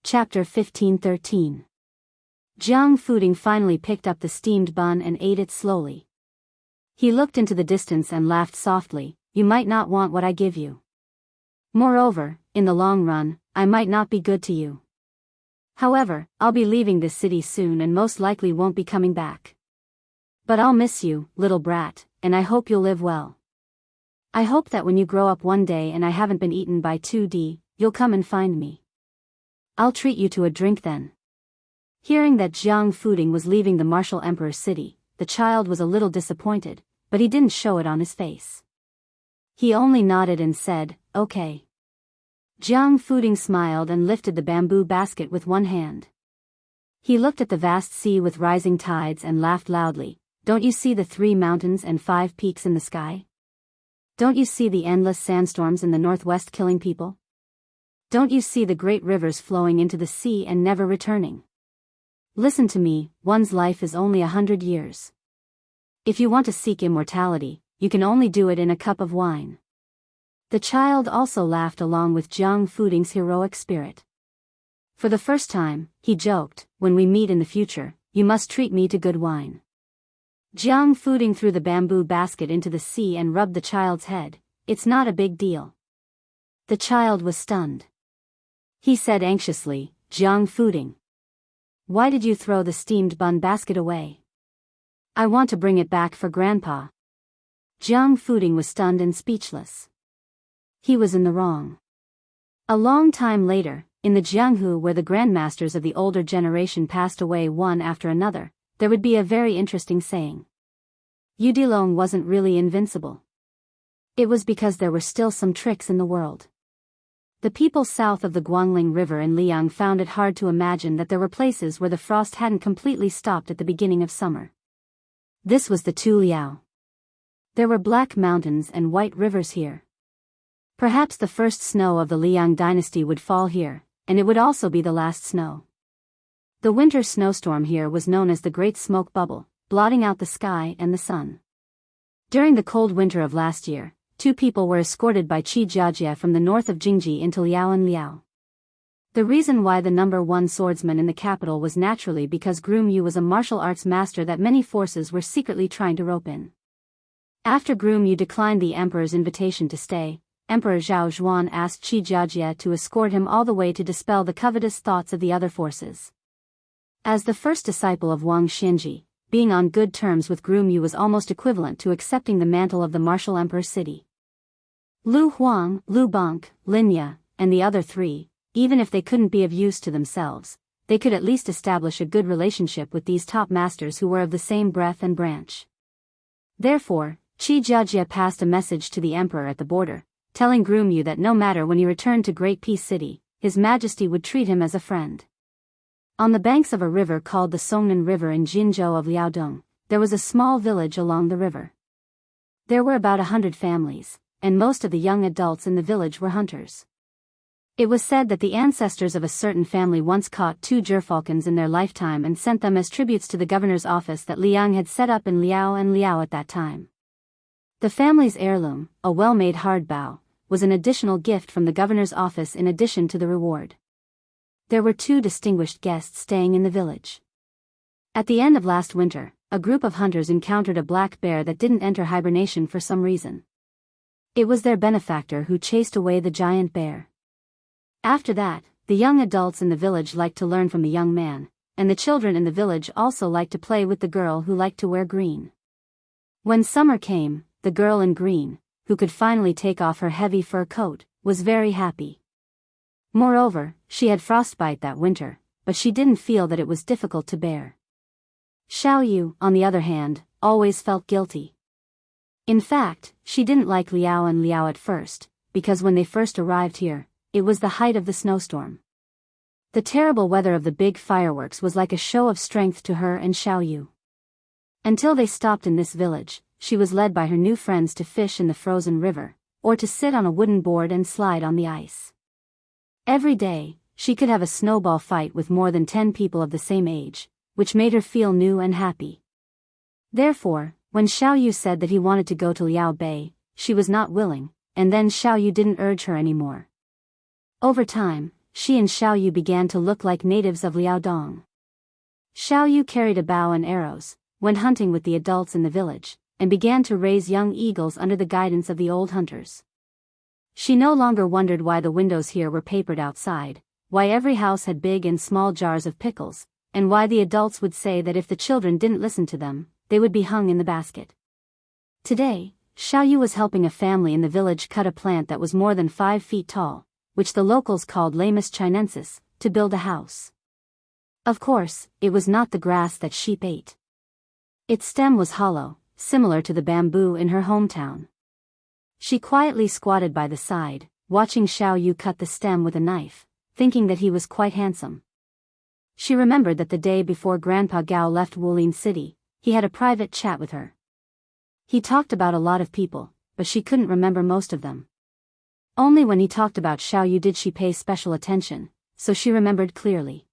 Chapter 1513. Jianghu finally picked up the steamed bun and ate it slowly. He looked into the distance and laughed softly. You might not want what I give you. Moreover, in the long run, I might not be good to you. However, I'll be leaving this city soon and most likely won't be coming back. But I'll miss you, little brat, and I hope you'll live well. I hope that when you grow up one day and I haven't been eaten by 2D, you'll come and find me. I'll treat you to a drink then. Hearing that Jianghu was leaving the martial emperor's city, the child was a little disappointed, but he didn't show it on his face. He only nodded and said, okay. Jianghu smiled and lifted the bamboo basket with one hand. He looked at the vast sea with rising tides and laughed loudly. Don't you see the 3 mountains and 5 peaks in the sky? Don't you see the endless sandstorms in the northwest killing people? Don't you see the great rivers flowing into the sea and never returning? Listen to me, one's life is only 100 years. If you want to seek immortality, you can only do it in a cup of wine. The child also laughed along with Jianghu's heroic spirit. For the first time, he joked, when we meet in the future, you must treat me to good wine. Jianghu threw the bamboo basket into the sea and rubbed the child's head. It's not a big deal. The child was stunned. He said anxiously, Jianghu, why did you throw the steamed bun basket away? I want to bring it back for Grandpa. Jianghu was stunned and speechless. He was in the wrong. A long time later, in the Jianghu where the grandmasters of the older generation passed away one after another, there would be a very interesting saying. Yudilong wasn't really invincible. It was because there were still some tricks in the world. The people south of the Guangling River in Liang found it hard to imagine that there were places where the frost hadn't completely stopped at the beginning of summer. This was the Tu Liao. There were black mountains and white rivers here. Perhaps the first snow of the Liang dynasty would fall here, and it would also be the last snow. The winter snowstorm here was known as the Great Smoke Bubble, blotting out the sky and the sun. During the cold winter of last year, 2 people were escorted by Wuxia Xianxia from the north of Jingji into Liao and Liao. The reason why the number 1 swordsman in the capital was naturally because Groom Yu was a martial arts master that many forces were secretly trying to rope in. After Groom Yu declined the emperor's invitation to stay, Emperor Zhao Zhuan asked Wuxia Xianxia to escort him all the way to dispel the covetous thoughts of the other forces. As the first disciple of Wang Xinji, being on good terms with Groom Yu was almost equivalent to accepting the mantle of the martial emperor's city. Lu Huang, Lu Bank, Linya, and the other 3, even if they couldn't be of use to themselves, they could at least establish a good relationship with these top masters who were of the same breath and branch. Therefore, Wuxia Xianxia passed a message to the emperor at the border, telling Groom Yu that no matter when he returned to Great Peace City, His Majesty would treat him as a friend. On the banks of a river called the Songnan River in Jinzhou of Liaodong, there was a small village along the river. There were about 100 families, and most of the young adults in the village were hunters. It was said that the ancestors of a certain family once caught 2 gerfalcons in their lifetime and sent them as tributes to the governor's office that Liang had set up in Liao and Liao at that time. The family's heirloom, a well-made hard bow, was an additional gift from the governor's office in addition to the reward. There were 2 distinguished guests staying in the village. At the end of last winter, a group of hunters encountered a black bear that didn't enter hibernation for some reason. It was their benefactor who chased away the giant bear. After that, the young adults in the village liked to learn from the young man, and the children in the village also liked to play with the girl who liked to wear green. When summer came, the girl in green, who could finally take off her heavy fur coat, was very happy. Moreover, she had frostbite that winter, but she didn't feel that it was difficult to bear. Xiao Yu, on the other hand, always felt guilty. In fact, she didn't like Liao and Liao at first, because when they first arrived here, it was the height of the snowstorm. The terrible weather of the big fireworks was like a show of strength to her and Xiao Yu. Until they stopped in this village, she was led by her new friends to fish in the frozen river, or to sit on a wooden board and slide on the ice. Every day, she could have a snowball fight with more than 10 people of the same age, which made her feel new and happy. Therefore, when Xiao Yu said that he wanted to go to Liao Bay, she was not willing, and then Xiao Yu didn't urge her anymore. Over time, she and Xiao Yu began to look like natives of Liaodong. Xiao Yu carried a bow and arrows, went hunting with the adults in the village, and began to raise young eagles under the guidance of the old hunters. She no longer wondered why the windows here were papered outside, why every house had big and small jars of pickles, and why the adults would say that if the children didn't listen to them, they would be hung in the basket. Today, Xiao Yu was helping a family in the village cut a plant that was more than 5 feet tall, which the locals called Lamus chinensis, to build a house. Of course, it was not the grass that sheep ate. Its stem was hollow, similar to the bamboo in her hometown. She quietly squatted by the side, watching Xiao Yu cut the stem with a knife, thinking that he was quite handsome. She remembered that the day before Grandpa Gao left Wulin City, he had a private chat with her. He talked about a lot of people, but she couldn't remember most of them. Only when he talked about Xiao Yu did she pay special attention, so she remembered clearly.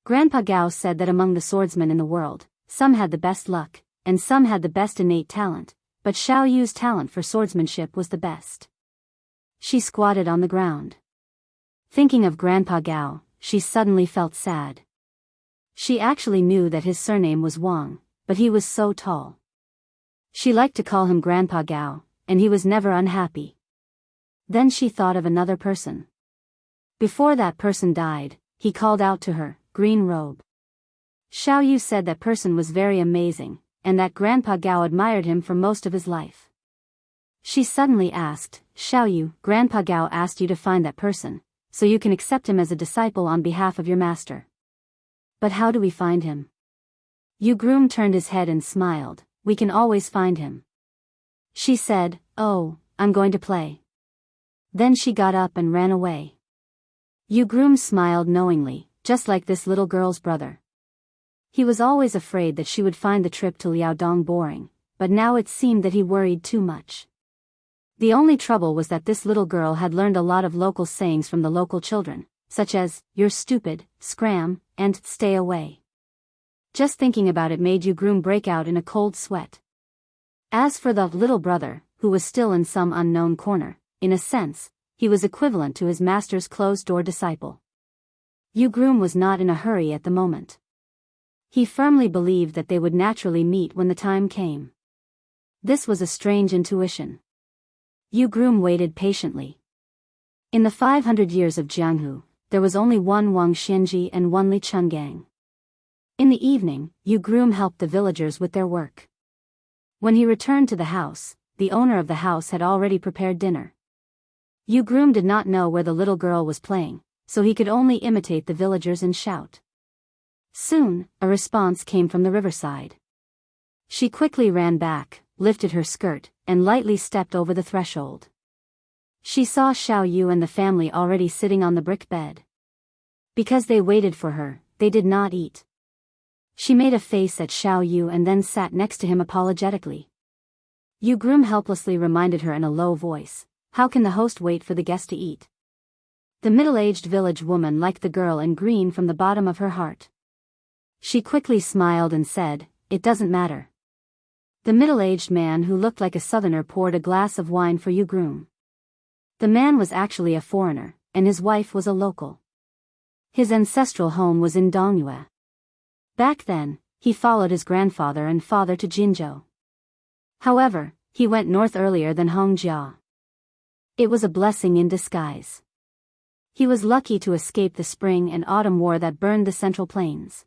Grandpa Gao said that among the swordsmen in the world, some had the best luck, and some had the best innate talent, but Xiao Yu's talent for swordsmanship was the best. She squatted on the ground. Thinking of Grandpa Gao, she suddenly felt sad. She actually knew that his surname was Wang, but he was so tall. She liked to call him Grandpa Gao, and he was never unhappy. Then she thought of another person. Before that person died, he called out to her, "Green robe." Xiao Yu said that person was very amazing, and that Grandpa Gao admired him for most of his life. She suddenly asked, "Xiao Yu, Grandpa Gao asked you to find that person, so you can accept him as a disciple on behalf of your master. But how do we find him?" Yu Groom turned his head and smiled. "We can always find him." She said, "Oh, I'm going to play." Then she got up and ran away. Yu Groom smiled knowingly, just like this little girl's brother. He was always afraid that she would find the trip to Liaodong boring, but now it seemed that he worried too much. The only trouble was that this little girl had learned a lot of local sayings from the local children, such as, "You're stupid," "Scram," and "Stay away." Just thinking about it made Yu Groom break out in a cold sweat. As for the little brother, who was still in some unknown corner, in a sense, he was equivalent to his master's closed-door disciple. Yu Groom was not in a hurry at the moment. He firmly believed that they would naturally meet when the time came. This was a strange intuition. Yu Groom waited patiently. In the 500 years of Jianghu, there was only one Wang Xianji and one Li Chungang. In the evening, Yu Groom helped the villagers with their work. When he returned to the house, the owner of the house had already prepared dinner. Yu Groom did not know where the little girl was playing, so he could only imitate the villagers and shout. Soon, a response came from the riverside. She quickly ran back, lifted her skirt, and lightly stepped over the threshold. She saw Xiao Yu and the family already sitting on the brick bed. Because they waited for her, they did not eat. She made a face at Xiao Yu and then sat next to him apologetically. Yu Groom helplessly reminded her in a low voice, "How can the host wait for the guest to eat?" The middle-aged village woman liked the girl in green from the bottom of her heart. She quickly smiled and said, "It doesn't matter." The middle-aged man who looked like a southerner poured a glass of wine for Yu Groom. The man was actually a foreigner, and his wife was a local. His ancestral home was in Dongyue. Back then, he followed his grandfather and father to Jinzhou. However, he went north earlier than Hongjia. It was a blessing in disguise. He was lucky to escape the spring and autumn war that burned the central plains.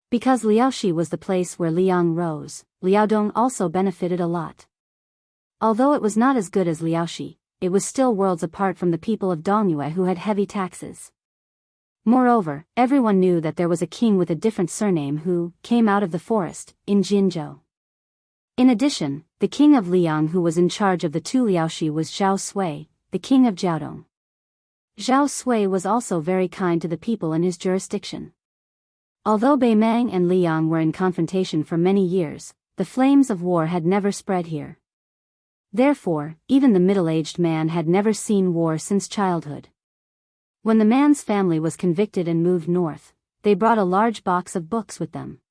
Because Liaoshi was the place where Liang rose, Liaodong also benefited a lot. Although it was not as good as Liaoshi, it was still worlds apart from the people of Dongyue who had heavy taxes. Moreover, everyone knew that there was a king with a different surname who came out of the forest, in Jinzhou. In addition, the king of Liang who was in charge of the two Liaoshi was Zhao Sui, the king of Jiaodong. Zhao Sui was also very kind to the people in his jurisdiction. Although Beimang and Liang were in confrontation for many years, the flames of war had never spread here. Therefore, even the middle-aged man had never seen war since childhood. When the man's family was convicted and moved north, they brought a large box of books with them.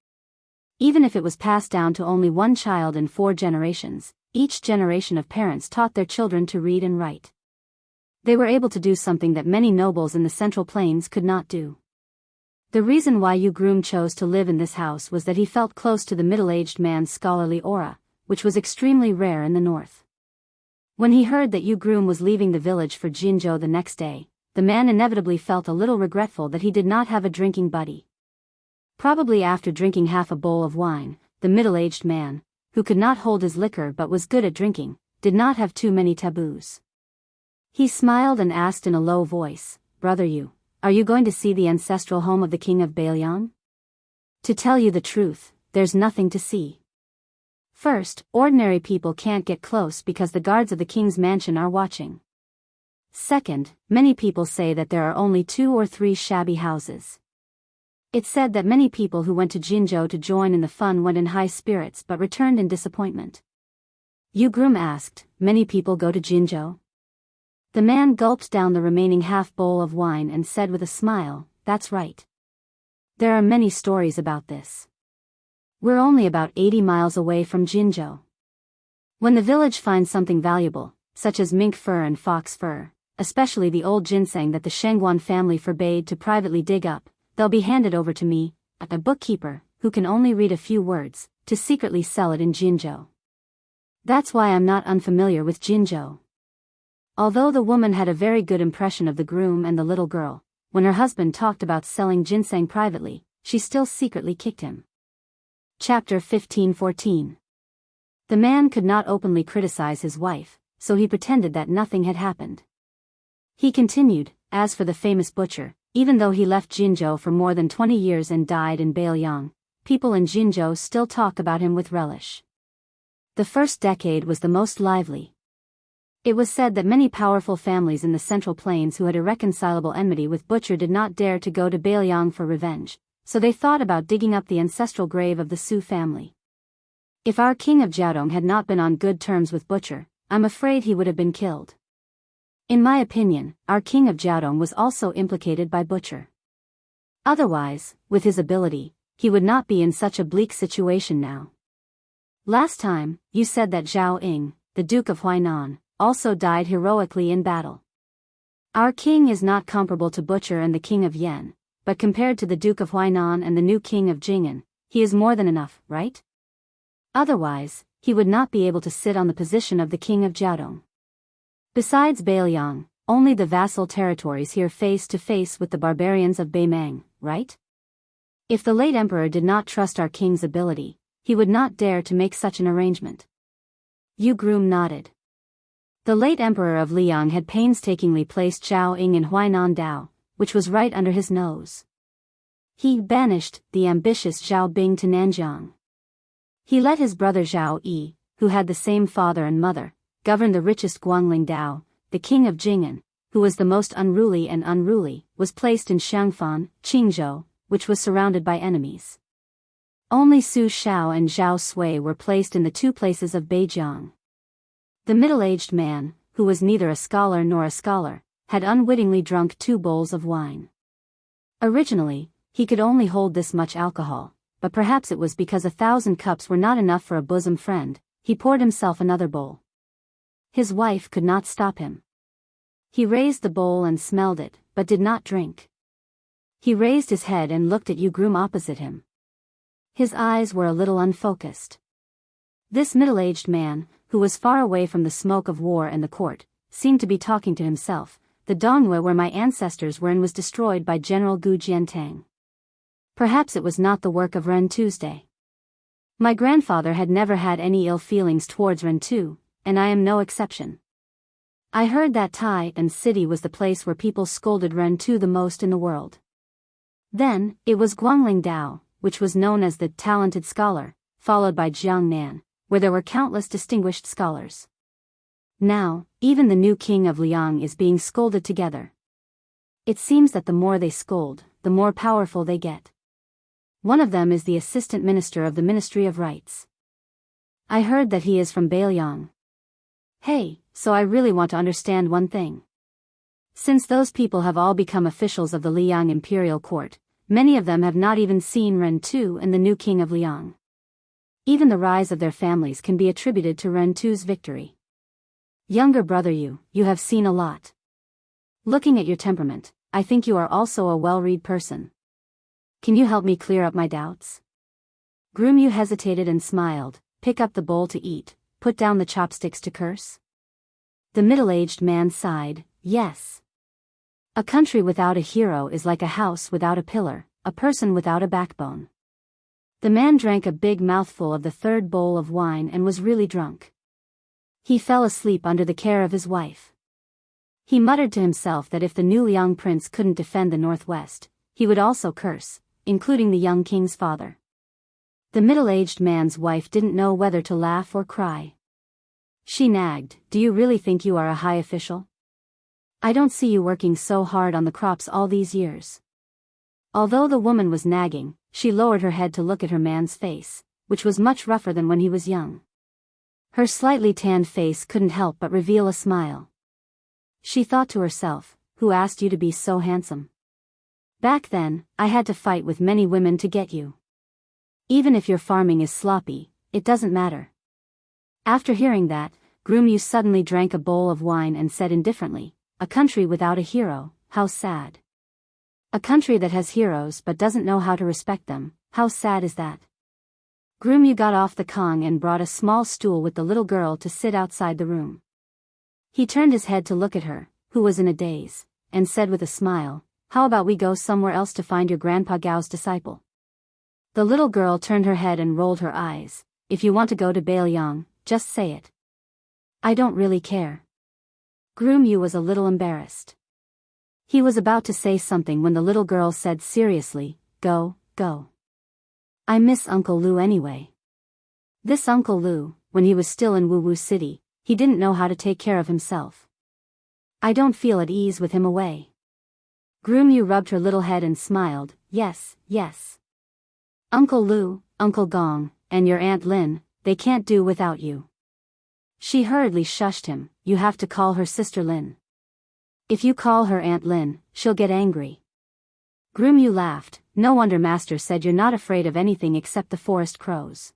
Even if it was passed down to only one child in 4 generations, each generation of parents taught their children to read and write. They were able to do something that many nobles in the Central Plains could not do. The reason why Yu Groom chose to live in this house was that he felt close to the middle-aged man's scholarly aura, which was extremely rare in the north. When he heard that Yu Groom was leaving the village for Jinzhou the next day, the man inevitably felt a little regretful that he did not have a drinking buddy. Probably after drinking half a bowl of wine, the middle-aged man, who could not hold his liquor but was good at drinking, did not have too many taboos. He smiled and asked in a low voice, "Brother Yu, are you going to see the ancestral home of the king of Bailiang?" "To tell you the truth, there's nothing to see. First, ordinary people can't get close because the guards of the king's mansion are watching. Second, many people say that there are only 2 or 3 shabby houses. It's said that many people who went to Jinzhou to join in the fun went in high spirits but returned in disappointment." Yu Groom asked, "Many people go to Jinzhou?" The man gulped down the remaining half bowl of wine and said with a smile, "That's right. There are many stories about this. We're only about 80 miles away from Jinzhou. When the village finds something valuable, such as mink fur and fox fur, especially the old ginseng that the Shengguan family forbade to privately dig up, they'll be handed over to me, a bookkeeper, who can only read a few words, to secretly sell it in Jinzhou. That's why I'm not unfamiliar with Jinzhou." Although the woman had a very good impression of the groom and the little girl, when her husband talked about selling ginseng privately, she still secretly kicked him. Chapter 15-14. The man could not openly criticize his wife, so he pretended that nothing had happened. He continued, "As for the famous butcher, even though he left Jinzhou for more than 20 years and died in Bailiang, people in Jinzhou still talk about him with relish. The first decade was the most lively. It was said that many powerful families in the Central Plains who had irreconcilable enmity with Butcher did not dare to go to Bailiang for revenge, so they thought about digging up the ancestral grave of the Su family. If our king of Jiaodong had not been on good terms with Butcher, I'm afraid he would have been killed. In my opinion, our king of Jiaodong was also implicated by Butcher. Otherwise, with his ability, he would not be in such a bleak situation now. Last time, you said that Zhao Ying, the Duke of Huainan, also died heroically in battle. Our king is not comparable to Butcher and the king of Yen, but compared to the Duke of Huainan and the new king of Jing'an, he is more than enough, right? Otherwise, he would not be able to sit on the position of the king of Jiaodong. Besides Bailiang, only the vassal territories here face to face with the barbarians of Beimang, right? If the late emperor did not trust our king's ability, he would not dare to make such an arrangement." Yu Groom nodded. The late emperor of Liang had painstakingly placed Zhao Ying in Huainan Dao, which was right under his nose. He banished the ambitious Zhao Bing to Nanjiang. He let his brother Zhao Yi, who had the same father and mother, govern the richest Guangling Dao. The king of Jing'an, who was the most unruly, was placed in Xiangfan, Qingzhou, which was surrounded by enemies. Only Su Shao and Zhao Sui were placed in the 2 places of Beijiang. The middle-aged man, who was neither a scholar nor a scholar, had unwittingly drunk 2 bowls of wine. Originally, he could only hold this much alcohol, but perhaps it was because 1,000 cups were not enough for a bosom friend. He poured himself another bowl. His wife could not stop him. He raised the bowl and smelled it, but did not drink. He raised his head and looked at Yu Groom opposite him. His eyes were a little unfocused. This middle-aged man, who was far away from the smoke of war and the court, seemed to be talking to himself. The Dongwei where my ancestors were in was destroyed by General Gu Jiantang. Perhaps it was not the work of Ren Tuesday. My grandfather had never had any ill feelings towards Ren Tu, and I am no exception. I heard that Tai and City was the place where people scolded Ren Tu the most in the world. Then, it was Guangling Dao, which was known as the talented scholar, followed by Jiangnan, where there were countless distinguished scholars. Now, even the new king of Liang is being scolded together. It seems that the more they scold, the more powerful they get. One of them is the assistant minister of the Ministry of Rights. I heard that he is from Bailiang. Hey, so I really want to understand one thing. Since those people have all become officials of the Liang imperial court, many of them have not even seen Ren Tu and the new king of Liang. Even the rise of their families can be attributed to Ren Tu's victory. Younger brother you have seen a lot. Looking at your temperament, I think you are also a well-read person. Can you help me clear up my doubts? Yu hesitated and smiled. Pick up the bowl to eat, put down the chopsticks to curse. The middle-aged man sighed. Yes. A country without a hero is like a house without a pillar, a person without a backbone. The man drank a big mouthful of the third bowl of wine and was really drunk. He fell asleep under the care of his wife. He muttered to himself that if the new young prince couldn't defend the northwest, he would also curse, including the young king's father. The middle-aged man's wife didn't know whether to laugh or cry. She nagged, "Do you really think you are a high official? I don't see you working so hard on the crops all these years." Although the woman was nagging, she lowered her head to look at her man's face, which was much rougher than when he was young. Her slightly tanned face couldn't help but reveal a smile. She thought to herself, "Who asked you to be so handsome? Back then, I had to fight with many women to get you. Even if your farming is sloppy, it doesn't matter." After hearing that, Yu suddenly drank a bowl of wine and said indifferently, "A country without a hero, how sad. A country that has heroes but doesn't know how to respect them, how sad is that?" Yu got off the kong and brought a small stool with the little girl to sit outside the room. He turned his head to look at her, who was in a daze, and said with a smile, "How about we go somewhere else to find your Grandpa Gao's disciple?" The little girl turned her head and rolled her eyes. "If you want to go to Bailiang, just say it. I don't really care." Yu was a little embarrassed. He was about to say something when the little girl said seriously, Go. I miss Uncle Lu anyway." This Uncle Lu, when he was still in Wu City, he didn't know how to take care of himself. "I don't feel at ease with him away." Yu rubbed her little head and smiled. Yes. Uncle Lu, Uncle Gong, and your Aunt Lin, they can't do without you." She hurriedly shushed him. "You have to call her Sister Lin. If you call her Aunt Lin, she'll get angry." Yu laughed. "No wonder Master said you're not afraid of anything except the forest crows."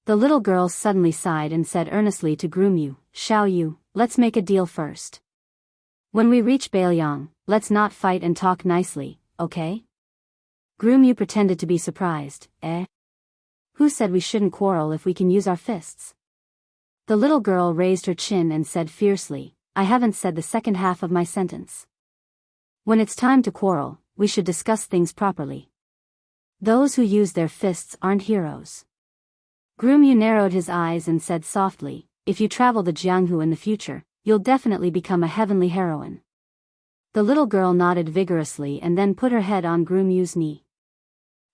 The little girl suddenly sighed and said earnestly to Yu, "Xiao Yu, let's make a deal first. When we reach Bailiang, let's not fight and talk nicely, okay?" Yu pretended to be surprised. Who said we shouldn't quarrel if we can use our fists?" The little girl raised her chin and said fiercely, "I haven't said the second half of my sentence. When it's time to quarrel, we should discuss things properly. Those who use their fists aren't heroes." Yu narrowed his eyes and said softly, "If you travel the Jianghu in the future, you'll definitely become a heavenly heroine." The little girl nodded vigorously and then put her head on Yu's knee.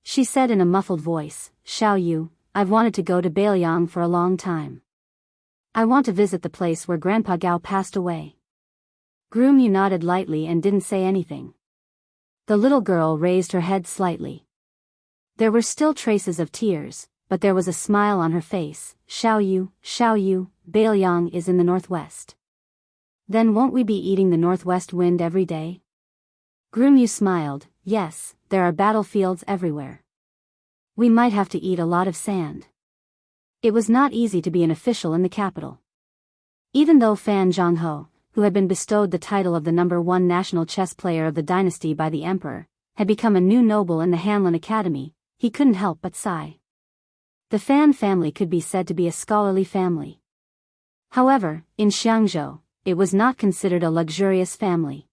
She said in a muffled voice, "Xiao Yu, I've wanted to go to Bailiang for a long time. I want to visit the place where Grandpa Gao passed away." Yu nodded lightly and didn't say anything. The little girl raised her head slightly. There were still traces of tears, but there was a smile on her face. Xiao Yu, Bailiang is in the northwest. Then won't we be eating the northwest wind every day?" Yu smiled. "Yes, there are battlefields everywhere. We might have to eat a lot of sand." It was not easy to be an official in the capital. Even though Fan Zhonghe, who had been bestowed the title of the #1 national chess player of the dynasty by the emperor, had become a new noble in the Hanlin Academy, he couldn't help but sigh. The Fan family could be said to be a scholarly family. However, in Xiangzhou, it was not considered a luxurious family.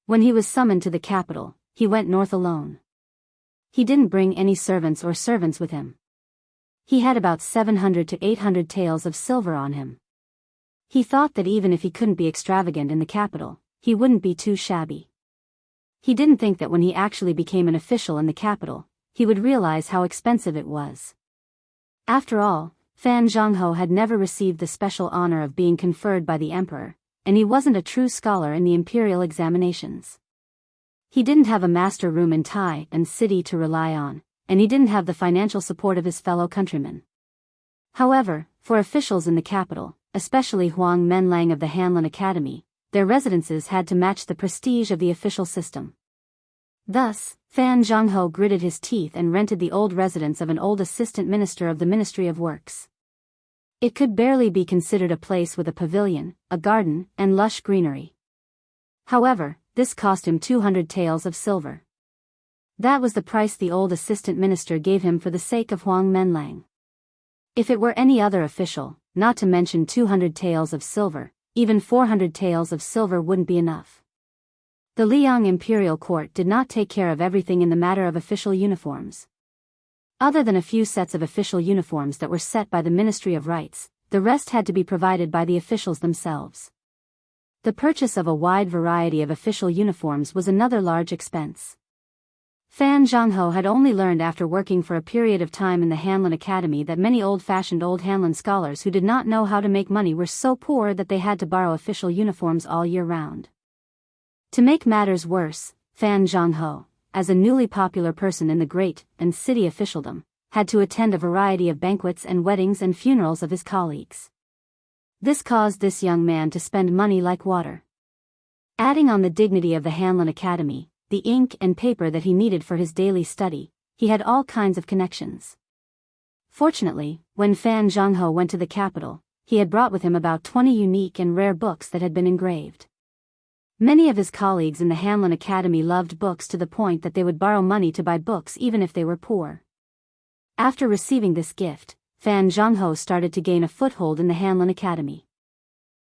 When he was summoned to the capital, he went north alone. He didn't bring any servants with him. He had about 700 to 800 taels of silver on him. He thought that even if he couldn't be extravagant in the capital, he wouldn't be too shabby. He didn't think that when he actually became an official in the capital, he would realize how expensive it was. After all, Fan Zhonghe had never received the special honor of being conferred by the emperor, and he wasn't a true scholar in the imperial examinations. He didn't have a master room in Tai and city to rely on, and he didn't have the financial support of his fellow countrymen. However, for officials in the capital, especially Huang Menlang of the Hanlin Academy, their residences had to match the prestige of the official system. Thus, Fan Zhonghe gritted his teeth and rented the old residence of an old assistant minister of the Ministry of Works. It could barely be considered a place with a pavilion, a garden, and lush greenery. However, this cost him 200 taels of silver. That was the price the old assistant minister gave him for the sake of Huang Menlang. If it were any other official, not to mention 200 taels of silver, even 400 taels of silver wouldn't be enough. The Liang imperial court did not take care of everything in the matter of official uniforms. Other than a few sets of official uniforms that were set by the Ministry of Rites, the rest had to be provided by the officials themselves. The purchase of a wide variety of official uniforms was another large expense. Fan Zhangho had only learned after working for a period of time in the Hanlin Academy that many old-fashioned old Hanlin scholars who did not know how to make money were so poor that they had to borrow official uniforms all year round. To make matters worse, Fan Zhangho, as a newly popular person in the great and city officialdom, had to attend a variety of banquets and weddings and funerals of his colleagues. This caused this young man to spend money like water. Adding on the dignity of the Hanlin Academy, the ink and paper that he needed for his daily study, he had all kinds of connections. Fortunately, when Fan Zhangho went to the capital, he had brought with him about 20 unique and rare books that had been engraved. Many of his colleagues in the Hanlin Academy loved books to the point that they would borrow money to buy books even if they were poor. After receiving this gift, Fan Zhangho started to gain a foothold in the Hanlin Academy.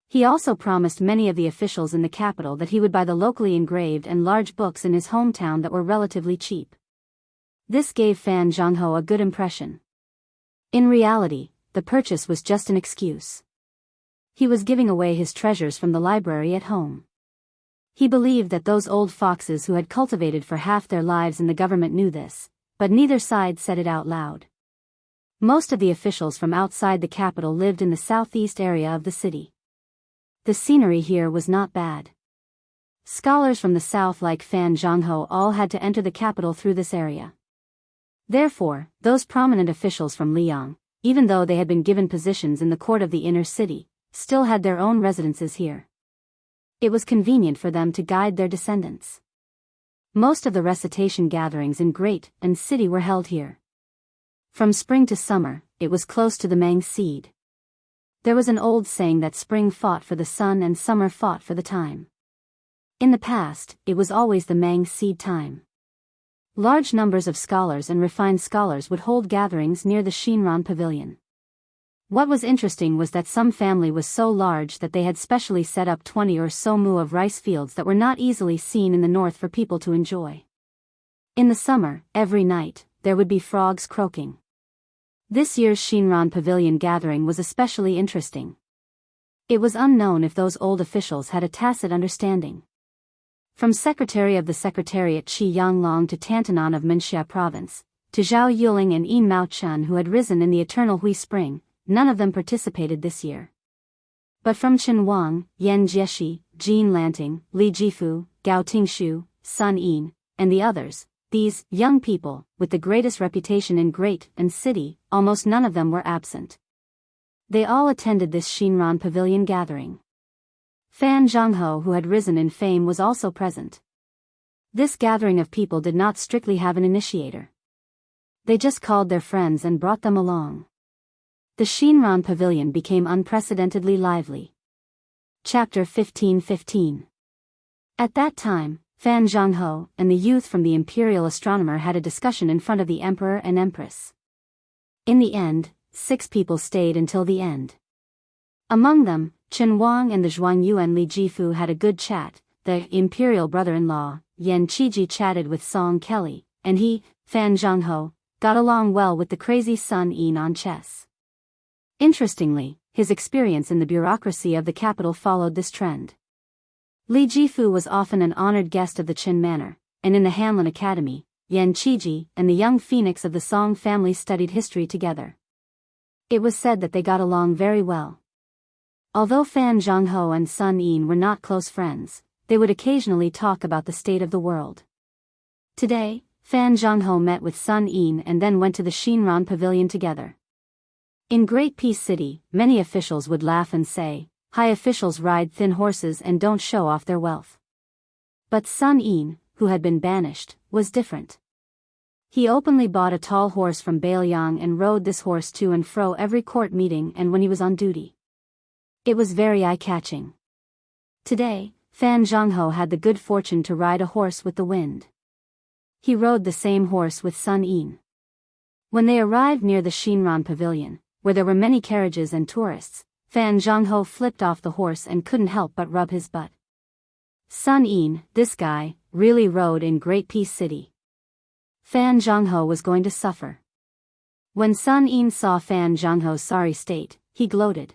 He also promised many of the officials in the capital that he would buy the locally engraved and large books in his hometown that were relatively cheap. This gave Fan Zhangho a good impression. In reality, the purchase was just an excuse. He was giving away his treasures from the library at home. He believed that those old foxes who had cultivated for half their lives in the government knew this, but neither side said it out loud. Most of the officials from outside the capital lived in the southeast area of the city. The scenery here was not bad. Scholars from the south like Fan Zhangho all had to enter the capital through this area. Therefore, those prominent officials from Liang, even though they had been given positions in the court of the inner city, still had their own residences here. It was convenient for them to guide their descendants. Most of the recitation gatherings in Great and City were held here. From spring to summer, it was close to the Mang seed. There was an old saying that spring fought for the sun and summer fought for the time. In the past, it was always the Mang seed time. Large numbers of scholars and refined scholars would hold gatherings near the Shinran Pavilion. What was interesting was that some family was so large that they had specially set up 20 or so mu of rice fields that were not easily seen in the north for people to enjoy. In the summer, every night, there would be frogs croaking. This year's Shinran Pavilion gathering was especially interesting. It was unknown if those old officials had a tacit understanding. From Secretary of the Secretariat Qi Yanglong to Tantanan of Menxia Province, to Zhao Yuling and Yin Mao Chun who had risen in the eternal Hui Spring, none of them participated this year. But from Chen Wang, Yan Jieshi, Jean Lanting, Li Jifu, Gao Tingshu, Sun Yin, and the others, these young people, with the greatest reputation in Great and City, almost none of them were absent. They all attended this Shinran Pavilion gathering. Fan Zhangho, who had risen in fame, was also present. This gathering of people did not strictly have an initiator. They just called their friends and brought them along. The Shinran Pavilion became unprecedentedly lively. Chapter 15:15. At that time, Fan Zhangho and the youth from the Imperial Astronomer had a discussion in front of the Emperor and Empress. In the end, 6 people stayed until the end. Among them, Chen Wang and the Zhuangyu and Li Jifu had a good chat. The Imperial brother-in-law, Yan Qiji, chatted with Song Kelly, and he, Fan Zhangho, got along well with the crazy Sun Yin on chess. Interestingly, his experience in the bureaucracy of the capital followed this trend. Li Jifu was often an honored guest of the Qin Manor, and in the Hanlin Academy, Yan Qiji and the young phoenix of the Song family studied history together. It was said that they got along very well. Although Fan Zhangho and Sun Yin were not close friends, they would occasionally talk about the state of the world. Today, Fan Zhangho met with Sun Yin and then went to the Shinran Pavilion together. In Great Peace City, many officials would laugh and say, "High officials ride thin horses and don't show off their wealth." But Sun Yin, who had been banished, was different. He openly bought a tall horse from Bailiang and rode this horse to and fro every court meeting and when he was on duty. It was very eye-catching. Today, Fan Zhongho had the good fortune to ride a horse with the wind. He rode the same horse with Sun Yin. When they arrived near the Shinran Pavilion, where there were many carriages and tourists, Fan Zhongho flipped off the horse and couldn't help but rub his butt. Sun Yin, this guy, really rode in Great Peace City. Fan Zhongho was going to suffer. When Sun Yin saw Fan Zhongho's sorry state, he gloated.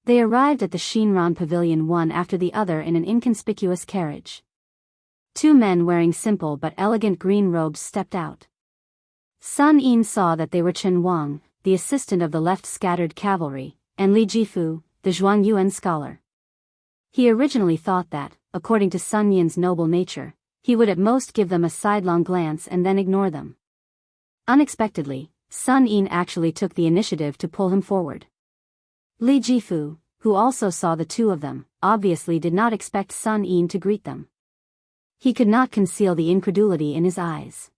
They arrived at the Shinran Pavilion one after the other in an inconspicuous carriage. Two men wearing simple but elegant green robes stepped out. Sun Yin saw that they were Chen Wang, the assistant of the left scattered cavalry, and Li Jifu, the Zhuangyuan scholar. He originally thought that, according to Sun Yin's noble nature, he would at most give them a sidelong glance and then ignore them. Unexpectedly, Sun Yin actually took the initiative to pull him forward. Li Jifu, who also saw the two of them, obviously did not expect Sun Yin to greet them. He could not conceal the incredulity in his eyes.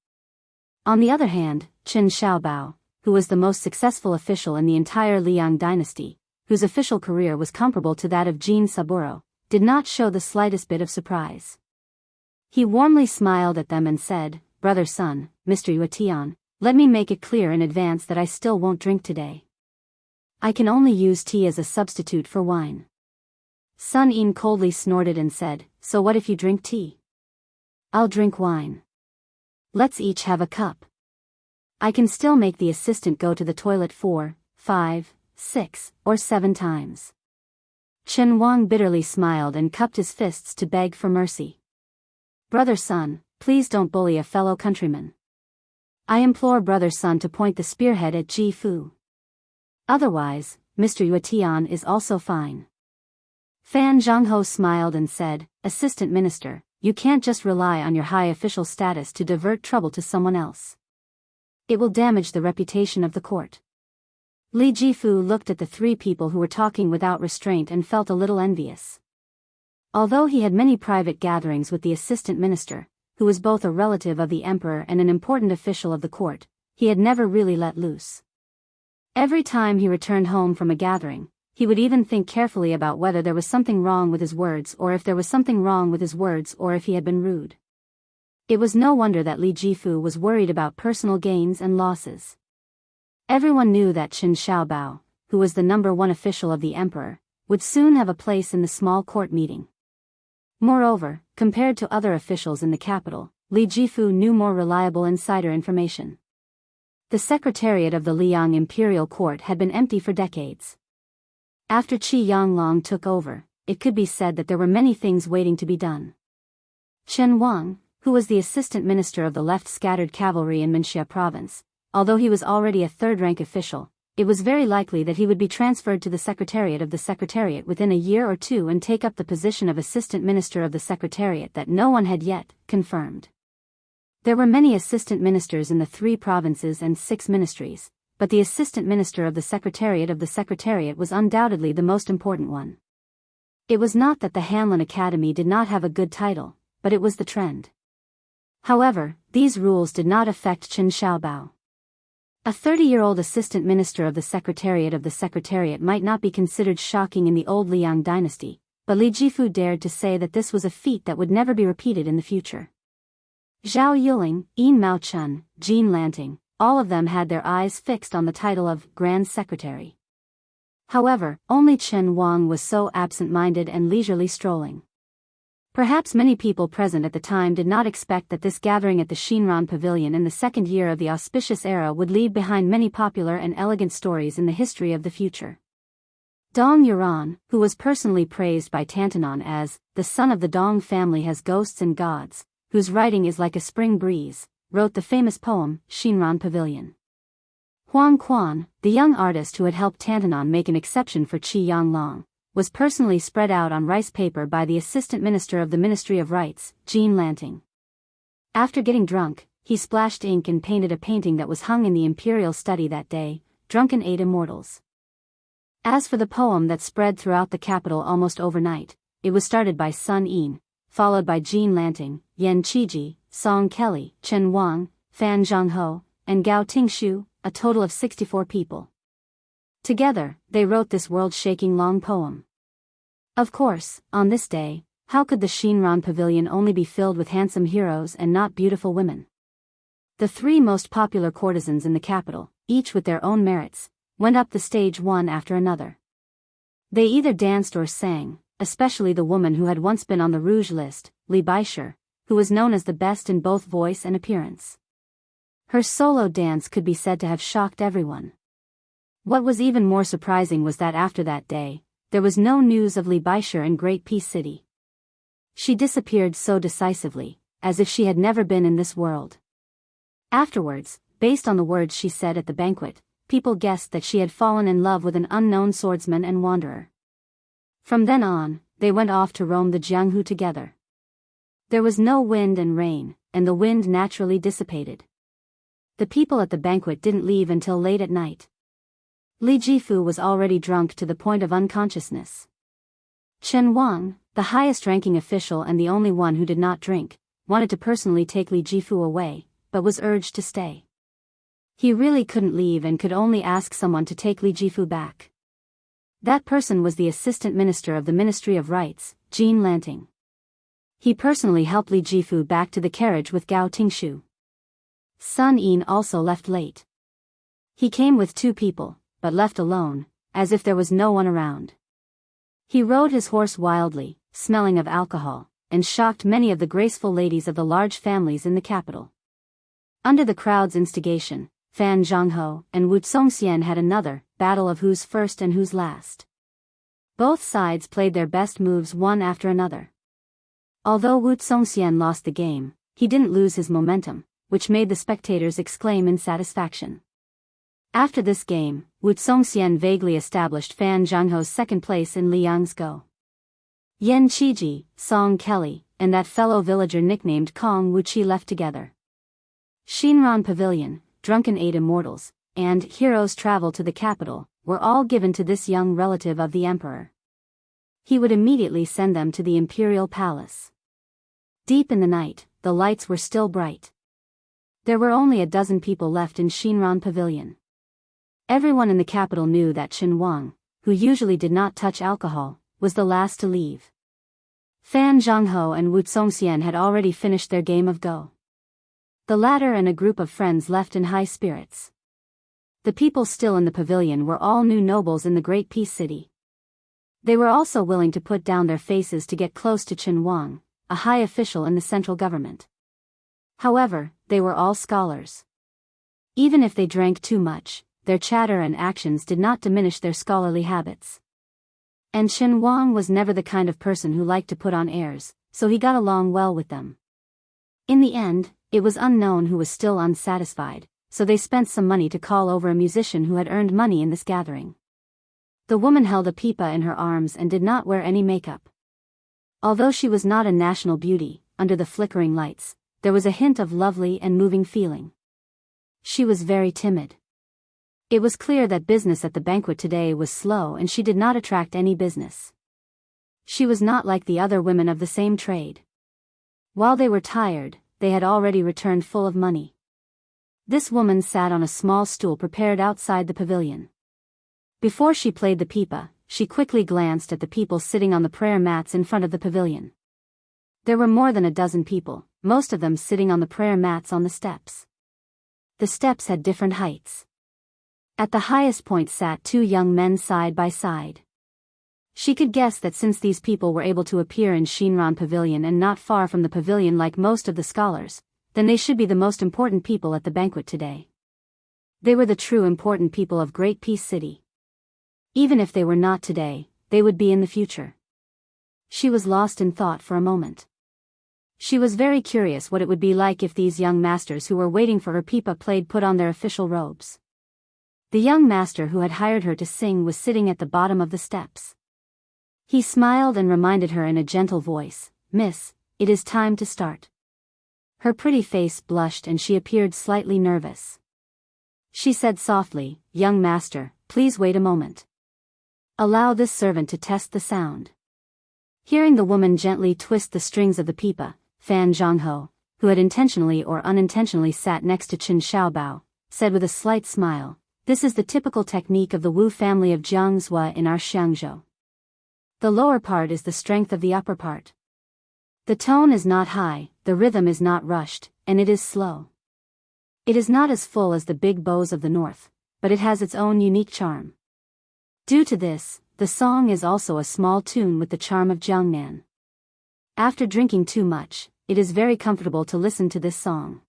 On the other hand, Chen Xiaobao, who was the most successful official in the entire Liang dynasty, whose official career was comparable to that of Jin Saburo, did not show the slightest bit of surprise. He warmly smiled at them and said, "Brother Sun, Mr. Yuetian, let me make it clear in advance that I still won't drink today. I can only use tea as a substitute for wine." Sun Yin coldly snorted and said, "So what if you drink tea? I'll drink wine. Let's each have a cup. I can still make the assistant go to the toilet 4, 5, 6, or 7 times." Chen Wang bitterly smiled and cupped his fists to beg for mercy. "Brother Sun, please don't bully a fellow countryman. I implore Brother Sun to point the spearhead at Ji Fu. Otherwise, Mr. Yuetian is also fine." Fan Zhongho smiled and said, "Assistant Minister, you can't just rely on your high official status to divert trouble to someone else. It will damage the reputation of the court." Li Jifu looked at the three people who were talking without restraint and felt a little envious. Although he had many private gatherings with the assistant minister, who was both a relative of the emperor and an important official of the court, he had never really let loose. Every time he returned home from a gathering, he would even think carefully about whether there was something wrong with his words or if there was something wrong with his words or if he had been rude. It was no wonder that Li Jifu was worried about personal gains and losses. Everyone knew that Chen Xiaobao, who was the #1 official of the emperor, would soon have a place in the small court meeting. Moreover, compared to other officials in the capital, Li Jifu knew more reliable insider information. The secretariat of the Liang imperial court had been empty for decades. After Qi Yanglong took over, it could be said that there were many things waiting to be done. Chen Wang, who was the assistant minister of the left scattered cavalry in Wuxia province, although he was already a third-rank official, it was very likely that he would be transferred to the secretariat of the secretariat within a year or two and take up the position of assistant minister of the secretariat that no one had yet confirmed. There were many assistant ministers in the 3 provinces and 6 ministries, but the assistant minister of the secretariat was undoubtedly the most important one. It was not that the Hanlin Academy did not have a good title, but it was the trend. However, these rules did not affect Chen Xiaobao. A 30-year-old assistant minister of the secretariat might not be considered shocking in the old Liang dynasty, but Li Jifu dared to say that this was a feat that would never be repeated in the future. Zhao Yuling, Yin Maochun, Jean Lanting, all of them had their eyes fixed on the title of Grand Secretary. However, only Chen Wang was so absent-minded and leisurely strolling. Perhaps many people present at the time did not expect that this gathering at the Shinran Pavilion in the second year of the auspicious era would leave behind many popular and elegant stories in the history of the future. Dong Yuran, who was personally praised by Tantanon as the son of the Dong family has ghosts and gods, whose writing is like a spring breeze, wrote the famous poem, Shinran Pavilion. Huang Quan, the young artist who had helped Tantanon make an exception for Qi Yanglong, was personally spread out on rice paper by the assistant minister of the Ministry of Rites, Jean Lanting. After getting drunk, he splashed ink and painted a painting that was hung in the imperial study that day, Drunken 8 Immortals. As for the poem that spread throughout the capital almost overnight, it was started by Sun Yin, followed by Jean Lanting, Yan Qiji, Song Kelly, Chen Wang, Fan Zhongho, and Gao Tingshu, a total of 64 people. Together, they wrote this world-shaking long poem. Of course, on this day, How could the Shinran Pavilion only be filled with handsome heroes and not beautiful women? The three most popular courtesans in the capital, each with their own merits, went up the stage one after another. They either danced or sang, especially the woman who had once been on the rouge list, Li Baisher, who was known as the best in both voice and appearance. Her solo dance could be said to have shocked everyone. What was even more surprising was that after that day, there was no news of Li Baisher in Great Peace City. She disappeared so decisively, as if she had never been in this world. Afterwards, based on the words she said at the banquet, people guessed that she had fallen in love with an unknown swordsman and wanderer. From then on, they went off to roam the Jianghu together. There was no wind and rain, and the wind naturally dissipated. The people at the banquet didn't leave until late at night. Li Jifu was already drunk to the point of unconsciousness. Chen Wang, the highest-ranking official and the only one who did not drink, wanted to personally take Li Jifu away, but was urged to stay. He really couldn't leave and could only ask someone to take Li Jifu back. That person was the Assistant Minister of the Ministry of Rights, Jean Lanting. He personally helped Li Jifu back to the carriage with Gao Tingshu. Sun Yin also left late. He came with two people, but left alone, as if there was no one around. He rode his horse wildly, smelling of alcohol, and shocked many of the graceful ladies of the large families in the capital. Under the crowd's instigation, Fan Zhangho and Wu Songxian had another battle of who's first and who's last. Both sides played their best moves one after another. Although Wu Songxian lost the game, he didn't lose his momentum, which made the spectators exclaim in satisfaction. After this game, Wu Songxian vaguely established Fan Zhangho's second place in Liang's Go. Yan Qiji, Song Kelly, and that fellow villager nicknamed Kong Wuqi left together. Shinran Pavilion, Drunken Eight Immortals, and Heroes Travel to the Capital, were all given to this young relative of the emperor. He would immediately send them to the imperial palace. Deep in the night, the lights were still bright. There were only a dozen people left in Shinran Pavilion. Everyone in the capital knew that Chen Wang, who usually did not touch alcohol, was the last to leave. Fan Zhangho and Wu Songxian had already finished their game of Go. The latter and a group of friends left in high spirits. The people still in the pavilion were all new nobles in the Great Peace City. They were also willing to put down their faces to get close to Chen Wang, a high official in the central government. However, they were all scholars. Even if they drank too much, their chatter and actions did not diminish their scholarly habits. And Chen Wang was never the kind of person who liked to put on airs, so he got along well with them. In the end, it was unknown who was still unsatisfied, so they spent some money to call over a musician who had earned money in this gathering. The woman held a pipa in her arms and did not wear any makeup. Although she was not a national beauty, under the flickering lights, there was a hint of lovely and moving feeling. She was very timid. It was clear that business at the banquet today was slow and she did not attract any business. She was not like the other women of the same trade. While they were tired, they had already returned full of money. This woman sat on a small stool prepared outside the pavilion. Before she played the pipa, she quickly glanced at the people sitting on the prayer mats in front of the pavilion. There were more than a dozen people, most of them sitting on the prayer mats on the steps. The steps had different heights. At the highest point sat two young men side by side. She could guess that since these people were able to appear in Shinran Pavilion and not far from the pavilion like most of the scholars, then they should be the most important people at the banquet today. They were the true important people of Great Peace City. Even if they were not today, they would be in the future. She was lost in thought for a moment. She was very curious what it would be like if these young masters who were waiting for her pipa put on their official robes. The young master who had hired her to sing was sitting at the bottom of the steps. He smiled and reminded her in a gentle voice, "Miss, it is time to start." Her pretty face blushed and she appeared slightly nervous. She said softly, "Young master, please wait a moment. Allow this servant to test the sound." Hearing the woman gently twist the strings of the pipa, Fan Zhangho, who had intentionally or unintentionally sat next to Qin Xiaobao, said with a slight smile, "This is the typical technique of the Wu family of Jianghu in our Xiangzhou. The lower part is the strength of the upper part. The tone is not high, the rhythm is not rushed, and it is slow. It is not as full as the big bows of the north, but it has its own unique charm. Due to this, the song is also a small tune with the charm of Jiangnan. After drinking too much, it is very comfortable to listen to this song.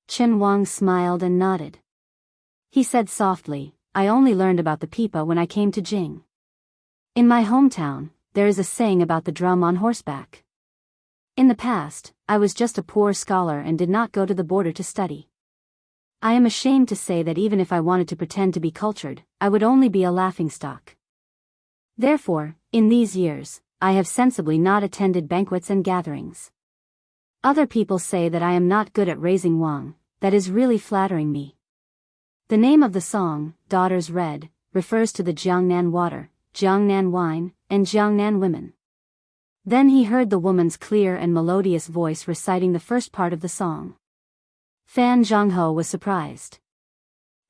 Chen Wang smiled and nodded. He said softly, I only learned about the pipa when I came to Jing. In my hometown, there is a saying about the drum on horseback. In the past, I was just a poor scholar and did not go to the border to study. I am ashamed to say that even if I wanted to pretend to be cultured, I would only be a laughingstock. Therefore, in these years, I have sensibly not attended banquets and gatherings. Other people say that I am not good at raising wang, that is really flattering me. The name of the song, Daughters Red, refers to the Jiangnan water, Jiangnan wine, and Jiangnan women. Then he heard the woman's clear and melodious voice reciting the first part of the song. Fan Zhangho was surprised.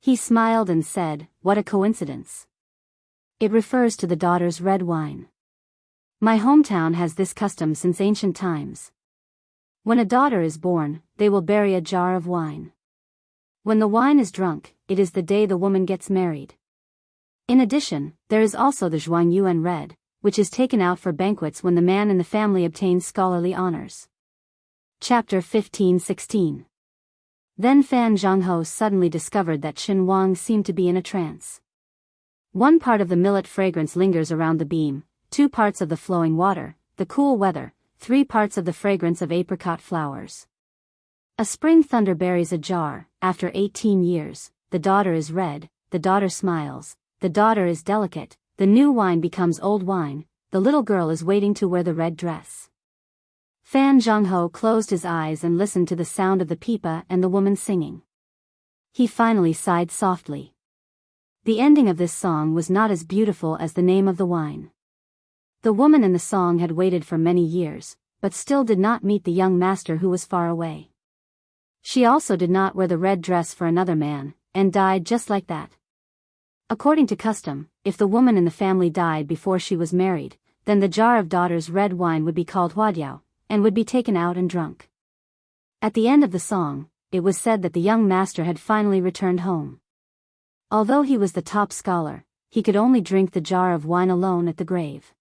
He smiled and said, what a coincidence. It refers to the Daughters Red wine. My hometown has this custom since ancient times. When a daughter is born, they will bury a jar of wine. When the wine is drunk, it is the day the woman gets married. In addition, there is also the Zhuang Yuan Red, which is taken out for banquets when the man in the family obtains scholarly honors. Chapter 15-16. Then Fan Zhangho suddenly discovered that Chen Wang seemed to be in a trance. One part of the millet fragrance lingers around the beam, 2 parts of the flowing water, the cool weather, 3 parts of the fragrance of apricot flowers. A spring thunder buries a jar, after 18 years, the daughter is red, the daughter smiles, the daughter is delicate, the new wine becomes old wine, the little girl is waiting to wear the red dress. Fan Zhangho closed his eyes and listened to the sound of the pipa and the woman singing. He finally sighed softly. The ending of this song was not as beautiful as the name of the wine. The woman in the song had waited for many years, but still did not meet the young master who was far away. She also did not wear the red dress for another man, and died just like that. According to custom, if the woman in the family died before she was married, then the jar of daughter's red wine would be called huadiao, and would be taken out and drunk. At the end of the song, it was said that the young master had finally returned home. Although he was the top scholar, he could only drink the jar of wine alone at the grave.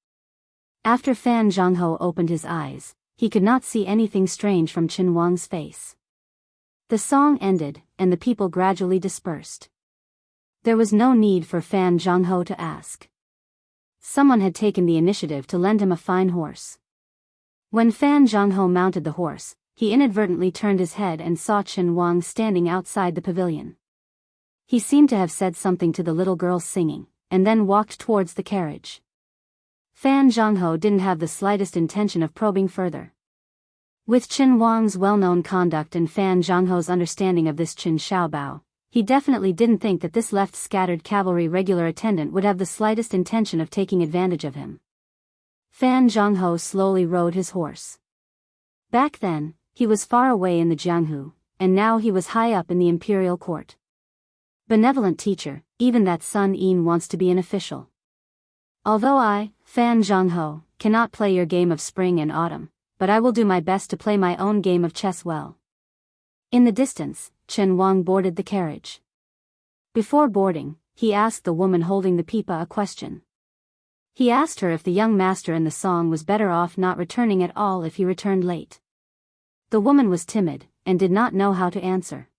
After Fan Zhangho opened his eyes, he could not see anything strange from Chen Wang's face. The song ended, and the people gradually dispersed. There was no need for Fan Zhangho to ask. Someone had taken the initiative to lend him a fine horse. When Fan Zhangho mounted the horse, he inadvertently turned his head and saw Chen Wang standing outside the pavilion. He seemed to have said something to the little girl singing, and then walked towards the carriage. Fan Zhangho didn't have the slightest intention of probing further. With Chen Wang's well-known conduct and Fan Zhangho's understanding of this Chen Xiaobao, he definitely didn't think that this left scattered cavalry regular attendant would have the slightest intention of taking advantage of him. Fan Zhangho slowly rode his horse. Back then, he was far away in the Jianghu, and now he was high up in the imperial court. Benevolent teacher, even that Sun Yin wants to be an official. Although I, Fan Zhangho, cannot play your game of spring and autumn, but I will do my best to play my own game of chess well. In the distance, Chen Wang boarded the carriage. Before boarding, he asked the woman holding the pipa a question. He asked her if the young master in the song was better off not returning at all if he returned late. The woman was timid, and did not know how to answer.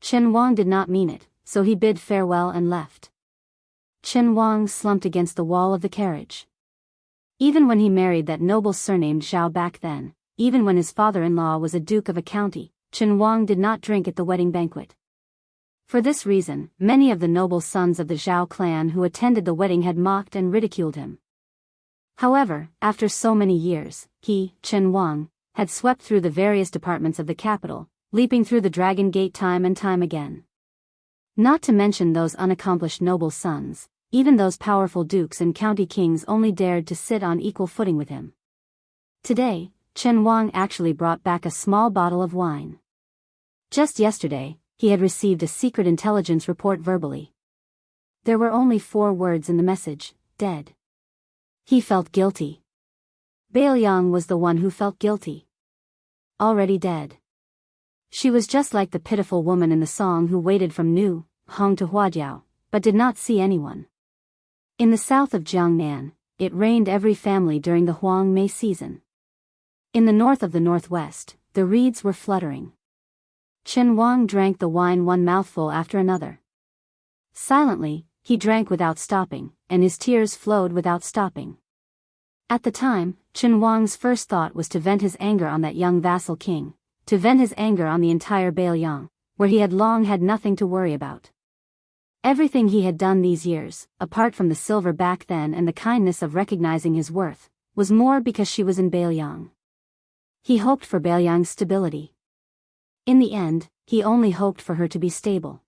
Chen Wang did not mean it, so he bid farewell and left. Chen Wang slumped against the wall of the carriage. Even when he married that noble surnamed Zhao back then, even when his father-in-law was a duke of a county, Chen Wang did not drink at the wedding banquet. For this reason, many of the noble sons of the Zhao clan who attended the wedding had mocked and ridiculed him. However, after so many years, he, Chen Wang, had swept through the various departments of the capital, leaping through the Dragon Gate time and time again. Not to mention those unaccomplished noble sons, even those powerful dukes and county kings only dared to sit on equal footing with him. Today, Chen Wang actually brought back a small bottle of wine. Just yesterday, he had received a secret intelligence report verbally. There were only 4 words in the message, dead. He felt guilty. Bailiang was the one who felt guilty. Already dead. She was just like the pitiful woman in the song who waited from Nu, Hong to Huadiao, but did not see anyone. In the south of Jiangnan, it rained every family during the Huang May season. In the north of the northwest, the reeds were fluttering. Chen Wang drank the wine one mouthful after another. Silently, he drank without stopping, and his tears flowed without stopping. At the time, Chen Wang's first thought was to vent his anger on that young vassal king, to vent his anger on the entire Bailiang, where he had long had nothing to worry about. Everything he had done these years, apart from the silver back then and the kindness of recognizing his worth, was more because she was in Bailiang. He hoped for Bailiang's stability. In the end, he only hoped for her to be stable.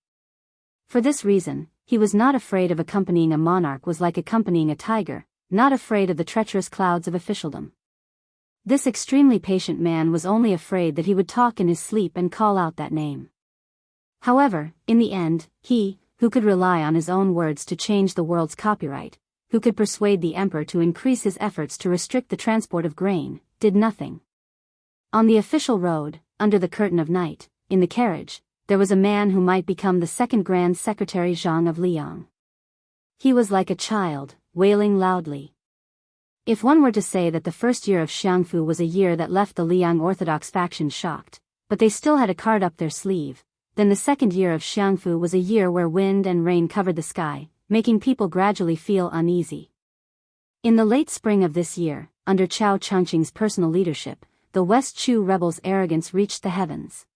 For this reason, he was not afraid of accompanying a monarch was like accompanying a tiger, not afraid of the treacherous clouds of officialdom. This extremely patient man was only afraid that he would talk in his sleep and call out that name. However, in the end, he, who could rely on his own words to change the world's copyright, who could persuade the emperor to increase his efforts to restrict the transport of grain, did nothing. On the official road, under the curtain of night, in the carriage, there was a man who might become the second Grand Secretary Zhang of Liang. He was like a child, wailing loudly. If one were to say that the first year of Xiangfu was a year that left the Liang Orthodox faction shocked, but they still had a card up their sleeve, then the second year of Xiangfu was a year where wind and rain covered the sky, making people gradually feel uneasy. In the late spring of this year, under Chao Chengqing's personal leadership, the West Chu rebels' arrogance reached the heavens.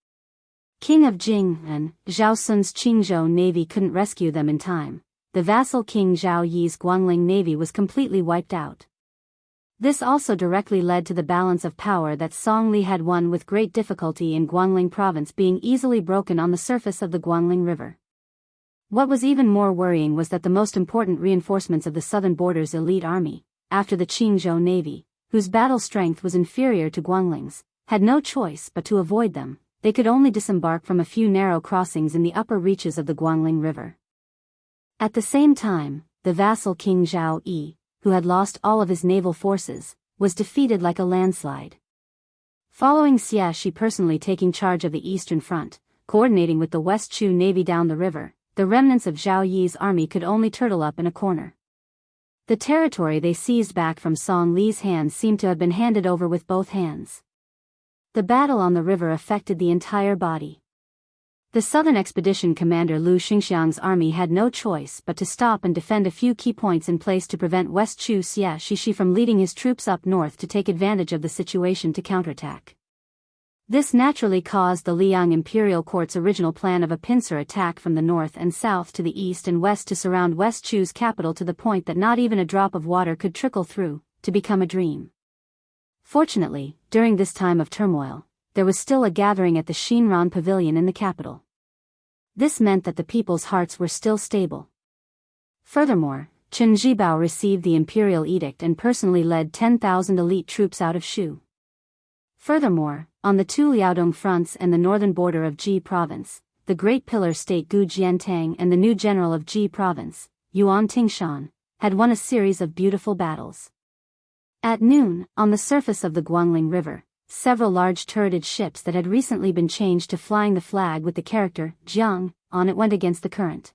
King of Jing and Zhao Sun's Qingzhou navy couldn't rescue them in time. The vassal King Zhao Yi's Guangling navy was completely wiped out. This also directly led to the balance of power that Song Li had won with great difficulty in Guangling province being easily broken on the surface of the Guangling River. What was even more worrying was that the most important reinforcements of the southern border's elite army, after the Qingzhou navy, whose battle strength was inferior to Guangling's, had no choice but to avoid them. They could only disembark from a few narrow crossings in the upper reaches of the Guangling River. At the same time, the vassal King Zhao Yi, who had lost all of his naval forces, was defeated like a landslide. Following Xia Shi personally taking charge of the eastern front, coordinating with the West Chu navy down the river, the remnants of Zhao Yi's army could only turtle up in a corner. The territory they seized back from Song Li's hands seemed to have been handed over with both hands. The battle on the river affected the entire body. The southern expedition commander Lu Xingxiang's army had no choice but to stop and defend a few key points in place to prevent West Chu Xia Shi from leading his troops up north to take advantage of the situation to counterattack. This naturally caused the Liang imperial court's original plan of a pincer attack from the north and south to the east and west to surround West Chu's capital to the point that not even a drop of water could trickle through, to become a dream. Fortunately, during this time of turmoil, there was still a gathering at the Xinran Pavilion in the capital. This meant that the people's hearts were still stable. Furthermore, Chen Zhibao received the imperial edict and personally led 10,000 elite troops out of Shu. Furthermore, on the two Liaodong fronts and the northern border of Ji province, the great pillar state Gu Jiantang and the new general of Ji province, Yuan Tingshan, had won a series of beautiful battles. At noon, on the surface of the Guangling River, several large turreted ships that had recently been changed to flying the flag with the character Jiang on it went against the current.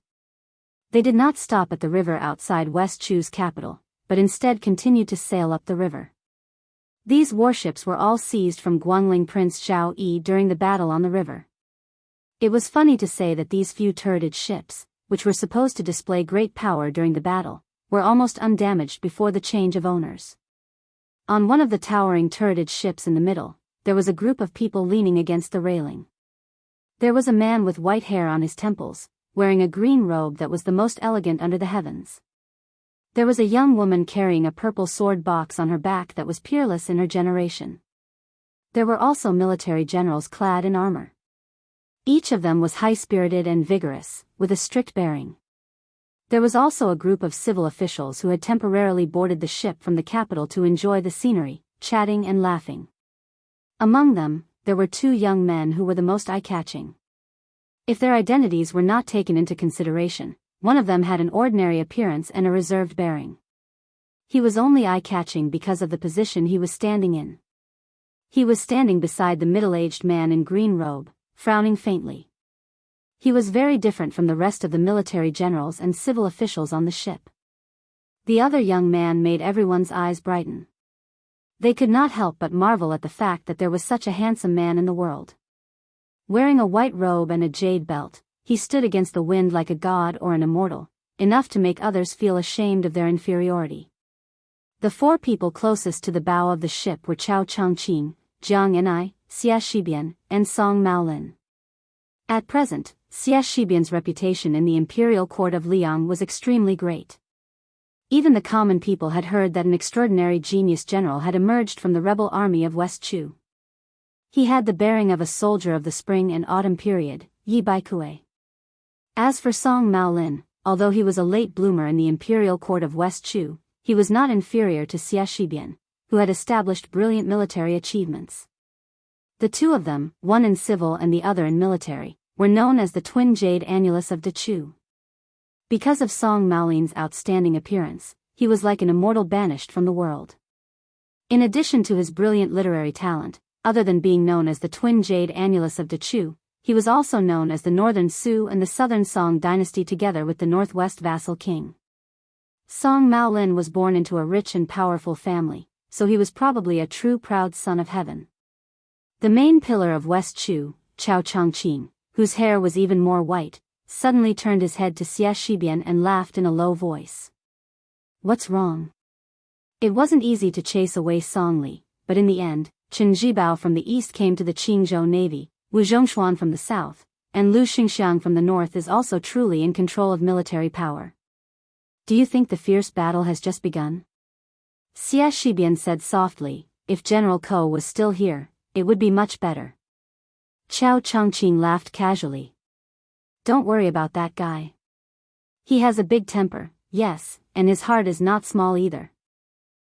They did not stop at the river outside West Chu's capital, but instead continued to sail up the river. These warships were all seized from Guangling Prince Zhao Yi during the battle on the river. It was funny to say that these few turreted ships, which were supposed to display great power during the battle, were almost undamaged before the change of owners. On one of the towering turreted ships in the middle, there was a group of people leaning against the railing. There was a man with white hair on his temples, wearing a green robe that was the most elegant under the heavens. There was a young woman carrying a purple sword box on her back that was peerless in her generation. There were also military generals clad in armor. Each of them was high-spirited and vigorous, with a strict bearing. There was also a group of civil officials who had temporarily boarded the ship from the capital to enjoy the scenery, chatting and laughing. Among them, there were two young men who were the most eye-catching. If their identities were not taken into consideration, one of them had an ordinary appearance and a reserved bearing. He was only eye-catching because of the position he was standing in. He was standing beside the middle-aged man in green robe, frowning faintly. He was very different from the rest of the military generals and civil officials on the ship. The other young man made everyone's eyes brighten. They could not help but marvel at the fact that there was such a handsome man in the world. Wearing a white robe and a jade belt, he stood against the wind like a god or an immortal, enough to make others feel ashamed of their inferiority. The four people closest to the bow of the ship were Chao Changqing, Jiang Enai, Xia Shibian, and Song Maolin. At present, Xia Shibian's reputation in the imperial court of Liang was extremely great. Even the common people had heard that an extraordinary genius general had emerged from the rebel army of West Chu. He had the bearing of a soldier of the spring and autumn period, Yi Baikue. As for Song Maolin, although he was a late bloomer in the imperial court of West Chu, he was not inferior to Xia Shibian, who had established brilliant military achievements. The two of them, one in civil and the other in military, were known as the twin jade annulus of Dechu. Because of Song Maolin's outstanding appearance, he was like an immortal banished from the world. In addition to his brilliant literary talent, other than being known as the twin jade annulus of Dechu, he was also known as the northern Su and the southern Song dynasty together with the northwest vassal king. Song Maolin was born into a rich and powerful family, so he was probably a true proud son of heaven. The main pillar of West Chu, Chao Changqing, whose hair was even more white, suddenly turned his head to Xia Shibian and laughed in a low voice. "What's wrong?" It wasn't easy to chase away Song Li, but in the end, Chen Zhibao from the east came to the Qingzhou Navy, Wu Zhongshuan from the south, and Lu Xingxiang from the north is also truly in control of military power. "Do you think the fierce battle has just begun?" Xia Shibian said softly, "If General Ko was still here, it would be much better." Chao Changqing laughed casually. "Don't worry about that guy. He has a big temper, yes, and his heart is not small either."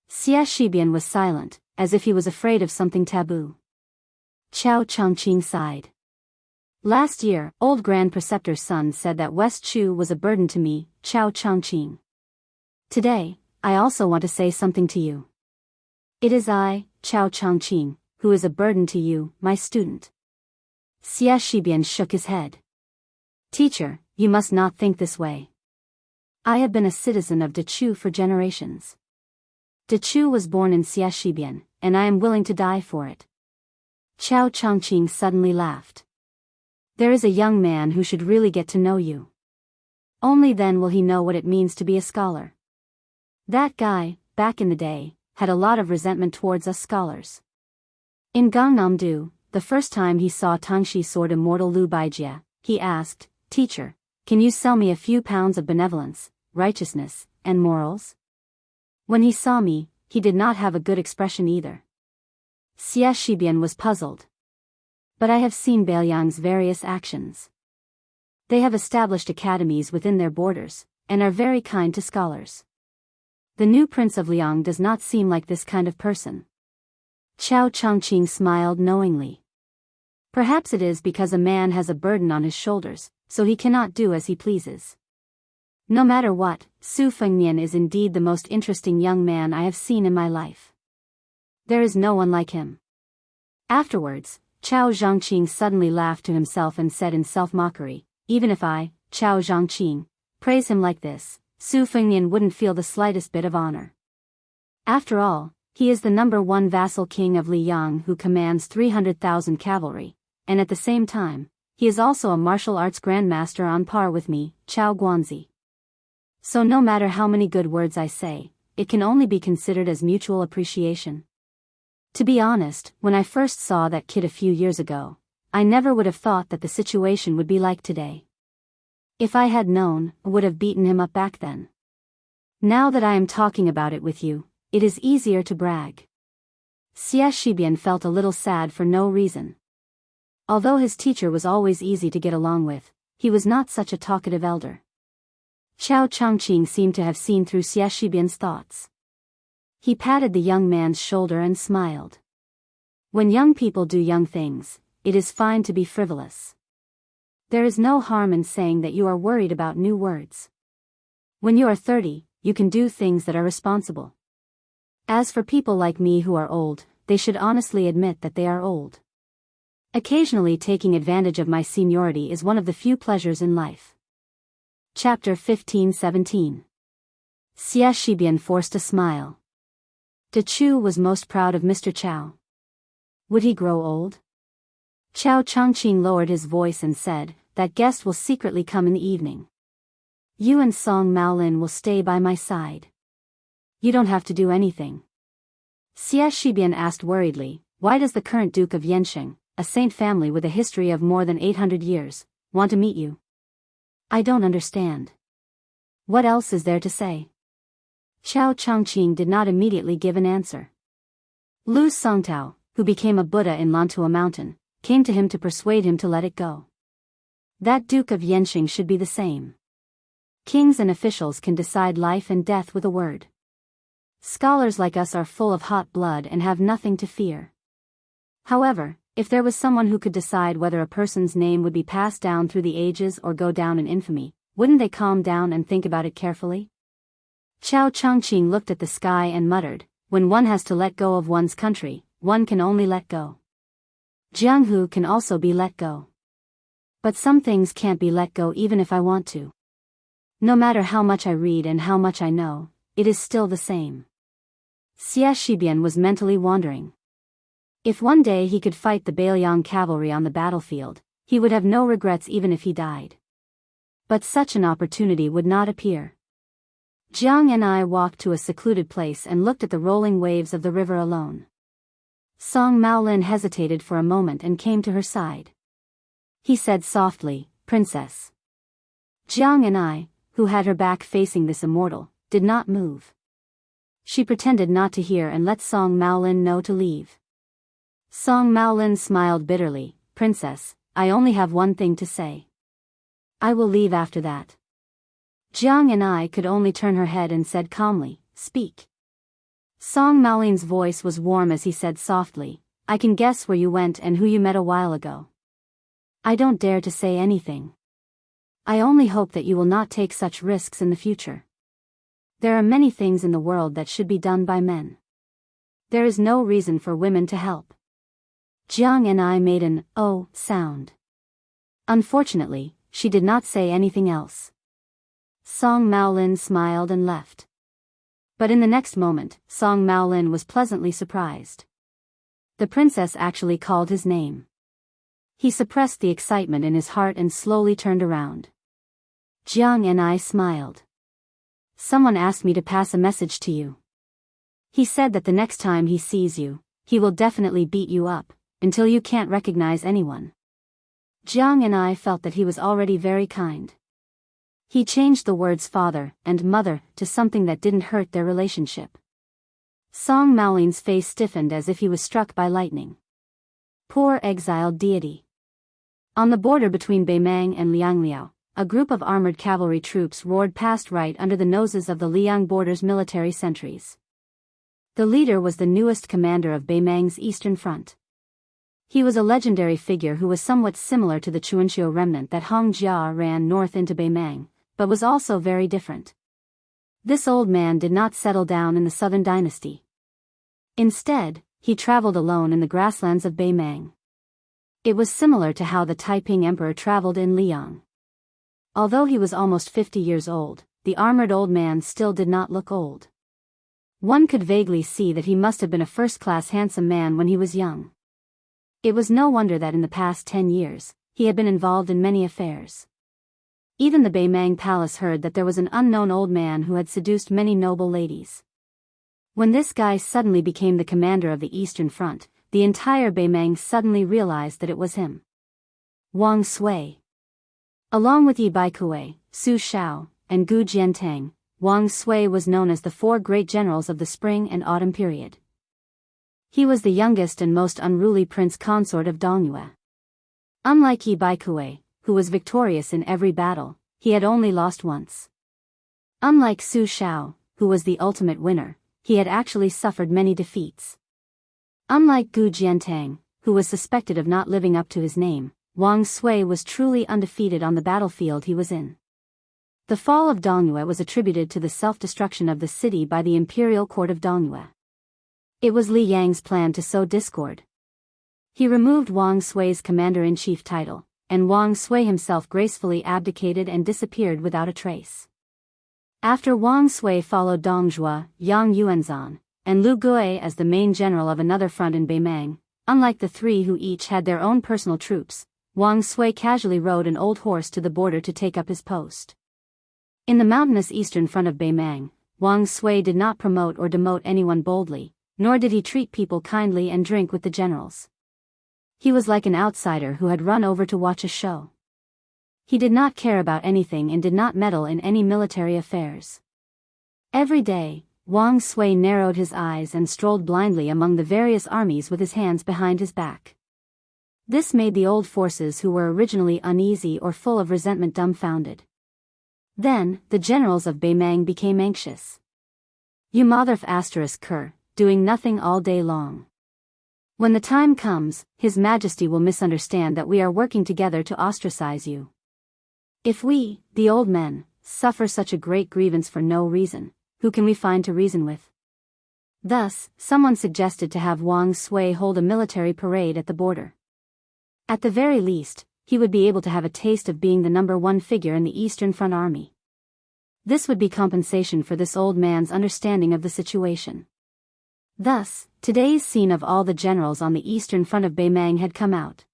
Xia Shibian was silent, as if he was afraid of something taboo. Chao Changqing sighed. "Last year, old Grand Preceptor's son said that West Chu was a burden to me, Chao Changqing. Today, I also want to say something to you. It is I, Chao Changqing, who is a burden to you, my student." Xia Shibian shook his head. "Teacher, you must not think this way. I have been a citizen of Dechu for generations. Dechu was born in Xia Shibian, and I am willing to die for it." Chao Changqing suddenly laughed. "There is a young man who should really get to know you. Only then will he know what it means to be a scholar. That guy, back in the day, had a lot of resentment towards us scholars. In Gangnam-do, the first time he saw Tangshi sword immortal Lu Baijia, he asked, 'Teacher, can you sell me a few pounds of benevolence, righteousness, and morals?' When he saw me, he did not have a good expression either." Xia Shibian was puzzled. "But I have seen Beiliang's various actions. They have established academies within their borders, and are very kind to scholars. The new Prince of Liang does not seem like this kind of person." Chao Changqing smiled knowingly. "Perhaps it is because a man has a burden on his shoulders, so he cannot do as he pleases. No matter what, Su Fengnian is indeed the most interesting young man I have seen in my life. There is no one like him." Afterwards, Chao Zhangqing suddenly laughed to himself and said in self-mockery, "Even if I, Chao Zhangqing, praise him like this, Su Fengnian wouldn't feel the slightest bit of honor. After all, he is the #1 vassal king of Liang who commands 300,000 cavalry, and at the same time, he is also a martial arts grandmaster on par with me, Chao Guanzi. So no matter how many good words I say, it can only be considered as mutual appreciation. To be honest, when I first saw that kid a few years ago, I never would have thought that the situation would be like today. If I had known, I would have beaten him up back then. Now that I am talking about it with you, it is easier to brag." Xia Shibian felt a little sad for no reason. Although his teacher was always easy to get along with, he was not such a talkative elder. Chao Changqing seemed to have seen through Xia Shibian's thoughts. He patted the young man's shoulder and smiled. "When young people do young things, it is fine to be frivolous. There is no harm in saying that you are worried about new words. When you are 30, you can do things that are responsible. As for people like me who are old, they should honestly admit that they are old. Occasionally taking advantage of my seniority is one of the few pleasures in life. Chapter 15-17. Xia Shibian forced a smile. De Chu was most proud of Mr. Chao. Would he grow old? Chao Changqing lowered his voice and said, that guest will secretly come in the evening. You and Song Maolin will stay by my side. You don't have to do anything. Xia Shibian asked worriedly, why does the current Duke of Yansheng, a saint family with a history of more than 800 years, want to meet you? I don't understand. What else is there to say? Chao Changqing did not immediately give an answer. Lu Songtao, who became a Buddha in Lantua Mountain, came to him to persuade him to let it go. That Duke of Yansheng should be the same. Kings and officials can decide life and death with a word. Scholars like us are full of hot blood and have nothing to fear. However, if there was someone who could decide whether a person's name would be passed down through the ages or go down in infamy, wouldn't they calm down and think about it carefully? Chao Changqing looked at the sky and muttered, when one has to let go of one's country, one can only let go. Jianghu can also be let go. But some things can't be let go even if I want to. No matter how much I read and how much I know, it is still the same. Xia Shibian was mentally wandering. If one day he could fight the Bailiang cavalry on the battlefield, he would have no regrets even if he died. But such an opportunity would not appear. Jiang and I walked to a secluded place and looked at the rolling waves of the river alone. Song Maolin hesitated for a moment and came to her side. He said softly, Princess. Jiang and I, who had her back facing this immortal, did not move. She pretended not to hear and let Song Maolin know to leave. Song Maolin smiled bitterly, Princess, I only have one thing to say. I will leave after that. Jiang and I could only turn her head and said calmly, Speak. Song Maolin's voice was warm as he said softly, I can guess where you went and who you met a while ago. I don't dare to say anything. I only hope that you will not take such risks in the future. There are many things in the world that should be done by men. There is no reason for women to help. Jiang and I made an oh sound. Unfortunately, she did not say anything else. Song Maolin smiled and left. But in the next moment, Song Maolin was pleasantly surprised. The princess actually called his name. He suppressed the excitement in his heart and slowly turned around. Jiang and I smiled. Someone asked me to pass a message to you. He said that the next time he sees you, he will definitely beat you up, until you can't recognize anyone. Jiang and I felt that he was already very kind. He changed the words father and mother to something that didn't hurt their relationship. Song Maolin's face stiffened as if he was struck by lightning. Poor exiled deity. On the border between Beimang and Liangliao, a group of armored cavalry troops roared past right under the noses of the Liang border's military sentries. The leader was the newest commander of Beimang's eastern front. He was a legendary figure who was somewhat similar to the Chuanxiu remnant that Hong Jia ran north into Beimang, but was also very different. This old man did not settle down in the southern dynasty. Instead, he traveled alone in the grasslands of Beimang. It was similar to how the Taiping emperor traveled in Liang. Although he was almost 50 years old, the armored old man still did not look old. One could vaguely see that he must have been a first-class handsome man when he was young. It was no wonder that in the past 10 years, he had been involved in many affairs. Even the Beimang palace heard that there was an unknown old man who had seduced many noble ladies. When this guy suddenly became the commander of the Eastern Front, the entire Beimang suddenly realized that it was him. Wang Sui. Along with Yi Baikue, Su Shao, and Gu Jiantang, Wang Sui was known as the four great generals of the spring and autumn period. He was the youngest and most unruly prince consort of Dongyue. Unlike Yi Baikue, who was victorious in every battle, he had only lost once. Unlike Su Shao, who was the ultimate winner, he had actually suffered many defeats. Unlike Gu Jiantang, who was suspected of not living up to his name, Wang Sui was truly undefeated on the battlefield he was in. The fall of Dongyue was attributed to the self-destruction of the city by the imperial court of Dongyue. It was Li Yang's plan to sow discord. He removed Wang Sui's commander-in-chief title, and Wang Sui himself gracefully abdicated and disappeared without a trace. After Wang Sui followed Dong Zhuo, Yang Yuanzhan, and Lu Gui as the main general of another front in Beimang. Unlike the three who each had their own personal troops, Wang Sui casually rode an old horse to the border to take up his post. In the mountainous eastern front of Beimang, Wang Sui did not promote or demote anyone boldly, nor did he treat people kindly and drink with the generals. He was like an outsider who had run over to watch a show. He did not care about anything and did not meddle in any military affairs. Every day, Wang Sui narrowed his eyes and strolled blindly among the various armies with his hands behind his back. This made the old forces who were originally uneasy or full of resentment dumbfounded. Then, the generals of Beimang became anxious. You mother ***, doing nothing all day long. When the time comes, His Majesty will misunderstand that we are working together to ostracize you. If we, the old men, suffer such a great grievance for no reason, who can we find to reason with? Thus, someone suggested to have Wang Sui hold a military parade at the border. At the very least, he would be able to have a taste of being the number one figure in the Eastern Front Army. This would be compensation for this old man's understanding of the situation. Thus, today's scene of all the generals on the eastern front of Beimang had come out.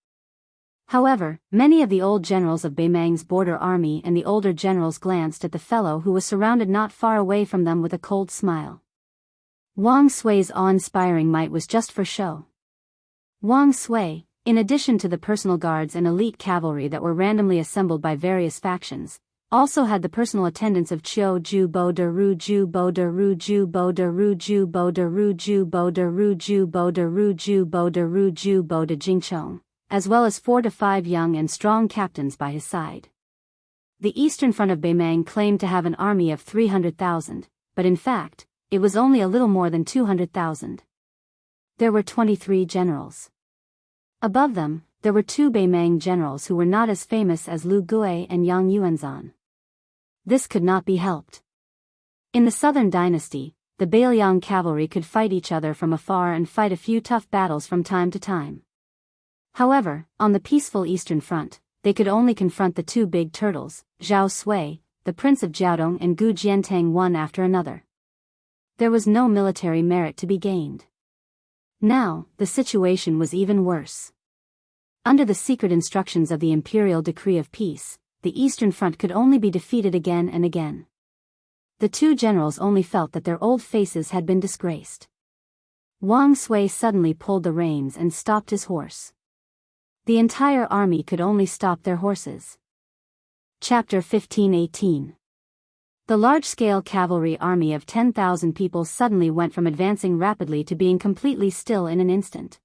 However, many of the old generals of Beimang's border army and the older generals glanced at the fellow who was surrounded not far away from them with a cold smile. Wang Sui's awe-inspiring might was just for show. Wang Sui, in addition to the personal guards and elite cavalry that were randomly assembled by various factions, also had the personal attendants of Qiu Ju Bo De Ru Ju Bo De Ru Ju Bo De Ru Ju Bo De Ru Ju Bo De Ru Ju Bo De Ru Ju Bo De Ru Ju Bo De Jingchong, as well as 4 to 5 young and strong captains by his side. The eastern front of Beimang claimed to have an army of 300,000, but in fact, it was only a little more than 200,000. There were 23 generals. Above them, there were 2 Beimang generals who were not as famous as Lu Gui and Yang Yuanzhan. This could not be helped. In the southern dynasty, the Bailiang cavalry could fight each other from afar and fight a few tough battles from time to time. However, on the peaceful eastern front, they could only confront the 2 big turtles, Zhao Sui, the prince of Jiaodong, and Gu Jiantang one after another. There was no military merit to be gained. Now, the situation was even worse. Under the secret instructions of the imperial decree of peace, the Eastern Front could only be defeated again and again. The 2 generals only felt that their old faces had been disgraced. Wang Sui suddenly pulled the reins and stopped his horse. The entire army could only stop their horses. Chapter 15:18. The large-scale cavalry army of 10,000 people suddenly went from advancing rapidly to being completely still in an instant.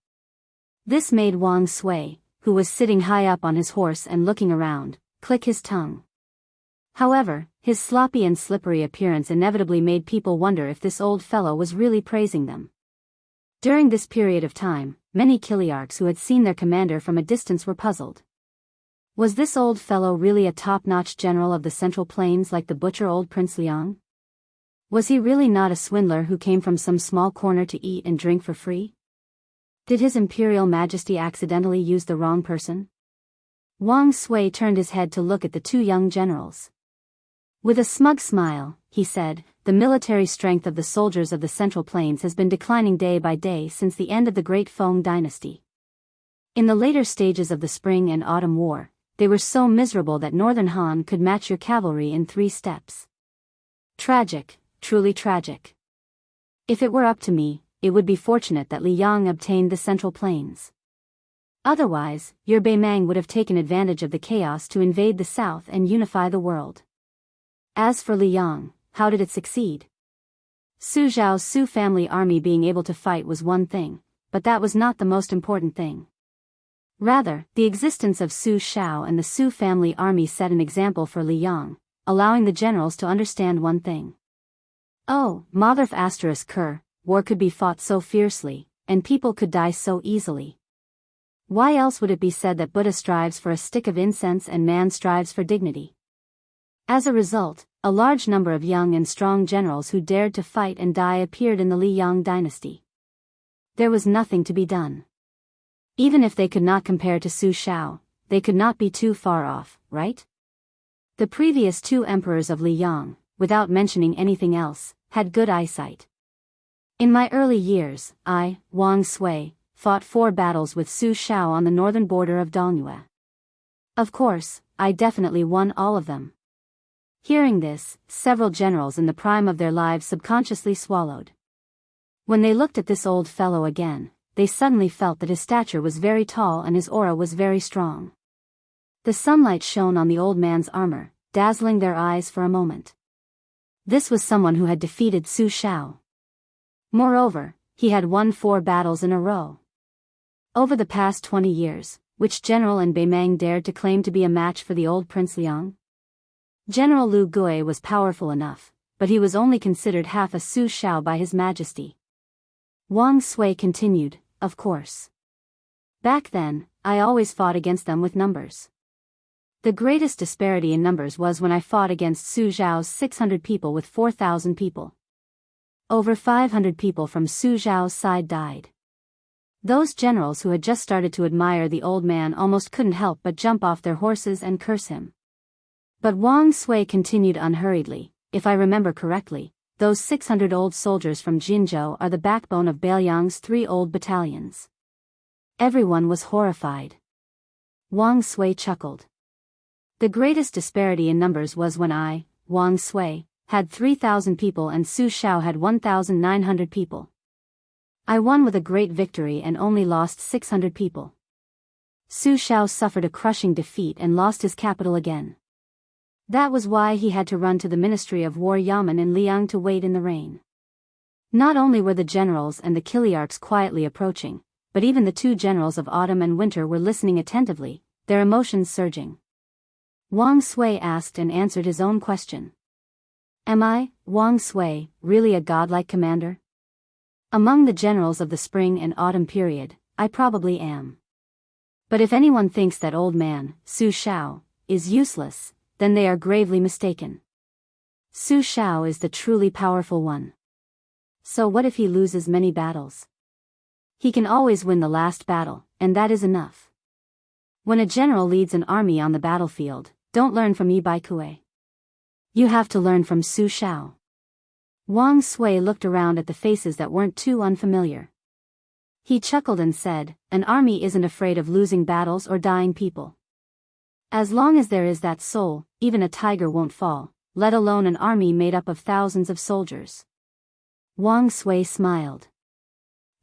This made Wang Sui, who was sitting high up on his horse and looking around, click his tongue. However, his sloppy and slippery appearance inevitably made people wonder if this old fellow was really praising them. During this period of time, many Kiliarchs who had seen their commander from a distance were puzzled. Was this old fellow really a top-notch general of the Central Plains like the butcher old Prince Liang? Was he really not a swindler who came from some small corner to eat and drink for free? Did His Imperial Majesty accidentally use the wrong person? Wang Sui turned his head to look at the 2 young generals. With a smug smile, he said, "The military strength of the soldiers of the Central Plains has been declining day by day since the end of the Great Feng dynasty. In the later stages of the Spring and Autumn War, they were so miserable that Northern Han could match your cavalry in 3 steps. Tragic, truly tragic. If it were up to me, it would be fortunate that Li Yang obtained the Central Plains. Otherwise, your Beimang would have taken advantage of the chaos to invade the south and unify the world. As for Li Yang, how did it succeed? Su Zhao's Su family army being able to fight was one thing, but that was not the most important thing. Rather, the existence of Su Shao and the Su family army set an example for Li Yang, allowing the generals to understand one thing. Oh, Mother ***, war could be fought so fiercely, and people could die so easily. Why else would it be said that Buddha strives for a stick of incense and man strives for dignity? As a result, a large number of young and strong generals who dared to fight and die appeared in the Li Yang dynasty. There was nothing to be done. Even if they could not compare to Su Shao, they could not be too far off, right? The previous 2 emperors of Liang, without mentioning anything else, had good eyesight. In my early years, I, Wang Sui, fought 4 battles with Su Shao on the northern border of Dongyue. Of course, I definitely won all of them. Hearing this, several generals in the prime of their lives subconsciously swallowed. When they looked at this old fellow again, they suddenly felt that his stature was very tall and his aura was very strong. The sunlight shone on the old man's armor, dazzling their eyes for a moment. This was someone who had defeated Su Shao. Moreover, he had won 4 battles in a row. Over the past 20 years, which general in Beimang dared to claim to be a match for the old Prince Liang? General Lu Gui was powerful enough, but he was only considered half a Su Shao by His Majesty. Wang Sui continued, of course. Back then, I always fought against them with numbers. The greatest disparity in numbers was when I fought against Su Zhao's 600 people with 4,000 people. Over 500 people from Su Zhao's side died. Those generals who had just started to admire the old man almost couldn't help but jump off their horses and curse him. But Wang Sui continued unhurriedly, if I remember correctly, those 600 old soldiers from Jinzhou are the backbone of Beiliang's 3 old battalions. Everyone was horrified. Wang Sui chuckled. The greatest disparity in numbers was when I, Wang Sui, had 3,000 people and Su Shao had 1,900 people. I won with a great victory and only lost 600 people. Su Shao suffered a crushing defeat and lost his capital again. That was why he had to run to the Ministry of War Yamen in Liang to wait in the rain. Not only were the generals and the Kiliarchs quietly approaching, but even the 2 generals of autumn and winter were listening attentively, their emotions surging. Wang Sui asked and answered his own question. Am I, Wang Sui, really a godlike commander? Among the generals of the spring and autumn period, I probably am. But if anyone thinks that old man, Su Shao, is useless, then they are gravely mistaken. Su Shao is the truly powerful one. So what if he loses many battles? He can always win the last battle, and that is enough. When a general leads an army on the battlefield, don't learn from Yi Baikue. You have to learn from Su Shao. Wang Sui looked around at the faces that weren't too unfamiliar. He chuckled and said, an army isn't afraid of losing battles or dying people. As long as there is that soul, even a tiger won't fall, let alone an army made up of thousands of soldiers. Wang Sui smiled.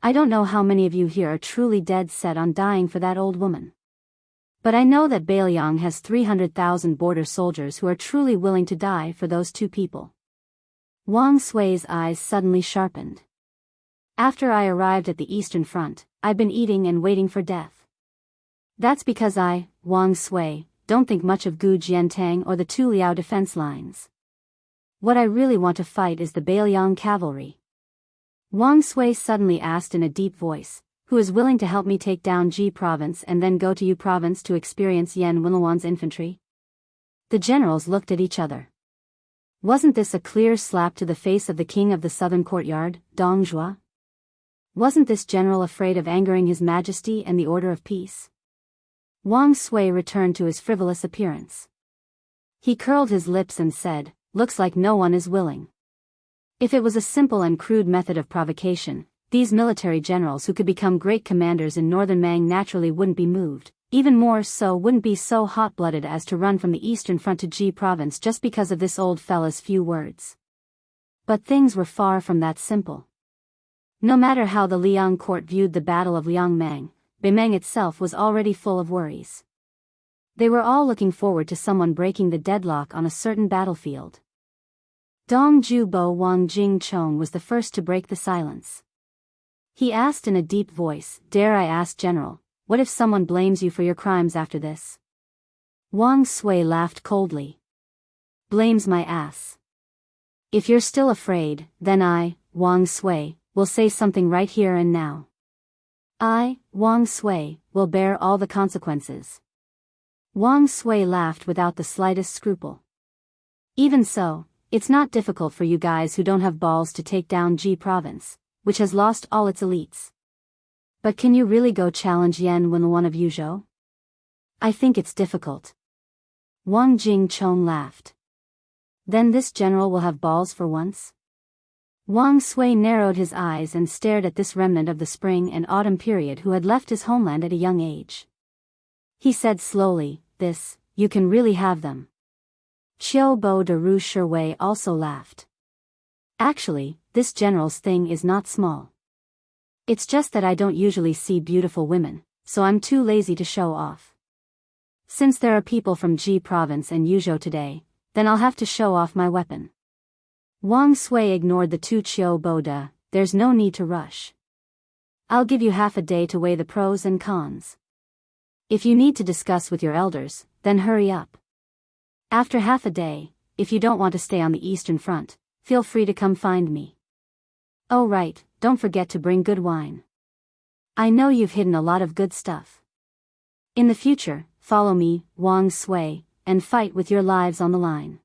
I don't know how many of you here are truly dead set on dying for that old woman. But I know that Beiliang has 300,000 border soldiers who are truly willing to die for those 2 people. Wang Sui's eyes suddenly sharpened. After I arrived at the Eastern Front, I've been eating and waiting for death. That's because I, Wang Sui, don't think much of Gu Jiantang or the 2 Liao defense lines. What I really want to fight is the Beiliang cavalry. Wang Sui suddenly asked in a deep voice, who is willing to help me take down Ji province and then go to Yu province to experience Yan Winluan's infantry? The generals looked at each other. Wasn't this a clear slap to the face of the king of the southern courtyard, Dong Zhuo? Wasn't this general afraid of angering His Majesty and the order of peace? Wang Sui returned to his frivolous appearance. He curled his lips and said, looks like no one is willing. If it was a simple and crude method of provocation, these military generals who could become great commanders in northern Mang naturally wouldn't be moved, even more so wouldn't be so hot-blooded as to run from the Eastern Front to Ji province just because of this old fella's few words. But things were far from that simple. No matter how the Liang court viewed the Battle of Liangmang, Beimang itself was already full of worries. They were all looking forward to someone breaking the deadlock on a certain battlefield. Dong Jubo Wang Jingchong was the first to break the silence. He asked in a deep voice, dare I ask, General, what if someone blames you for your crimes after this? Wang Sui laughed coldly. Blames my ass. If you're still afraid, then I, Wang Sui, will say something right here and now. I, Wang Sui, will bear all the consequences. Wang Sui laughed without the slightest scruple. Even so, it's not difficult for you guys who don't have balls to take down Ji province, which has lost all its elites. But can you really go challenge Yan Wen one of Yuzhou? I think it's difficult. Wang Jingchong laughed. Then this general will have balls for once? Wang Sui narrowed his eyes and stared at this remnant of the spring and autumn period who had left his homeland at a young age. He said slowly, you can really have them. Qiu Bo de Ru Shiwei also laughed. Actually, this general's thing is not small. It's just that I don't usually see beautiful women, so I'm too lazy to show off. Since there are people from Ji province and Yuzhou today, then I'll have to show off my weapon. Wang Sui ignored the two Qiu Bo de, there's no need to rush. I'll give you half a day to weigh the pros and cons. If you need to discuss with your elders, then hurry up. After half a day, if you don't want to stay on the Eastern Front, feel free to come find me. Oh right, don't forget to bring good wine. I know you've hidden a lot of good stuff. In the future, follow me, Wang Sui, and fight with your lives on the line.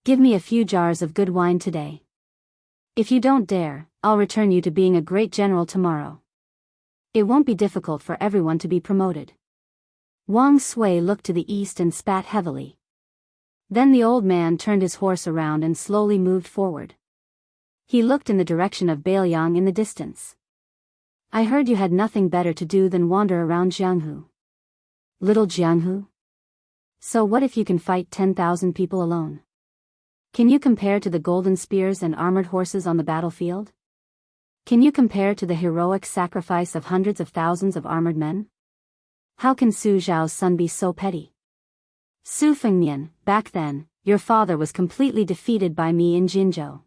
Give me a few jars of good wine today. If you don't dare, I'll return you to being a great general tomorrow. It won't be difficult for everyone to be promoted. Wang Sui looked to the east and spat heavily. Then the old man turned his horse around and slowly moved forward. He looked in the direction of Bailiang in the distance. I heard you had nothing better to do than wander around Jianghu. Little Jianghu? So what if you can fight 10,000 people alone? Can you compare to the golden spears and armored horses on the battlefield? Can you compare to the heroic sacrifice of hundreds of thousands of armored men? How can Su Zhao's son be so petty? Su Fengnian, back then, your father was completely defeated by me in Jinzhou.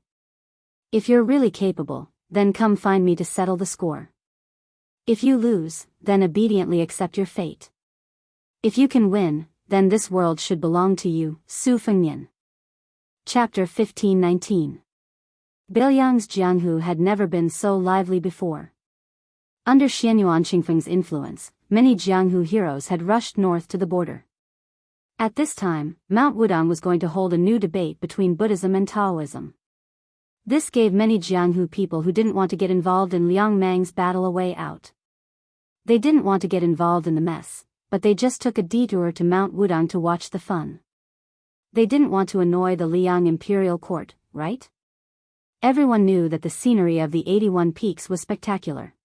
If you're really capable, then come find me to settle the score. If you lose, then obediently accept your fate. If you can win, then this world should belong to you, Su Fengnian. Chapter 1519. Bailiang's Jianghu had never been so lively before. Under Xianyuan Qingfeng's influence, many Jianghu heroes had rushed north to the border. At this time, Mount Wudang was going to hold a new debate between Buddhism and Taoism. This gave many Jianghu people who didn't want to get involved in Liang Mang's battle a way out. They didn't want to get involved in the mess, but they just took a detour to Mount Wudang to watch the fun. They didn't want to annoy the Liang imperial court, right? Everyone knew that the scenery of the 81 peaks was spectacular.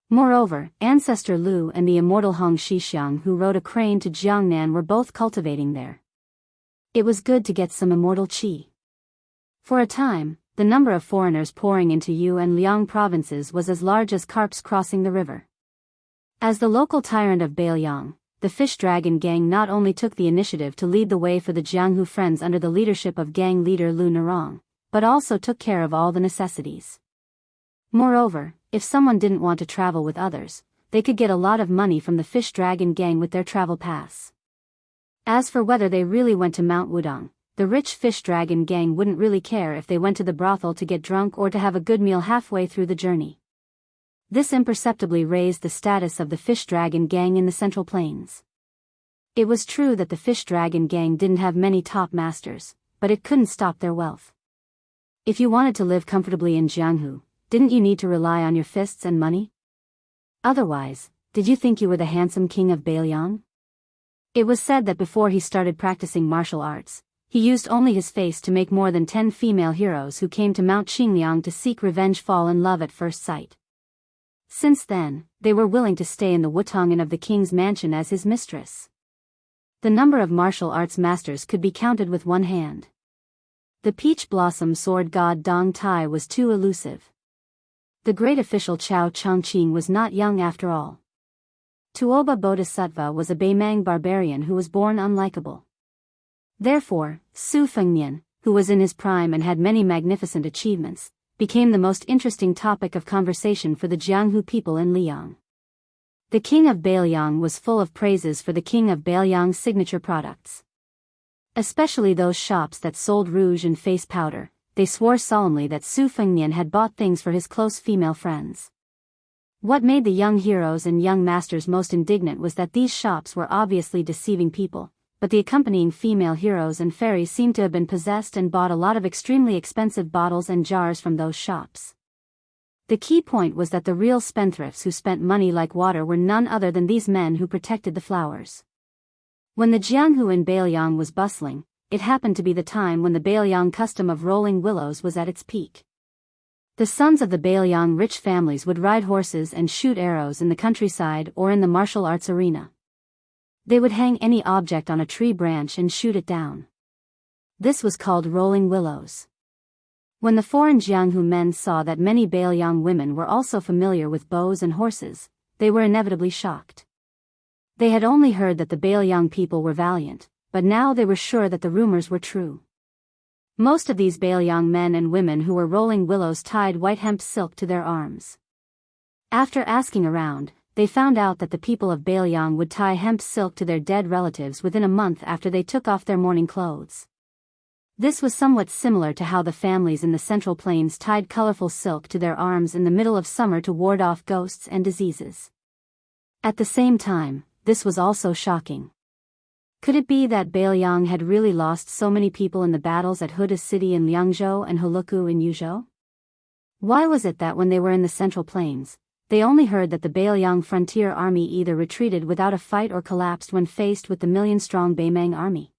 Moreover, ancestor Lu and the immortal Hong Shixiang who rode a crane to Jiangnan were both cultivating there. It was good to get some immortal qi. For a time, the number of foreigners pouring into Yu and Liang provinces was as large as carps crossing the river. As the local tyrant of Bailiang, the Fish Dragon Gang not only took the initiative to lead the way for the Jianghu Friends under the leadership of gang leader Lu Nerong, but also took care of all the necessities. Moreover, if someone didn't want to travel with others, they could get a lot of money from the Fish Dragon Gang with their travel pass. As for whether they really went to Mount Wudang, the rich Fish Dragon Gang wouldn't really care if they went to the brothel to get drunk or to have a good meal halfway through the journey. This imperceptibly raised the status of the Fish Dragon Gang in the Central Plains. It was true that the Fish Dragon Gang didn't have many top masters, but it couldn't stop their wealth. If you wanted to live comfortably in Jianghu, didn't you need to rely on your fists and money? Otherwise, did you think you were the handsome king of Bailiang? It was said that before he started practicing martial arts, he used only his face to make more than 10 female heroes who came to Mount Qingliang to seek revenge fall in love at first sight. Since then, they were willing to stay in the Wutangan of the king's mansion as his mistress. The number of martial arts masters could be counted with one hand. The peach blossom sword god Dong Tai was too elusive. The great official Chao Chongqing was not young after all. Tuoba Bodhisattva was a Beimang barbarian who was born unlikable. Therefore, Su Fengnian, who was in his prime and had many magnificent achievements, became the most interesting topic of conversation for the Jianghu people in Liang. The king of Bailiang was full of praises for the king of Bailiang's signature products. Especially those shops that sold rouge and face powder. They swore solemnly that Su Fengnian had bought things for his close female friends. What made the young heroes and young masters most indignant was that these shops were obviously deceiving people, but the accompanying female heroes and fairies seemed to have been possessed and bought a lot of extremely expensive bottles and jars from those shops. The key point was that the real spendthrifts who spent money like water were none other than these men who protected the flowers. When the Jianghu in Beiliang was bustling, it happened to be the time when the Beiliang custom of rolling willows was at its peak. The sons of the Beiliang rich families would ride horses and shoot arrows in the countryside or in the martial arts arena. They would hang any object on a tree branch and shoot it down. This was called rolling willows. When the foreign Jianghu men saw that many Beiliang women were also familiar with bows and horses, they were inevitably shocked. They had only heard that the Beiliang people were valiant, but now they were sure that the rumors were true. Most of these Beiliang men and women who were rolling willows tied white hemp silk to their arms. After asking around, they found out that the people of Beiliang would tie hemp silk to their dead relatives within a month after they took off their mourning clothes. This was somewhat similar to how the families in the Central Plains tied colorful silk to their arms in the middle of summer to ward off ghosts and diseases. At the same time, this was also shocking. Could it be that Beiliang had really lost so many people in the battles at Huda City in Liangzhou and Huluku in Yuzhou? Why was it that when they were in the Central Plains, they only heard that the Beiliang frontier army either retreated without a fight or collapsed when faced with the million-strong Beimang army?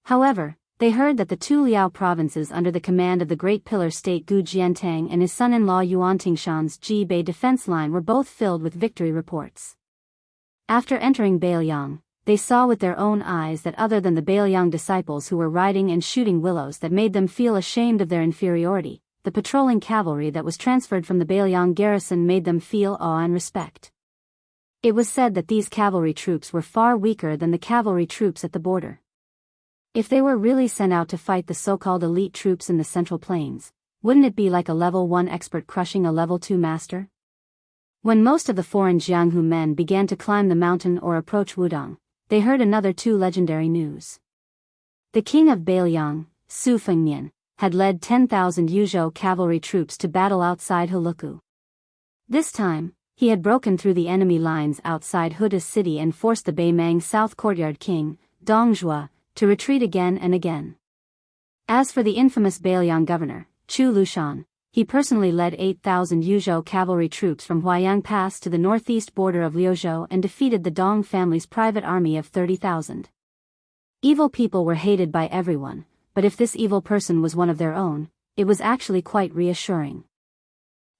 However, they heard that the two Liao provinces under the command of the Great Pillar State Gu Jiantang and his son-in-law Yuan Tingshan's Jibei defense line were both filled with victory reports. After entering Beiliang, they saw with their own eyes that other than the Beiliang disciples who were riding and shooting willows that made them feel ashamed of their inferiority, the patrolling cavalry that was transferred from the Beiliang garrison made them feel awe and respect. It was said that these cavalry troops were far weaker than the cavalry troops at the border. If they were really sent out to fight the so-called elite troops in the Central Plains, wouldn't it be like a level 1 expert crushing a level 2 master? When most of the foreign Jianghu men began to climb the mountain or approach Wudang, they heard another two legendary news. The king of Beiliang, Su Fengnian, had led 10,000 Yuzhou cavalry troops to battle outside Huluku. This time, he had broken through the enemy lines outside Huda city and forced the Beimang South Courtyard king, Dongzhua, to retreat again and again. As for the infamous Beiliang governor, Chu Lushan, he personally led 8,000 Yuzhou cavalry troops from Huayang Pass to the northeast border of Liuzhou and defeated the Dong family's private army of 30,000. Evil people were hated by everyone, but if this evil person was one of their own, it was actually quite reassuring.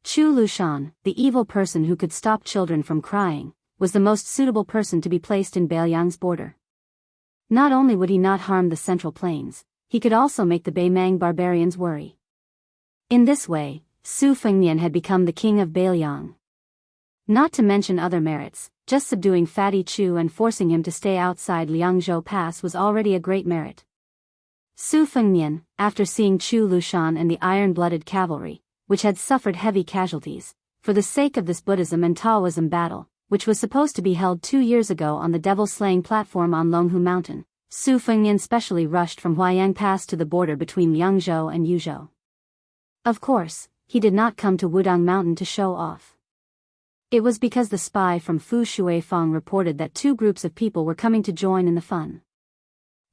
Chu Lushan, the evil person who could stop children from crying, was the most suitable person to be placed in Beiliang's border. Not only would he not harm the Central Plains, he could also make the Beimang barbarians worry. In this way, Su Fengnian had become the king of Beiliang. Not to mention other merits, just subduing Fatty Chu and forcing him to stay outside Liangzhou Pass was already a great merit. Su Fengnian, after seeing Chu Lushan and the iron-blooded cavalry, which had suffered heavy casualties, for the sake of this Buddhism and Taoism battle, which was supposed to be held 2 years ago on the devil-slaying platform on Longhu Mountain, Su Fengnian specially rushed from Huayang Pass to the border between Liangzhou and Yuzhou. Of course, he did not come to Wudang Mountain to show off. It was because the spy from Fu Shuifeng reported that two groups of people were coming to join in the fun.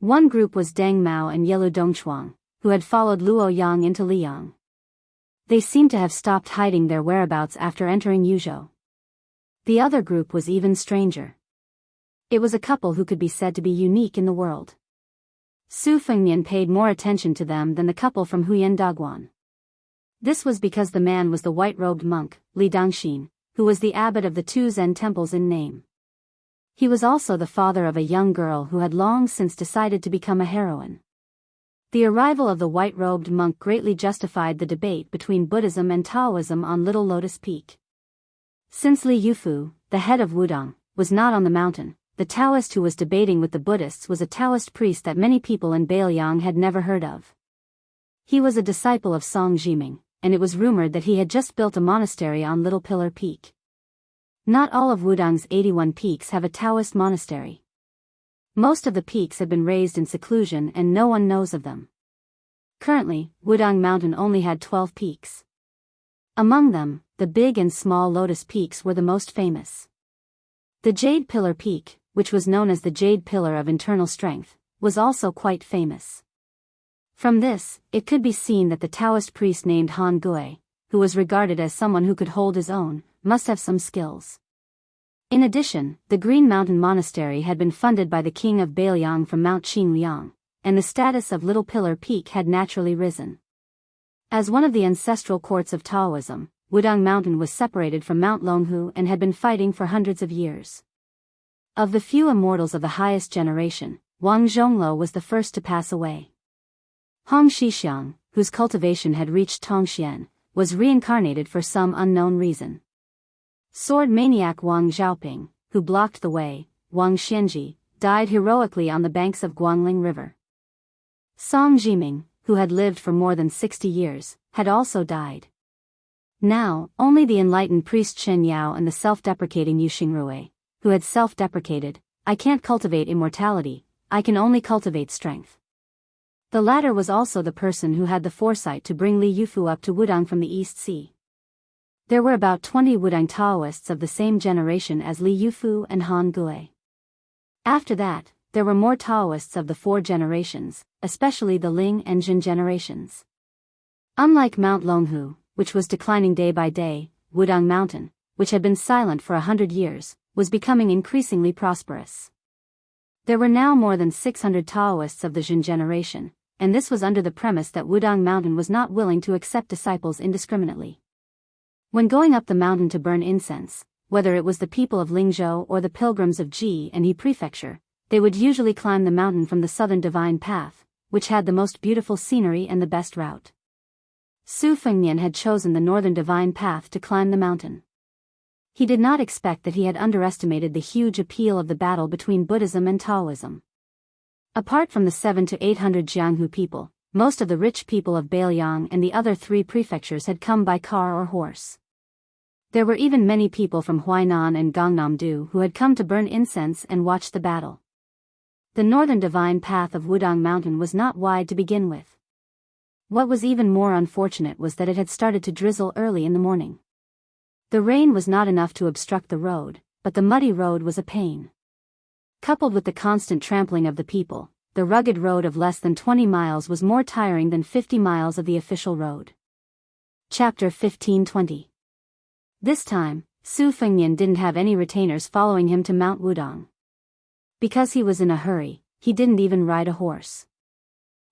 One group was Deng Mao and Yelu Dongchuang, who had followed Luo Yang into Liang. They seemed to have stopped hiding their whereabouts after entering Yuzhou. The other group was even stranger. It was a couple who could be said to be unique in the world. Su Fengnian paid more attention to them than the couple from Huyan Dagwan. This was because the man was the white-robed monk, Li Dangxin, who was the abbot of the two Zen temples in name. He was also the father of a young girl who had long since decided to become a heroine. The arrival of the white-robed monk greatly justified the debate between Buddhism and Taoism on Little Lotus Peak. Since Li Yufu, the head of Wudang, was not on the mountain, the Taoist who was debating with the Buddhists was a Taoist priest that many people in Beiliang had never heard of. He was a disciple of Song Jiming, and it was rumored that he had just built a monastery on Little Pillar Peak. Not all of Wudang's 81 peaks have a Taoist monastery. Most of the peaks have been raised in seclusion and no one knows of them. Currently, Wudang Mountain only had 12 peaks. Among them, the Big and Small Lotus Peaks were the most famous. The Jade Pillar Peak, which was known as the Jade Pillar of Internal Strength, was also quite famous. From this, it could be seen that the Taoist priest named Han Gui, who was regarded as someone who could hold his own, must have some skills. In addition, the Green Mountain Monastery had been funded by the king of Bailiang from Mount Qingliang, and the status of Little Pillar Peak had naturally risen. As one of the ancestral courts of Taoism, Wudang Mountain was separated from Mount Longhu and had been fighting for hundreds of years. Of the few immortals of the highest generation, Wang Zhongluo was the first to pass away. Hong Shixiang, whose cultivation had reached Tongxian, was reincarnated for some unknown reason. Sword maniac Wang Xiaoping, who blocked the way, Wang Xianji, died heroically on the banks of Guangling River. Song Jiming, who had lived for more than 60 years, had also died. Now, only the enlightened priest Chen Yao and the self-deprecating Yu Xingrui, who had self-deprecated, "I can't cultivate immortality, I can only cultivate strength." The latter was also the person who had the foresight to bring Li Yufu up to Wudang from the East Sea. There were about 20 Wudang Taoists of the same generation as Li Yufu and Han Gui. After that, there were more Taoists of the 4 generations, especially the Ling and Jin generations. Unlike Mount Longhu, which was declining day by day, Wudang Mountain, which had been silent for 100 years, was becoming increasingly prosperous. There were now more than 600 Taoists of the Jin generation, and this was under the premise that Wudang Mountain was not willing to accept disciples indiscriminately. When going up the mountain to burn incense, whether it was the people of Lingzhou or the pilgrims of Ji and He Prefecture, they would usually climb the mountain from the southern divine path, which had the most beautiful scenery and the best route. Su Fengnian had chosen the northern divine path to climb the mountain. He did not expect that he had underestimated the huge appeal of the battle between Buddhism and Taoism. Apart from the 700 to 800 Jianghu people, most of the rich people of Bailiang and the other 3 prefectures had come by car or horse. There were even many people from Huainan and Gangnam-do who had come to burn incense and watch the battle. The northern divine path of Wudang Mountain was not wide to begin with. What was even more unfortunate was that it had started to drizzle early in the morning. The rain was not enough to obstruct the road, but the muddy road was a pain. Coupled with the constant trampling of the people, the rugged road of less than 20 miles was more tiring than 50 miles of the official road. Chapter 1520. This time, Su Fengnian didn't have any retainers following him to Mount Wudang. Because he was in a hurry, he didn't even ride a horse.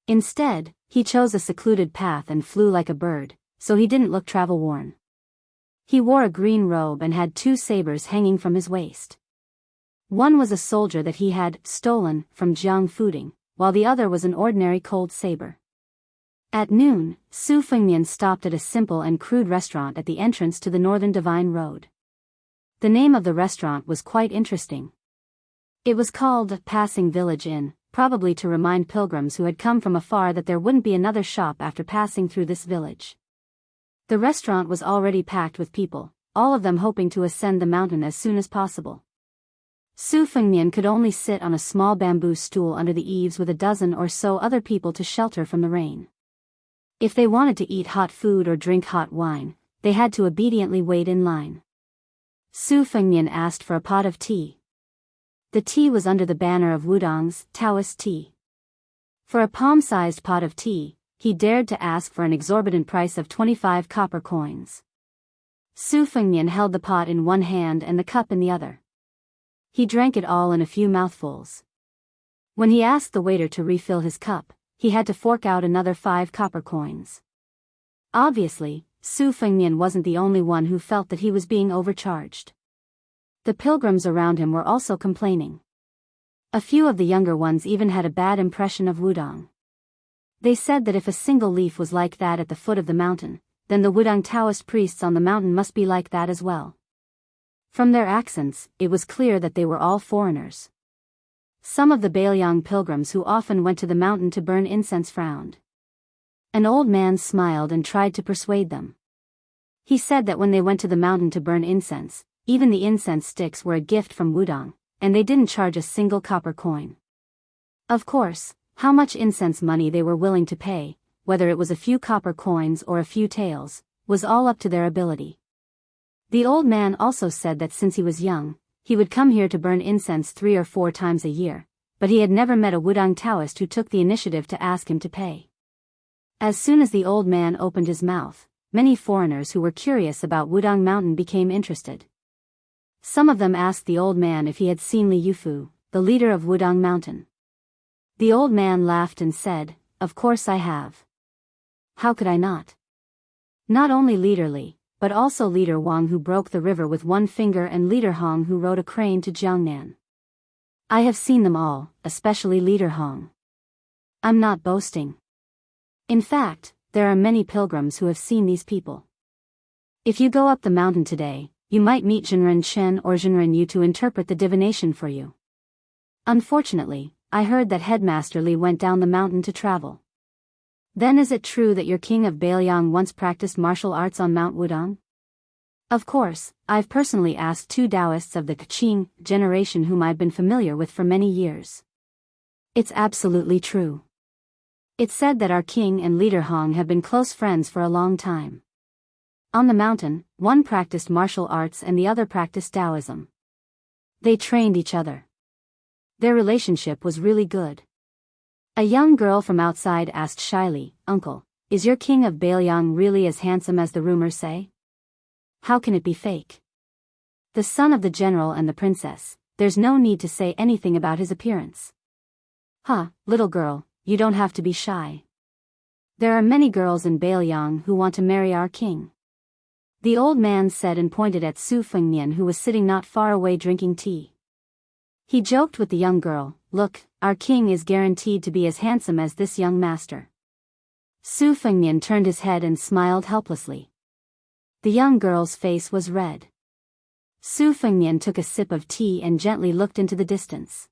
Instead, he chose a secluded path and flew like a bird, so he didn't look travel-worn. He wore a green robe and had 2 sabers hanging from his waist. One was a soldier that he had stolen from Jianghu, while the other was an ordinary cold saber. At noon, Su Fengnian stopped at a simple and crude restaurant at the entrance to the Northern Divine Road. The name of the restaurant was quite interesting. It was called Passing Village Inn, probably to remind pilgrims who had come from afar that there wouldn't be another shop after passing through this village. The restaurant was already packed with people, all of them hoping to ascend the mountain as soon as possible. Su Fengnian could only sit on a small bamboo stool under the eaves with a dozen or so other people to shelter from the rain. If they wanted to eat hot food or drink hot wine, they had to obediently wait in line. Su Fengnian asked for a pot of tea. The tea was under the banner of Wudang's Taoist tea. For a palm-sized pot of tea, he dared to ask for an exorbitant price of 25 copper coins. Su Fengnian held the pot in one hand and the cup in the other. He drank it all in a few mouthfuls. When he asked the waiter to refill his cup, he had to fork out another 5 copper coins. Obviously, Su Fengnian wasn't the only one who felt that he was being overcharged. The pilgrims around him were also complaining. A few of the younger ones even had a bad impression of Wudang. They said that if a single leaf was like that at the foot of the mountain, then the Wudang Taoist priests on the mountain must be like that as well. From their accents, it was clear that they were all foreigners. Some of the Bailiang pilgrims who often went to the mountain to burn incense frowned. An old man smiled and tried to persuade them. He said that when they went to the mountain to burn incense, even the incense sticks were a gift from Wudang, and they didn't charge a single copper coin. Of course, how much incense money they were willing to pay, whether it was a few copper coins or a few taels, was all up to their ability. The old man also said that since he was young, he would come here to burn incense 3 or 4 times a year, but he had never met a Wudang Taoist who took the initiative to ask him to pay. As soon as the old man opened his mouth, many foreigners who were curious about Wudang Mountain became interested. Some of them asked the old man if he had seen Li Yufu, the leader of Wudang Mountain. The old man laughed and said, "Of course I have. How could I not? Not only Leader Li, but also Leader Wang who broke the river with one finger and Leader Hong who rode a crane to Jiangnan. I have seen them all, especially Leader Hong. I'm not boasting. In fact, there are many pilgrims who have seen these people. If you go up the mountain today, you might meet Zhenren Chen or Zhenren Yu to interpret the divination for you. Unfortunately, I heard that Headmaster Li went down the mountain to travel. Then is it true that your king of Bailiang once practiced martial arts on Mount Wudang? Of course, I've personally asked 2 Daoists of the Qing generation whom I've been familiar with for many years. It's absolutely true. It's said that our king and Leader Hong have been close friends for a long time. On the mountain, one practiced martial arts and the other practiced Taoism. They trained each other. Their relationship was really good. A young girl from outside asked shyly, "Uncle, is your king of Bailiang really as handsome as the rumors say? How can it be fake? The son of the general and the princess, there's no need to say anything about his appearance." "Huh, little girl, you don't have to be shy. There are many girls in Bailiang who want to marry our king," the old man said and pointed at Su Fengnian who was sitting not far away drinking tea. He joked with the young girl, "Look, our king is guaranteed to be as handsome as this young master." Su Fengnian turned his head and smiled helplessly. The young girl's face was red. Su Fengnian took a sip of tea and gently looked into the distance.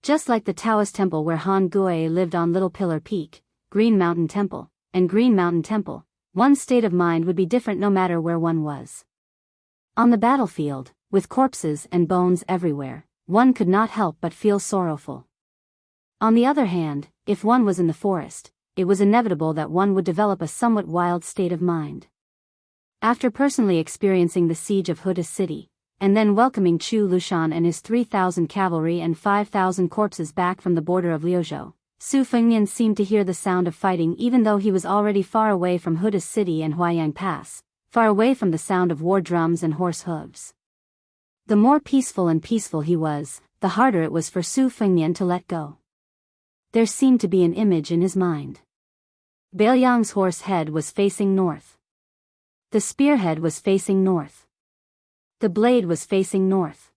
Just like the Taoist temple where Han Gui lived on Little Pillar Peak, Green Mountain Temple, and Green Mountain Temple, one's state of mind would be different no matter where one was. On the battlefield, with corpses and bones everywhere, one could not help but feel sorrowful. On the other hand, if one was in the forest, it was inevitable that one would develop a somewhat wild state of mind. After personally experiencing the siege of Huda City, and then welcoming Chu Lushan and his 3,000 cavalry and 5,000 corpses back from the border of Liuzhou, Su Fengnian seemed to hear the sound of fighting even though he was already far away from Huda City and Huayang Pass, far away from the sound of war drums and horse hooves. The more peaceful he was, the harder it was for Su Fengnian to let go. There seemed to be an image in his mind. Bailiang's horse head was facing north. The spearhead was facing north. The blade was facing north.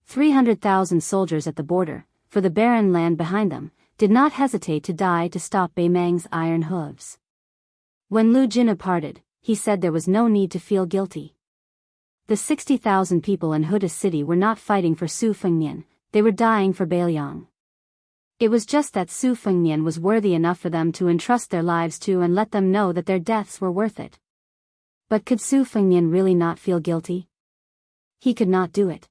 300,000 soldiers at the border, for the barren land behind them, did not hesitate to die to stop Bei Mang's iron hooves. When Lu Jin departed, he said there was no need to feel guilty. The 60,000 people in Huda City were not fighting for Su Fengnian, they were dying for Bailiang. It was just that Su Fengnian was worthy enough for them to entrust their lives to and let them know that their deaths were worth it. But could Su Fengnian really not feel guilty? He could not do it.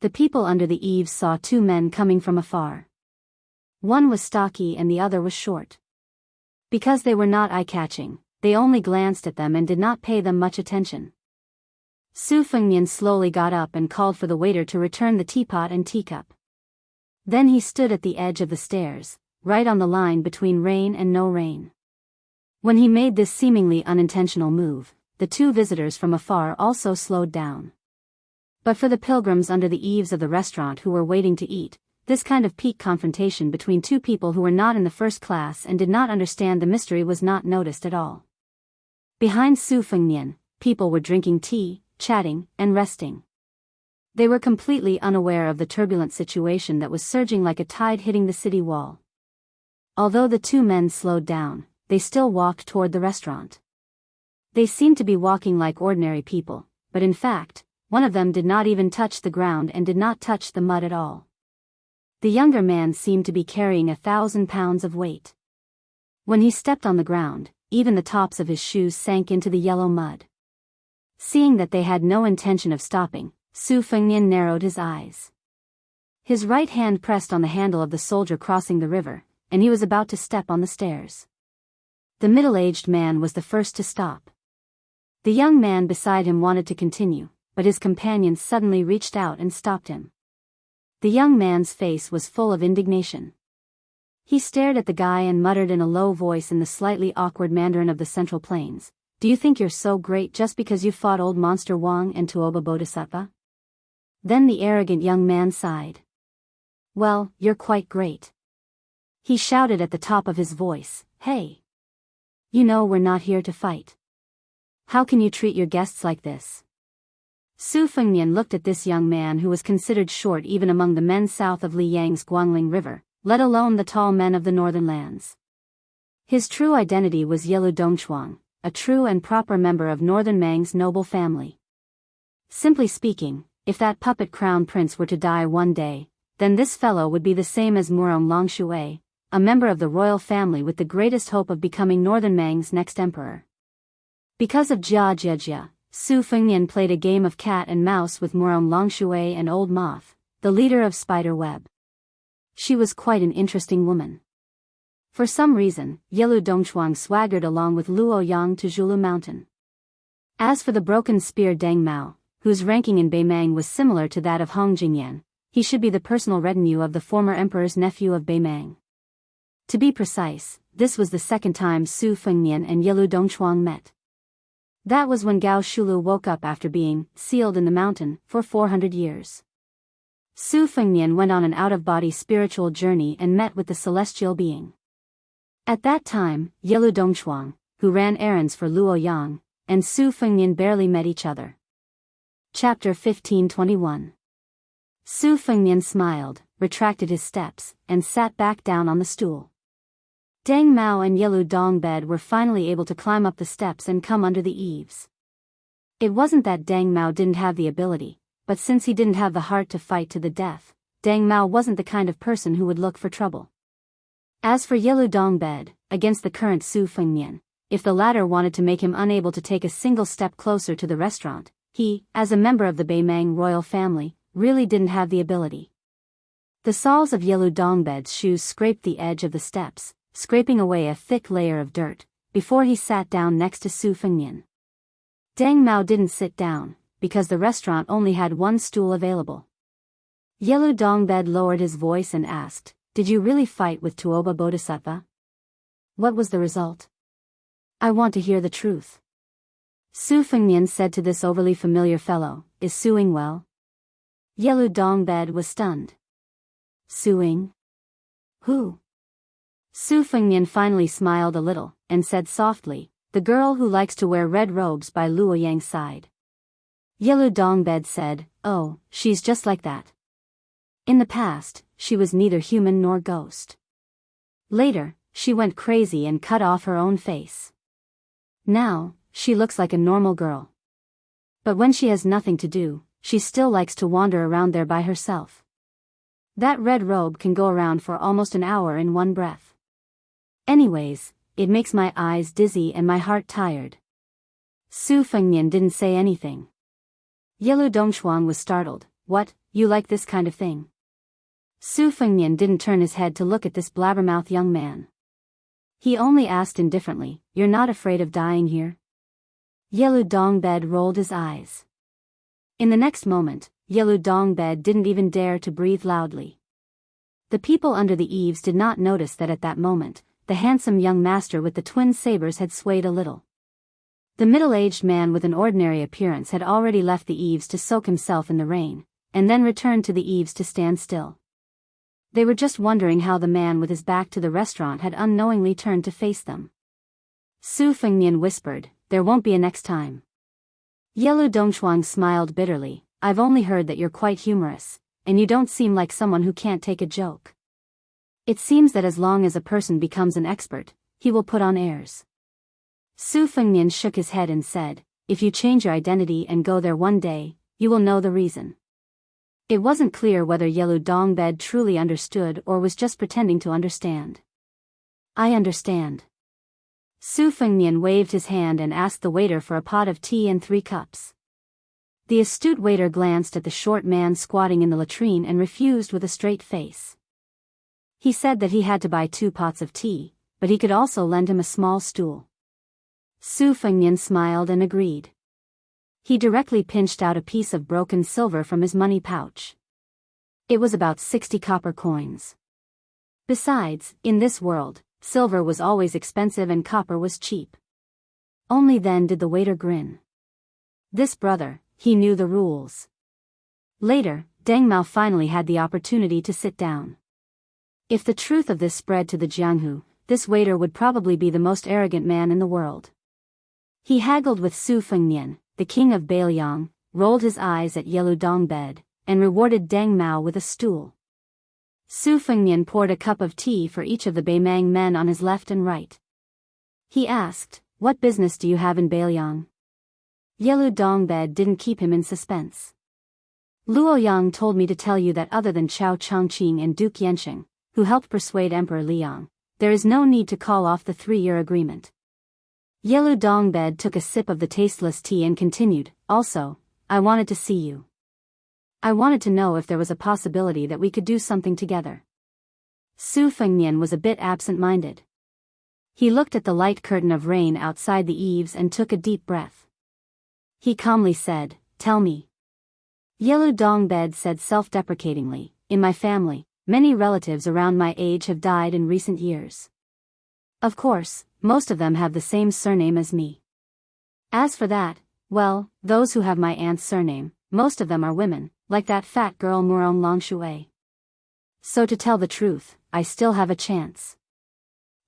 The people under the eaves saw 2 men coming from afar. One was stocky and the other was short. Because they were not eye-catching, they only glanced at them and did not pay them much attention. Su Fengnian slowly got up and called for the waiter to return the teapot and teacup. Then he stood at the edge of the stairs, right on the line between rain and no rain. When he made this seemingly unintentional move, the 2 visitors from afar also slowed down. But for the pilgrims under the eaves of the restaurant who were waiting to eat, this kind of peak confrontation between 2 people who were not in the first class and did not understand the mystery was not noticed at all. Behind Su Fengnian, people were drinking tea, chatting, and resting. They were completely unaware of the turbulent situation that was surging like a tide hitting the city wall. Although the 2 men slowed down, they still walked toward the restaurant. They seemed to be walking like ordinary people, but in fact, one of them did not even touch the ground and did not touch the mud at all. The younger man seemed to be carrying 1,000 pounds of weight. When he stepped on the ground, even the tops of his shoes sank into the yellow mud. Seeing that they had no intention of stopping, Su Fengnian narrowed his eyes. His right hand pressed on the handle of the soldier crossing the river, and he was about to step on the stairs. The middle-aged man was the first to stop. The young man beside him wanted to continue, but his companion suddenly reached out and stopped him. The young man's face was full of indignation. He stared at the guy and muttered in a low voice in the slightly awkward Mandarin of the Central Plains, Do you think you're so great just because you fought old monster Wang and Tuoba Bodhisattva? Then the arrogant young man sighed. Well, you're quite great. He shouted at the top of his voice, hey! You know we're not here to fight. How can you treat your guests like this? Su Fengnian looked at this young man who was considered short even among the men south of Liyang's Guangling River, let alone the tall men of the northern lands. His true identity was Yelu Dongchuang, a true and proper member of Northern Mang's noble family. Simply speaking, if that puppet crown prince were to die one day, then this fellow would be the same as Murong Longshui, a member of the royal family with the greatest hope of becoming Northern Mang's next emperor. Because of Jia, Su Fengnian played a game of cat and mouse with Murong Longshui and Old Moth, the leader of Spider Web. She was quite an interesting woman. For some reason, Yelu Dongchuang swaggered along with Luo Yang to Zhulu Mountain. As for the broken spear Deng Mao, whose ranking in Beimang was similar to that of Hong Jingyan, he should be the personal retinue of the former emperor's nephew of Beimang. To be precise, this was the second time Su Fengnian and Yelu Dongchuang met. That was when Gao Shulu woke up after being sealed in the mountain for 400 years. Su Fengnian went on an out-of-body spiritual journey and met with the celestial being. At that time, Yelu Dongchuang, who ran errands for Luo Yang, and Su Fengnian barely met each other. Chapter 1521. Su Fengnian smiled, retracted his steps, and sat back down on the stool. Deng Mao and Yelu Dongbed were finally able to climb up the steps and come under the eaves. It wasn't that Deng Mao didn't have the ability, but since he didn't have the heart to fight to the death, Deng Mao wasn't the kind of person who would look for trouble. As for Yelu Dongbed, against the current Su Fengnian, if the latter wanted to make him unable to take a single step closer to the restaurant, he, as a member of the Beimang royal family, really didn't have the ability. The soles of Yelu Dongbed's shoes scraped the edge of the steps, scraping away a thick layer of dirt, before he sat down next to Su Fengnian. Deng Mao didn't sit down, because the restaurant only had one stool available. Yelu Dongbed lowered his voice and asked, "Did you really fight with Tuoba Bodhisattva? What was the result? I want to hear the truth." Su Fengnian said to this overly familiar fellow, "Is suing well?" Yelu Dongbed was stunned. Suing? Who? Su Fengnian finally smiled a little, and said softly, "The girl who likes to wear red robes by Luo Yang's side." Yelu Dongbed said, "Oh, she's just like that. In the past, she was neither human nor ghost. Later, she went crazy and cut off her own face. Now, she looks like a normal girl. But when she has nothing to do, she still likes to wander around there by herself. That red robe can go around for almost an hour in one breath. Anyways, it makes my eyes dizzy and my heart tired." Su Fengnian didn't say anything. Yelu Dongchuang was startled. "What, you like this kind of thing?" Su Fengnian didn't turn his head to look at this blabbermouth young man. He only asked indifferently, "You're not afraid of dying here?" Yelu Dongbed rolled his eyes. In the next moment, Yelu Dongbed didn't even dare to breathe loudly. The people under the eaves did not notice that at that moment, the handsome young master with the twin sabers had swayed a little. The middle-aged man with an ordinary appearance had already left the eaves to soak himself in the rain, and then returned to the eaves to stand still. They were just wondering how the man with his back to the restaurant had unknowingly turned to face them. Su Fengnian whispered, "There won't be a next time." Yelu Dongchuang smiled bitterly, "I've only heard that you're quite humorous, and you don't seem like someone who can't take a joke. It seems that as long as a person becomes an expert, he will put on airs." Su Fengnian shook his head and said, "If you change your identity and go there one day, you will know the reason." It wasn't clear whether Yelu Dongbed truly understood or was just pretending to understand. "I understand." Su Fengnian waved his hand and asked the waiter for a pot of tea and 3 cups. The astute waiter glanced at the short man squatting in the latrine and refused with a straight face. He said that he had to buy 2 pots of tea, but he could also lend him a small stool. Su Fengnian smiled and agreed. He directly pinched out a piece of broken silver from his money pouch. It was about 60 copper coins. Besides, in this world, silver was always expensive and copper was cheap. Only then did the waiter grin. This brother, he knew the rules. Later, Deng Mao finally had the opportunity to sit down. If the truth of this spread to the Jianghu, this waiter would probably be the most arrogant man in the world. He haggled with Su Fengnian, the king of Bailiang, rolled his eyes at Yelu Dongbed, and rewarded Deng Mao with a stool. Su Fengnian poured a cup of tea for each of the Beimang men on his left and right. He asked, "What business do you have in Bailiang?" Yelu Dongbed didn't keep him in suspense. "Luoyang told me to tell you that other than Chao Chongqing and Duke Yansheng, who helped persuade Emperor Liang, there is no need to call off the 3-year agreement." Yelu Dongbed took a sip of the tasteless tea and continued, "Also, I wanted to see you. I wanted to know if there was a possibility that we could do something together." Su Fengnian was a bit absent-minded. He looked at the light curtain of rain outside the eaves and took a deep breath. He calmly said, "Tell me." Yelu Dongbed said self-deprecatingly, "In my family, many relatives around my age have died in recent years. Of course, most of them have the same surname as me. As for that, well, those who have my aunt's surname, most of them are women, like that fat girl Murong Longshui. So to tell the truth, I still have a chance.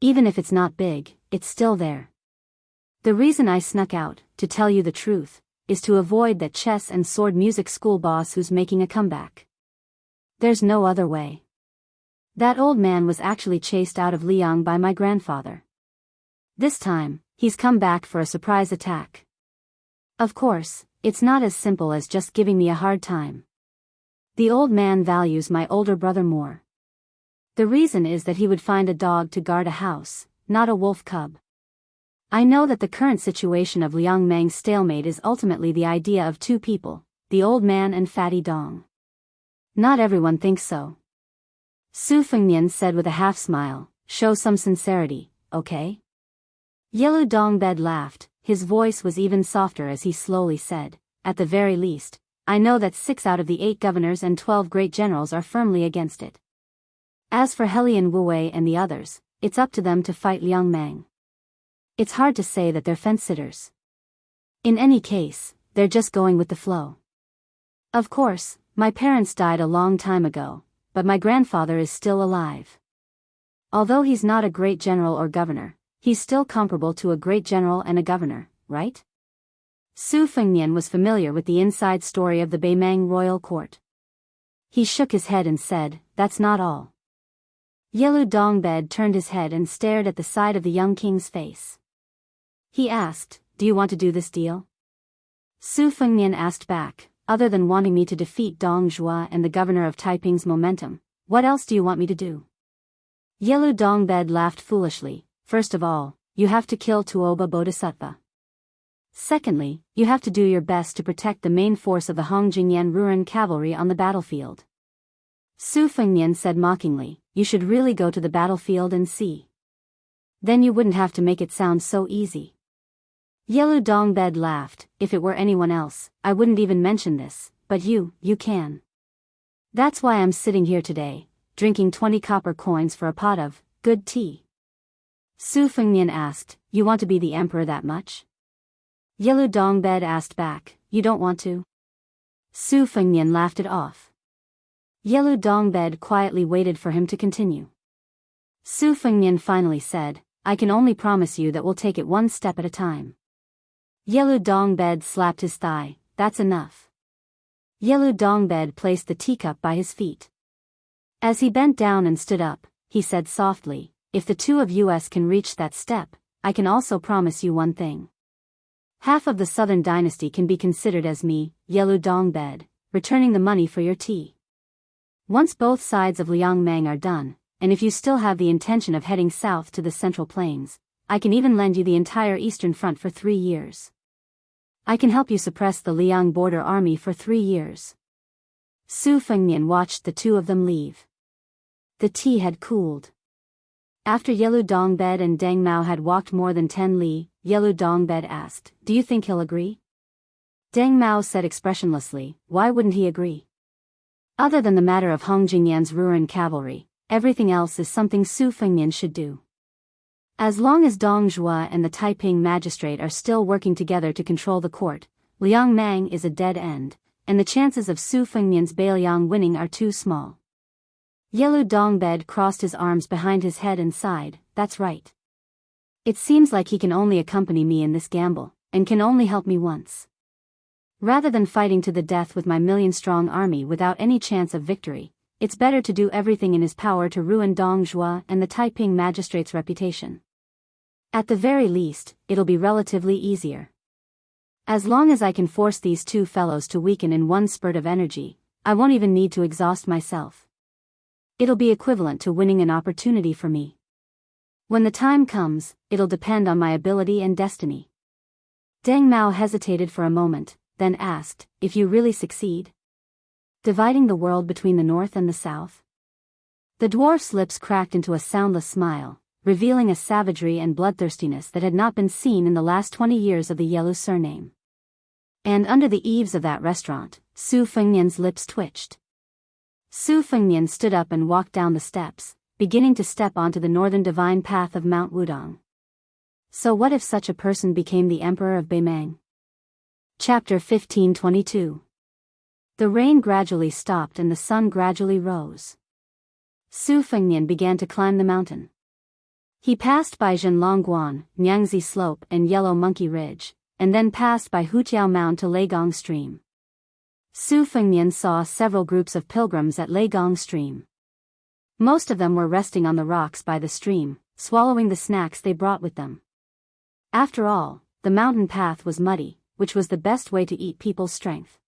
Even if it's not big, it's still there. The reason I snuck out, to tell you the truth, is to avoid that chess and sword music school boss who's making a comeback. There's no other way. That old man was actually chased out of Liang by my grandfather. This time, he's come back for a surprise attack. Of course, it's not as simple as just giving me a hard time. The old man values my older brother more. The reason is that he would find a dog to guard a house, not a wolf cub. I know that the current situation of Liang Meng's stalemate is ultimately the idea of two people, the old man and Fatty Dong. Not everyone thinks so." Su Fengnian said with a half-smile, "Show some sincerity, okay?" Yelu Dongbed laughed, his voice was even softer as he slowly said, "At the very least, I know that 6 out of the 8 governors and 12 great generals are firmly against it. As for Helian Wuwei and the others, it's up to them to fight Liang Meng. It's hard to say that they're fence-sitters. In any case, they're just going with the flow. Of course, my parents died a long time ago, but my grandfather is still alive. Although he's not a great general or governor, he's still comparable to a great general and a governor, right?" Su Fengnian was familiar with the inside story of the Beimang royal court. He shook his head and said, "That's not all." Yelu Dongbed turned his head and stared at the side of the young king's face. He asked, "Do you want to do this deal?" Su Fengnian asked back, "Other than wanting me to defeat Dong Zhuo and the governor of Taiping's momentum, what else do you want me to do?" Yelu Dongbed laughed foolishly. "First of all, you have to kill Tuoba Bodhisattva. Secondly, you have to do your best to protect the main force of the Hongjingyan Ruren cavalry on the battlefield." Su Fengnian said mockingly, "You should really go to the battlefield and see. Then you wouldn't have to make it sound so easy." Yelu Dongbed laughed, "If it were anyone else, I wouldn't even mention this, but you can. That's why I'm sitting here today, drinking 20 copper coins for a pot of good tea." Su Fengnian asked, "You want to be the emperor that much?" Yelu Dongbed asked back, "You don't want to?" Su Fengnian laughed it off. Yelu Dongbed quietly waited for him to continue. Su Fengnian finally said, "I can only promise you that we'll take it one step at a time." Yelu Dongbed slapped his thigh, "That's enough." Yelu Dongbed placed the teacup by his feet. As he bent down and stood up, he said softly, "If the two of us can reach that step, I can also promise you one thing. Half of the southern dynasty can be considered as me, Yelu Dongbed, returning the money for your tea. Once both sides of Liang Meng are done, and if you still have the intention of heading south to the Central Plains, I can even lend you the entire Eastern Front for 3 years. I can help you suppress the Liang border army for 3 years." Su Fengnian watched the two of them leave. The tea had cooled. After Yelu Dongbed and Deng Mao had walked more than 10 li, Yelu Dongbed asked, "Do you think he'll agree?" Deng Mao said expressionlessly, "Why wouldn't he agree? Other than the matter of Hongjingyan's Ruren cavalry, everything else is something Su Fengnian should do." As long as Dong Zhuo and the Taiping magistrate are still working together to control the court, Liang Mang is a dead end, and the chances of Su Fengnian's Bailiang winning are too small. Yelu Dongbed crossed his arms behind his head and sighed, that's right. It seems like he can only accompany me in this gamble, and can only help me once. Rather than fighting to the death with my million-strong army without any chance of victory, it's better to do everything in his power to ruin Dong Zhuo and the Taiping magistrate's reputation. At the very least, it'll be relatively easier. As long as I can force these two fellows to weaken in one spurt of energy, I won't even need to exhaust myself. It'll be equivalent to winning an opportunity for me. When the time comes, it'll depend on my ability and destiny. Deng Mao hesitated for a moment, then asked, if you really succeed? Dividing the world between the north and the south? The dwarf's lips cracked into a soundless smile, revealing a savagery and bloodthirstiness that had not been seen in the last 20 years of the Yelu surname. And under the eaves of that restaurant, Su Fengnian's lips twitched. Su Fengnian stood up and walked down the steps, beginning to step onto the northern divine path of Mount Wudong. So what if such a person became the emperor of Beimang? Chapter 1522. The rain gradually stopped and the sun gradually rose. Su Fengnian began to climb the mountain. He passed by Zhenlongguan, Nyangzi Slope and Yellow Monkey Ridge, and then passed by Hutiao Mound to Leigong Stream. Su Fengnian saw several groups of pilgrims at Leigong Stream. Most of them were resting on the rocks by the stream, swallowing the snacks they brought with them. After all, the mountain path was muddy, which was the best way to eat people's strength.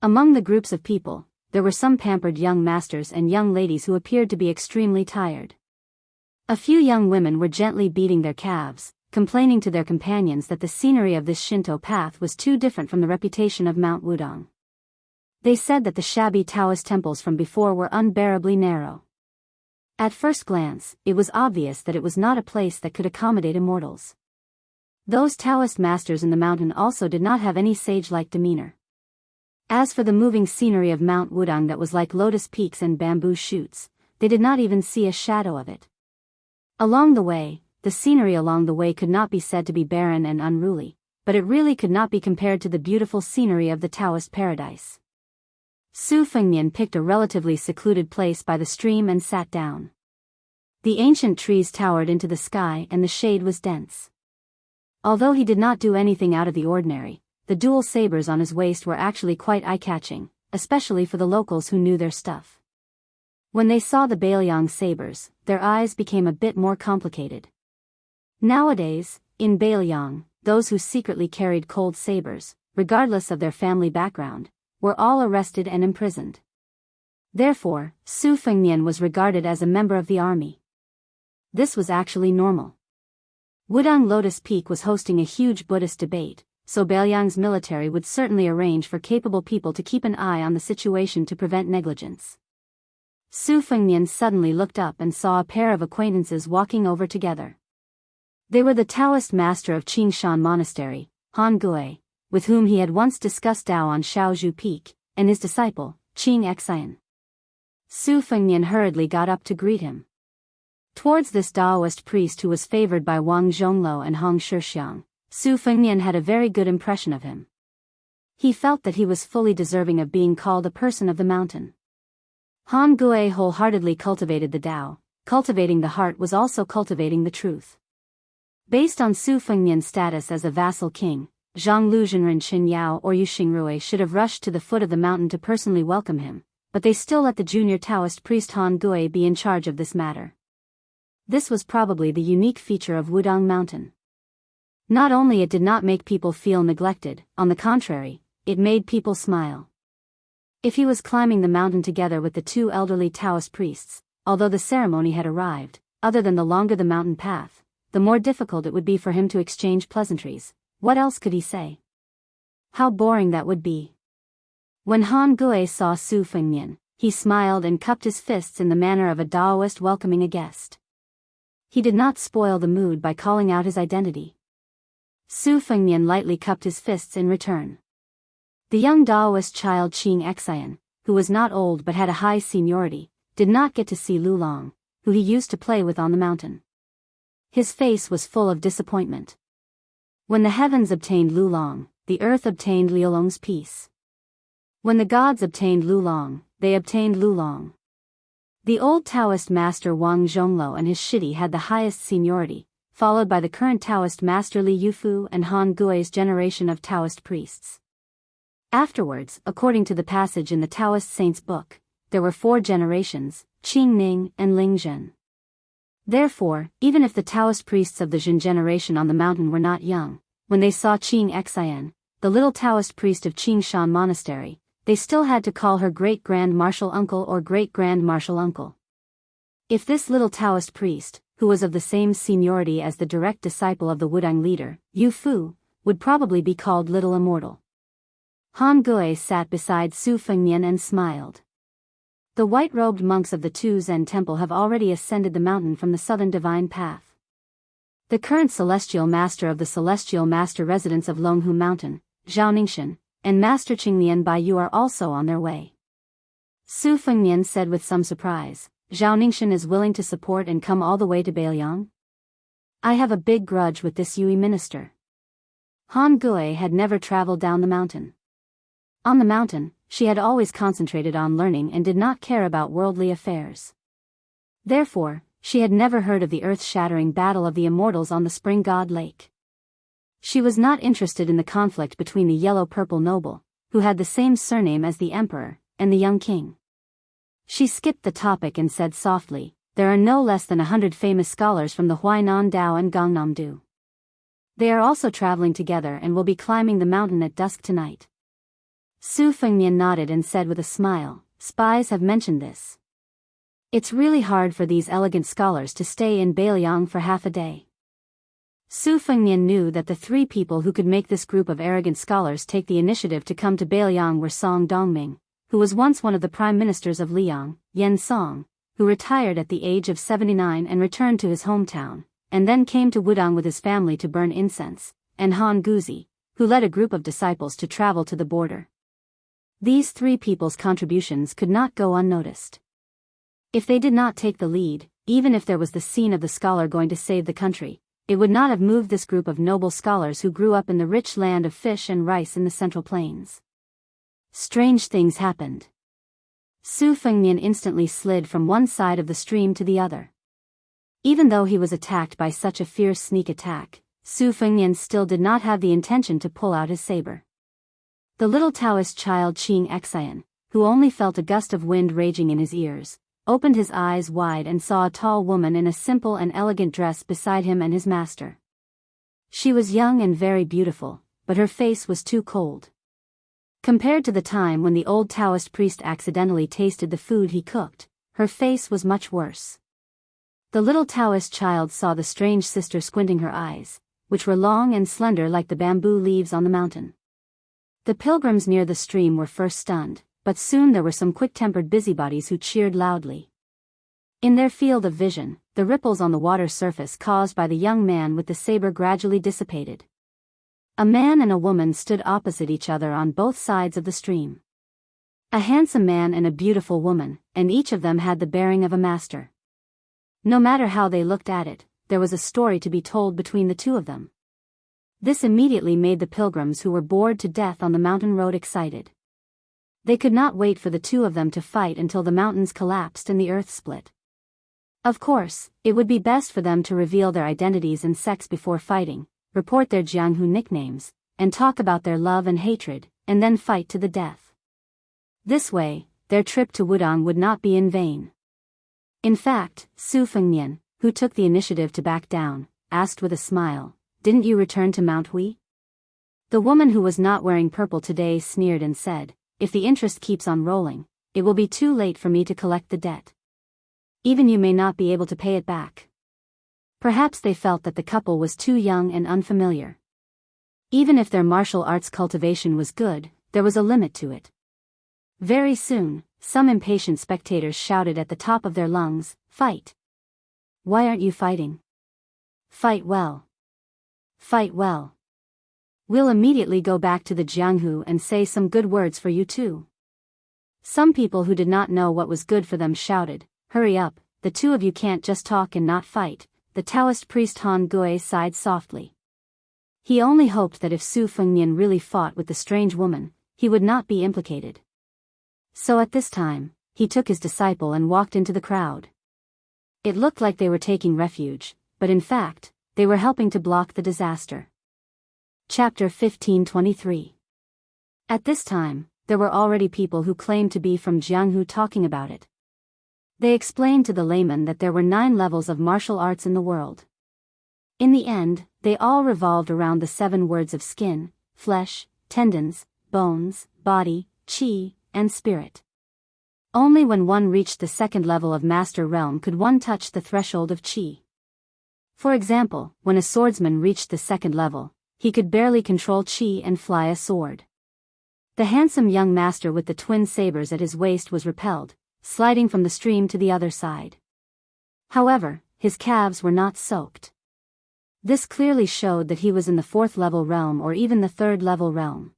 Among the groups of people, there were some pampered young masters and young ladies who appeared to be extremely tired. A few young women were gently beating their calves, complaining to their companions that the scenery of this Shinto path was too different from the reputation of Mount Wudong. They said that the shabby Taoist temples from before were unbearably narrow. At first glance, it was obvious that it was not a place that could accommodate immortals. Those Taoist masters in the mountain also did not have any sage-like demeanor. As for the moving scenery of Mount Wudong that was like lotus peaks and bamboo shoots, they did not even see a shadow of it. Along the way, the scenery along the way could not be said to be barren and unruly, but it really could not be compared to the beautiful scenery of the Taoist paradise. Su Fengnian picked a relatively secluded place by the stream and sat down. The ancient trees towered into the sky and the shade was dense. Although he did not do anything out of the ordinary, the dual sabers on his waist were actually quite eye-catching, especially for the locals who knew their stuff. When they saw the Bailiang sabers, their eyes became a bit more complicated. Nowadays, in Bailiang, those who secretly carried cold sabers, regardless of their family background, were all arrested and imprisoned. Therefore, Su Fengnian was regarded as a member of the army. This was actually normal. Wudong Lotus Peak was hosting a huge Buddhist debate, so Bailiang's military would certainly arrange for capable people to keep an eye on the situation to prevent negligence. Su Fengnian suddenly looked up and saw a pair of acquaintances walking over together. They were the Taoist master of Qingshan Monastery, Han Gui, with whom he had once discussed Tao on Shaozhu Peak, and his disciple, Qing Xian. Su Fengnian hurriedly got up to greet him. Towards this Daoist priest who was favored by Wang Zhongluo and Hong Shixiang, Su Fengnian had a very good impression of him. He felt that he was fully deserving of being called a person of the mountain. Han Gui wholeheartedly cultivated the Tao. Cultivating the heart was also cultivating the truth. Based on Su Fengnian's status as a vassal king, Zhang Luzhenren Qinyao or Yu Xingrui should have rushed to the foot of the mountain to personally welcome him, but they still let the junior Taoist priest Han Gui be in charge of this matter. This was probably the unique feature of Wudong Mountain. Not only it did not make people feel neglected, on the contrary, it made people smile. If he was climbing the mountain together with the two elderly Taoist priests, although the ceremony had arrived, other than the longer the mountain path, the more difficult it would be for him to exchange pleasantries. What else could he say? How boring that would be. When Han Gui saw Su Fengnian, he smiled and cupped his fists in the manner of a Daoist welcoming a guest. He did not spoil the mood by calling out his identity. Su Fengnian lightly cupped his fists in return. The young Daoist child Qing Xian, who was not old but had a high seniority, did not get to see Lu Long, who he used to play with on the mountain. His face was full of disappointment. When the heavens obtained Lulong, the earth obtained Liulong's peace. When the gods obtained Lulong, they obtained Lulong. The old Taoist master Wang Zhonglo and his shidi had the highest seniority, followed by the current Taoist master Li Yufu and Han Gui's generation of Taoist priests. Afterwards, according to the passage in the Taoist saints' book, there were 4 generations, Qing Ning and Ling Zhen. Therefore, even if the Taoist priests of the Zhen generation on the mountain were not young, when they saw Qing Xian, the little Taoist priest of Qingshan Monastery, they still had to call her great-grand martial uncle or great-grand martial uncle. If this little Taoist priest, who was of the same seniority as the direct disciple of the Wudang leader, Yu Fu, would probably be called Little Immortal. Han Gui sat beside Su Fengnian and smiled. The white-robed monks of the Tu Zen temple have already ascended the mountain from the southern divine path. The current celestial master of the celestial master residence of Longhu Mountain, Zhao Ningxian, and Master Qingnian Baiyu are also on their way. Su Fengnian said with some surprise, Zhao Ningxian is willing to support and come all the way to Beiliang? I have a big grudge with this Yui minister. Han Gui had never traveled down the mountain. On the mountain, she had always concentrated on learning and did not care about worldly affairs. Therefore, she had never heard of the earth-shattering battle of the immortals on the Spring God Lake. She was not interested in the conflict between the yellow-purple noble, who had the same surname as the emperor, and the young king. She skipped the topic and said softly, there are no less than 100 famous scholars from the Huainan Dao and Gangnam-do. They are also traveling together and will be climbing the mountain at dusk tonight. Su Fengnian nodded and said with a smile, spies have mentioned this. It's really hard for these elegant scholars to stay in Beiliang for half a day. Su Fengnian knew that the 3 people who could make this group of arrogant scholars take the initiative to come to Beiliang were Song Dongming, who was once one of the prime ministers of Liang, Yen Song, who retired at the age of 79 and returned to his hometown, and then came to Wudang with his family to burn incense, and Han Guzi, who led a group of disciples to travel to the border. These 3 people's contributions could not go unnoticed. If they did not take the lead, even if there was the scene of the scholar going to save the country, it would not have moved this group of noble scholars who grew up in the rich land of fish and rice in the Central Plains. Strange things happened. Su Fengnian instantly slid from one side of the stream to the other. Even though he was attacked by such a fierce sneak attack, Su Fengnian still did not have the intention to pull out his saber. The little Taoist child Qing Xian, who only felt a gust of wind raging in his ears, opened his eyes wide and saw a tall woman in a simple and elegant dress beside him and his master. She was young and very beautiful, but her face was too cold. Compared to the time when the old Taoist priest accidentally tasted the food he cooked, her face was much worse. The little Taoist child saw the strange sister squinting her eyes, which were long and slender like the bamboo leaves on the mountain. The pilgrims near the stream were first stunned, but soon there were some quick-tempered busybodies who cheered loudly. In their field of vision, the ripples on the water surface caused by the young man with the saber gradually dissipated. A man and a woman stood opposite each other on both sides of the stream. A handsome man and a beautiful woman, and each of them had the bearing of a master. No matter how they looked at it, there was a story to be told between the 2 of them. This immediately made the pilgrims who were bored to death on the mountain road excited. They could not wait for the 2 of them to fight until the mountains collapsed and the earth split. Of course, it would be best for them to reveal their identities and sex before fighting, report their Jianghu nicknames, and talk about their love and hatred, and then fight to the death. This way, their trip to Wudang would not be in vain. In fact, Su Fengnian, who took the initiative to back down, asked with a smile, "Didn't you return to Mount Hui?" The woman who was not wearing purple today sneered and said, "If the interest keeps on rolling, it will be too late for me to collect the debt. Even you may not be able to pay it back." Perhaps they felt that the couple was too young and unfamiliar. Even if their martial arts cultivation was good, there was a limit to it. Very soon, some impatient spectators shouted at the top of their lungs, "Fight! Why aren't you fighting? Fight well! Fight well! We'll immediately go back to the Jianghu and say some good words for you too." Some people who did not know what was good for them shouted, "Hurry up, the 2 of you can't just talk and not fight, the Taoist priest Han Gui sighed softly. He only hoped that if Su Fengnian really fought with the strange woman, he would not be implicated. So at this time, he took his disciple and walked into the crowd. It looked like they were taking refuge, but in fact, they were helping to block the disaster. Chapter 1523. At this time, there were already people who claimed to be from Jianghu talking about it. They explained to the layman that there were 9 levels of martial arts in the world. In the end, they all revolved around the 7 words of skin, flesh, tendons, bones, body, qi, and spirit. Only when one reached the 2nd level of master realm could one touch the threshold of qi. For example, when a swordsman reached the 2nd level, he could barely control qi and fly a sword. The handsome young master with the twin sabers at his waist was repelled, sliding from the stream to the other side. However, his calves were not soaked. This clearly showed that he was in the 4th level realm or even the 3rd level realm.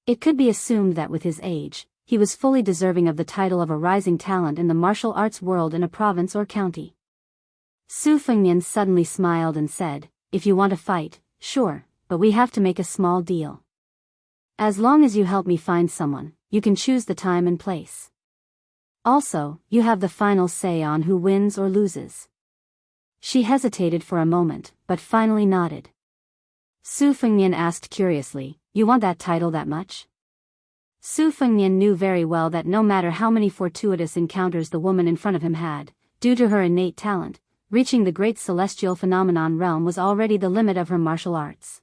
It could be assumed that with his age, he was fully deserving of the title of a rising talent in the martial arts world in a province or county. Su Fengnian suddenly smiled and said, "If you want to fight, sure, but we have to make a small deal. As long as you help me find someone, you can choose the time and place. Also, you have the final say on who wins or loses." She hesitated for a moment, but finally nodded. Su Fengnian asked curiously, "You want that title that much?" Su Fengnian knew very well that no matter how many fortuitous encounters the woman in front of him had, due to her innate talent, reaching the great celestial phenomenon realm was already the limit of her martial arts.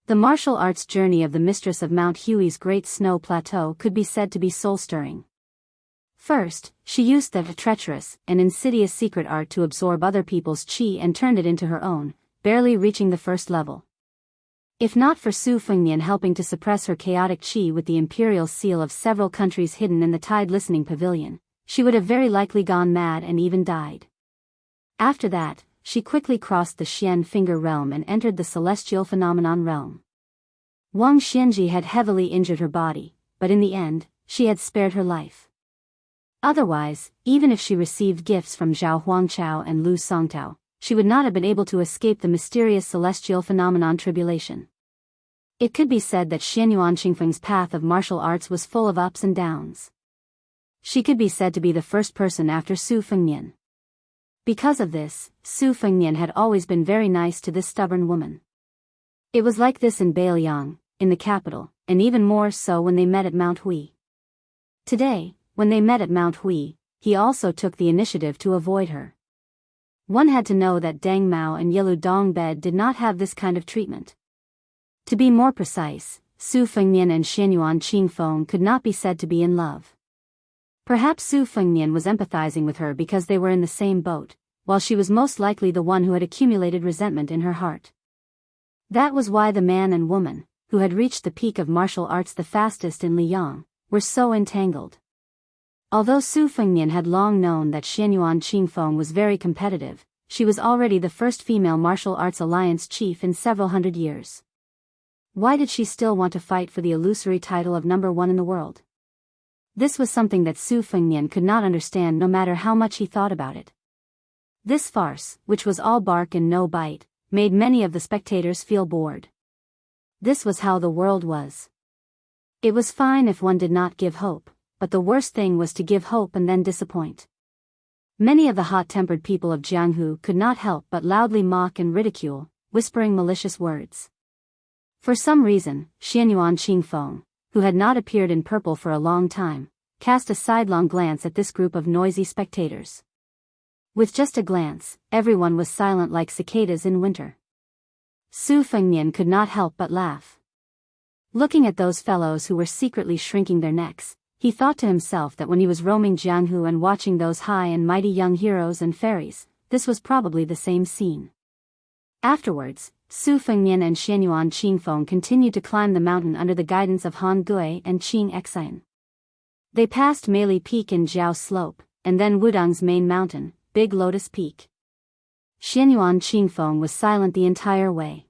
The martial arts journey of the mistress of Mount Hui's Great Snow Plateau could be said to be soul-stirring. First, she used that treacherous and insidious secret art to absorb other people's qi and turned it into her own, barely reaching the 1st level. If not for Su Fengnian helping to suppress her chaotic qi with the imperial seal of several countries hidden in the Tide Listening Pavilion, she would have very likely gone mad and even died. After that, she quickly crossed the Xian Finger realm and entered the celestial phenomenon realm. Wang Xianji had heavily injured her body, but in the end, she had spared her life. Otherwise, even if she received gifts from Zhao Huangchao and Lu Songtao, she would not have been able to escape the mysterious celestial phenomenon tribulation. It could be said that Xianyuan Qingfeng's path of martial arts was full of ups and downs. She could be said to be the first person after Su Fengnian. Because of this, Su Fengnian had always been very nice to this stubborn woman. It was like this in Beiliang, in the capital, and even more so when they met at Mount Hui. Today, when they met at Mount Hui, he also took the initiative to avoid her. One had to know that Deng Mao and Yilu Dongbed did not have this kind of treatment. To be more precise, Su Fengnian and Xianyuan Qingfeng could not be said to be in love. Perhaps Su Fengnian was empathizing with her because they were in the same boat, while she was most likely the one who had accumulated resentment in her heart. That was why the man and woman, who had reached the peak of martial arts the fastest in Liyang, were so entangled. Although Su Fengnian had long known that Xianyuan Qingfeng was very competitive, she was already the first female martial arts alliance chief in several hundred years. Why did she still want to fight for the illusory title of number 1 in the world? This was something that Su Fengnian could not understand no matter how much he thought about it. This farce, which was all bark and no bite, made many of the spectators feel bored. This was how the world was. It was fine if one did not give hope, but the worst thing was to give hope and then disappoint. Many of the hot-tempered people of Jianghu could not help but loudly mock and ridicule, whispering malicious words. For some reason, Xianyuan Qingfeng, who had not appeared in purple for a long time, cast a sidelong glance at this group of noisy spectators. With just a glance, everyone was silent like cicadas in winter. Su Fengnian could not help but laugh. Looking at those fellows who were secretly shrinking their necks, he thought to himself that when he was roaming Jianghu and watching those high and mighty young heroes and fairies, this was probably the same scene. Afterwards, Su Fengnian and Xianyuan Qingfeng continued to climb the mountain under the guidance of Han Gui and Qing Xian. They passed Meili Peak and Jiao Slope, and then Wudang's main mountain, Big Lotus Peak. Xianyuan Qingfeng was silent the entire way.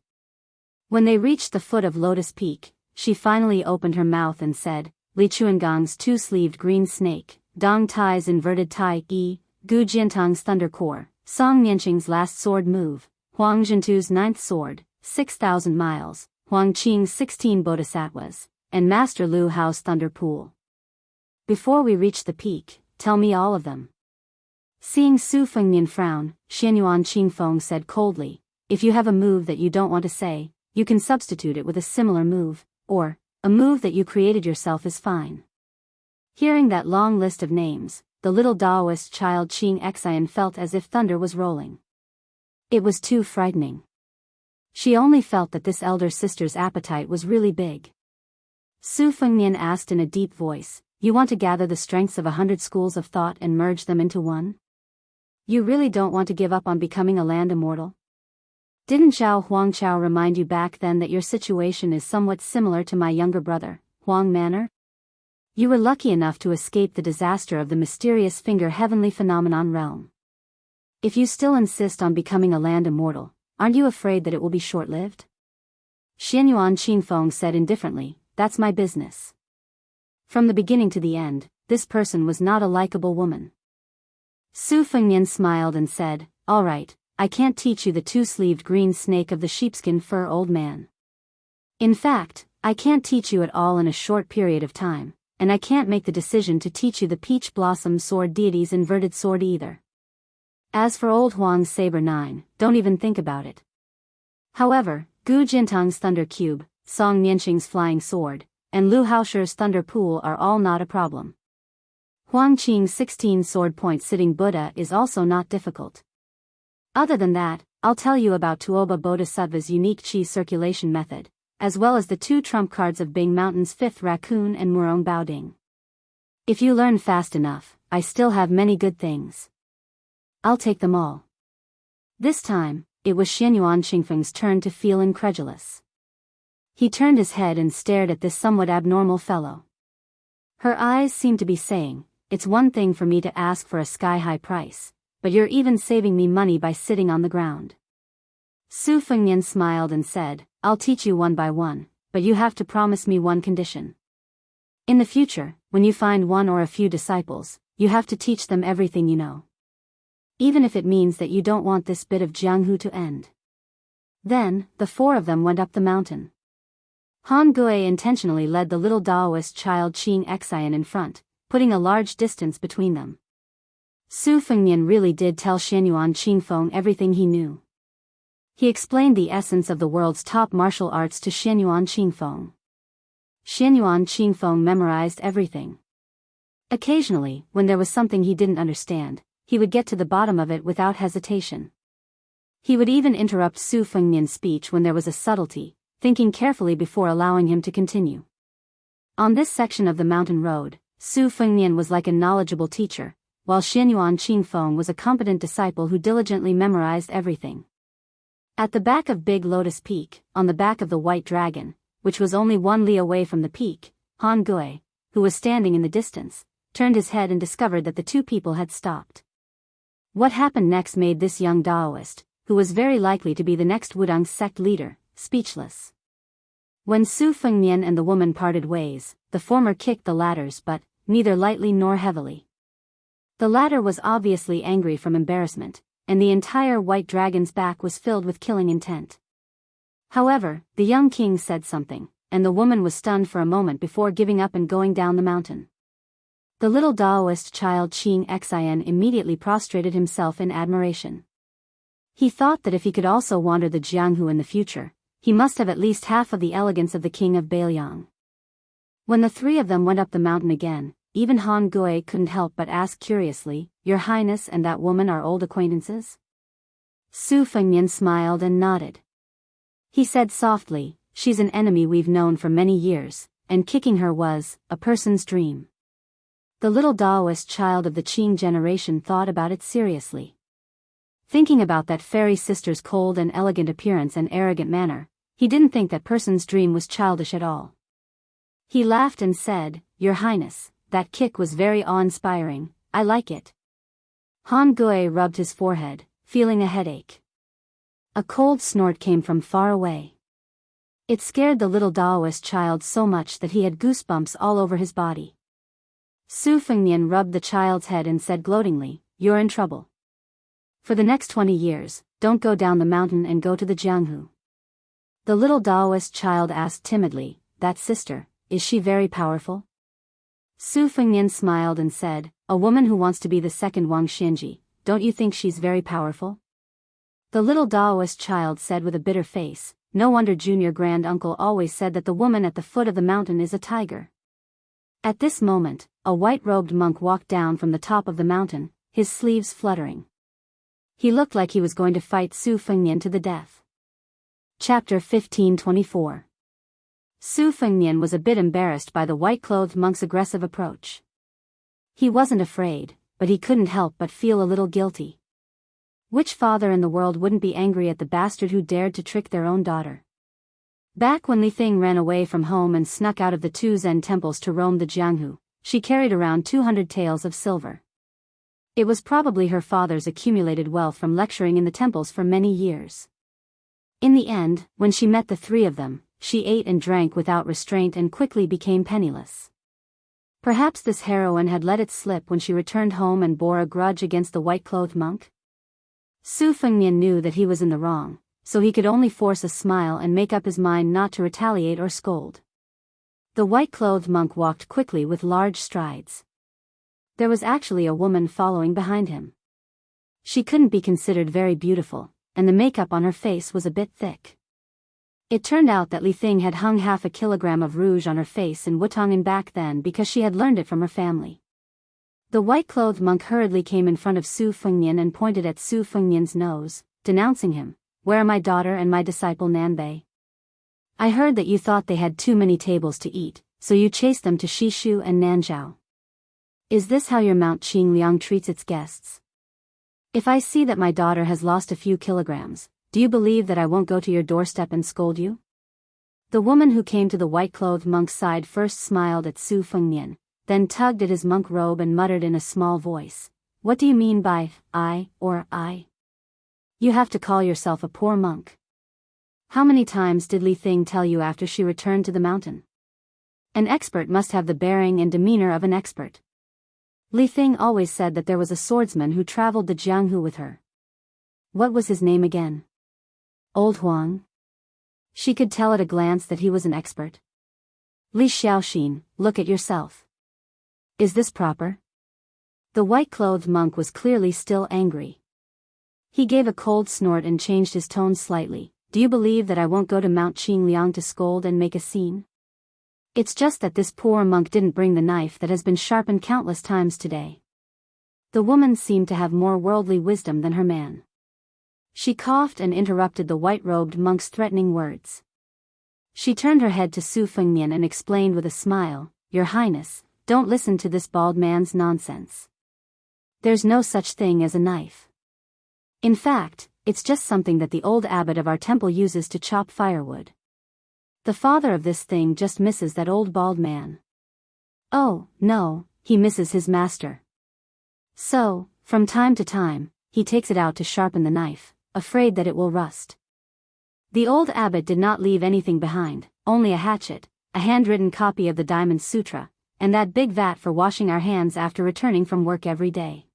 When they reached the foot of Lotus Peak, she finally opened her mouth and said, "Li Chuangong's two-sleeved green snake, Dong Tai's inverted Tai Yi, Gu Jiantang's thunder core, Song Nianqing's last sword move, Huang Zhentu's 9th sword, 6,000 miles, Huang Qing's 16 bodhisattvas, and Master Lu Hao's thunder pool. Before we reach the peak, tell me all of them. Seeing Su Fengnian frown, Xianyuan Qingfeng said coldly, if you have a move that you don't want to say, you can substitute it with a similar move, or, a move that you created yourself is fine. Hearing that long list of names, the little Daoist child Xianxia felt as if thunder was rolling. It was too frightening. She only felt that this elder sister's appetite was really big. Su Fengnian asked in a deep voice, you want to gather the strengths of 100 schools of thought and merge them into one? You really don't want to give up on becoming a land immortal? Didn't Zhao Huangchao remind you back then that your situation is somewhat similar to my younger brother, Huang Manor? You were lucky enough to escape the disaster of the mysterious finger heavenly phenomenon realm. If you still insist on becoming a land immortal, aren't you afraid that it will be short-lived? Xianyuan Qingfeng said indifferently, that's my business. From the beginning to the end, this person was not a likable woman. Su Fengnian smiled and said, all right, I can't teach you the two-sleeved green snake of the sheepskin fur old man. In fact, I can't teach you at all in a short period of time, and I can't make the decision to teach you the peach blossom sword deity's inverted sword either. As for old Huang's saber 9, don't even think about it. However, Gu Jintang's thunder cube, Song Nianqing's flying sword, and Lu Haoshi's thunder pool are all not a problem. Huang Qing's 16 sword point sitting Buddha is also not difficult. Other than that, I'll tell you about Tuoba Bodhisattva's unique chi circulation method, as well as the 2 trump cards of Bing Mountain's 5th raccoon and Murong Baoding. If you learn fast enough, I still have many good things. I'll take them all. This time, it was Xianyuan Qingfeng's turn to feel incredulous. He turned his head and stared at this somewhat abnormal fellow. Her eyes seemed to be saying, it's one thing for me to ask for a sky-high price, but you're even saving me money by sitting on the ground. Su Fengnian smiled and said, I'll teach you one by one, but you have to promise me one condition. In the future, when you find one or a few disciples, you have to teach them everything you know. Even if it means that you don't want this bit of Jianghu to end. Then, the 4 of them went up the mountain. Han Gui intentionally led the little Daoist child Xianxia in front, putting a large distance between them. Su Fengnian really did tell Xianyuan Qingfeng everything he knew. He explained the essence of the world's top martial arts to Xianyuan Qingfeng. Xianyuan Qingfeng memorized everything. Occasionally, when there was something he didn't understand, he would get to the bottom of it without hesitation. He would even interrupt Su Fengnian's speech when there was a subtlety, thinking carefully before allowing him to continue. On this section of the mountain road, Su Fengnian was like a knowledgeable teacher, while Xianyuan Qingfeng was a competent disciple who diligently memorized everything. At the back of Big Lotus Peak, on the back of the White Dragon, which was only 1 li away from the peak, Han Gui, who was standing in the distance, turned his head and discovered that the 2 people had stopped. What happened next made this young Daoist, who was very likely to be the next Wudang sect leader, speechless. When Su Fengnian and the woman parted ways, the former kicked the latter's butt, neither lightly nor heavily. The latter was obviously angry from embarrassment, and the entire White Dragon's back was filled with killing intent. However, the young king said something, and the woman was stunned for a moment before giving up and going down the mountain. The little Daoist child Xianxia immediately prostrated himself in admiration. He thought that if he could also wander the Jianghu in the future, he must have at least half of the elegance of the king of Beiliang. When the 3 of them went up the mountain again, even Han Gui couldn't help but ask curiously, Your Highness and that woman are old acquaintances? Su Fengnian smiled and nodded. He said softly, she's an enemy we've known for many years, and kicking her was a person's dream. The little Daoist child of the Qing generation thought about it seriously. Thinking about that fairy sister's cold and elegant appearance and arrogant manner, he didn't think that person's dream was childish at all. He laughed and said, Your Highness, that kick was very awe-inspiring, I like it. Han Gui rubbed his forehead, feeling a headache. A cold snort came from far away. It scared the little Daoist child so much that he had goosebumps all over his body. Su Fengnian rubbed the child's head and said gloatingly, You're in trouble. For the next 20 years, don't go down the mountain and go to the Jianghu. The little Daoist child asked timidly, that sister, is she very powerful? Su Fengnian smiled and said, a woman who wants to be the second Wang Xinji, don't you think she's very powerful? The little Daoist child said with a bitter face, no wonder junior grand uncle always said that the woman at the foot of the mountain is a tiger. At this moment, a white-robed monk walked down from the top of the mountain, his sleeves fluttering. He looked like he was going to fight Su Fengnian to the death. Chapter 1524. Su Fengnian was a bit embarrassed by the white-clothed monk's aggressive approach. He wasn't afraid, but he couldn't help but feel a little guilty. Which father in the world wouldn't be angry at the bastard who dared to trick their own daughter? Back when Li Thing ran away from home and snuck out of the two Zen temples to roam the Jianghu, she carried around 200 taels of silver. It was probably her father's accumulated wealth from lecturing in the temples for many years. In the end, when she met the three of them, she ate and drank without restraint and quickly became penniless. Perhaps this heroine had let it slip when she returned home and bore a grudge against the white-clothed monk? Su Fengnian knew that he was in the wrong, so he could only force a smile and make up his mind not to retaliate or scold. The white-clothed monk walked quickly with large strides. There was actually a woman following behind him. She couldn't be considered very beautiful, and the makeup on her face was a bit thick. It turned out that Li Thing had hung half a kilogram of rouge on her face in Wutongan back then because she had learned it from her family. The white-clothed monk hurriedly came in front of Su Fengnian and pointed at Su Fengnian's nose, denouncing him, "Where are my daughter and my disciple Nanbei? I heard that you thought they had too many tables to eat, so you chased them to Shishu and Nanzhao. Is this how your Mount Qingliang treats its guests? If I see that my daughter has lost a few kilograms, do you believe that I won't go to your doorstep and scold you?" The woman who came to the white-clothed monk's side first smiled at Su Fengnian, then tugged at his monk robe and muttered in a small voice, "What do you mean by, I? You have to call yourself a poor monk. How many times did Li Thing tell you after she returned to the mountain? An expert must have the bearing and demeanor of an expert. Li Thing always said that there was a swordsman who traveled the Jianghu with her. What was his name again? Old Huang?" She could tell at a glance that he was an expert. "Li Xiaoxin, look at yourself. Is this proper?" The white-clothed monk was clearly still angry. He gave a cold snort and changed his tone slightly. "Do you believe that I won't go to Mount Qingliang to scold and make a scene? It's just that this poor monk didn't bring the knife that has been sharpened countless times today." The woman seemed to have more worldly wisdom than her man. She coughed and interrupted the white-robed monk's threatening words. She turned her head to Su Fengnian and explained with a smile, "Your Highness, don't listen to this bald man's nonsense. There's no such thing as a knife. In fact, it's just something that the old abbot of our temple uses to chop firewood. The father of this thing just misses that old bald man. Oh, no, he misses his master. So, from time to time, he takes it out to sharpen the knife, afraid that it will rust." The old abbot did not leave anything behind, only a hatchet, a handwritten copy of the Diamond Sutra, and that big vat for washing our hands after returning from work every day.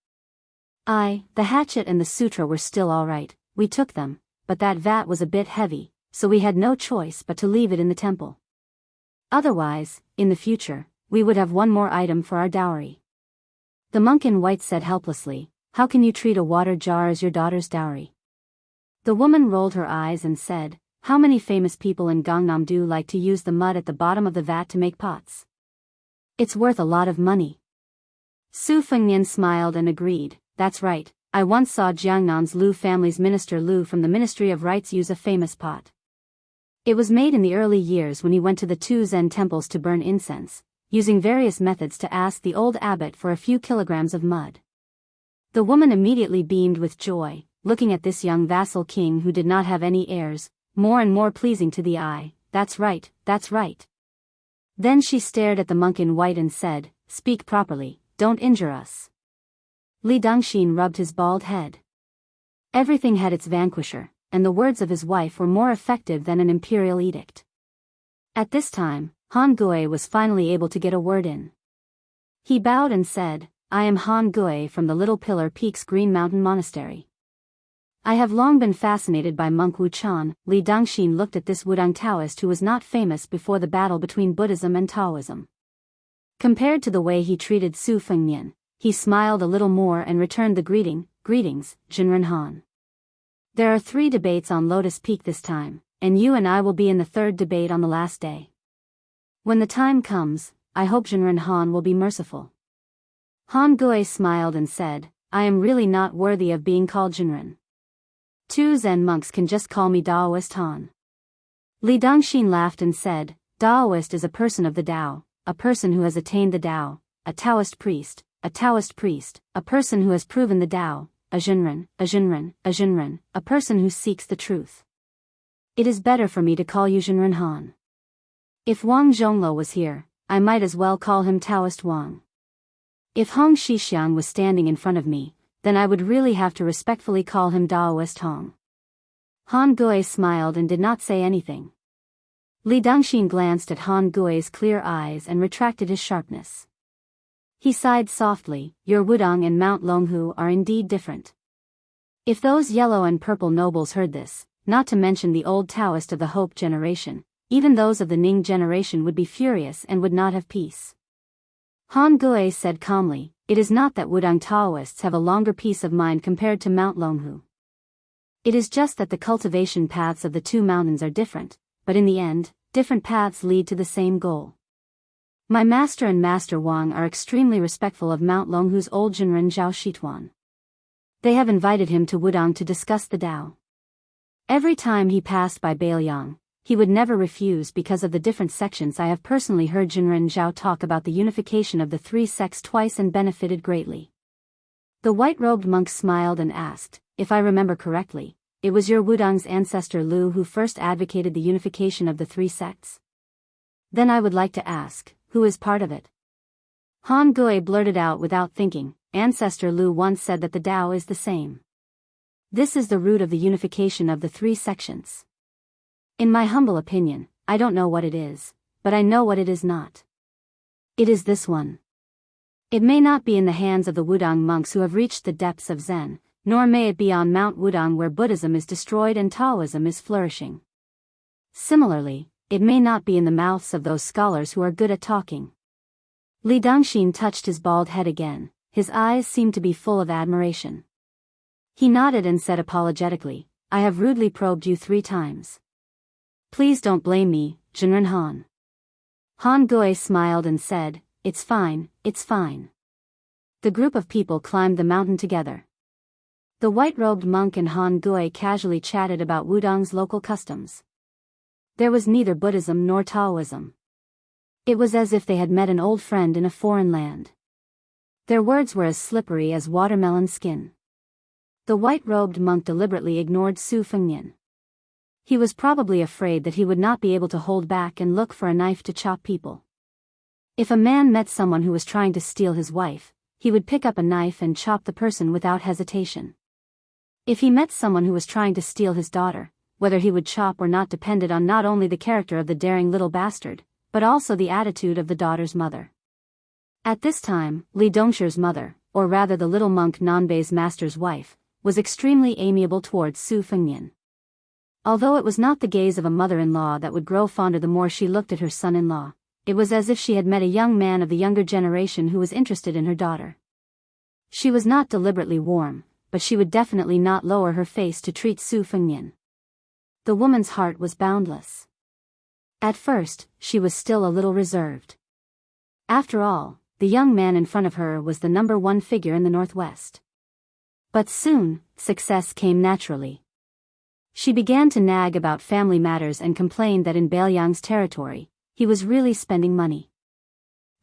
The hatchet and the sutra were still all right, we took them, but that vat was a bit heavy, so we had no choice but to leave it in the temple. Otherwise, in the future, we would have one more item for our dowry. The monk in white said helplessly, "How can you treat a water jar as your daughter's dowry?" The woman rolled her eyes and said, "How many famous people in Gangnam do like to use the mud at the bottom of the vat to make pots? It's worth a lot of money." Su Fengnian smiled and agreed, "That's right, I once saw Jiangnam's Lu family's minister Lu from the Ministry of Rites use a famous pot. It was made in the early years when he went to the two Zen temples to burn incense, using various methods to ask the old abbot for a few kilograms of mud." The woman immediately beamed with joy, looking at this young vassal king who did not have any heirs, more and more pleasing to the eye. That's right, that's right." Then she stared at the monk in white and said, "Speak properly, don't injure us." Li Dongxin rubbed his bald head. Everything had its vanquisher, and the words of his wife were more effective than an imperial edict. At this time, Han Gui was finally able to get a word in. He bowed and said, "I am Han Gui from the Little Pillar Peaks Green Mountain Monastery. I have long been fascinated by monk Wu Chan. Li Dongxin looked at this Wudang Taoist who was not famous before the battle between Buddhism and Taoism. Compared to the way he treated Su Fengnian, he smiled a little more and returned the greetings, Jinren Han. There are 3 debates on Lotus Peak this time, and you and I will be in the 3rd debate on the last day. When the time comes, I hope Jinren Han will be merciful. Han Gui smiled and said, I am really not worthy of being called Jinren. 2 Zen monks can just call me Daoist Han. Li Dongxin laughed and said, Daoist is a person of the Tao, a person who has attained the Tao, a Taoist priest, a person who has proven the Tao, a Jinren, a person who seeks the truth. It is better for me to call you Jinren Han. If Wang Zhonglo was here, I might as well call him Taoist Wang. If Hong Shixiang was standing in front of me, then I would really have to respectfully call him Daoist Hong. Han Gui smiled and did not say anything. Li Dongxin glanced at Han Gui's clear eyes and retracted his sharpness. He sighed softly, your Wudang and Mount Longhu are indeed different. If those yellow and purple nobles heard this, not to mention the old Taoist of the Hope generation, even those of the Ning generation would be furious and would not have peace. Han Gui said calmly, it is not that Wudang Taoists have a longer peace of mind compared to Mount Longhu. It is just that the cultivation paths of the 2 mountains are different, but in the end, different paths lead to the same goal. My master and Master Wang are extremely respectful of Mount Longhu's old Jinren Zhao Shituan. They have invited him to Wudang to discuss the Tao. Every time he passed by Bailiang, he would never refuse because of the different sections. I have personally heard Jinren Zhao talk about the unification of the 3 sects twice and benefited greatly. The white-robed monk smiled and asked, if I remember correctly, it was your Wudang's ancestor Lu who first advocated the unification of the 3 sects? Then I would like to ask, who is part of it? Han Gui blurted out without thinking, Ancestor Lu once said that the Tao is the same. This is the root of the unification of the 3 sections. In my humble opinion, I don't know what it is, but I know what it is not. It is this one. It may not be in the hands of the Wudang monks who have reached the depths of Zen, nor may it be on Mount Wudang where Buddhism is destroyed and Taoism is flourishing. Similarly, it may not be in the mouths of those scholars who are good at talking. Li Dongxin touched his bald head again, his eyes seemed to be full of admiration. He nodded and said apologetically, I have rudely probed you 3 times. Please don't blame me, Jinren Han. Han Gui smiled and said, it's fine, it's fine. The group of people climbed the mountain together. The white-robed monk and Han Gui casually chatted about Wudang's local customs. There was neither Buddhism nor Taoism. It was as if they had met an old friend in a foreign land. Their words were as slippery as watermelon skin. The white-robed monk deliberately ignored Su Fengnian. He was probably afraid that he would not be able to hold back and look for a knife to chop people. If a man met someone who was trying to steal his wife, he would pick up a knife and chop the person without hesitation. If he met someone who was trying to steal his daughter, whether he would chop or not depended on not only the character of the daring little bastard, but also the attitude of the daughter's mother. At this time, Li Dongshir's mother, or rather the little monk Nanbei's master's wife, was extremely amiable towards Su Fengnian. Although it was not the gaze of a mother-in-law that would grow fonder the more she looked at her son-in-law, it was as if she had met a young man of the younger generation who was interested in her daughter. She was not deliberately warm, but she would definitely not lower her face to treat Su Fengnian. The woman's heart was boundless. At first, she was still a little reserved. After all, the young man in front of her was the number 1 figure in the Northwest. But soon, success came naturally. She began to nag about family matters and complained that in Bailiang's territory, he was really spending money.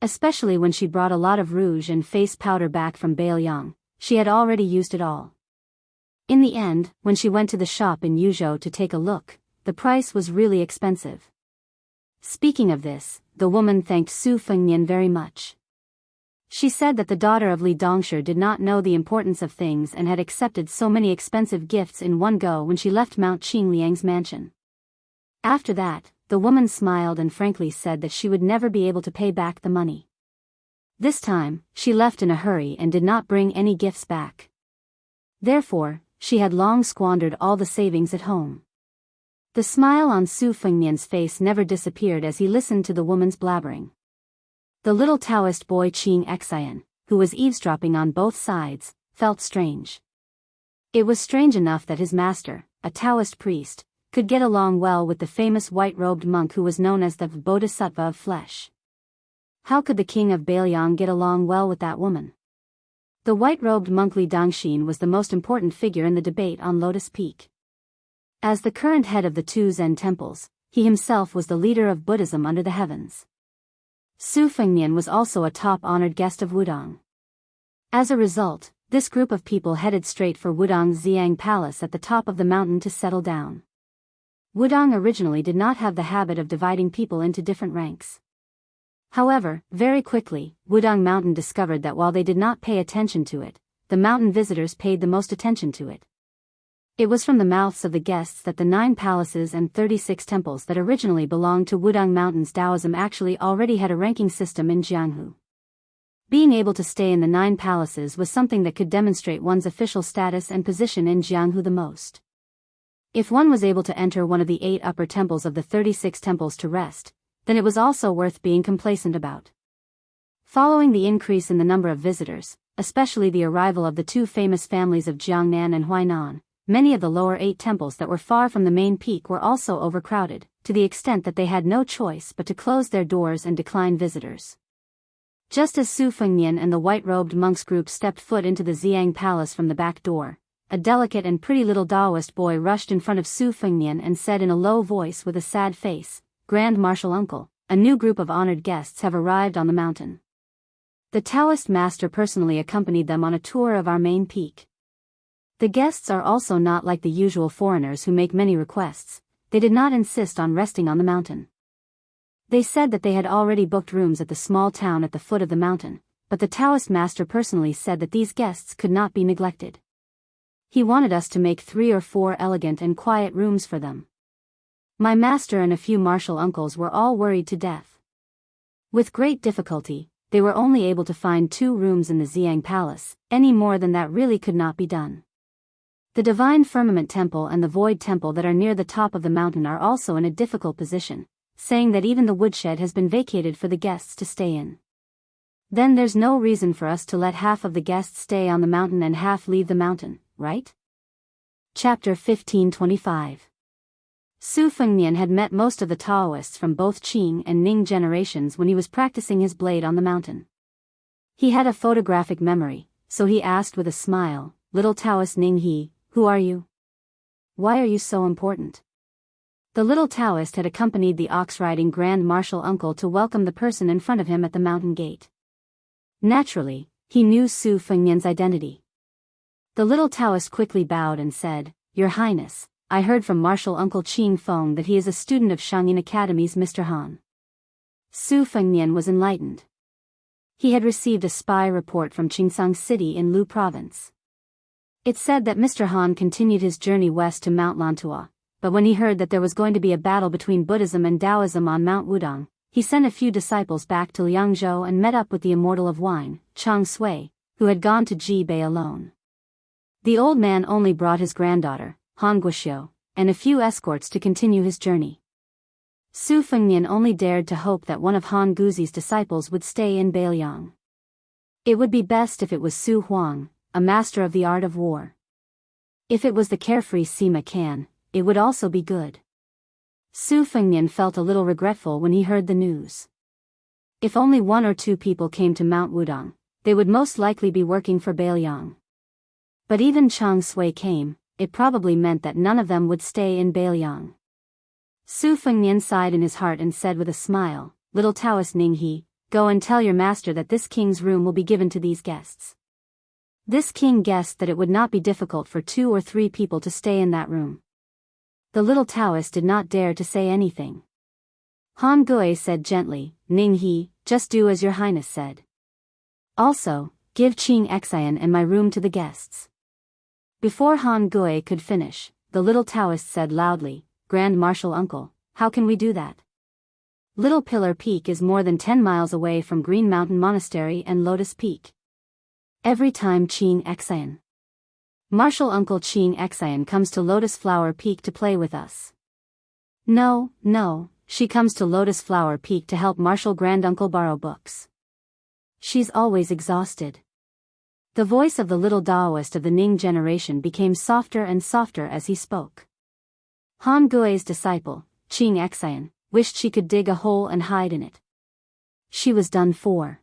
Especially when she brought a lot of rouge and face powder back from Bailiang, she had already used it all. In the end, when she went to the shop in Yuzhou to take a look, the price was really expensive. Speaking of this, the woman thanked Su Fengnian very much. She said that the daughter of Li Dongshi did not know the importance of things and had accepted so many expensive gifts in one go when she left Mount Qingliang's mansion. After that, the woman smiled and frankly said that she would never be able to pay back the money. This time, she left in a hurry and did not bring any gifts back. Therefore, she had long squandered all the savings at home. The smile on Su Fengnian's face never disappeared as he listened to the woman's blabbering. The little Taoist boy Xianxia, who was eavesdropping on both sides, felt strange. It was strange enough that his master, a Taoist priest, could get along well with the famous white-robed monk who was known as the Bodhisattva of flesh. How could the king of Bailiang get along well with that woman? The white-robed monk Li Dongxin was the most important figure in the debate on Lotus Peak. As the current head of the two Zen temples, he himself was the leader of Buddhism under the heavens. Su Fengnian was also a top-honored guest of Wudong. As a result, this group of people headed straight for Wudong's Xiang Palace at the top of the mountain to settle down. Wudong originally did not have the habit of dividing people into different ranks. However, very quickly, Wudong Mountain discovered that while they did not pay attention to it, the mountain visitors paid the most attention to it. It was from the mouths of the guests that the 9 palaces and 36 temples that originally belonged to Wudong Mountain's Taoism actually already had a ranking system in Jianghu. Being able to stay in the 9 palaces was something that could demonstrate one's official status and position in Jianghu the most. If one was able to enter one of the 8 upper temples of the 36 temples to rest, then it was also worth being complacent about. Following the increase in the number of visitors, especially the arrival of the 2 famous families of Jiangnan and Huainan, many of the lower 8 temples that were far from the main peak were also overcrowded, to the extent that they had no choice but to close their doors and decline visitors. Just as Su Fengnian and the white-robed monks group stepped foot into the Xiang Palace from the back door, a delicate and pretty little Daoist boy rushed in front of Su Fengnian and said in a low voice with a sad face, "Grand Marshal Uncle, a new group of honored guests have arrived on the mountain." The Taoist master personally accompanied them on a tour of our main peak. The guests are also not like the usual foreigners who make many requests. They did not insist on resting on the mountain. They said that they had already booked rooms at the small town at the foot of the mountain, but the Taoist master personally said that these guests could not be neglected. He wanted us to make 3 or 4 elegant and quiet rooms for them. My master and a few martial uncles were all worried to death. With great difficulty, they were only able to find 2 rooms in the Xiang Palace. Any more than that really could not be done. The Divine Firmament Temple and the Void Temple that are near the top of the mountain are also in a difficult position, saying that even the woodshed has been vacated for the guests to stay in. Then there's no reason for us to let half of the guests stay on the mountain and half leave the mountain, right? Chapter 1525. Su Fengnian had met most of the Taoists from both Qing and Ning generations when he was practicing his blade on the mountain. He had a photographic memory, so he asked with a smile, "Little Taoist Ning He, who are you? Why are you so important?" The little Taoist had accompanied the ox-riding Grand Marshal Uncle to welcome the person in front of him at the mountain gate. Naturally, he knew Su Fengnian's identity. The little Taoist quickly bowed and said, "Your Highness, I heard from Marshal Uncle Qing Feng that he is a student of Shangyin Academy's Mr. Han." Su Fengnian was enlightened. He had received a spy report from Qingsang City in Lu Province. It said that Mr. Han continued his journey west to Mount Lantua, but when he heard that there was going to be a battle between Buddhism and Taoism on Mount Wudong, he sent a few disciples back to Liangzhou and met up with the immortal of wine, Chang Sui, who had gone to Jibei alone. The old man only brought his granddaughter, Han Guoxiu, and a few escorts to continue his journey. Su Fengnian only dared to hope that one of Han Guzi's disciples would stay in Bailiang. It would be best if it was Su Huang, a master of the art of war. If it was the Carefree Sima Can, it would also be good. Su Fengnian felt a little regretful when he heard the news. If only 1 or 2 people came to Mount Wudong, they would most likely be working for Bailiang. But even Chang Sui came, it probably meant that none of them would stay in Bailiang. Su Fengnian sighed in his heart and said with a smile, "Little Taoist Ning He, go and tell your master that this king's room will be given to these guests." This king guessed that it would not be difficult for 2 or 3 people to stay in that room. The little Taoist did not dare to say anything. Han Gui said gently, "Ning He, just do as your highness said. Also, give Xianxia and my room to the guests." Before Han Gui could finish, the little Taoist said loudly, "Grand Marshal Uncle, how can we do that? Little Pillar Peak is more than 10 miles away from Green Mountain Monastery and Lotus Peak. Every time Xianxia Martial Uncle Qing Xian comes to Lotus Flower Peak to play with us. No, she comes to Lotus Flower Peak to help Martial Granduncle borrow books. She's always exhausted. The voice of the little Daoist of the Ning generation became softer and softer as he spoke. Han Gui's disciple, Qing Xian, wished she could dig a hole and hide in it. She was done for.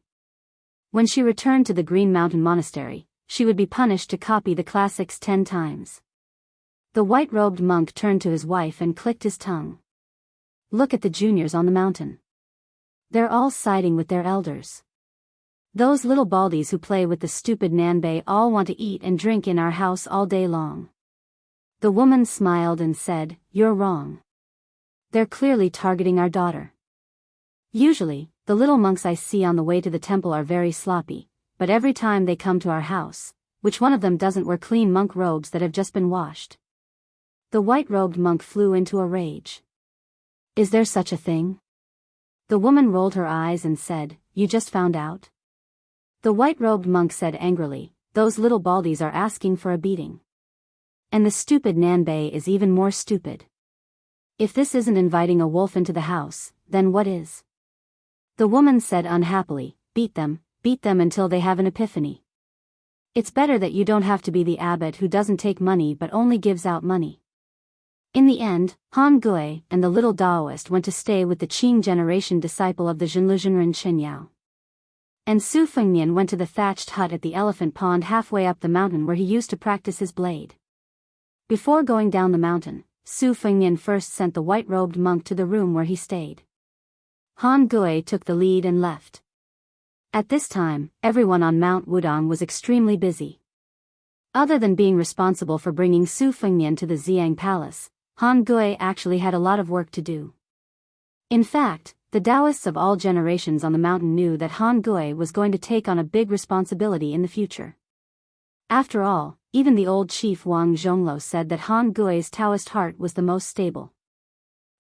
When she returned to the Green Mountain Monastery, she would be punished to copy the classics 10 times. The white-robed monk turned to his wife and clicked his tongue. Look at the juniors on the mountain. They're all siding with their elders. Those little baldies who play with the stupid Nanbei all want to eat and drink in our house all day long. The woman smiled and said, "You're wrong. They're clearly targeting our daughter. Usually, the little monks I see on the way to the temple are very sloppy, but every time they come to our house, which one of them doesn't wear clean monk robes that have just been washed?" The white-robed monk flew into a rage. Is there such a thing? The woman rolled her eyes and said, "You just found out?" The white-robed monk said angrily, "Those little baldies are asking for a beating. And the stupid Nanbei is even more stupid. If this isn't inviting a wolf into the house, then what is?" The woman said unhappily, beat them until they have an epiphany. It's better that you don't have to be the abbot who doesn't take money but only gives out money." In the end, Han Gui and the little Daoist went to stay with the Qing generation disciple of the Zhenluzhenren Qinyao. And Su Fengnian went to the thatched hut at the elephant pond halfway up the mountain where he used to practice his blade. Before going down the mountain, Su Fengnian first sent the white-robed monk to the room where he stayed. Han Gui took the lead and left. At this time, everyone on Mount Wudong was extremely busy. Other than being responsible for bringing Su Fengnian to the Xiang Palace, Han Gui actually had a lot of work to do. In fact, the Daoists of all generations on the mountain knew that Han Gui was going to take on a big responsibility in the future. After all, even the old chief Wang Zhonglo said that Han Gui's Taoist heart was the most stable.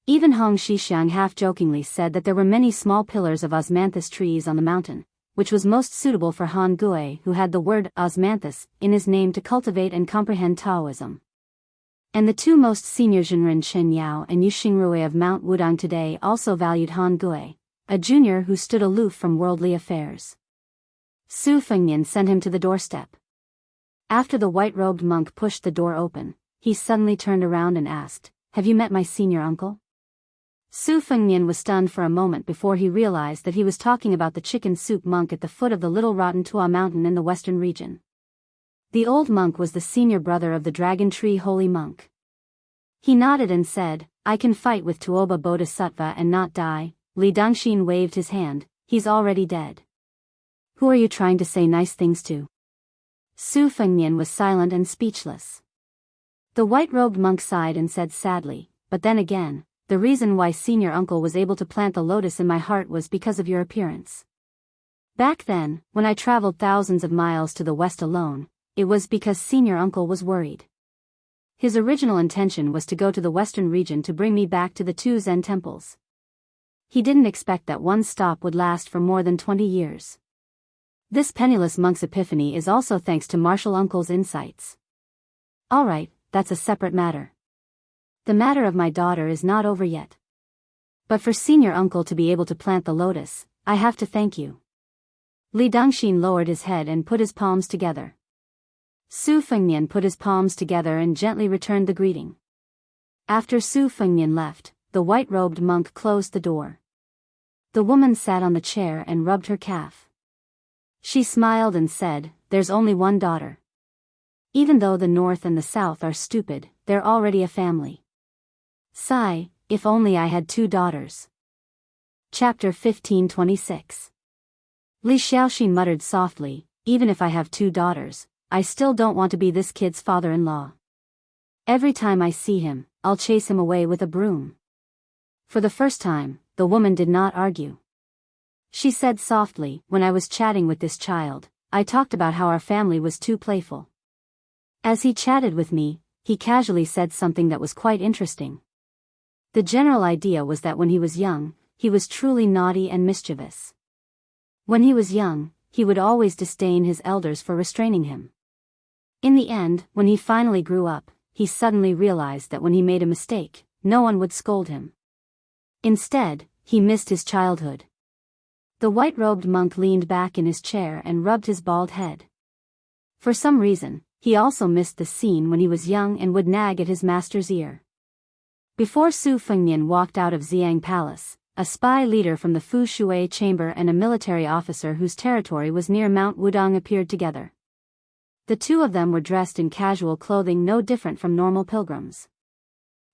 Even Hong Shixiang half-jokingly said that there were many small pillars of osmanthus trees on the mountain, which was most suitable for Han Gui, who had the word osmanthus in his name to cultivate and comprehend Taoism. And the two most senior Zhenren Qinyao and Yu Xingrui of Mount Wudong today also valued Han Gui, a junior who stood aloof from worldly affairs. Su Fengnian sent him to the doorstep. After the white-robed monk pushed the door open, he suddenly turned around and asked, "Have you met my senior uncle?" Su Fengnian was stunned for a moment before he realized that he was talking about the chicken soup monk at the foot of the Little Rotten Tua mountain in the western region. The old monk was the senior brother of the dragon tree holy monk. He nodded and said, "I can fight with Tuoba Bodhisattva and not die." Li Dongxin waved his hand, "He's already dead." "Who are you trying to say nice things to?" Su Fengnian was silent and speechless. The white-robed monk sighed and said sadly, "But then again, the reason why senior uncle was able to plant the lotus in my heart was because of your appearance. Back then, when I traveled thousands of miles to the west alone, it was because senior uncle was worried. His original intention was to go to the western region to bring me back to the two Zen temples. He didn't expect that one stop would last for more than 20 years. This penniless monk's epiphany is also thanks to martial uncle's insights. Alright, that's a separate matter. The matter of my daughter is not over yet. But for senior uncle to be able to plant the lotus, I have to thank you." Li Dongxin lowered his head and put his palms together. Su Fengnian put his palms together and gently returned the greeting. After Su Fengnian left, the white-robed monk closed the door. The woman sat on the chair and rubbed her calf. She smiled and said, "There's only one daughter. Even though the north and the south are stupid, they're already a family. Sigh, if only I had 2 daughters." Chapter 15:26. Li Xiaoxin muttered softly, "Even if I have 2 daughters, I still don't want to be this kid's father-in-law. Every time I see him, I'll chase him away with a broom." For the first time, the woman did not argue. She said softly, "When I was chatting with this child, I talked about how our family was too playful. As he chatted with me, he casually said something that was quite interesting. The general idea was that when he was young, he was truly naughty and mischievous. When he was young, he would always disdain his elders for restraining him. In the end, when he finally grew up, he suddenly realized that when he made a mistake, no one would scold him. Instead, he missed his childhood. The white-robed monk leaned back in his chair and rubbed his bald head. For some reason, he also missed the scene when he was young and would nag at his master's ear. Before Su Fengnian walked out of Xiang Palace, a spy leader from the Fu Shui chamber and a military officer whose territory was near Mount Wudong appeared together. The two of them were dressed in casual clothing no different from normal pilgrims.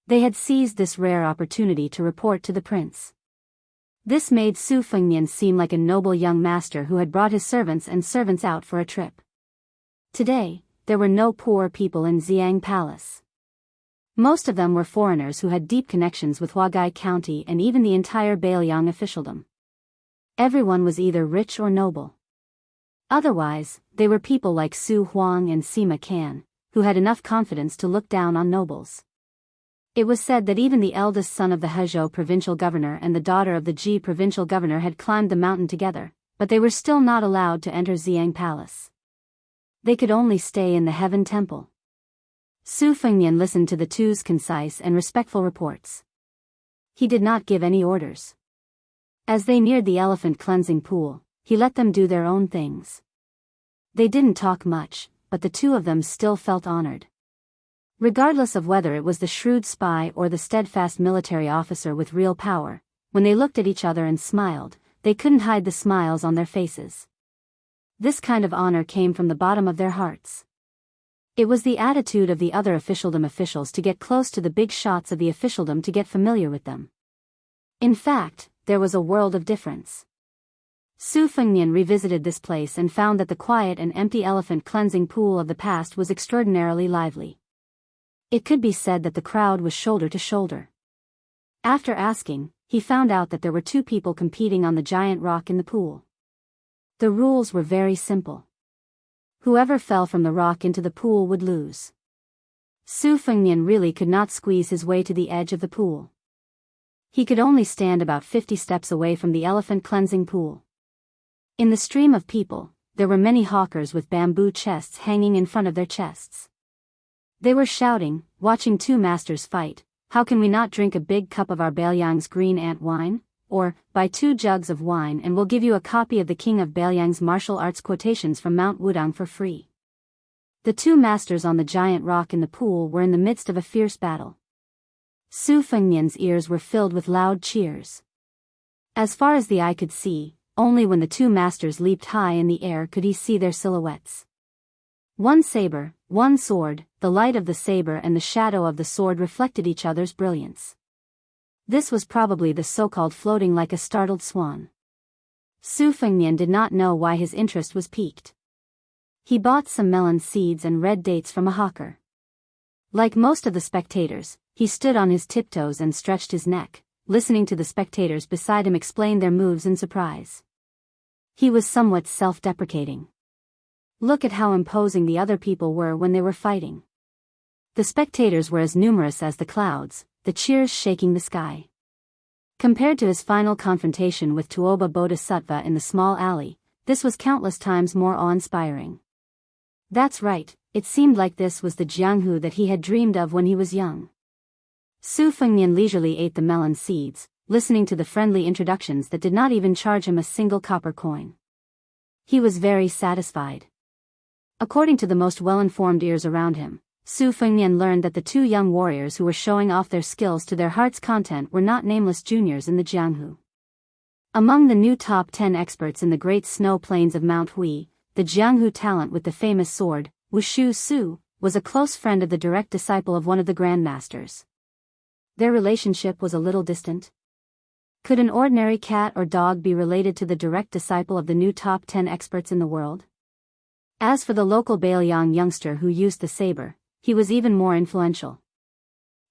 They had seized this rare opportunity to report to the prince. This made Su Fengnian seem like a noble young master who had brought his servants out for a trip. Today, there were no poor people in Xiang Palace. Most of them were foreigners who had deep connections with Huagai County and even the entire Bailiang officialdom. Everyone was either rich or noble. Otherwise, they were people like Su Huang and Sima Can, who had enough confidence to look down on nobles. It was said that even the eldest son of the Hezhou provincial governor and the daughter of the Ji provincial governor had climbed the mountain together, but they were still not allowed to enter Xiang Palace. They could only stay in the Heaven Temple. Su Fengnian listened to the two's concise and respectful reports. He did not give any orders. As they neared the elephant cleansing pool, he let them do their own things. They didn't talk much, but the two of them still felt honored. Regardless of whether it was the shrewd spy or the steadfast military officer with real power, when they looked at each other and smiled, they couldn't hide the smiles on their faces. This kind of honor came from the bottom of their hearts. It was the attitude of the other officialdom officials to get close to the big shots of the officialdom to get familiar with them. In fact, there was a world of difference. Su Fengnian revisited this place and found that the quiet and empty elephant cleansing pool of the past was extraordinarily lively. It could be said that the crowd was shoulder to shoulder. After asking, he found out that there were two people competing on the giant rock in the pool. The rules were very simple. Whoever fell from the rock into the pool would lose. Su Fengnian really could not squeeze his way to the edge of the pool. He could only stand about 50 steps away from the elephant cleansing pool. In the stream of people, there were many hawkers with bamboo chests hanging in front of their chests. They were shouting, watching two masters fight, "How can we not drink a big cup of our Bailiang's green ant wine?" Or, "Buy 2 jugs of wine and we'll give you a copy of the King of Bailiang's martial arts quotations from Mount Wudong for free." The two masters on the giant rock in the pool were in the midst of a fierce battle. Su Fengnian's ears were filled with loud cheers. As far as the eye could see, only when the two masters leaped high in the air could he see their silhouettes. One saber, one sword, the light of the saber and the shadow of the sword reflected each other's brilliance. This was probably the so-called floating like a startled swan. Su Fengnian did not know why his interest was piqued. He bought some melon seeds and red dates from a hawker. Like most of the spectators, he stood on his tiptoes and stretched his neck, listening to the spectators beside him explain their moves in surprise. He was somewhat self-deprecating. Look at how imposing the other people were when they were fighting. The spectators were as numerous as the clouds, the cheers shaking the sky. Compared to his final confrontation with Tuoba Bodhisattva in the small alley, this was countless times more awe-inspiring. That's right, it seemed like this was the Jianghu that he had dreamed of when he was young. Su Fengnian leisurely ate the melon seeds, listening to the friendly introductions that did not even charge him a single copper coin. He was very satisfied. According to the most well-informed ears around him, Su Fengnian learned that the two young warriors who were showing off their skills to their heart's content were not nameless juniors in the Jianghu. Among the new top 10 experts in the great snow plains of Mount Hui, the Jianghu talent with the famous sword, Wuxia Xianxia, was a close friend of the direct disciple of one of the grandmasters. Their relationship was a little distant. Could an ordinary cat or dog be related to the direct disciple of the new top 10 experts in the world? As for the local Bailiang youngster who used the saber, he was even more influential.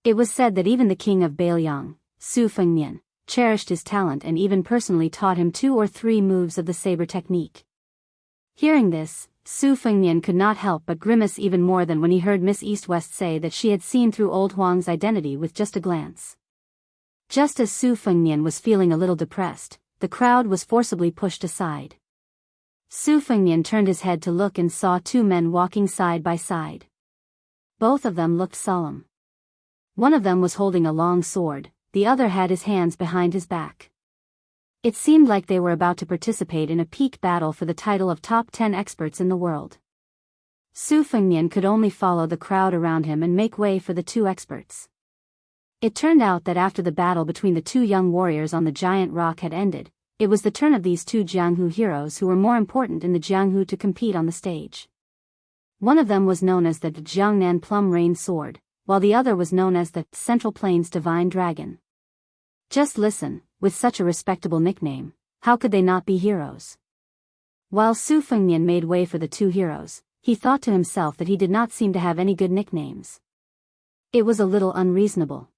It was said that even the king of Bailiang, Su Fengnian, cherished his talent and even personally taught him 2 or 3 moves of the saber technique. Hearing this, Su Fengnian could not help but grimace even more than when he heard Miss East-West say that she had seen through old Huang's identity with just a glance. Just as Su Fengnian was feeling a little depressed, the crowd was forcibly pushed aside. Su Fengnian turned his head to look and saw two men walking side by side. Both of them looked solemn. One of them was holding a long sword, the other had his hands behind his back. It seemed like they were about to participate in a peak battle for the title of top 10 experts in the world. Su Fengnian could only follow the crowd around him and make way for the two experts. It turned out that after the battle between the two young warriors on the giant rock had ended, it was the turn of these two Jianghu heroes who were more important in the Jianghu to compete on the stage. One of them was known as the Jiangnan Plum Rain Sword, while the other was known as the Central Plains Divine Dragon. Just listen, with such a respectable nickname, how could they not be heroes? While Su Fengnian made way for the two heroes, he thought to himself that he did not seem to have any good nicknames. It was a little unreasonable.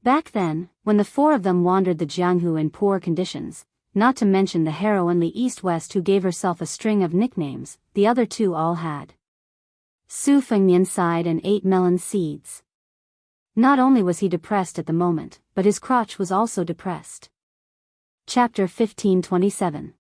Back then, when the four of them wandered the Jianghu in poor conditions, not to mention the heroine Li East-West who gave herself a string of nicknames, the other two all had. Su Fengnian sighed and ate melon seeds. Not only was he depressed at the moment, but his crotch was also depressed. Chapter 1527.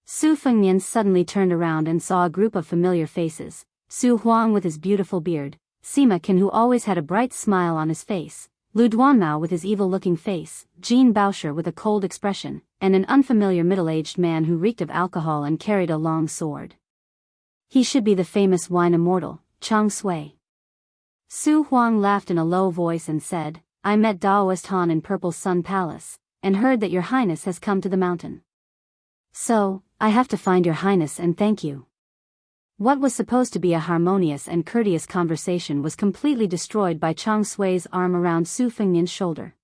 Su Fengnian suddenly turned around and saw a group of familiar faces: Su Huang with his beautiful beard, Sima Qin who always had a bright smile on his face, Lu Duanmao with his evil-looking face, Jean Baosher with a cold expression, and an unfamiliar middle-aged man who reeked of alcohol and carried a long sword. He should be the famous wine immortal, Chang Sui. Su Huang laughed in a low voice and said, "I met Daoist Han in Purple Sun Palace, and heard that your highness has come to the mountain. So, I have to find your highness and thank you." What was supposed to be a harmonious and courteous conversation was completely destroyed by Chang Sui's arm around Su Fengnian's shoulder.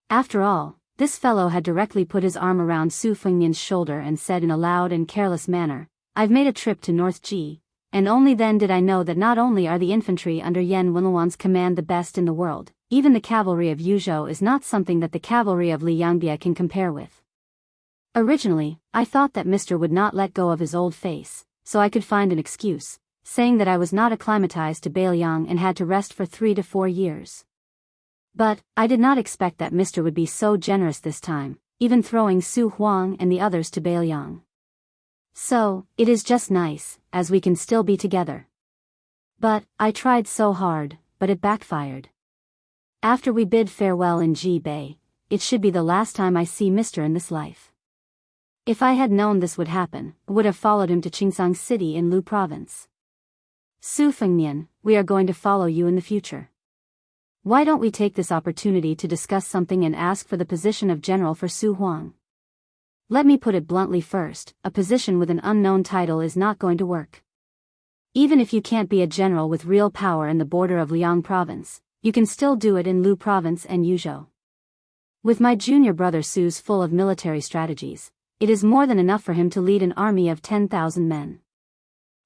After all, this fellow had directly put his arm around Su Fengnian's shoulder and said in a loud and careless manner, "I've made a trip to North Ji, and only then did I know that not only are the infantry under Yan Wenluan's command the best in the world, even the cavalry of Yuzhou is not something that the cavalry of Li Yangbia can compare with. Originally, I thought that Mr. would not let go of his old face, so I could find an excuse, saying that I was not acclimatized to Beiliang and had to rest for 3 to 4 years. But, I did not expect that Mr. would be so generous this time, even throwing Su Huang and the others to Beiliang. So, it is just nice, as we can still be together. But, I tried so hard, but it backfired. After we bid farewell in Ji Bay, it should be the last time I see Mr. in this life. If I had known this would happen, I would have followed him to Qingsang City in Lu Province. Su Fengnian, we are going to follow you in the future. Why don't we take this opportunity to discuss something and ask for the position of general for Su Huang? Let me put it bluntly first, a position with an unknown title is not going to work. Even if you can't be a general with real power in the border of Liang Province, you can still do it in Lu Province and Yuzhou. With my junior brother Su's full of military strategies, it is more than enough for him to lead an army of 10,000 men.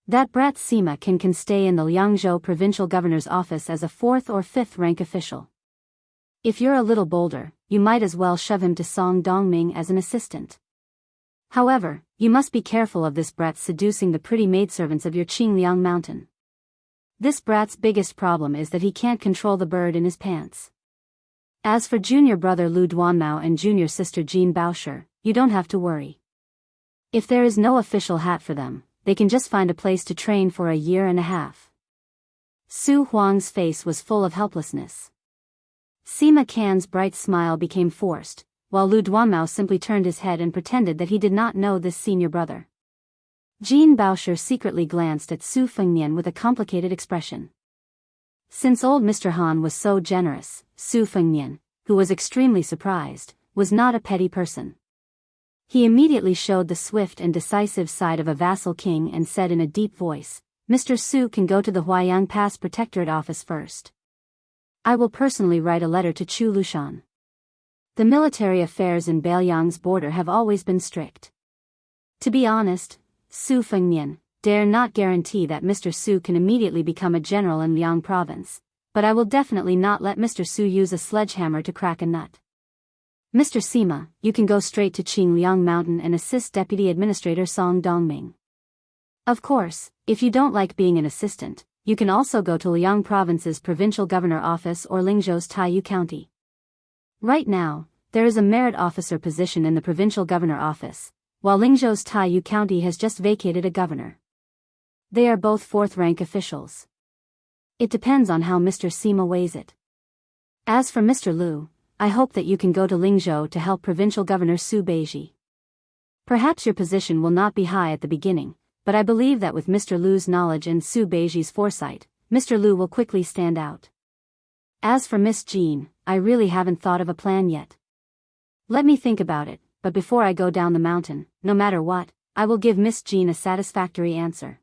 That brat Sima can stay in the Liangzhou provincial governor's office as a 4th or 5th rank official. If you're a little bolder, you might as well shove him to Song Dongming as an assistant. However, you must be careful of this brat seducing the pretty maidservants of your Qingliang mountain. This brat's biggest problem is that he can't control the bird in his pants. As for junior brother Lu Duanmao and junior sister Jean Baosher, you don't have to worry. If there is no official hat for them, they can just find a place to train for a year and a half. Su Huang's face was full of helplessness. Sima Can's bright smile became forced, while Lu Duanmao simply turned his head and pretended that he did not know this senior brother. Jean Baosher secretly glanced at Su Fengnian with a complicated expression. Since old Mr. Han was so generous, Su Fengnian, who was extremely surprised, was not a petty person. He immediately showed the swift and decisive side of a vassal king and said in a deep voice, "Mr. Su can go to the Huayang Pass Protectorate office first. I will personally write a letter to Chu Lushan. The military affairs in Beiliang's border have always been strict. To be honest, Su Fengnian, dare not guarantee that Mr. Su can immediately become a general in Liang Province, but I will definitely not let Mr. Su use a sledgehammer to crack a nut. Mr. Sima, you can go straight to Qingliang Mountain and assist Deputy Administrator Song Dongming. Of course, if you don't like being an assistant, you can also go to Liang Province's Provincial Governor Office or Lingzhou's Taiyu County. Right now, there is a merit officer position in the Provincial Governor Office, while Lingzhou's Taiyu County has just vacated a governor. They are both fourth-rank officials. It depends on how Mr. Sima weighs it. As for Mr. Liu, I hope that you can go to Lingzhou to help Provincial Governor Su Beiji. Perhaps your position will not be high at the beginning, but I believe that with Mr. Liu's knowledge and Su Beiji's foresight, Mr. Liu will quickly stand out. As for Miss Jean, I really haven't thought of a plan yet. Let me think about it, but before I go down the mountain, no matter what, I will give Miss Jean a satisfactory answer.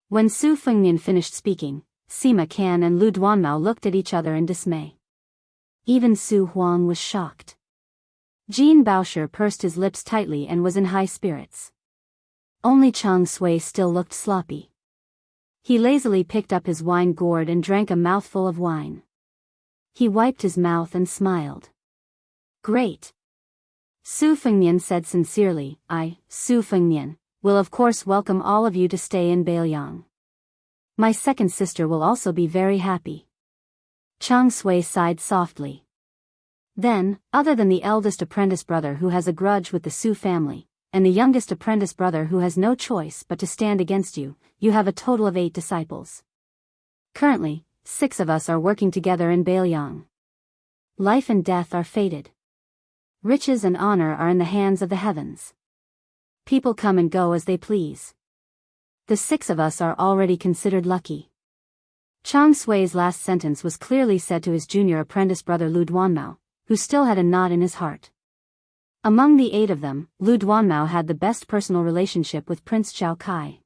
When Su Fengnian finished speaking, Sima Can and Lu Duanmao looked at each other in dismay. Even Su Huang was shocked. Jean Baosher pursed his lips tightly and was in high spirits. Only Chang Sui still looked sloppy. He lazily picked up his wine gourd and drank a mouthful of wine. He wiped his mouth and smiled. Great. Su Fengnian said sincerely, I, Su Fengnian, will of course welcome all of you to stay in Beiliang. My second sister will also be very happy. Chang Sui sighed softly. Then, other than the eldest apprentice brother who has a grudge with the Su family, and the youngest apprentice brother who has no choice but to stand against you, you have a total of 8 disciples. Currently, 6 of us are working together in Beiliang. Life and death are fated. Riches and honor are in the hands of the heavens. People come and go as they please. The 6 of us are already considered lucky. Chang Sui's last sentence was clearly said to his junior apprentice brother Lu Duanmao, who still had a knot in his heart. Among the 8 of them, Lu Duanmao had the best personal relationship with Prince Zhao Kai.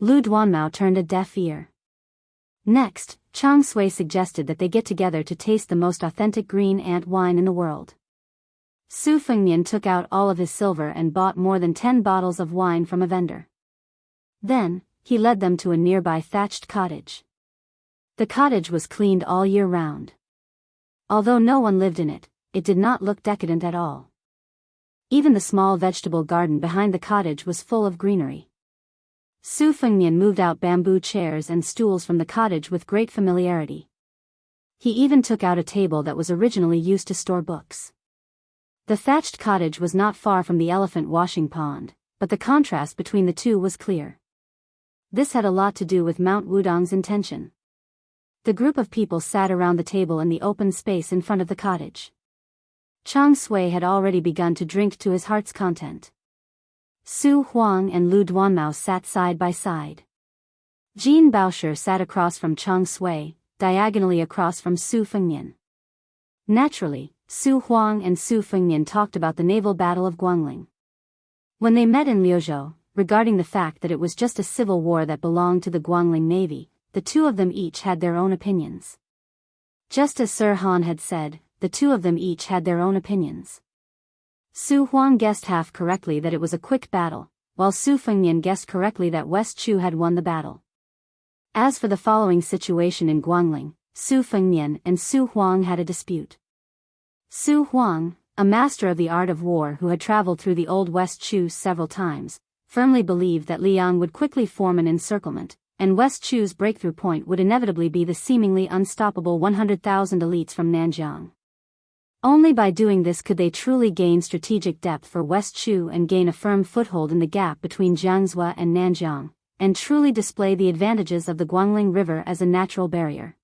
Lu Duanmao turned a deaf ear. Next, Chang Sui suggested that they get together to taste the most authentic green ant wine in the world. Su Fengnian took out all of his silver and bought more than 10 bottles of wine from a vendor. Then, he led them to a nearby thatched cottage. The cottage was cleaned all year round. Although no one lived in it, it did not look decadent at all. Even the small vegetable garden behind the cottage was full of greenery. Su Fengnian moved out bamboo chairs and stools from the cottage with great familiarity. He even took out a table that was originally used to store books. The thatched cottage was not far from the elephant washing pond, but the contrast between the two was clear. This had a lot to do with Mount Wudong's intention. The group of people sat around the table in the open space in front of the cottage. Chang Sui had already begun to drink to his heart's content. Su Huang and Lu Duanmao sat side by side. Jean Baosher sat across from Chang Sui, diagonally across from Su Fengnian. Naturally, Su Huang and Su Fengnian talked about the naval battle of Guangling. When they met in Liuzhou, regarding the fact that it was just a civil war that belonged to the Guangling Navy, the two of them each had their own opinions. Just as Sir Han had said, the two of them each had their own opinions. Su Huang guessed half correctly that it was a quick battle, while Su Fengnian guessed correctly that West Chu had won the battle. As for the following situation in Guangling, Su Fengnian and Su Huang had a dispute. Su Huang, a master of the art of war who had traveled through the old West Chu several times, firmly believed that Liang would quickly form an encirclement, and West Chu's breakthrough point would inevitably be the seemingly unstoppable 100,000 elites from Nanjiang. Only by doing this could they truly gain strategic depth for West Chu and gain a firm foothold in the gap between Jianghu and Nanjiang, and truly display the advantages of the Guangling River as a natural barrier.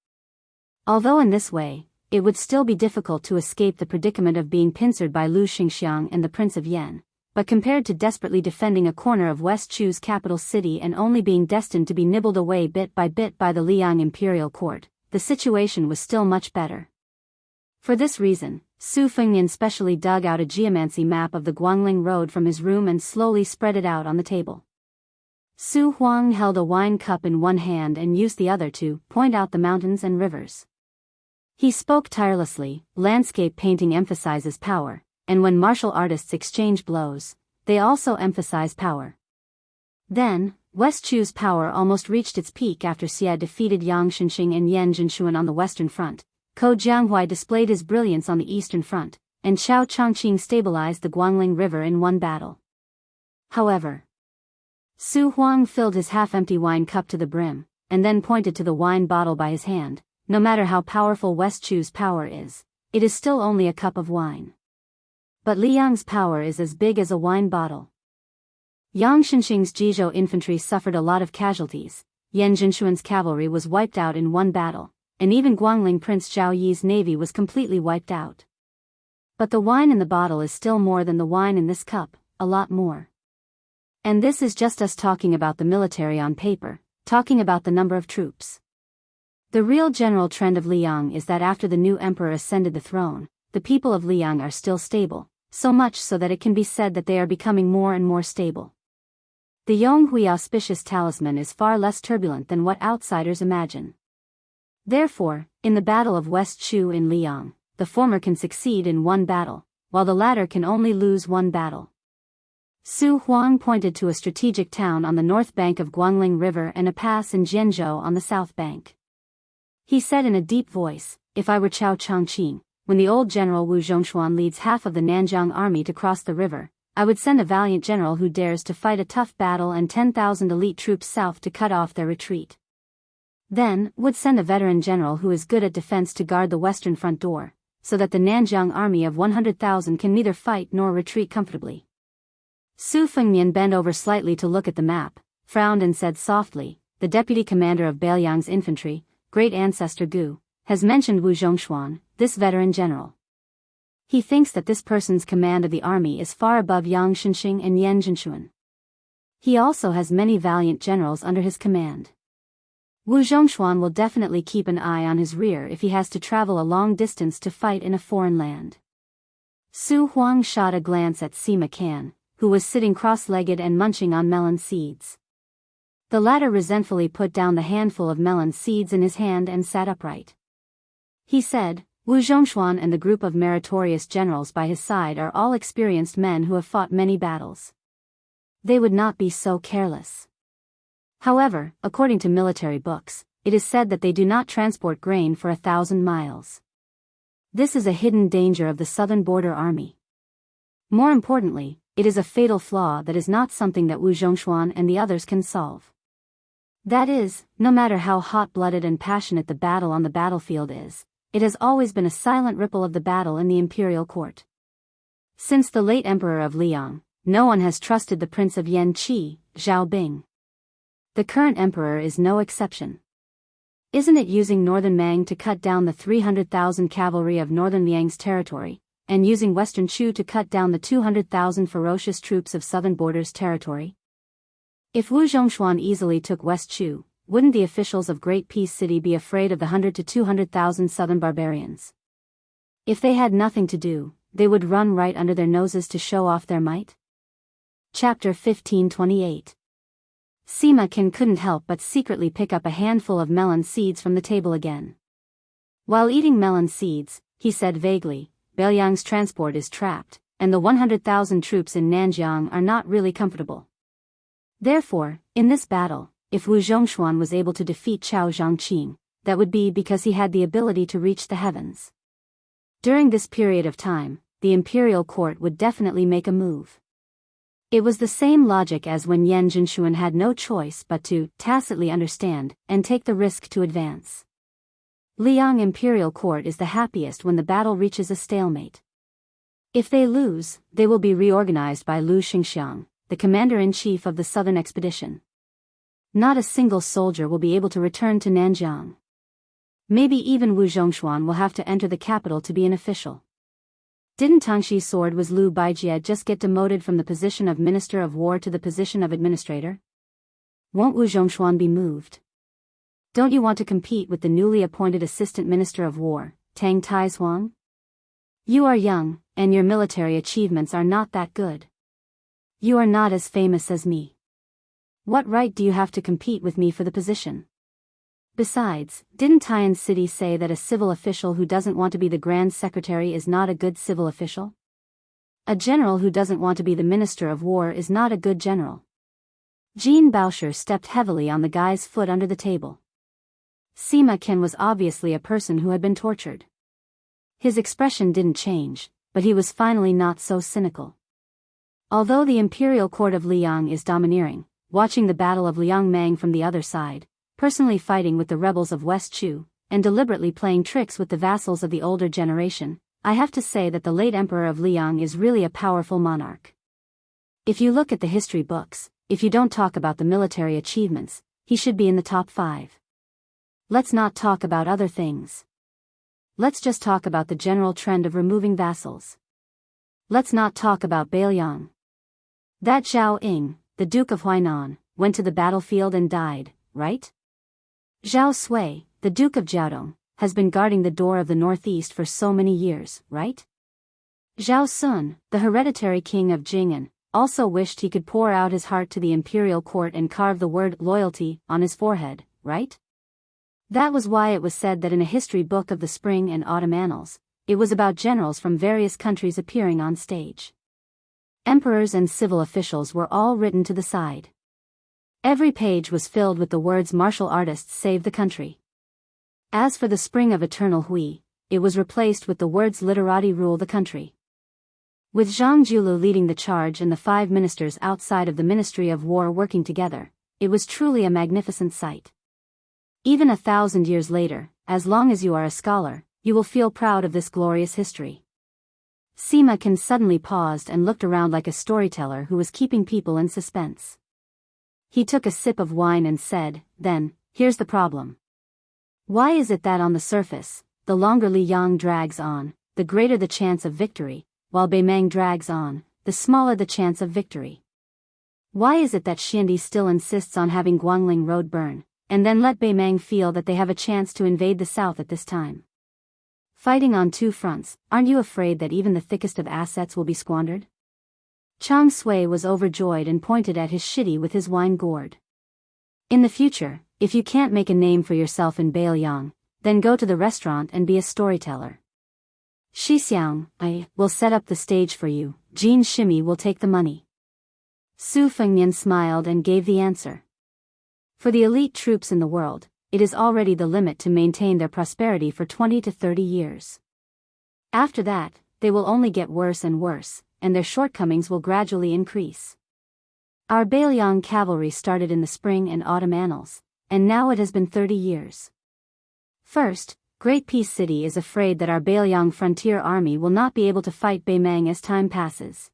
Although in this way, it would still be difficult to escape the predicament of being pincered by Lu Xingxiang and the Prince of Yan, but compared to desperately defending a corner of West Chu's capital city and only being destined to be nibbled away bit by the Liang imperial court, the situation was still much better. For this reason, Su Fengnian specially dug out a geomancy map of the Guangling Road from his room and slowly spread it out on the table. Su Huang held a wine cup in one hand and used the other to point out the mountains and rivers. He spoke tirelessly. Landscape painting emphasizes power, and when martial artists exchange blows, they also emphasize power. Then, West Chu's power almost reached its peak after Xie defeated Yang Shenxing and Yan Zhenshuan on the western front. Ko Jianghuai displayed his brilliance on the eastern front, and Xiao Chongqing stabilized the Guangling River in one battle. However, Su Huang filled his half-empty wine cup to the brim, and then pointed to the wine bottle by his hand. No matter how powerful West Chu's power is, it is still only a cup of wine. But Liang's power is as big as a wine bottle. Yang Shenxing's Jizhou infantry suffered a lot of casualties, Yan Jinshuan's cavalry was wiped out in one battle, and even Guangling Prince Zhao Yi's navy was completely wiped out. But the wine in the bottle is still more than the wine in this cup, a lot more. And this is just us talking about the military on paper, talking about the number of troops. The real general trend of Liang is that after the new emperor ascended the throne, the people of Liang are still stable, so much so that it can be said that they are becoming more and more stable. The Yonghui auspicious talisman is far less turbulent than what outsiders imagine. Therefore, in the Battle of West Chu in Liang, the former can succeed in one battle, while the latter can only lose one battle. Su Huang pointed to a strategic town on the north bank of Guangling River and a pass in Jianzhou on the south bank. He said in a deep voice, "If I were Chao Changqing, when the old general Wu Zhongshuan leads half of the Nanjiang army to cross the river, I would send a valiant general who dares to fight a tough battle and 10,000 elite troops south to cut off their retreat. Then, would send a veteran general who is good at defense to guard the western front door, so that the Nanjiang army of 100,000 can neither fight nor retreat comfortably." Su Fengmian bent over slightly to look at the map, frowned and said softly, "The deputy commander of Beiliang's infantry, great ancestor Gu, has mentioned Wu Zhongshuan, this veteran general. He thinks that this person's command of the army is far above Yang Shenxing and Yan Jinshuan. He also has many valiant generals under his command. Wu Zhongshuan will definitely keep an eye on his rear if he has to travel a long distance to fight in a foreign land." Su Huang shot a glance at Sima Can, who was sitting cross-legged and munching on melon seeds. The latter resentfully put down the handful of melon seeds in his hand and sat upright. He said, "Wu Zhongshuan and the group of meritorious generals by his side are all experienced men who have fought many battles. They would not be so careless. However, according to military books, it is said that they do not transport grain for 1,000 miles. This is a hidden danger of the southern border army. More importantly, it is a fatal flaw that is not something that Wu Zhongshuan and the others can solve. That is, no matter how hot-blooded and passionate the battle on the battlefield is, it has always been a silent ripple of the battle in the imperial court. Since the late emperor of Liang, no one has trusted the prince of Yanqi, Zhao Bing. The current emperor is no exception. Isn't it using northern Mang to cut down the 300,000 cavalry of northern Liang's territory, and using western Chu to cut down the 200,000 ferocious troops of southern border's territory? If Wu Zhongshuan easily took West Chu, wouldn't the officials of Great Peace City be afraid of the 100 to 200,000 southern barbarians? If they had nothing to do, they would run right under their noses to show off their might?" Chapter 1528. Sima Can couldn't help but secretly pick up a handful of melon seeds from the table again. While eating melon seeds, he said vaguely, "Beiliang's transport is trapped, and the 100,000 troops in Nanjiang are not really comfortable. Therefore, in this battle, if Wu Zhongshuan was able to defeat Chao Zhangqing, that would be because he had the ability to reach the heavens. During this period of time, the imperial court would definitely make a move." It was the same logic as when Yan Jinshuan had no choice but to tacitly understand and take the risk to advance. Liang Imperial Court is the happiest when the battle reaches a stalemate. If they lose, they will be reorganized by Lu Xingxiang, the commander-in-chief of the southern expedition. Not a single soldier will be able to return to Nanjiang. Maybe even Wu Zhongshuan will have to enter the capital to be an official. Didn't Tangshi's sword was Lu Baijie just get demoted from the position of Minister of War to the position of Administrator? Won't Wu Zhongshuan be moved? Don't you want to compete with the newly appointed Assistant Minister of War, Tang Taizhuang? You are young, and your military achievements are not that good. You are not as famous as me. What right do you have to compete with me for the position? Besides, didn't Tian City say that a civil official who doesn't want to be the Grand Secretary is not a good civil official? A general who doesn't want to be the Minister of War is not a good general." Jean Bauscher stepped heavily on the guy's foot under the table. Sima Ken was obviously a person who had been tortured. His expression didn't change, but he was finally not so cynical. Although the imperial court of Liang is domineering, watching the Battle of Liangmang from the other side, personally fighting with the rebels of West Chu, and deliberately playing tricks with the vassals of the older generation, I have to say that the late emperor of Liang is really a powerful monarch. If you look at the history books, if you don't talk about the military achievements, he should be in the top 5. Let's not talk about other things. Let's just talk about the general trend of removing vassals. Let's not talk about Bailiang. That Zhao Ying, the Duke of Huainan, went to the battlefield and died, right? Zhao Sui, the Duke of Jiaodong, has been guarding the door of the northeast for so many years, right? Zhao Sun, the hereditary king of Jing'an, also wished he could pour out his heart to the imperial court and carve the word loyalty on his forehead, right? That was why it was said that in a history book of the spring and autumn annals, it was about generals from various countries appearing on stage. Emperors and civil officials were all written to the side. Every page was filled with the words martial artists save the country. As for the spring of eternal Hui, it was replaced with the words literati rule the country. With Zhang Julu leading the charge and the 5 ministers outside of the Ministry of War working together, it was truly a magnificent sight. Even 1,000 years later, as long as you are a scholar, you will feel proud of this glorious history. Sima Can suddenly paused and looked around like a storyteller who was keeping people in suspense. He took a sip of wine and said, "Then, here's the problem. Why is it that on the surface, the longer Li Yang drags on, the greater the chance of victory, while Beimang drags on, the smaller the chance of victory? Why is it that Xiandi still insists on having Guangling Road burn, and then let Beimang feel that they have a chance to invade the south at this time? Fighting on 2 fronts, aren't you afraid that even the thickest of assets will be squandered?" Chang Sui was overjoyed and pointed at his shitty with his wine gourd. "In the future, if you can't make a name for yourself in Bailiang, then go to the restaurant and be a storyteller. Xixiang, I will set up the stage for you, Jean Shimmy will take the money." Su Fengnian smiled and gave the answer. For the elite troops in the world, it is already the limit to maintain their prosperity for 20 to 30 years. After that, they will only get worse and worse, and their shortcomings will gradually increase. Our Bailiang cavalry started in the spring and autumn annals, and now it has been 30 years. First, Great Peace City is afraid that our Bailiang frontier army will not be able to fight Beimang as time passes.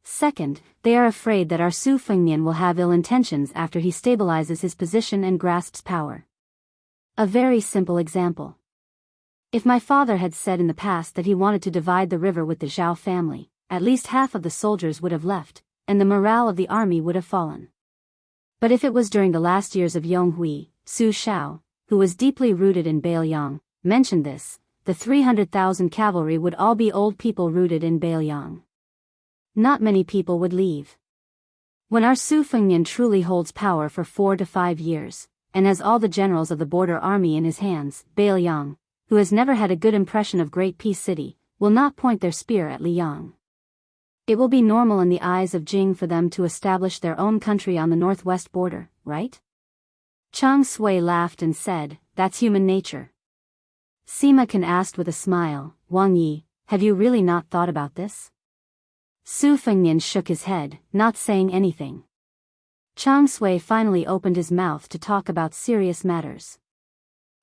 Second, they are afraid that our Su Fengnian will have ill intentions after he stabilizes his position and grasps power. A very simple example. If my father had said in the past that he wanted to divide the river with the Zhao family, at least half of the soldiers would have left, and the morale of the army would have fallen. But if it was during the last years of Yonghui, Su Shao, who was deeply rooted in Bailiang, mentioned this, the 300,000 cavalry would all be old people rooted in Bailiang. Not many people would leave. When our Su Fengnian truly holds power for 4 to 5 years, and has all the generals of the border army in his hands, Bailiang, who has never had a good impression of Great Peace City, will not point their spear at Liang. It will be normal in the eyes of Jing for them to establish their own country on the northwest border, right? Chang Sui laughed and said, "That's human nature." Sima Can asked with a smile, "Wang Yi, have you really not thought about this?" Su Fengnian shook his head, not saying anything. Chang Sui finally opened his mouth to talk about serious matters.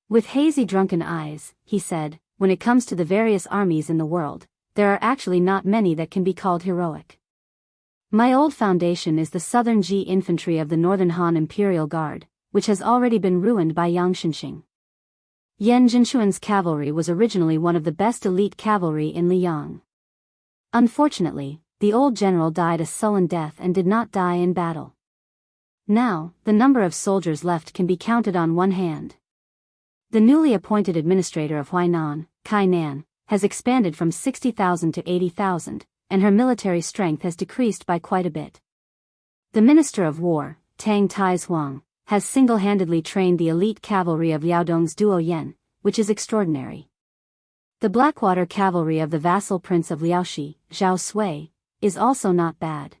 With hazy drunken eyes, he said, "When it comes to the various armies in the world, there are actually not many that can be called heroic. My old foundation is the Southern Ji infantry of the Northern Han Imperial Guard, which has already been ruined by Yang Xinxing. Yan Jinshuan's cavalry was originally one of the best elite cavalry in Liang. Unfortunately, the old general died a sullen death and did not die in battle. Now, the number of soldiers left can be counted on one hand. The newly appointed administrator of Huainan, Kai Nan, has expanded from 60,000 to 80,000, and her military strength has decreased by quite a bit. The Minister of War, Tang Taizuang, has single-handedly trained the elite cavalry of Liaodong's Duo Yan, which is extraordinary. The Blackwater cavalry of the vassal prince of Liaoxi, Zhao Sui, is also not bad.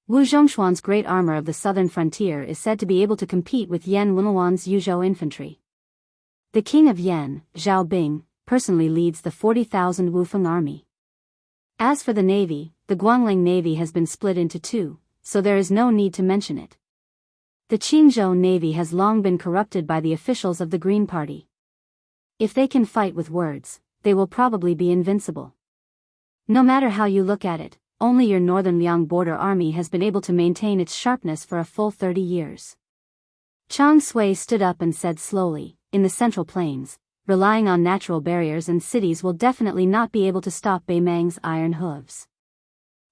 Wu Zhongshuan's great armor of the southern frontier is said to be able to compete with Yan Wenluan's Yuzhou infantry. The king of Yan, Zhao Bing, personally leads the 40,000 Wufeng army. As for the navy, the Guangling navy has been split into 2, so there is no need to mention it. The Qingzhou navy has long been corrupted by the officials of the Green Party. If they can fight with words, they will probably be invincible. No matter how you look at it, only your northern Liang border army has been able to maintain its sharpness for a full 30 years. Chang Sui stood up and said slowly, in the Central Plains, relying on natural barriers and cities will definitely not be able to stop Bei Mang's iron hooves.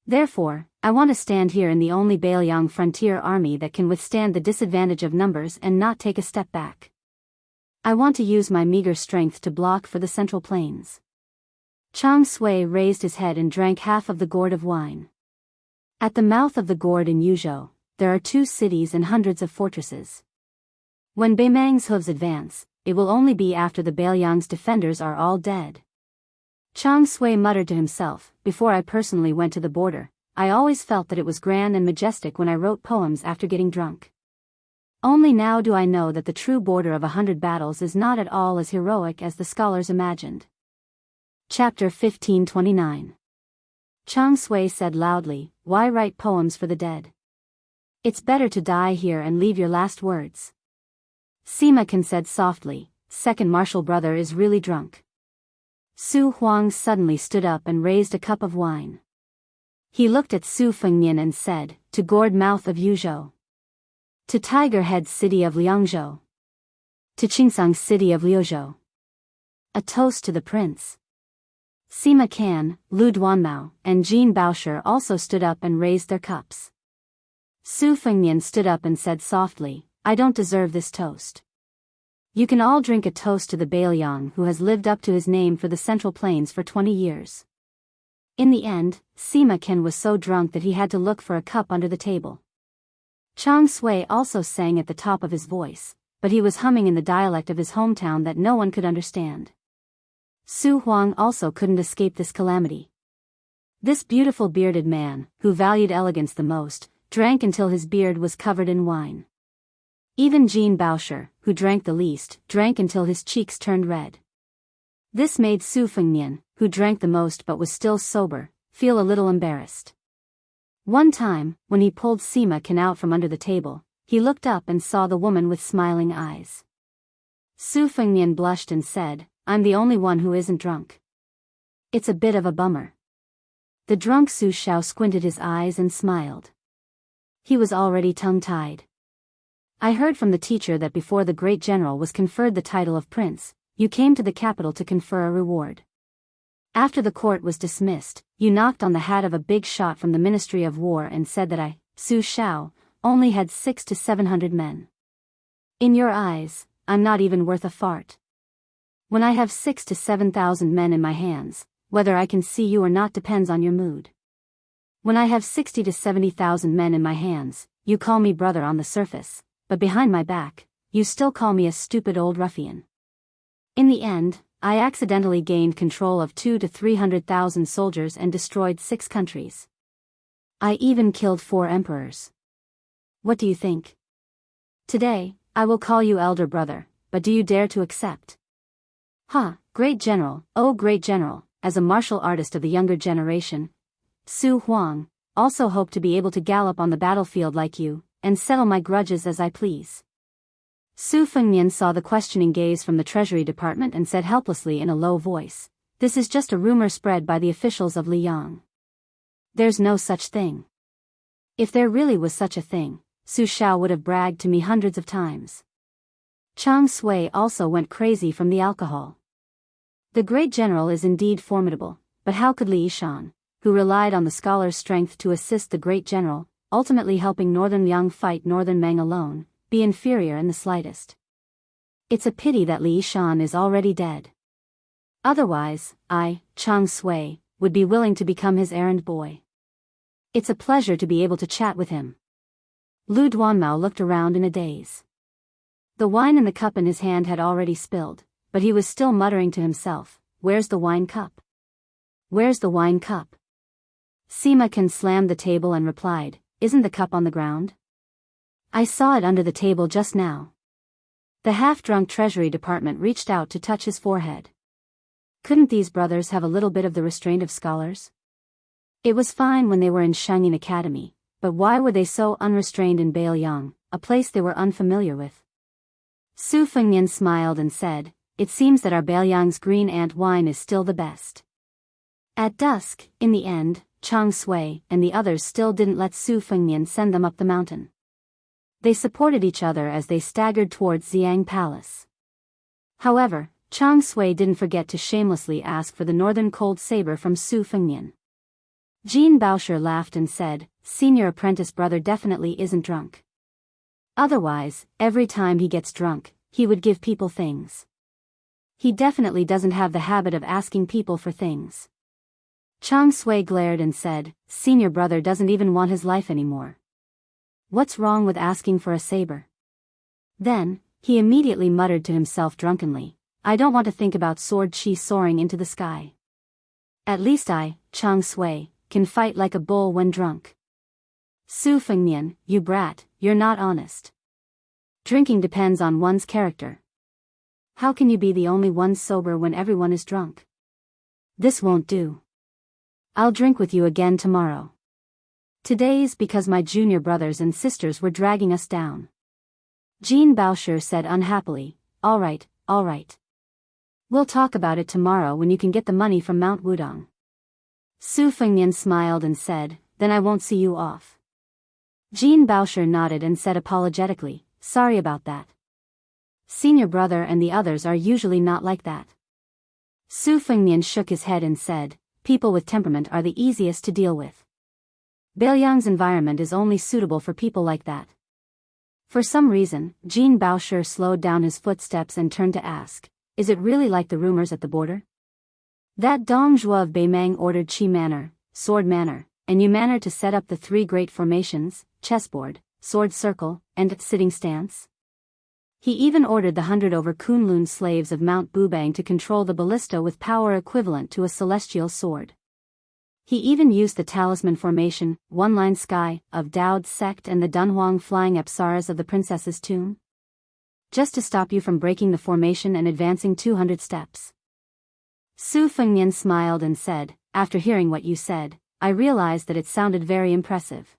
Therefore, I want to stand here in the only Beiliang frontier army that can withstand the disadvantage of numbers and not take a step back. I want to use my meager strength to block for the Central Plains. Chang Sui raised his head and drank half of the gourd of wine. At the mouth of the gourd in Yuzhou, there are 2 cities and hundreds of fortresses. When Bei Mang's hooves advance, it will only be after the Beiliang's defenders are all dead. Chang Sui muttered to himself, before I personally went to the border, I always felt that it was grand and majestic when I wrote poems after getting drunk. Only now do I know that the true border of 100 battles is not at all as heroic as the scholars imagined. Chapter 1529. Chang Sui said loudly, why write poems for the dead? It's better to die here and leave your last words. Sima Can said softly, second martial brother is really drunk. Su Huang suddenly stood up and raised a cup of wine. He looked at Su Fengnian and said, to gourd mouth of Yuzhou. To tiger head city of Liangzhou. To Qingsang city of Liuzhou. A toast to the prince. Sima Can, Lu Duanmao, and Jean Baosher also stood up and raised their cups. Su Fengnian stood up and said softly, I don't deserve this toast. You can all drink a toast to the Beiliang who has lived up to his name for the Central Plains for 20 years. In the end, Sima Can was so drunk that he had to look for a cup under the table. Chang Sui also sang at the top of his voice, but he was humming in the dialect of his hometown that no one could understand. Su Huang also couldn't escape this calamity. This beautiful bearded man, who valued elegance the most, drank until his beard was covered in wine. Even Jean Baosher, who drank the least, drank until his cheeks turned red. This made Su Fengnian, who drank the most but was still sober, feel a little embarrassed. One time, when he pulled Sima Can out from under the table, he looked up and saw the woman with smiling eyes. Su Fengnian blushed and said, I'm the only one who isn't drunk. It's a bit of a bummer. The drunk Su Xiao squinted his eyes and smiled. He was already tongue-tied. I heard from the teacher that before the great general was conferred the title of prince, you came to the capital to confer a reward. After the court was dismissed, you knocked on the hat of a big shot from the Ministry of War and said that I, Su Xiao, only had 600 to 700 men. In your eyes, I'm not even worth a fart. When I have 6,000 to 7,000 men in my hands, whether I can see you or not depends on your mood. When I have 60,000 to 70,000 men in my hands, you call me brother on the surface, but behind my back, you still call me a stupid old ruffian. In the end, I accidentally gained control of 200,000 to 300,000 soldiers and destroyed 6 countries. I even killed 4 emperors. What do you think? Today, I will call you elder brother, but do you dare to accept? Great general, oh great general, as a martial artist of the younger generation, Su Huang, also hope to be able to gallop on the battlefield like you, and settle my grudges as I please. Su Fengnian saw the questioning gaze from the Treasury Department and said helplessly in a low voice, this is just a rumor spread by the officials of Liang. There's no such thing. If there really was such a thing, Su Xiao would have bragged to me hundreds of times. Chang Sui also went crazy from the alcohol. The great general is indeed formidable, but how could Li Yishan, who relied on the scholar's strength to assist the great general, ultimately helping Northern Liang fight Northern Meng alone, be inferior in the slightest? It's a pity that Li Yishan is already dead. Otherwise, I, Chang Sui, would be willing to become his errand boy. It's a pleasure to be able to chat with him. Lu Duanmao looked around in a daze. The wine in the cup in his hand had already spilled, but he was still muttering to himself, where's the wine cup? Where's the wine cup? Sima Can slammed the table and replied, isn't the cup on the ground? I saw it under the table just now. The half-drunk Treasury Department reached out to touch his forehead. Couldn't these brothers have a little bit of the restraint of scholars? It was fine when they were in Shangyin Academy, but why were they so unrestrained in Beiliang, a place they were unfamiliar with? Su Fengnian smiled and said, it seems that our Beiliang's green ant wine is still the best. At dusk, in the end, Chang Sui and the others still didn't let Su Fengnian send them up the mountain. They supported each other as they staggered towards Xiang Palace. However, Chang Sui didn't forget to shamelessly ask for the northern cold saber from Su Fengnian. Jean Baosher laughed and said, "Senior apprentice brother definitely isn't drunk. Otherwise, every time he gets drunk, he would give people things. He definitely doesn't have the habit of asking people for things." Chang Sui glared and said, "Senior brother doesn't even want his life anymore. What's wrong with asking for a saber?" Then, he immediately muttered to himself drunkenly, "I don't want to think about sword chi soaring into the sky. At least I, Chang Sui, can fight like a bull when drunk." "Su Fengnian, you brat, you're not honest. Drinking depends on one's character. How can you be the only one sober when everyone is drunk? This won't do. I'll drink with you again tomorrow. Today's because my junior brothers and sisters were dragging us down." Jean Baosher said unhappily, all right. We'll talk about it tomorrow when you can get the money from Mount Wudong." Su Fengnian smiled and said, "Then I won't see you off." Jean Baosher nodded and said apologetically, "Sorry about that. Senior brother and the others are usually not like that." Su Fengnian shook his head and said, "People with temperament are the easiest to deal with. Beiliang's environment is only suitable for people like that." For some reason, Jean Baosher slowed down his footsteps and turned to ask, "Is it really like the rumors at the border? That Dong Zhuo of Beimang ordered Qi Manor, Sword Manor, and Yu Manor to set up the three great formations, chessboard, sword circle, and sitting stance? He even ordered the 100 over Kunlun slaves of Mount Bubang to control the ballista with power equivalent to a celestial sword. He even used the talisman formation, one-line sky, of Daoist sect and the Dunhuang flying apsaras of the princess's tomb, just to stop you from breaking the formation and advancing 200 steps." Su Fengnian smiled and said, "After hearing what you said, I realized that it sounded very impressive.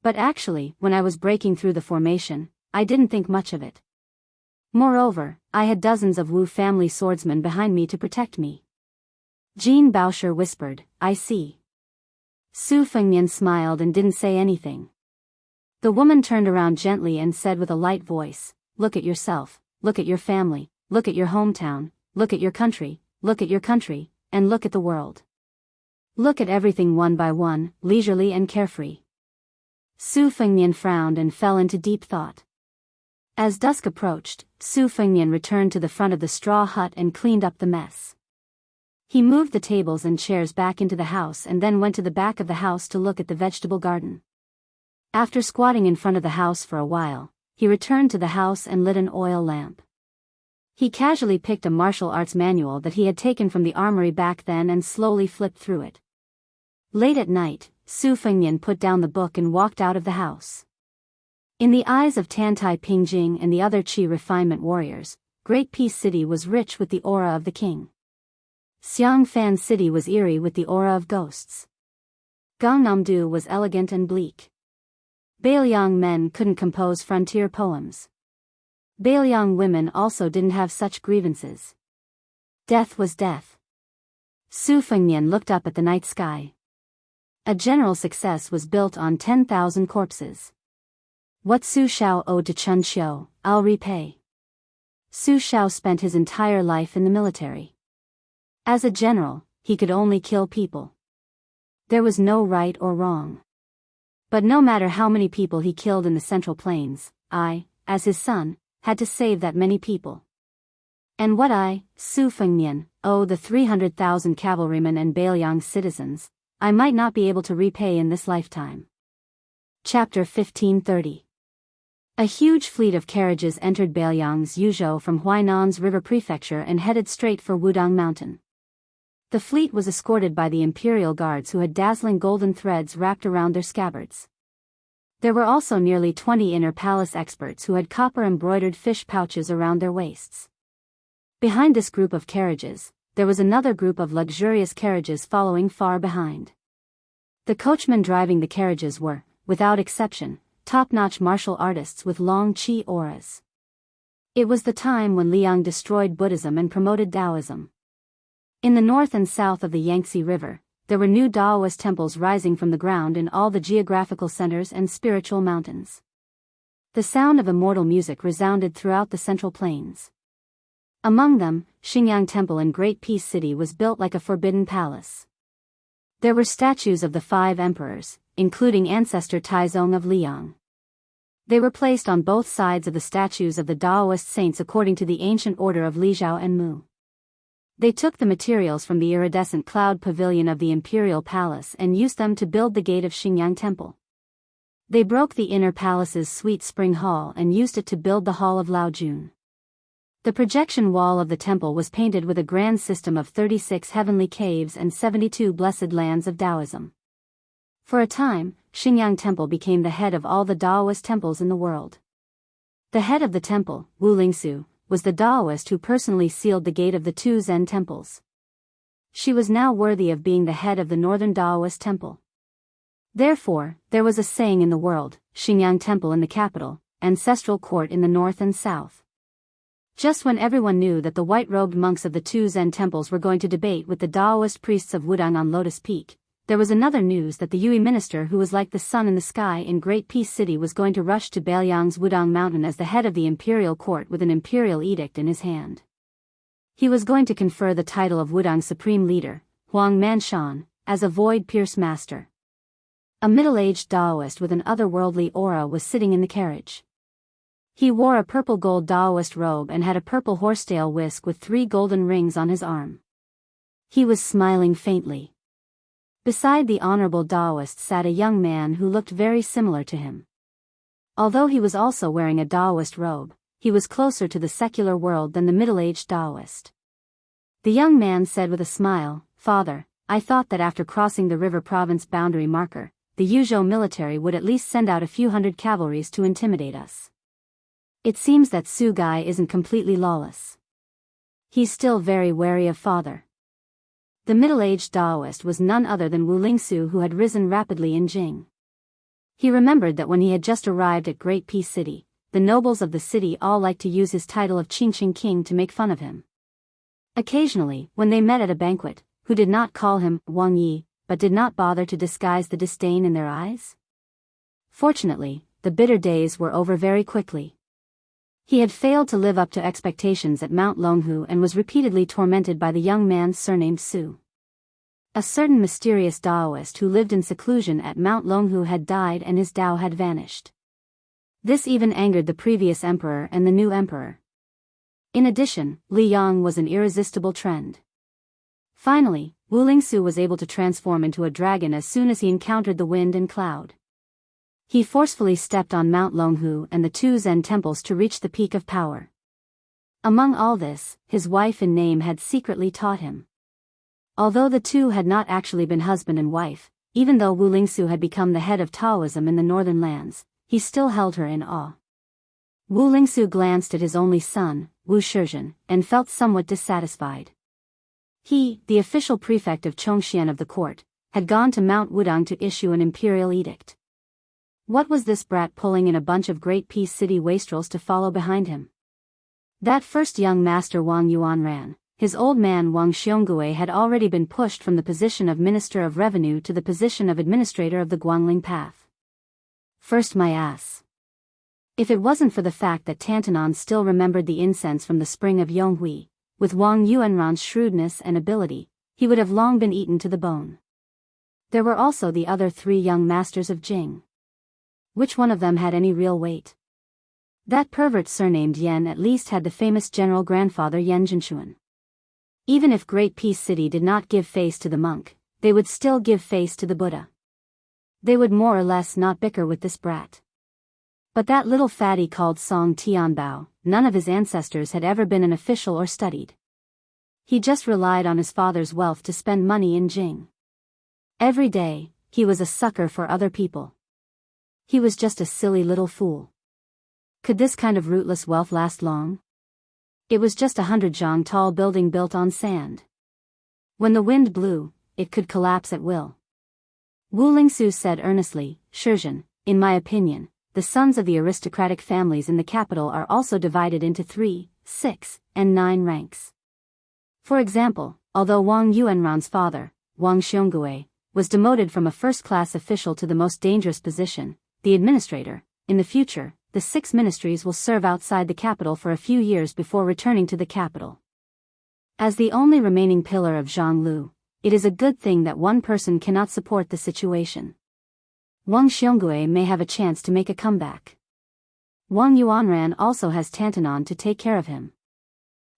But actually, when I was breaking through the formation, I didn't think much of it. Moreover, I had dozens of Wu family swordsmen behind me to protect me." Jean Baosher whispered, "I see." Su Fengnian smiled and didn't say anything. The woman turned around gently and said with a light voice, "Look at yourself, look at your family, look at your hometown, look at your country, and look at the world. Look at everything one by one, leisurely and carefree." Su Fengnian frowned and fell into deep thought. As dusk approached, Su Fengnian returned to the front of the straw hut and cleaned up the mess. He moved the tables and chairs back into the house and then went to the back of the house to look at the vegetable garden. After squatting in front of the house for a while, he returned to the house and lit an oil lamp. He casually picked a martial arts manual that he had taken from the armory back then and slowly flipped through it. Late at night, Su Fengnian put down the book and walked out of the house. In the eyes of Tantai Pingjing and the other Qi refinement warriors, Great Peace City was rich with the aura of the king. Xiangfan City was eerie with the aura of ghosts. Gangnam-do was elegant and bleak. Beiliang men couldn't compose frontier poems. Beiliang women also didn't have such grievances. Death was death. Su Fengnian looked up at the night sky. A general success was built on 10,000 corpses. What Su Shao owed to Chun Xiu, I'll repay. Su Shao spent his entire life in the military. As a general, he could only kill people. There was no right or wrong. But no matter how many people he killed in the Central Plains, I, as his son, had to save that many people. And what I, Su Fengnian, owe the 300,000 cavalrymen and Beiliang citizens, I might not be able to repay in this lifetime. Chapter 1530. A huge fleet of carriages entered Beiliang's Yuzhou from Huainan's river prefecture and headed straight for Wudong Mountain. The fleet was escorted by the imperial guards who had dazzling golden threads wrapped around their scabbards. There were also nearly 20 inner palace experts who had copper-embroidered fish pouches around their waists. Behind this group of carriages, there was another group of luxurious carriages following far behind. The coachmen driving the carriages were, without exception, top-notch martial artists with long Qi auras. It was the time when Liang destroyed Buddhism and promoted Taoism. In the north and south of the Yangtze River, there were new Daoist temples rising from the ground in all the geographical centers and spiritual mountains. The sound of immortal music resounded throughout the Central Plains. Among them, Xingyang Temple in Great Peace City was built like a forbidden palace. There were statues of the 5 emperors, including ancestor Taizong of Liang. They were placed on both sides of the statues of the Daoist saints according to the ancient order of Lijiao and Mu. They took the materials from the iridescent cloud pavilion of the imperial palace and used them to build the gate of Xingyang Temple. They broke the inner palace's sweet spring hall and used it to build the hall of Laojun. The projection wall of the temple was painted with a grand system of 36 heavenly caves and 72 blessed lands of Taoism. For a time, Xingyang Temple became the head of all the Daoist temples in the world. The head of the temple, Wu Lingsu, was the Daoist who personally sealed the gate of the 2 Zen temples. She was now worthy of being the head of the northern Daoist temple. Therefore, there was a saying in the world, Xingyang Temple in the capital, ancestral court in the north and south. Just when everyone knew that the white-robed monks of the 2 Zen temples were going to debate with the Daoist priests of Wudang on Lotus Peak, there was another news that the Yue minister who was like the sun in the sky in Great Peace City was going to rush to Beiliang's Wudang Mountain as the head of the imperial court with an imperial edict in his hand. He was going to confer the title of Wudang's supreme leader, Huang Manshan, as a void-pierce master. A middle-aged Daoist with an otherworldly aura was sitting in the carriage. He wore a purple-gold Daoist robe and had a purple horsetail whisk with 3 golden rings on his arm. He was smiling faintly. Beside the honorable Daoist sat a young man who looked very similar to him. Although he was also wearing a Daoist robe, he was closer to the secular world than the middle-aged Daoist. The young man said with a smile, "Father, I thought that after crossing the river province boundary marker, the Yuzhou military would at least send out a few hundred cavalries to intimidate us. It seems that Su Gai isn't completely lawless. He's still very wary of father." The middle-aged Daoist was none other than Wu Lingsu, who had risen rapidly in Jing. He remembered that when he had just arrived at Great Peace City, the nobles of the city all liked to use his title of Qingqing King to make fun of him. Occasionally, when they met at a banquet, who did not call him Wang Yi, but did not bother to disguise the disdain in their eyes? Fortunately, the bitter days were over very quickly. He had failed to live up to expectations at Mount Longhu and was repeatedly tormented by the young man surnamed Su. A certain mysterious Daoist who lived in seclusion at Mount Longhu had died and his Dao had vanished. This even angered the previous emperor and the new emperor. In addition, Li Yang was an irresistible trend. Finally, Wu Lingsu was able to transform into a dragon as soon as he encountered the wind and cloud. He forcefully stepped on Mount Longhu and the 2 Zen temples to reach the peak of power. Among all this, his wife in name had secretly taught him. Although the two had not actually been husband and wife, even though Wu Lingsu had become the head of Taoism in the northern lands, he still held her in awe. Wu Lingsu glanced at his only son, Wu Shizhen, and felt somewhat dissatisfied. He, the official prefect of Chongxian of the court, had gone to Mount Wudang to issue an imperial edict. What was this brat pulling in a bunch of Great Peace City wastrels to follow behind him? That first young master Wang Yuan ran. His old man Wang Xiongui had already been pushed from the position of Minister of Revenue to the position of Administrator of the Guangling Path. First my ass. If it wasn't for the fact that Tantanon still remembered the incense from the spring of Yonghui, with Wang Yuanran's shrewdness and ability, he would have long been eaten to the bone. There were also the other 3 young masters of Jing. Which one of them had any real weight? That pervert surnamed Yan at least had the famous general grandfather Yan Zhenchuan. Even if Great Peace City did not give face to the monk, they would still give face to the Buddha. They would more or less not bicker with this brat. But that little fatty called Song Tianbao, none of his ancestors had ever been an official or studied. He just relied on his father's wealth to spend money in Jing. Every day, he was a sucker for other people. He was just a silly little fool. Could this kind of rootless wealth last long? It was just 100 zhang tall building built on sand. When the wind blew, it could collapse at will. Wu Lingsu said earnestly, "Shizhen, in my opinion, the sons of the aristocratic families in the capital are also divided into 3, 6, and 9 ranks. For example, although Wang Yuanran's father, Wang Xiongui, was demoted from a first-class official to the most dangerous position, the administrator, in the future, the 6 ministries will serve outside the capital for a few years before returning to the capital. As the only remaining pillar of Jianghu, it is a good thing that one person cannot support the situation. Wang Xiongui may have a chance to make a comeback. Wang Yuanran also has Tantanon to take care of him.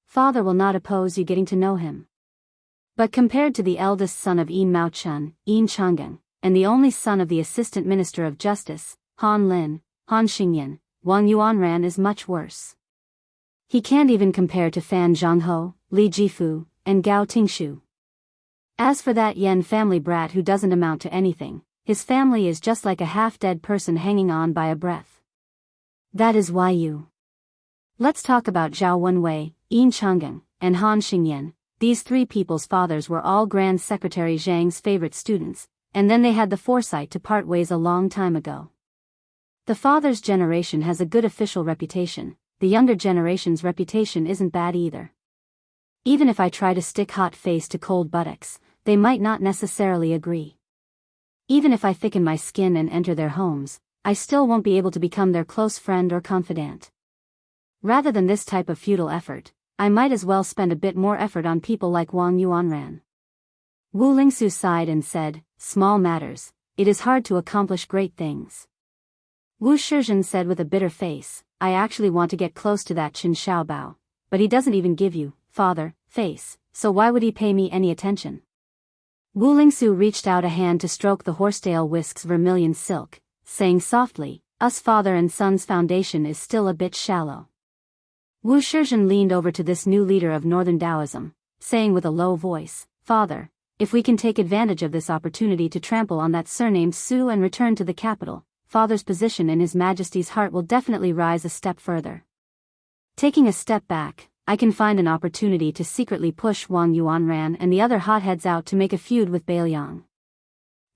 Father will not oppose you getting to know him. But compared to the eldest son of Yin Maochun, Yin Changgang, and the only son of the Assistant Minister of Justice, Han Lin, Han Xingyan, Wang Yuanran is much worse. He can't even compare to Fan Zhongho, Li Jifu, and Gao Tingshu. As for that Yan family brat who doesn't amount to anything, his family is just like a half-dead person hanging on by a breath. That is why you. Let's talk about Zhao Wenwei, Yin Changgang, and Han Xingyan. These 3 people's fathers were all Grand Secretary Zhang's favorite students, and then they had the foresight to part ways a long time ago. The father's generation has a good official reputation, the younger generation's reputation isn't bad either. Even if I try to stick hot face to cold buttocks, they might not necessarily agree. Even if I thicken my skin and enter their homes, I still won't be able to become their close friend or confidant. Rather than this type of futile effort, I might as well spend a bit more effort on people like Wang Yuanran. Wu Lingsu sighed and said, small matters, it is hard to accomplish great things. Wu Shizhen said with a bitter face, I actually want to get close to that Qin Shaobao, but he doesn't even give you, father, face, so why would he pay me any attention? Wu Lingsu reached out a hand to stroke the horsetail whisk's vermilion silk, saying softly, us father and son's foundation is still a bit shallow. Wu Shizhen leaned over to this new leader of Northern Taoism, saying with a low voice, Father, if we can take advantage of this opportunity to trample on that surnamed Su and return to the capital, Father's position in His Majesty's heart will definitely rise a step further. Taking a step back, I can find an opportunity to secretly push Wang Yuanran and the other hotheads out to make a feud with Bailiang.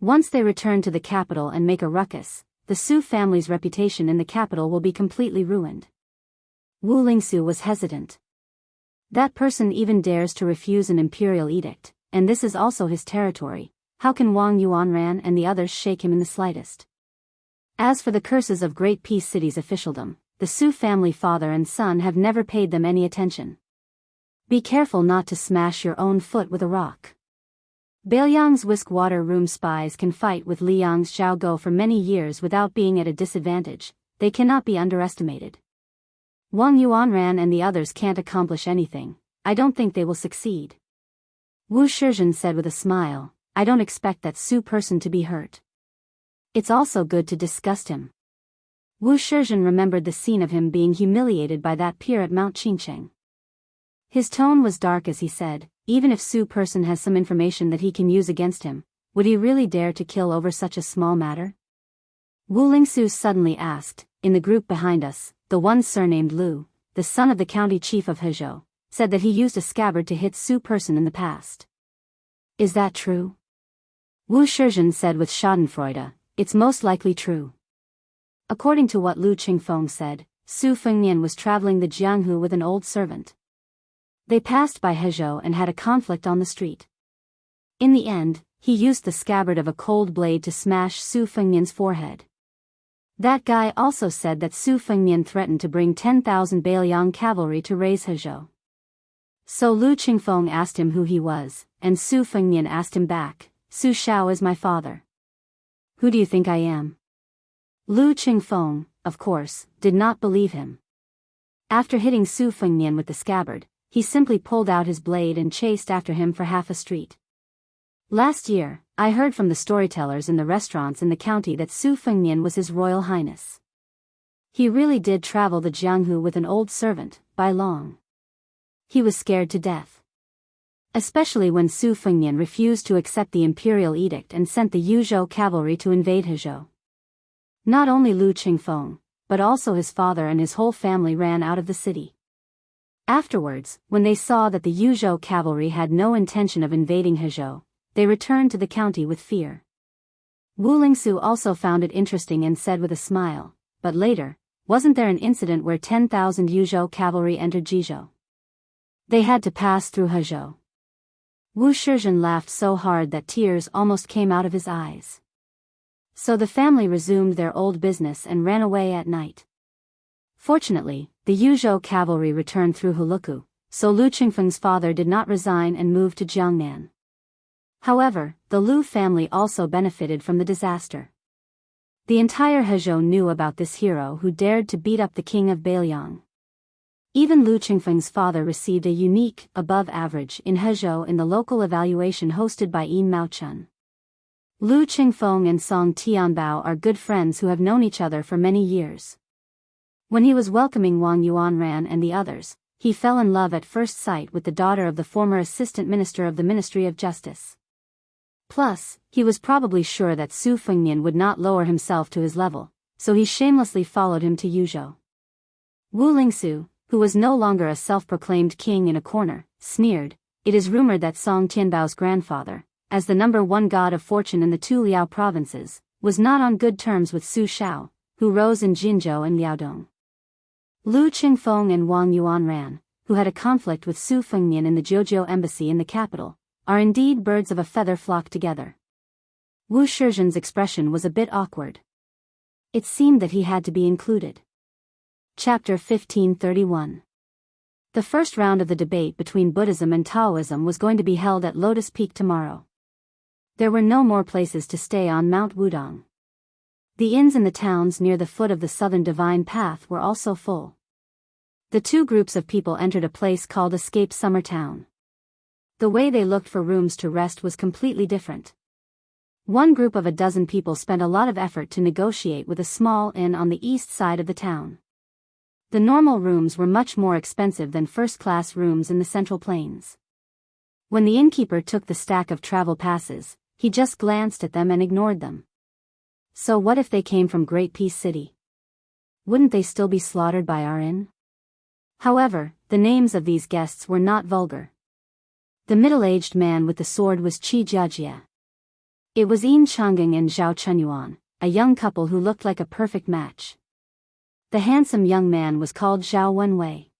Once they return to the capital and make a ruckus, the Su family's reputation in the capital will be completely ruined. Wu Lingsu was hesitant. That person even dares to refuse an imperial edict, and this is also his territory. How can Wang Yuanran and the others shake him in the slightest? As for the curses of Great Peace City's officialdom, the Su family father and son have never paid them any attention. Be careful not to smash your own foot with a rock. Bailiang's whisk-water room spies can fight with Liang's Zhao Go for many years without being at a disadvantage. They cannot be underestimated. Wang Yuanran and the others can't accomplish anything. I don't think they will succeed. Wu Shizhen said with a smile, I don't expect that Su person to be hurt. It's also good to disgust him. Wu Shizhen remembered the scene of him being humiliated by that peer at Mount Qingcheng. His tone was dark as he said, even if Su person has some information that he can use against him, would he really dare to kill over such a small matter? Wu Lingsu suddenly asked, in the group behind us, the one surnamed Lu, the son of the county chief of Hezhou, said that he used a scabbard to hit Su person in the past. Is that true? Wu Shizhen said with schadenfreude, it's most likely true. According to what Lu Qingfeng said, Su Fengnian was traveling the Jianghu with an old servant. They passed by Hezhou and had a conflict on the street. In the end, he used the scabbard of a cold blade to smash Su Fengnian's forehead. That guy also said that Su Fengnian threatened to bring 10,000 Bailiang cavalry to raise Hezhou. So Lu Qingfeng asked him who he was, and Su Fengnian asked him back, Su Shao is my father. Who do you think I am? Lu Qingfeng, of course, did not believe him. After hitting Su Fengnian with the scabbard, he simply pulled out his blade and chased after him for half a street. Last year, I heard from the storytellers in the restaurants in the county that Su Fengnian was His Royal Highness. He really did travel the Jianghu with an old servant, by long. He was scared to death. Especially when Su Fengnian refused to accept the imperial edict and sent the Yuzhou cavalry to invade Hezhou. Not only Lu Qingfeng, but also his father and his whole family ran out of the city. Afterwards, when they saw that the Yuzhou cavalry had no intention of invading Hezhou, they returned to the county with fear. Wu Lingsu also found it interesting and said with a smile, but later, wasn't there an incident where 10,000 Yuzhou cavalry entered Jizhou? They had to pass through Hezhou. Wuxia Xianxia laughed so hard that tears almost came out of his eyes. So the family resumed their old business and ran away at night. Fortunately, the Yuzhou cavalry returned through Huluku, so Lu Qingfeng's father did not resign and moved to Jiangnan. However, the Lu family also benefited from the disaster. The entire Hezhou knew about this hero who dared to beat up the king of Beiliang. Even Lu Qingfeng's father received a unique, above average in Hezhou in the local evaluation hosted by Yin Maochun. Lu Qingfeng and Song Tianbao are good friends who have known each other for many years. When he was welcoming Wang Yuanran and the others, he fell in love at first sight with the daughter of the former assistant minister of the Ministry of Justice. Plus, he was probably sure that Su Fengnian would not lower himself to his level, so he shamelessly followed him to Yuzhou. Wu Lingsu, who was no longer a self-proclaimed king in a corner, sneered, "It is rumored that Song Tianbao's grandfather, as the #1 god of fortune in the two Liao provinces, was not on good terms with Su Shao, who rose in Jinzhou and Liaodong." Lu Qingfeng and Wang Yuanran, who had a conflict with Su Fengnian in the Zhejiu embassy in the capital, are indeed birds of a feather flock together. Wu Shixian's expression was a bit awkward. It seemed that he had to be included. Chapter 1531. The first round of the debate between Buddhism and Taoism was going to be held at Lotus Peak tomorrow. There were no more places to stay on Mount Wudong. The inns in the towns near the foot of the Southern Divine Path were also full. The two groups of people entered a place called Escape Summer Town. The way they looked for rooms to rest was completely different. One group of a dozen people spent a lot of effort to negotiate with a small inn on the east side of the town. The normal rooms were much more expensive than first-class rooms in the Central Plains. When the innkeeper took the stack of travel passes, he just glanced at them and ignored them. So what if they came from Great Peace City? Wouldn't they still be slaughtered by our inn? However, the names of these guests were not vulgar. The middle-aged man with the sword was Qi Jiajia. It was Yin Chang'eng and Zhao Chunyuan, a young couple who looked like a perfect match. The handsome young man was called Zhao Wenwei.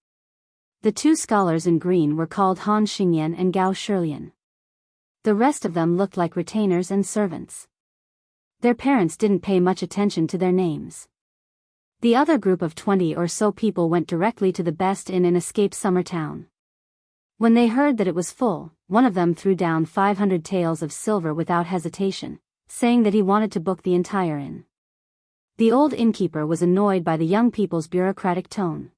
The two scholars in green were called Han Xingyan and Gao Shilian. The rest of them looked like retainers and servants. Their parents didn't pay much attention to their names. The other group of 20 or so people went directly to the best inn in Escape Summer Town. When they heard that it was full, one of them threw down 500 taels of silver without hesitation, saying that he wanted to book the entire inn. The old innkeeper was annoyed by the young people's bureaucratic tone.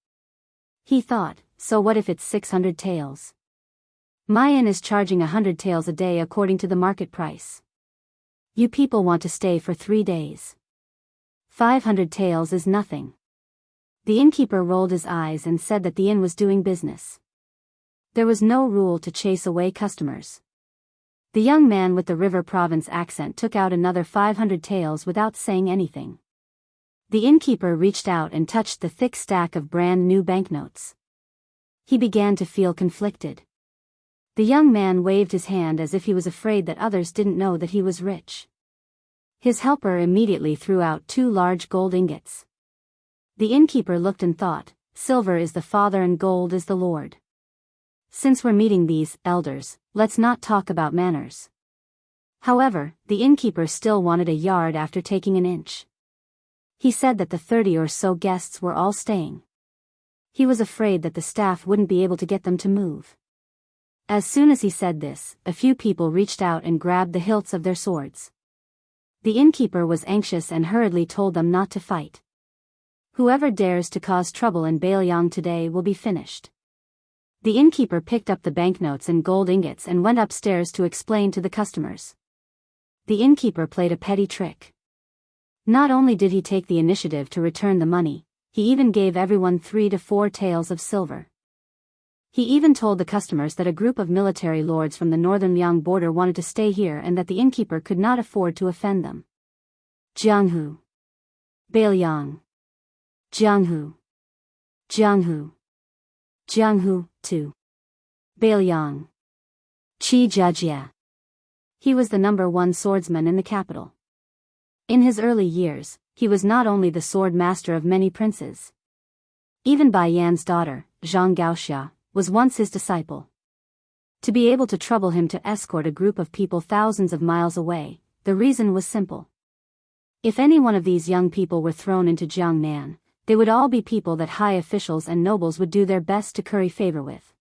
He thought, so what if it's 600 taels? My inn is charging 100 taels a day according to the market price. You people want to stay for 3 days. 500 taels is nothing. The innkeeper rolled his eyes and said that the inn was doing business. There was no rule to chase away customers. The young man with the River Province accent took out another 500 taels without saying anything. The innkeeper reached out and touched the thick stack of brand new banknotes. He began to feel conflicted. The young man waved his hand as if he was afraid that others didn't know that he was rich. His helper immediately threw out 2 large gold ingots. The innkeeper looked and thought, silver is the father and gold is the lord. Since we're meeting these elders, let's not talk about manners. However, the innkeeper still wanted a yard after taking an inch. He said that the 30 or so guests were all staying. He was afraid that the staff wouldn't be able to get them to move. As soon as he said this, a few people reached out and grabbed the hilts of their swords. The innkeeper was anxious and hurriedly told them not to fight. Whoever dares to cause trouble in Beiliang today will be finished. The innkeeper picked up the banknotes and gold ingots and went upstairs to explain to the customers. The innkeeper played a petty trick. Not only did he take the initiative to return the money, he even gave everyone 3 to 4 taels of silver. He even told the customers that a group of military lords from the northern Liang border wanted to stay here and that the innkeeper could not afford to offend them. Jianghu. Beiliang. Jianghu. Jianghu. Jianghu, 2. Beiliang. Qi Jiajia. He was the #1 swordsman in the capital. In his early years, he was not only the sword master of many princes. Even Bai Yan's daughter, Zhang Gaoxia, was once his disciple. To be able to trouble him to escort a group of people thousands of miles away, the reason was simple. If any one of these young people were thrown into Jiangnan, they would all be people that high officials and nobles would do their best to curry favor with.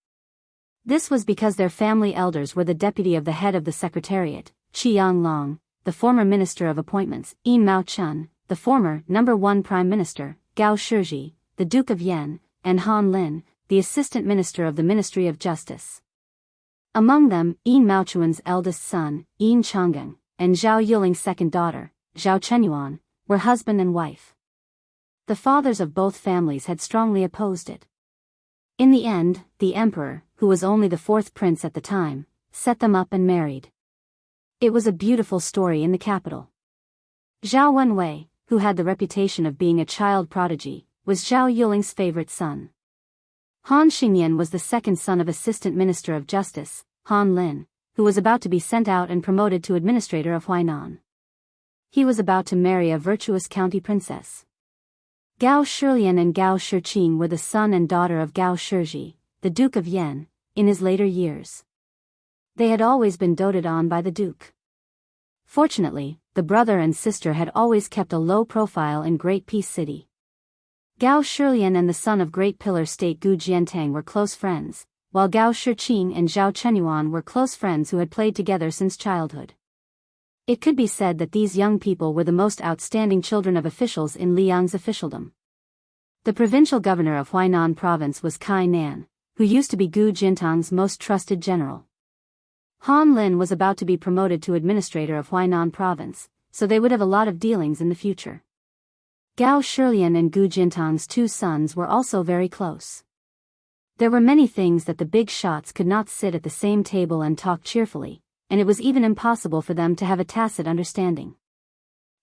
This was because their family elders were the deputy of the head of the secretariat, Qiang Long, the former minister of appointments, Yin Mao Chun, the former number 1 prime minister, Gao Shiji, the Duke of Yan, and Han Lin, the assistant minister of the Ministry of Justice. Among them, Yin Maochuan's eldest son, Yin Changgang, and Zhao Yuling's second daughter, Zhao Chenyuan, were husband and wife. The fathers of both families had strongly opposed it. In the end, the emperor, who was only the 4th prince at the time, set them up and married. It was a beautiful story in the capital. Zhao Wenwei, who had the reputation of being a child prodigy, was Zhao Yuling's favorite son. Han Xingyan was the second son of Assistant Minister of Justice, Han Lin, who was about to be sent out and promoted to administrator of Huainan. He was about to marry a virtuous county princess. Gao Shilian and Gao Shiqing were the son and daughter of Gao Shiji, the Duke of Yan, in his later years. They had always been doted on by the Duke. Fortunately, the brother and sister had always kept a low profile in Great Peace City. Gao Shilian and the son of Great Pillar State Gu Jiantang were close friends, while Gao Shiqing and Zhao Chenyuan were close friends who had played together since childhood. It could be said that these young people were the most outstanding children of officials in Liang's officialdom. The provincial governor of Huainan province was Kai Nan, who used to be Gu Jintang's most trusted general. Han Lin was about to be promoted to administrator of Huainan province, so they would have a lot of dealings in the future. Gao Shilian and Gu Jintang's 2 sons were also very close. There were many things that the big shots could not sit at the same table and talk cheerfully, and it was even impossible for them to have a tacit understanding.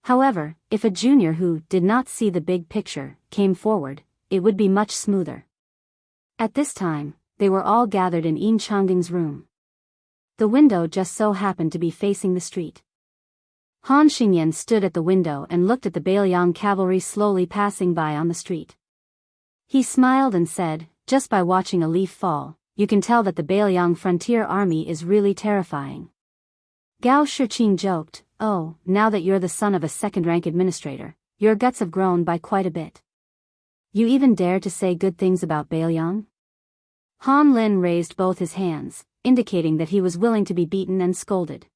However, if a junior who did not see the big picture came forward, it would be much smoother. At this time, they were all gathered in Yin Changging's room. The window just so happened to be facing the street. Han Xingyan stood at the window and looked at the Beiliang cavalry slowly passing by on the street. He smiled and said, "Just by watching a leaf fall, you can tell that the Beiliang frontier army is really terrifying." Gao Shiqing joked, "Oh, now that you're the son of a second-rank administrator, your guts have grown by quite a bit. You even dare to say good things about Beiliang?" Han Lin raised both his hands, indicating that he was willing to be beaten and scolded.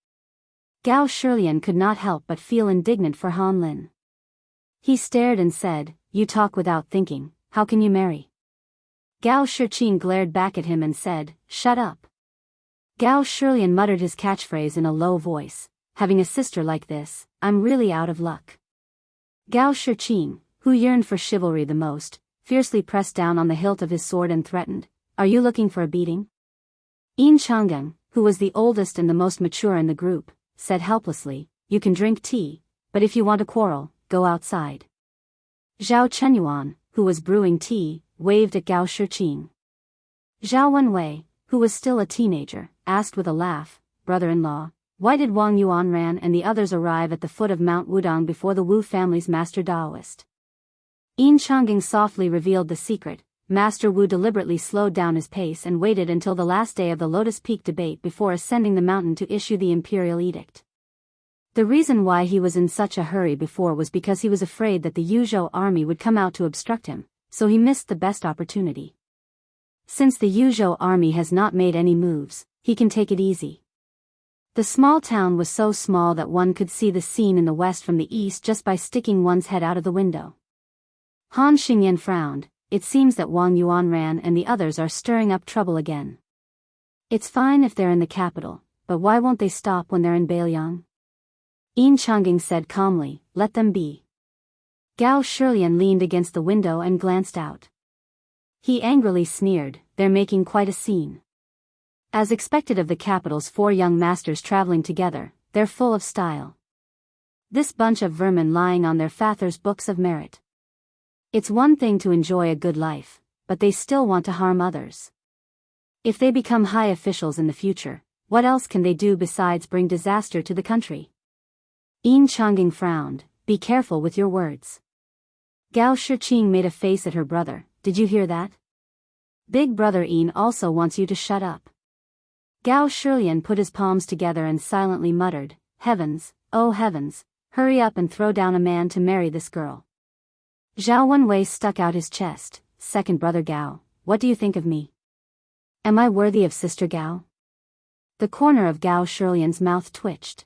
Gao Shilian could not help but feel indignant for Han Lin. He stared and said, "You talk without thinking, how can you marry?" Gao Shiqing glared back at him and said, "Shut up." Gao Shilian muttered his catchphrase in a low voice, "Having a sister like this, I'm really out of luck." Gao Shiqing, who yearned for chivalry the most, fiercely pressed down on the hilt of his sword and threatened, "Are you looking for a beating?" Yin Changgang, who was the oldest and the most mature in the group, said helplessly, "You can drink tea, but if you want to quarrel, go outside." Zhao Chenyuan, who was brewing tea, waved at Gao Shiqing. Zhao Wenwei, who was still a teenager, asked with a laugh, "Brother-in-law, why did Wang Yuanran and the others arrive at the foot of Mount Wudang before the Wu family's master Daoist?" Yin Changging softly revealed the secret. Master Wu deliberately slowed down his pace and waited until the last day of the Lotus Peak debate before ascending the mountain to issue the imperial edict. The reason why he was in such a hurry before was because he was afraid that the Yuzhou army would come out to obstruct him, so he missed the best opportunity. Since the Yuzhou army has not made any moves, he can take it easy. The small town was so small that one could see the scene in the west from the east just by sticking one's head out of the window. Han Xingyan frowned. It seems that Wang Yuanran and the others are stirring up trouble again. It's fine if they're in the capital, but why won't they stop when they're in Beiliang? Yin Changging said calmly, "Let them be." Gao Shilian leaned against the window and glanced out. He angrily sneered, "They're making quite a scene." As expected of the capital's 4 young masters traveling together, they're full of style. This bunch of vermin lying on their father's books of merit. It's one thing to enjoy a good life, but they still want to harm others. If they become high officials in the future, what else can they do besides bring disaster to the country? Yin Changging frowned, "Be careful with your words." Gao Shiqing made a face at her brother, "Did you hear that?" Big brother Yin also wants you to shut up. Gao Shilian put his palms together and silently muttered, heavens, oh heavens, hurry up and throw down a man to marry this girl. Zhao Wenwei stuck out his chest, second brother Gao, what do you think of me? Am I worthy of sister Gao? The corner of Gao Shilian's mouth twitched.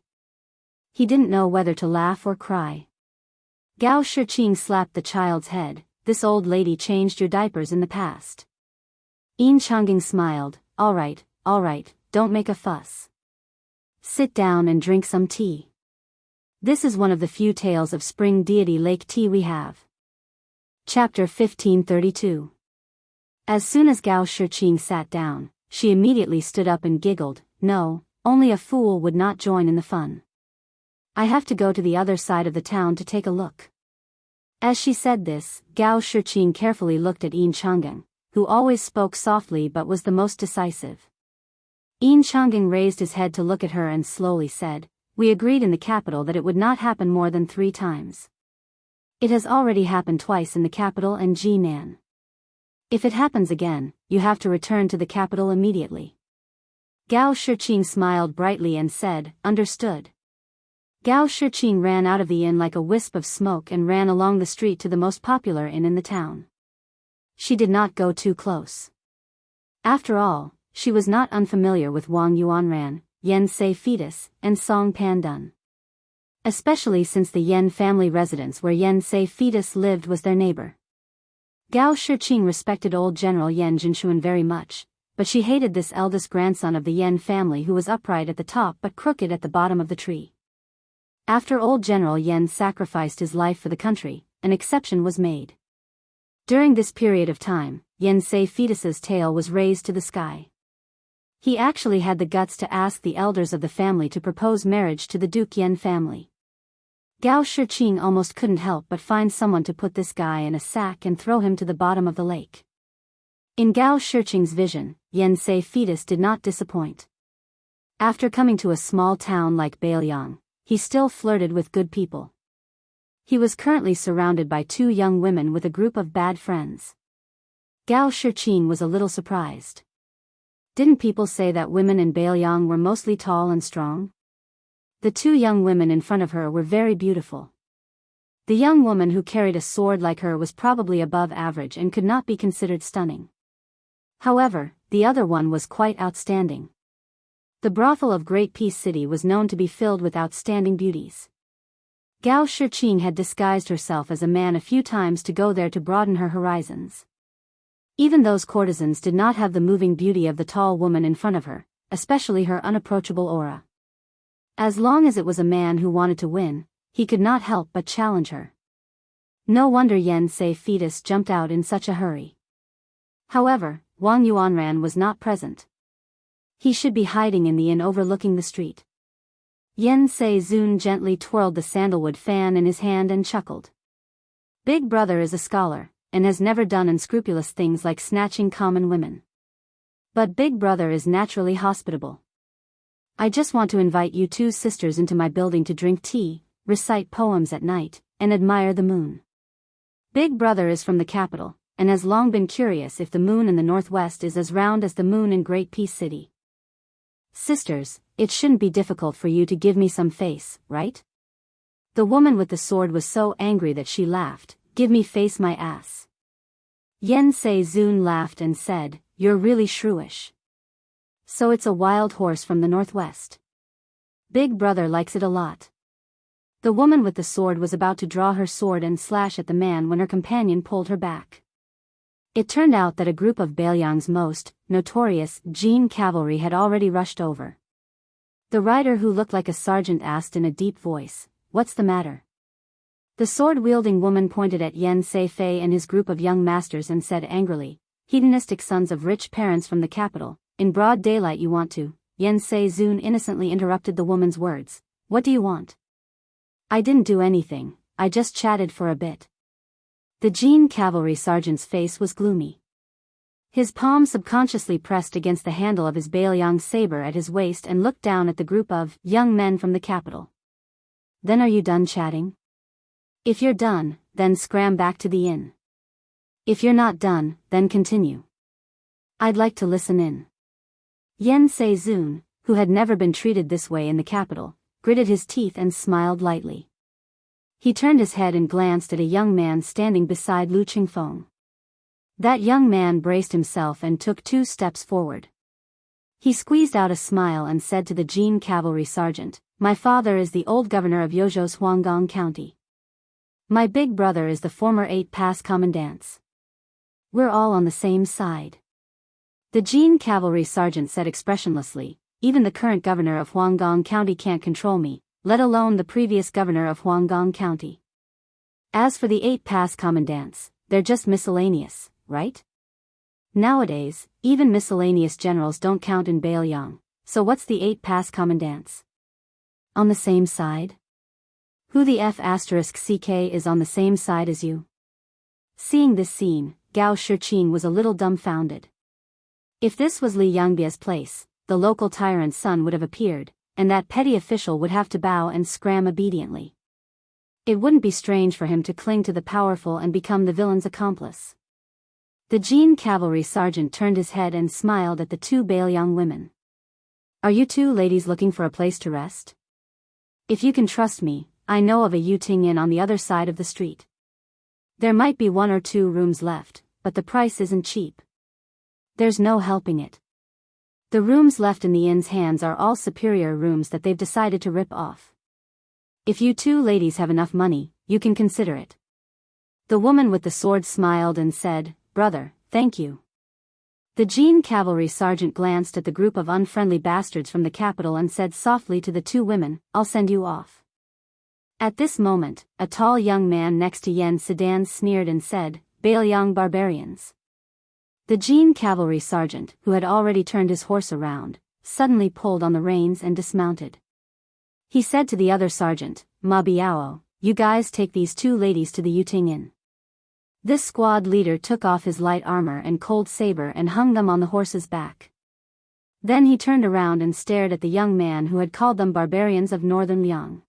He didn't know whether to laugh or cry. Gao Shiqing slapped the child's head, this old lady changed your diapers in the past. Yin Changing smiled, all right, don't make a fuss. Sit down and drink some tea. This is one of the few tales of spring deity lake tea we have. Chapter 1532. As soon as Gao Shiqing sat down, she immediately stood up and giggled, no, only a fool would not join in the fun. I have to go to the other side of the town to take a look. As she said this, Gao Shiqing carefully looked at Yin Changing, who always spoke softly but was the most decisive. Yin Changing raised his head to look at her and slowly said, we agreed in the capital that it would not happen more than 3 times. It has already happened twice in the capital and Jinan. If it happens again, you have to return to the capital immediately. Gao Shiqing smiled brightly and said, understood. Gao Shiqing ran out of the inn like a wisp of smoke and ran along the street to the most popular inn in the town. She did not go too close. After all, she was not unfamiliar with Wang Yuanran, Yen Se Fetus, and Song Pandun. Especially since the Yen family residence where Yen Se Fetus lived was their neighbor. Gao Shiqing respected old General Yen Jinshuan very much, but she hated this eldest grandson of the Yen family who was upright at the top but crooked at the bottom of the tree. After old General Yen sacrificed his life for the country, an exception was made. During this period of time, Yen Se Fetus's tail was raised to the sky. He actually had the guts to ask the elders of the family to propose marriage to the Duke Yen family. Gao Shiqing almost couldn't help but find someone to put this guy in a sack and throw him to the bottom of the lake. In Gao Shiqing's vision, Yen Se Fetus did not disappoint. After coming to a small town like Bailiang, he still flirted with good people. He was currently surrounded by 2 young women with a group of bad friends. Gao Shiqing was a little surprised. Didn't people say that women in Bailiang were mostly tall and strong? The 2 young women in front of her were very beautiful. The young woman who carried a sword like her was probably above average and could not be considered stunning. However, the other one was quite outstanding. The brothel of Great Peace City was known to be filled with outstanding beauties. Gao Shiqing had disguised herself as a man a few times to go there to broaden her horizons. Even those courtesans did not have the moving beauty of the tall woman in front of her, especially her unapproachable aura. As long as it was a man who wanted to win, he could not help but challenge her. No wonder Yen Se Fetus jumped out in such a hurry. However, Wang Yuanran was not present. He should be hiding in the inn overlooking the street. Yen Se Zun gently twirled the sandalwood fan in his hand and chuckled. Big brother is a scholar, and has never done unscrupulous things like snatching common women. But big brother is naturally hospitable. I just want to invite you 2 sisters into my building to drink tea, recite poems at night, and admire the moon. Big brother is from the capital, and has long been curious if the moon in the northwest is as round as the moon in Great Peace City. Sisters, it shouldn't be difficult for you to give me some face, right? The woman with the sword was so angry that she laughed, give me face my ass. Yen Se Zun laughed and said, you're really shrewish. So it's a wild horse from the northwest. Big brother likes it a lot. The woman with the sword was about to draw her sword and slash at the man when her companion pulled her back. It turned out that a group of Bailiang's most notorious Jin cavalry had already rushed over. The rider who looked like a sergeant asked in a deep voice, what's the matter? The sword-wielding woman pointed at Yen Se Fei and his group of young masters and said angrily, hedonistic sons of rich parents from the capital, in broad daylight you want to. Yen Se Zun innocently interrupted the woman's words, what do you want? I didn't do anything, I just chatted for a bit. The Jin cavalry sergeant's face was gloomy. His palm subconsciously pressed against the handle of his Bailiang saber at his waist and looked down at the group of young men from the capital. Then are you done chatting? If you're done, then scram back to the inn. If you're not done, then continue. I'd like to listen in. Yen Seizun, who had never been treated this way in the capital, gritted his teeth and smiled lightly. He turned his head and glanced at a young man standing beside Lu Qingfeng. That young man braced himself and took 2 steps forward. He squeezed out a smile and said to the Jin cavalry sergeant, "My father is the old governor of Yozhou's Huanggang County. My big brother is the former 8 Pass commandant. We're all on the same side." The Jin cavalry sergeant said expressionlessly, "Even the current governor of Huanggang County can't control me, let alone the previous governor of Huanggang County. As for the 8 Pass commandants, they're just miscellaneous, right? Nowadays, even miscellaneous generals don't count in Bailiang, so what's the 8 Pass commandants? On the same side? Who the F***ck is on the same side as you?" Seeing this scene, Gao Shiqing was a little dumbfounded. If this was Li Yangbia's place, the local tyrant's son would have appeared, and that petty official would have to bow and scram obediently. It wouldn't be strange for him to cling to the powerful and become the villain's accomplice. The Jin cavalry sergeant turned his head and smiled at the 2 Bailiang women. "Are you 2 ladies looking for a place to rest? If you can trust me, I know of a Yuting Inn on the other side of the street. There might be 1 or 2 rooms left, but the price isn't cheap. There's no helping it. The rooms left in the inn's hands are all superior rooms that they've decided to rip off. If you 2 ladies have enough money, you can consider it." The woman with the sword smiled and said, "Brother, thank you." The Jin cavalry sergeant glanced at the group of unfriendly bastards from the capital and said softly to the 2 women, "I'll send you off." At this moment, a tall young man next to Yen Sedan sneered and said, "Bailiang barbarians." The Jin cavalry sergeant, who had already turned his horse around, suddenly pulled on the reins and dismounted. He said to the other sergeant, "Ma Biao, you guys take these 2 ladies to the Yuting Inn." This squad leader took off his light armor and cold saber and hung them on the horse's back. Then he turned around and stared at the young man who had called them barbarians of northern Liang.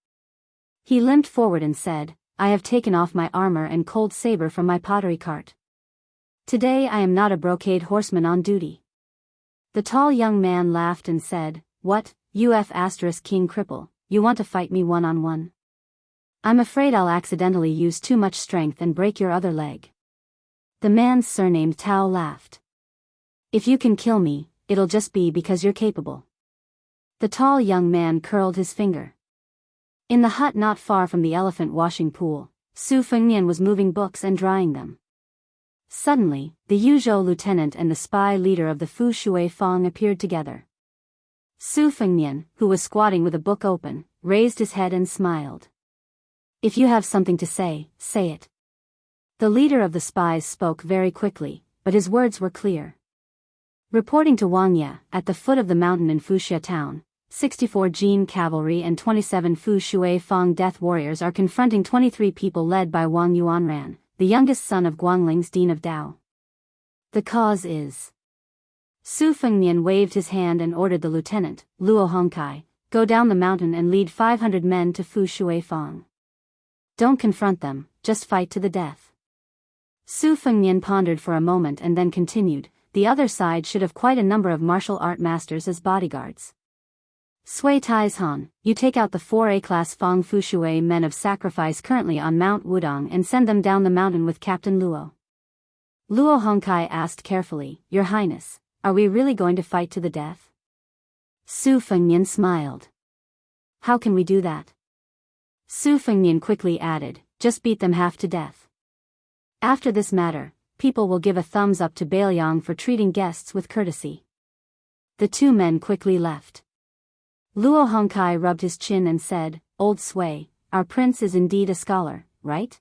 He limped forward and said, "I have taken off my armor and cold saber from my pottery cart. Today I am not a brocade horseman on duty." The tall young man laughed and said, "What, King Cripple, you want to fight me 1-on-1? I'm afraid I'll accidentally use too much strength and break your other leg." The man surnamed Tao laughed. "If you can kill me, it'll just be because you're capable." The tall young man curled his finger. In the hut not far from the elephant washing pool, Su Fengnian was moving books and drying them. Suddenly, the Yuzhou lieutenant and the spy leader of the Fu Shui Fang appeared together. Su Fengnian, who was squatting with a book open, raised his head and smiled. "If you have something to say, say it." The leader of the spies spoke very quickly, but his words were clear. Reporting to Wang Ye, at the foot of the mountain in Fuxia town, 64 Jin cavalry and 27 Fu Shui Fang death warriors are confronting 23 people led by Wang Yuanran, the youngest son of Guangling's Dean of Dao. The cause is... Su Fengnian waved his hand and ordered the lieutenant, Luo Hongkai, go down the mountain and lead 500 men to Fu Shui Fang. Don't confront them, just fight to the death. Su Fengnian pondered for a moment and then continued, the other side should have quite a number of martial art masters as bodyguards. Sui Taizhan, you take out the 4 A-class Fang Fu Shui men of sacrifice currently on Mount Wudong and send them down the mountain with Captain Luo. Luo Hongkai asked carefully, Your Highness, are we really going to fight to the death? Su Fengnian smiled. How can we do that? Su Fengnian quickly added, just beat them half to death. After this matter, people will give a thumbs up to Bailiang for treating guests with courtesy. The 2 men quickly left. Luo Hongkai rubbed his chin and said, Old Sui, our prince is indeed a scholar, right?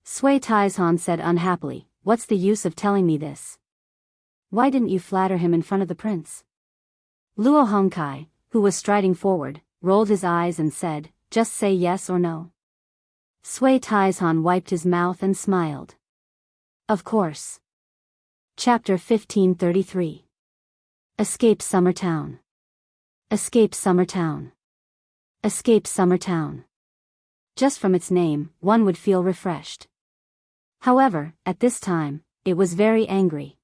Sui Taizhan said unhappily, what's the use of telling me this? Why didn't you flatter him in front of the prince? Luo Hongkai, who was striding forward, rolled his eyes and said, just say yes or no. Sui Taizhan wiped his mouth and smiled. Of course. Chapter 1533. Escape Summer Town. Escape Summer Town. Escape Summer Town. Just from its name, one would feel refreshed. However, at this time, it was very angry.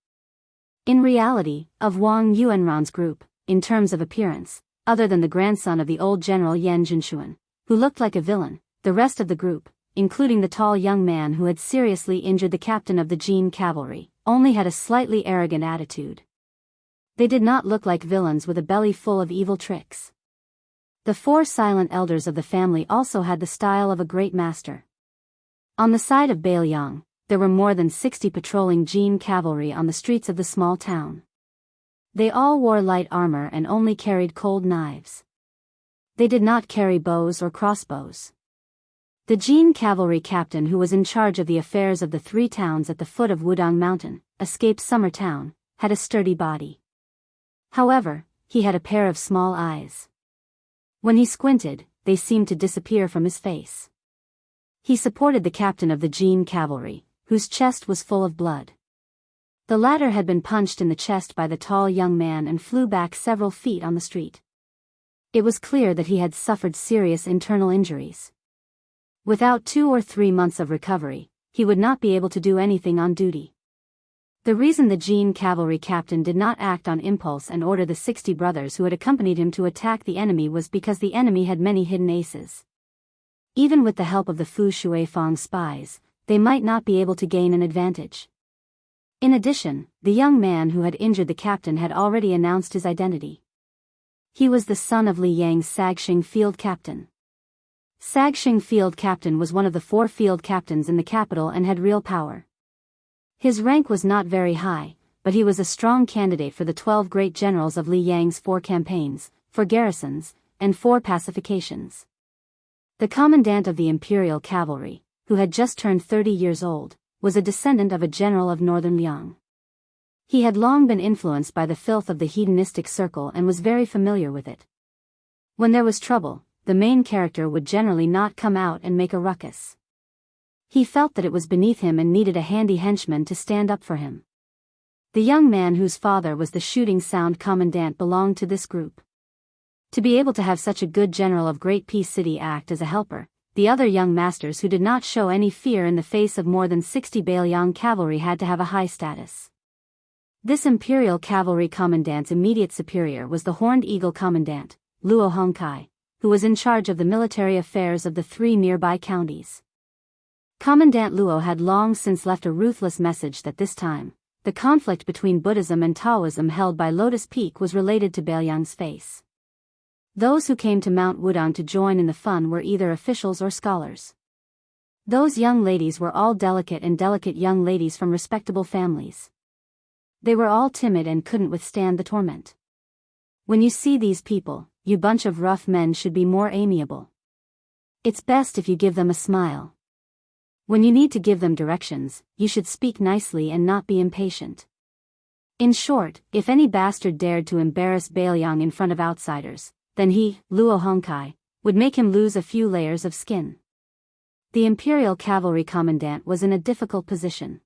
In reality, of Wang Yuanran's group, in terms of appearance, other than the grandson of the old general Yan Jinshuan, who looked like a villain, the rest of the group, including the tall young man who had seriously injured the captain of the Jin cavalry, only had a slightly arrogant attitude. They did not look like villains with a belly full of evil tricks. The four silent elders of the family also had the style of a great master. On the side of Bailiang, there were more than 60 patrolling Jin cavalry on the streets of the small town. They all wore light armor and only carried cold knives. They did not carry bows or crossbows. The Jin cavalry captain who was in charge of the affairs of the three towns at the foot of Wudang Mountain, escaped Summer Town, had a sturdy body. However, he had a pair of small eyes. When he squinted, they seemed to disappear from his face. He supported the captain of the Jin cavalry, whose chest was full of blood. The latter had been punched in the chest by the tall young man and flew back several feet on the street. It was clear that he had suffered serious internal injuries. Without 2 or 3 months of recovery, he would not be able to do anything on duty. The reason the Jin cavalry captain did not act on impulse and order the 60 brothers who had accompanied him to attack the enemy was because the enemy had many hidden aces. Even with the help of the Fu Shuifang spies, they might not be able to gain an advantage. In addition, the young man who had injured the captain had already announced his identity. He was the son of Li Yang's Sagxing field captain. Sagxing field captain was one of the 4 field captains in the capital and had real power. His rank was not very high, but he was a strong candidate for the 12 great generals of Li Yang's 4 campaigns, 4 garrisons, and 4 pacifications. The commandant of the imperial cavalry, who had just turned 30 years old, was a descendant of a general of northern Liang. He had long been influenced by the filth of the hedonistic circle and was very familiar with it. When there was trouble, the main character would generally not come out and make a ruckus. He felt that it was beneath him and needed a handy henchman to stand up for him. The young man whose father was the shooting sound commandant belonged to this group. To be able to have such a good general of Great Peace City act as a helper, the other young masters who did not show any fear in the face of more than 60 Bailiang cavalry had to have a high status. This imperial cavalry commandant's immediate superior was the Horned Eagle commandant, Luo Hongkai, who was in charge of the military affairs of the 3 nearby counties. Commandant Luo had long since left a ruthless message that this time, the conflict between Buddhism and Taoism held by Lotus Peak was related to Bailiang's face. Those who came to Mount Wudang to join in the fun were either officials or scholars. Those young ladies were all delicate young ladies from respectable families. They were all timid and couldn't withstand the torment. When you see these people, you bunch of rough men should be more amiable. It's best if you give them a smile. When you need to give them directions, you should speak nicely and not be impatient. In short, if any bastard dared to embarrass Bailiang in front of outsiders, then he, Luo Hongkai, would make him lose a few layers of skin. The imperial cavalry commandant was in a difficult position.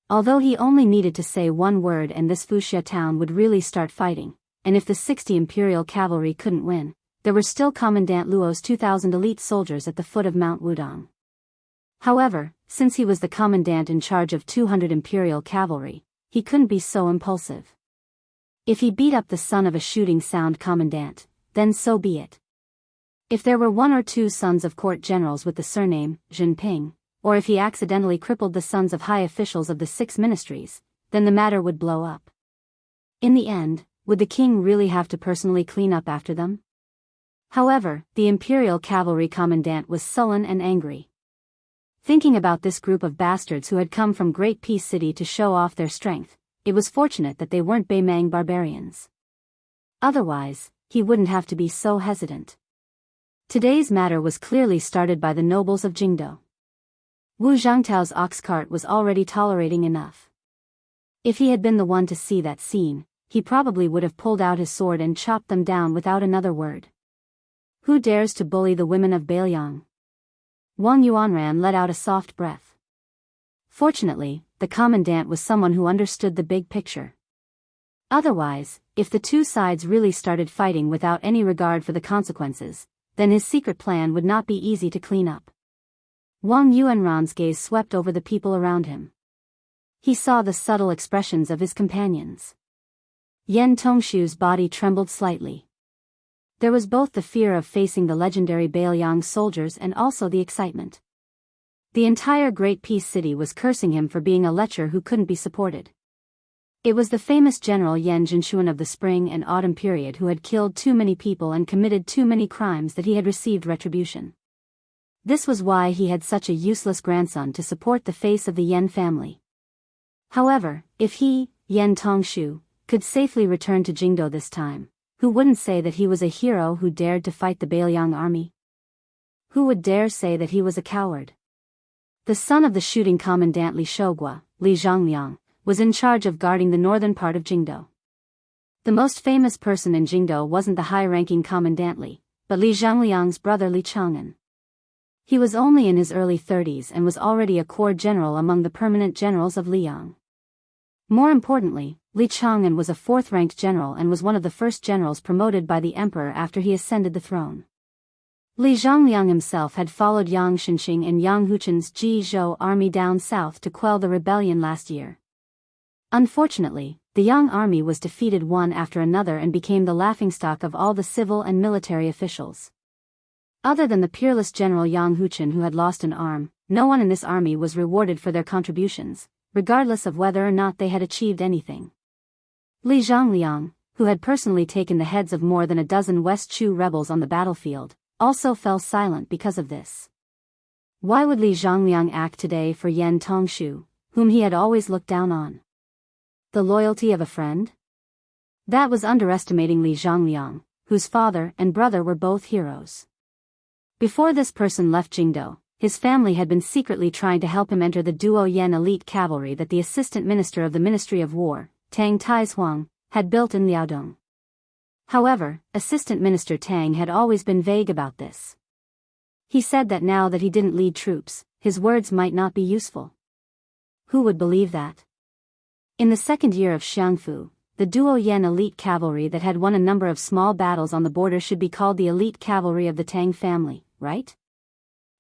Although he only needed to say one word and this Wuxia town would really start fighting, and if the 60 imperial cavalry couldn't win, there were still Commandant Luo's 2,000 elite soldiers at the foot of Mount Wudang. However, since he was the commandant in charge of 200 imperial cavalry, he couldn't be so impulsive. If he beat up the son of a shooting sound commandant, then so be it. If there were 1 or 2 sons of court generals with the surname Jinping, or if he accidentally crippled the sons of high officials of the 6 ministries, then the matter would blow up. In the end, would the king really have to personally clean up after them? However, the imperial cavalry commandant was sullen and angry. Thinking about this group of bastards who had come from Great Peace City to show off their strength, it was fortunate that they weren't Beimang barbarians. Otherwise, he wouldn't have to be so hesitant. Today's matter was clearly started by the nobles of Jingdo. Wu Zhangtao's ox cart was already tolerating enough. If he had been the one to see that scene, he probably would have pulled out his sword and chopped them down without another word. Who dares to bully the women of Bailiang? Wang Yuanran let out a soft breath. Fortunately, the commandant was someone who understood the big picture. Otherwise, if the 2 sides really started fighting without any regard for the consequences, then his secret plan would not be easy to clean up. Wang Yuanran's gaze swept over the people around him. He saw the subtle expressions of his companions. Yan Tongshu's body trembled slightly. There was both the fear of facing the legendary Bailiang soldiers and also the excitement. The entire Great Peace City was cursing him for being a lecher who couldn't be supported. It was the famous General Yan Jinshuan of the spring and autumn period who had killed too many people and committed too many crimes that he had received retribution. This was why he had such a useless grandson to support the face of the Yan family. However, if he, Yan Tongshu, could safely return to Jingdo this time, who wouldn't say that he was a hero who dared to fight the Bailiang army? Who would dare say that he was a coward? The son of the shooting commandant Li Shogua, Li Zhongliang, was in charge of guarding the northern part of Jingdo. The most famous person in Jingdo wasn't the high-ranking commandant Li, but Li Zhongliang's brother Li Chang'an. He was only in his early 30s and was already a corps general among the permanent generals of Liang. More importantly, Li Chang'an was a fourth-ranked general and was one of the first generals promoted by the emperor after he ascended the throne. Li Zhongliang himself had followed Yang Shenxing and Yang Huchen's Jizhou army down south to quell the rebellion last year. Unfortunately, the Yang army was defeated one after another and became the laughingstock of all the civil and military officials. Other than the peerless General Yang Huchen who had lost an arm, no one in this army was rewarded for their contributions, regardless of whether or not they had achieved anything. Li Zhongliang, who had personally taken the heads of more than a dozen West Chu rebels on the battlefield, also fell silent because of this. Why would Li Zhongliang act today for Yan Tongshu, whom he had always looked down on? The loyalty of a friend? That was underestimating Li Zhongliang, whose father and brother were both heroes. Before this person left Jingdo, his family had been secretly trying to help him enter the Duo Yan elite cavalry that the assistant minister of the Ministry of War, Tang Taizuang, had built in Liaodong. However, Assistant Minister Tang had always been vague about this. He said that now that he didn't lead troops, his words might not be useful. Who would believe that? In the second year of Xiangfu, the Duo Yan elite cavalry that had won a number of small battles on the border should be called the elite cavalry of the Tang family, right?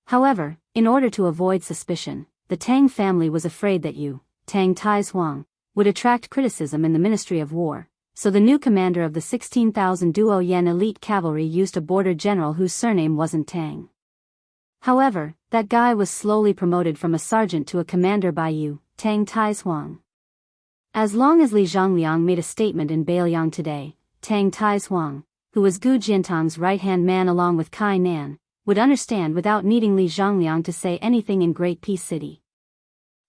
However, in order to avoid suspicion, the Tang family was afraid that you, Tang Taizuang, would attract criticism in the Ministry of War. So the new commander of the 16,000 Duo Yan elite cavalry used a border general whose surname wasn't Tang. However, that guy was slowly promoted from a sergeant to a commander by you, Tang Taizuang. As long as Li Zhongliang made a statement in Bailiang today, Tang Taizuang, who was Gu Jiantang's right-hand man along with Kai Nan, would understand without needing Li Zhongliang to say anything in Great Peace City.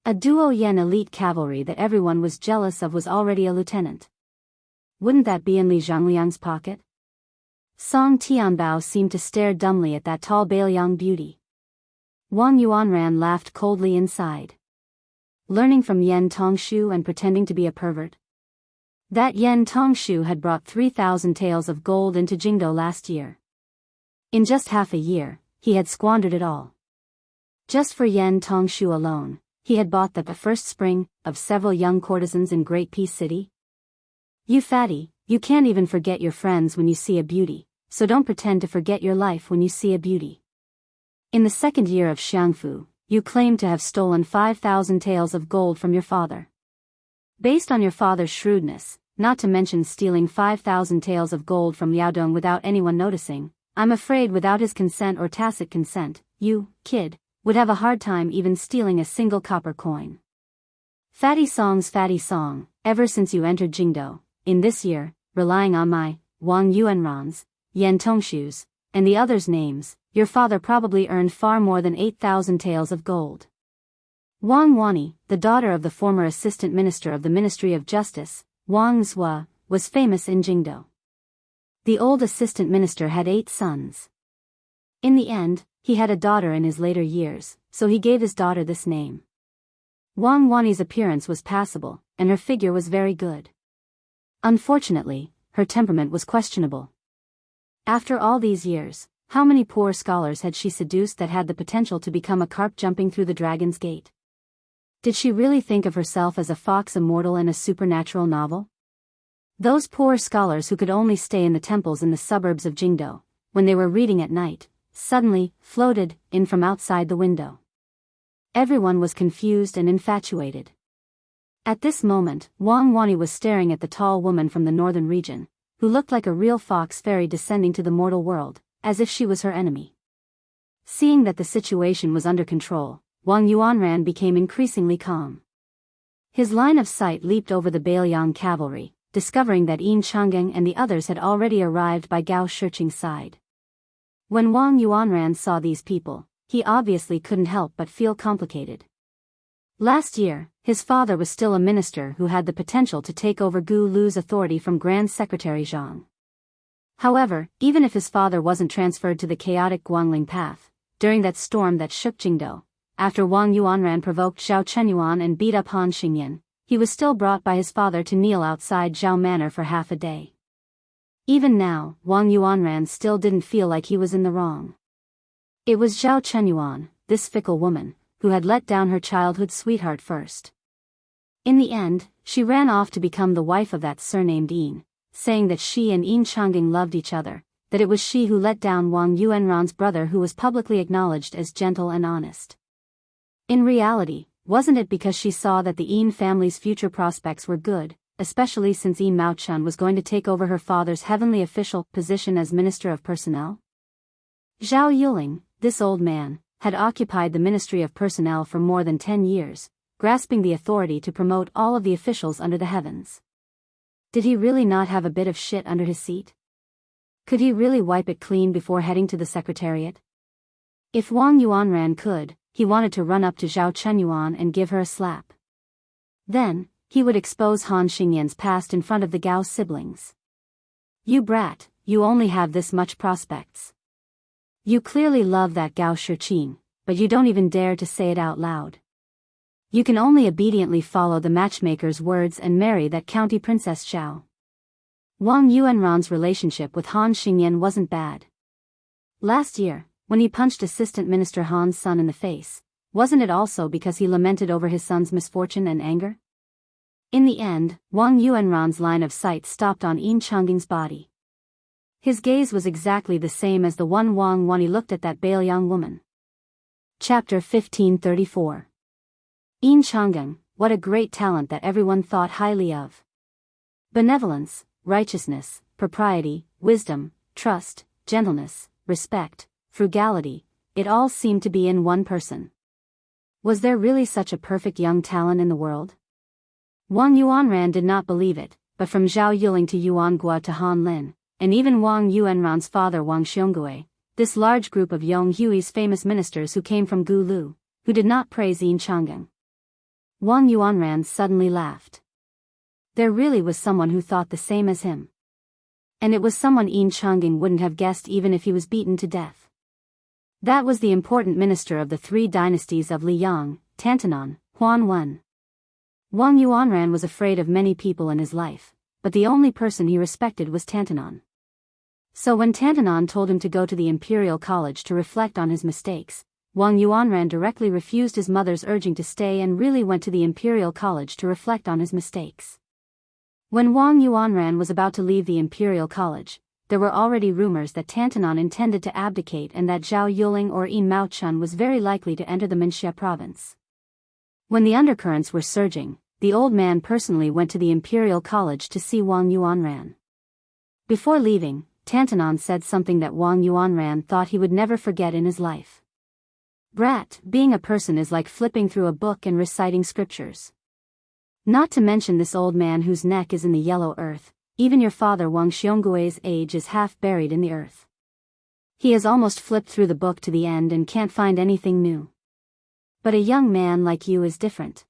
A Duo Yan elite cavalry that everyone was jealous of was already a lieutenant. Wouldn't that be in Li Zhongliang's pocket? Song Tianbao seemed to stare dumbly at that tall Bailiang beauty. Wang Yuanran laughed coldly inside. Learning from Yan Tongshu and pretending to be a pervert? That Yan Tongshu had brought 3,000 taels of gold into Jingdo last year. In just half a year, he had squandered it all. Just for Yan Tongshu alone, he had bought the first spring of several young courtesans in Great Peace City. You fatty, you can't even forget your friends when you see a beauty, so don't pretend to forget your life when you see a beauty. In the second year of Xiangfu, you claim to have stolen 5,000 taels of gold from your father. Based on your father's shrewdness, not to mention stealing 5,000 taels of gold from Liaodong without anyone noticing, I'm afraid without his consent or tacit consent, you, kid, would have a hard time even stealing a single copper coin. Fatty song, ever since you entered Jingdo, in this year, relying on my, Wang Yuanran's, Yan Tongshu's, and the others' names, your father probably earned far more than 8,000 taels of gold. Wang Wani, the daughter of the former assistant minister of the Ministry of Justice, Wang Zhua, was famous in Jingdo. The old assistant minister had 8 sons. In the end, he had a daughter in his later years, so he gave his daughter this name. Wang Wani's appearance was passable, and her figure was very good. Unfortunately, her temperament was questionable. After all these years, how many poor scholars had she seduced that had the potential to become a carp jumping through the dragon's gate? Did she really think of herself as a fox immortal in a supernatural novel? Those poor scholars who could only stay in the temples in the suburbs of Jingdo, when they were reading at night, suddenly floated in from outside the window. Everyone was confused and infatuated. At this moment, Wang Wani was staring at the tall woman from the northern region, who looked like a real fox fairy descending to the mortal world, as if she was her enemy. Seeing that the situation was under control, Wang Yuanran became increasingly calm. His line of sight leaped over the Bailiang cavalry, discovering that Yin Chang'eng and the others had already arrived by Gao Shiqing's side. When Wang Yuanran saw these people, he obviously couldn't help but feel complicated. Last year, his father was still a minister who had the potential to take over Gu Lu's authority from Grand Secretary Zhang. However, even if his father wasn't transferred to the chaotic Guangling path, during that storm that shook Jingdou, after Wang Yuanran provoked Zhao Chenyuan and beat up Han Xingyan, he was still brought by his father to kneel outside Zhao Manor for half a day. Even now, Wang Yuanran still didn't feel like he was in the wrong. It was Zhao Chenyuan, this fickle woman, who had let down her childhood sweetheart first. In the end, she ran off to become the wife of that surnamed Yin, saying that she and Yin Chang'eng loved each other, that it was she who let down Wang Yuanran's brother who was publicly acknowledged as gentle and honest. In reality, wasn't it because she saw that the Yin family's future prospects were good, especially since Yin Maochun was going to take over her father's heavenly official position as Minister of Personnel? Zhao Yuling, this old man, had occupied the Ministry of Personnel for more than 10 years, grasping the authority to promote all of the officials under the heavens. Did he really not have a bit of shit under his seat? Could he really wipe it clean before heading to the Secretariat? If Wang Yuanran could, he wanted to run up to Zhao Chenyuan and give her a slap. Then, he would expose Han Xingyan's past in front of the Gao siblings. You brat, you only have this much prospects. You clearly love that Gao Shiqing, but you don't even dare to say it out loud. You can only obediently follow the matchmaker's words and marry that county princess Zhao. Wang Yuanran's relationship with Han Xingyan wasn't bad. Last year, when he punched Assistant Minister Han's son in the face, wasn't it also because he lamented over his son's misfortune and anger? In the end, Wang Yuanran's line of sight stopped on Yin Chang'eng's body. His gaze was exactly the same as the one Wang Wani looked at that Bailiang woman. Chapter 1534. Yin Chang'eng, what a great talent that everyone thought highly of. Benevolence, righteousness, propriety, wisdom, trust, gentleness, respect, frugality, it all seemed to be in one person. Was there really such a perfect young talent in the world? Wang Yuanran did not believe it, but from Zhao Yuling to Yuan Gua to Han Lin, and even Wang Yuanran's father Wang Xiongui, this large group of Yong Hui's famous ministers who came from Gu Lu, who did not praise Yin Chang'eng. Wang Yuanran suddenly laughed. There really was someone who thought the same as him. And it was someone Yin Chang'eng wouldn't have guessed even if he was beaten to death. That was the important minister of the three dynasties of Liyang, Tantanan, Huanwen. Wang Yuanran was afraid of many people in his life, but the only person he respected was Tantanan. So when Tantanan told him to go to the Imperial College to reflect on his mistakes, Wang Yuanran directly refused his mother's urging to stay and really went to the Imperial College to reflect on his mistakes. When Wang Yuanran was about to leave the Imperial College, there were already rumors that Tantanan intended to abdicate and that Zhao Yuling or Yin Maochun was very likely to enter the Minxia province. When the undercurrents were surging, the old man personally went to the Imperial College to see Wang Yuanran. Before leaving, Tantanan said something that Wang Yuanran thought he would never forget in his life. Brat, being a person is like flipping through a book and reciting scriptures. Not to mention this old man whose neck is in the yellow earth, even your father Wang Xionggui's age is half buried in the earth. He has almost flipped through the book to the end and can't find anything new. But a young man like you is different.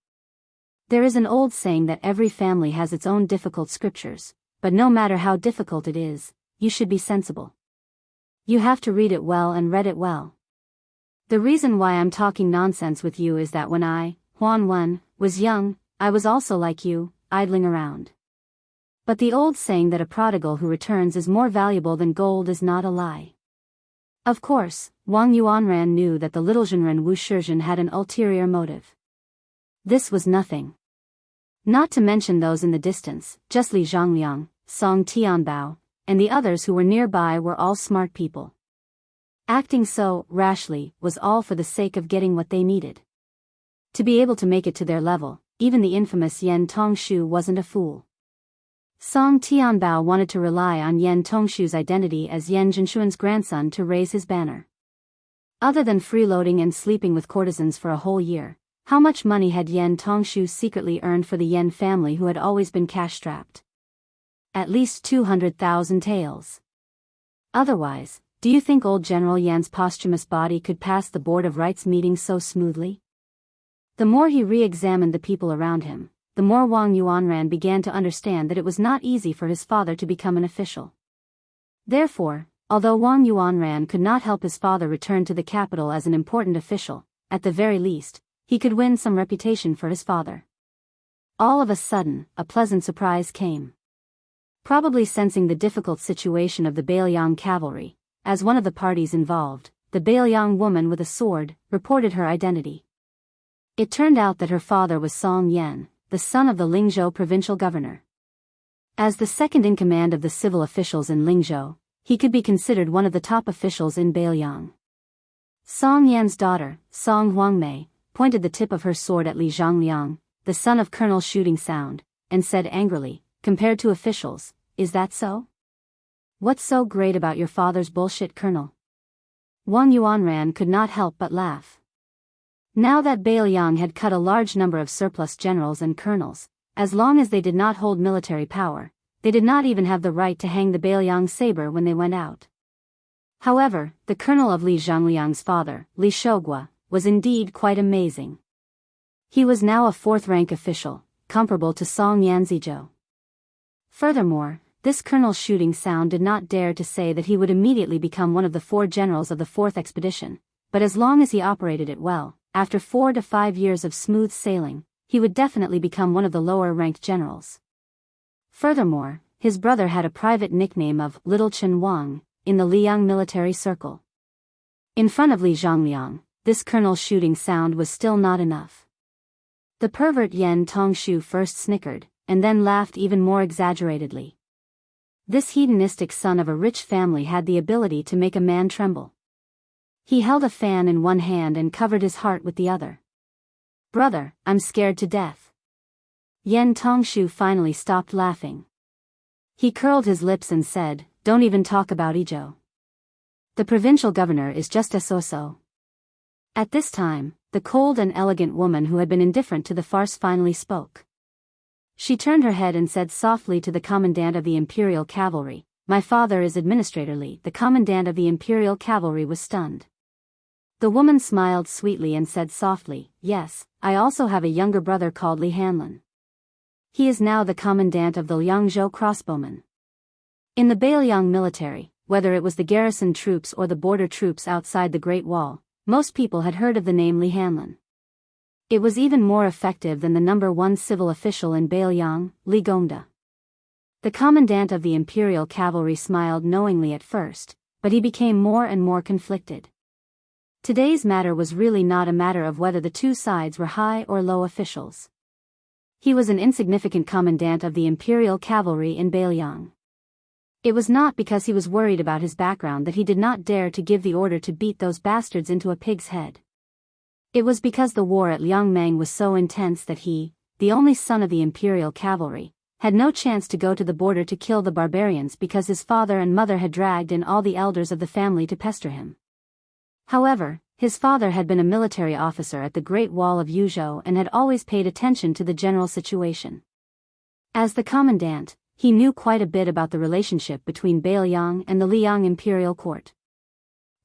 There is an old saying that every family has its own difficult scriptures, but no matter how difficult it is, you should be sensible. You have to read it well and read it well. The reason why I'm talking nonsense with you is that when I, Huan Wen, was young, I was also like you, idling around. But the old saying that a prodigal who returns is more valuable than gold is not a lie. Of course, Wang Yuanran knew that the little Zhenren Wu Shizhen had an ulterior motive. This was nothing. Not to mention those in the distance, just Li Zhongliang, Song Tianbao, and the others who were nearby were all smart people. Acting so rashly was all for the sake of getting what they needed. To be able to make it to their level, even the infamous Yan Tongshu wasn't a fool. Song Tianbao wanted to rely on Yan Tongshu's identity as Yan Zhenshuan's grandson to raise his banner. Other than freeloading and sleeping with courtesans for a whole year, how much money had Yan Tongshu secretly earned for the Yan family who had always been cash-strapped? At least 200,000 taels. Otherwise, do you think old General Yan's posthumous body could pass the Board of Rights meeting so smoothly? The more he re-examined the people around him, the more Wang Yuanran began to understand that it was not easy for his father to become an official. Therefore, although Wang Yuanran could not help his father return to the capital as an important official, at the very least, he could win some reputation for his father. All of a sudden, a pleasant surprise came. Probably sensing the difficult situation of the Bailiang cavalry, as one of the parties involved, the Bailiang woman with a sword reported her identity. It turned out that her father was Song Yan, the son of the Lingzhou provincial governor. As the second in command of the civil officials in Lingzhou, he could be considered one of the top officials in Bailiang. Song Yan's daughter, Song Huangmei, pointed the tip of her sword at Li Zhangliang, the son of Colonel Shooting Sound, and said angrily, "Compared to officials, is that so? What's so great about your father's bullshit, Colonel?" Wang Yuanran could not help but laugh. Now that Bailiang had cut a large number of surplus generals and colonels, as long as they did not hold military power, they did not even have the right to hang the Bailiang saber when they went out. However, the colonel of Li Zhangliang's father, Li Shougua, was indeed quite amazing. He was now a fourth-rank official, comparable to Song Yanzizhou. Furthermore, this Colonel Shooting Sound did not dare to say that he would immediately become one of the 4 generals of the 4th expedition, but as long as he operated it well, after 4 to 5 years of smooth sailing, he would definitely become one of the lower-ranked generals. Furthermore, his brother had a private nickname of Little Chen Wang in the Liang military circle. In front of Li Zhangliang, this Colonel Shooting Sound was still not enough. The pervert Yan Tongshu first snickered, and then laughed even more exaggeratedly. This hedonistic son of a rich family had the ability to make a man tremble. He held a fan in one hand and covered his heart with the other. "Brother, I'm scared to death." Yan Tongshu finally stopped laughing. He curled his lips and said, "Don't even talk about Izhou. The provincial governor is just a so-so." At this time, the cold and elegant woman who had been indifferent to the farce finally spoke. She turned her head and said softly to the commandant of the Imperial Cavalry, "My father is Administrator Li." The commandant of the Imperial Cavalry was stunned. The woman smiled sweetly and said softly, "Yes, I also have a younger brother called Li Hanlin. He is now the commandant of the Liangzhou crossbowmen." In the Bailiang military, whether it was the garrison troops or the border troops outside the Great Wall, most people had heard of the name Li Hanlin. It was even more effective than the number 1 civil official in Bailiang, Li Gongda. The commandant of the Imperial Cavalry smiled knowingly at first, but he became more and more conflicted. Today's matter was really not a matter of whether the two sides were high or low officials. He was an insignificant commandant of the Imperial Cavalry in Bailiang. It was not because he was worried about his background that he did not dare to give the order to beat those bastards into a pig's head. It was because the war at Liangmeng was so intense that he, the only son of the Imperial Cavalry, had no chance to go to the border to kill the barbarians because his father and mother had dragged in all the elders of the family to pester him. However, his father had been a military officer at the Great Wall of Yuzhou and had always paid attention to the general situation. As the commandant, he knew quite a bit about the relationship between Bailiang and the Liang Imperial Court.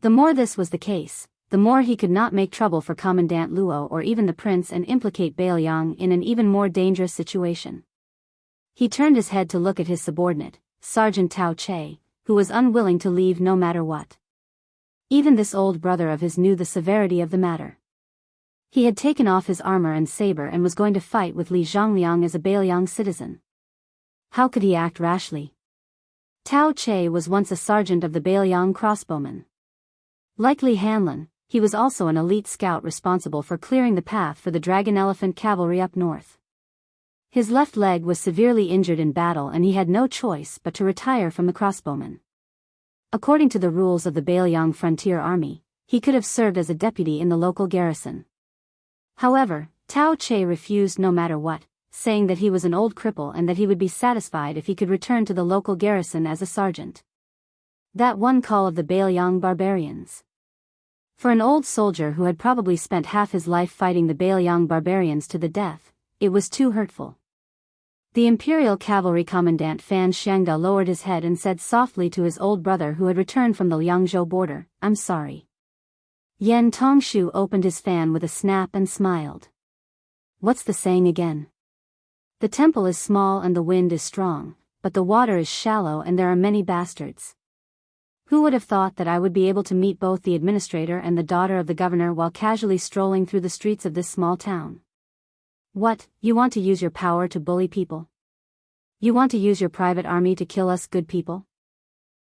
The more this was the case, the more he could not make trouble for Commandant Luo or even the prince and implicate Bailiang in an even more dangerous situation. He turned his head to look at his subordinate, Sergeant Tao Che, who was unwilling to leave no matter what. Even this old brother of his knew the severity of the matter. He had taken off his armor and saber and was going to fight with Li Zhangliang as a Bailiang citizen. How could he act rashly? Tao Che was once a sergeant of the Bailiang crossbowmen. Like Li Hanlin, he was also an elite scout responsible for clearing the path for the Dragon Elephant cavalry up north. His left leg was severely injured in battle and he had no choice but to retire from the crossbowmen. According to the rules of the Bailiang Frontier Army, he could have served as a deputy in the local garrison. However, Tao Che refused no matter what, saying that he was an old cripple and that he would be satisfied if he could return to the local garrison as a sergeant. That one call of the Bailiang barbarians. For an old soldier who had probably spent half his life fighting the Bailiang barbarians to the death, it was too hurtful. The Imperial Cavalry Commandant Fan Xiangda lowered his head and said softly to his old brother who had returned from the Liangzhou border, "I'm sorry." Yan Tongshu opened his fan with a snap and smiled. "What's the saying again? The temple is small and the wind is strong, but the water is shallow and there are many bastards. Who would have thought that I would be able to meet both the administrator and the daughter of the governor while casually strolling through the streets of this small town? What, you want to use your power to bully people? You want to use your private army to kill us good people?"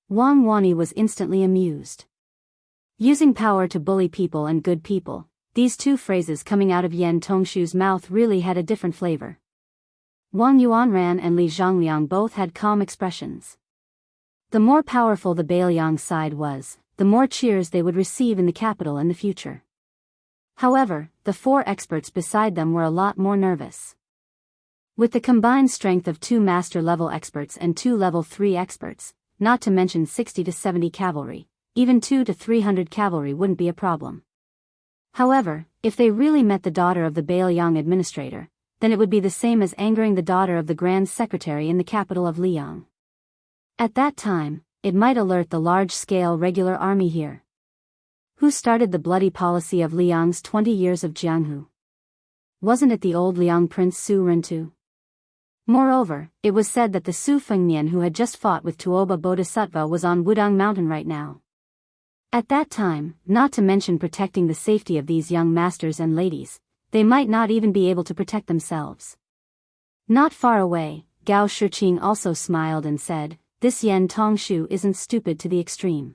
Wang Wani was instantly amused. Using power to bully people and good people, these two phrases coming out of Yan Tongshu's mouth really had a different flavor. Wang Yuanran and Li Zhongliang both had calm expressions. The more powerful the Bailiang side was, the more cheers they would receive in the capital in the future. However, the four experts beside them were a lot more nervous. With the combined strength of 2 master-level experts and 2 level 3 experts, not to mention 60 to 70 cavalry, even 200 to 300 cavalry wouldn't be a problem. However, if they really met the daughter of the Bailiang administrator, then it would be the same as angering the daughter of the Grand Secretary in the capital of Liang. At that time, it might alert the large-scale regular army here. Who started the bloody policy of Liang's 20 years of Jianghu? Wasn't it the old Liang Prince Su Rentu? Moreover, it was said that the Su Fengnian who had just fought with Tuoba Bodhisattva was on Wudang Mountain right now. At that time, not to mention protecting the safety of these young masters and ladies, they might not even be able to protect themselves. Not far away, Gao Shiqing also smiled and said, "This Yan Tongshu isn't stupid to the extreme.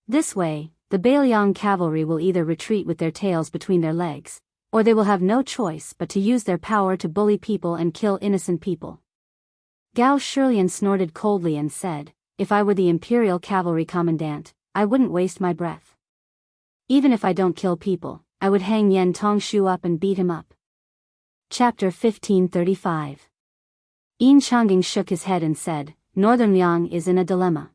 This way, the Bailiang cavalry will either retreat with their tails between their legs, or they will have no choice but to use their power to bully people and kill innocent people." Gao Shilian snorted coldly and said, "If I were the Imperial Cavalry Commandant, I wouldn't waste my breath. Even if I don't kill people, I would hang Yan Tongshu up and beat him up." Chapter 1535. Yin Changging shook his head and said, "Northern Liang is in a dilemma.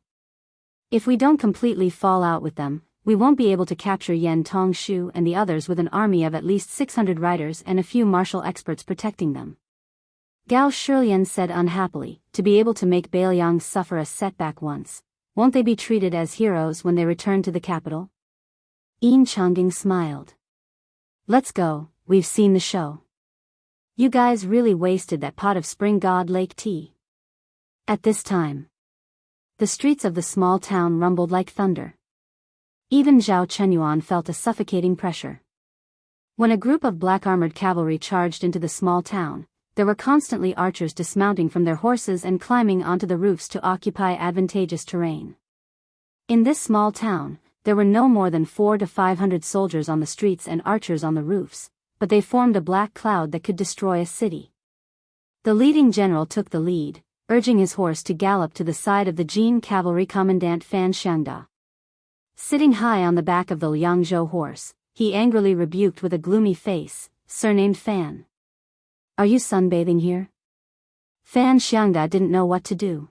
If we don't completely fall out with them, we won't be able to capture Yan Tongshu and the others with an army of at least 600 riders and a few martial experts protecting them." Gao Shilian said unhappily, "To be able to make Bailiang suffer a setback once, won't they be treated as heroes when they return to the capital?" Yin Changging smiled. "Let's go, we've seen the show. You guys really wasted that pot of Spring God Lake tea." At this time, the streets of the small town rumbled like thunder. Even Zhao Chenyuan felt a suffocating pressure. When a group of black-armored cavalry charged into the small town, there were constantly archers dismounting from their horses and climbing onto the roofs to occupy advantageous terrain. In this small town, there were no more than 400 to 500 soldiers on the streets and archers on the roofs, but they formed a black cloud that could destroy a city. The leading general took the lead, urging his horse to gallop to the side of the Jin Cavalry Commandant Fan Xiangda. Sitting high on the back of the Liangzhou horse, he angrily rebuked with a gloomy face, "Surnamed Fan. Are you sunbathing here?" Fan Xiangda didn't know what to do.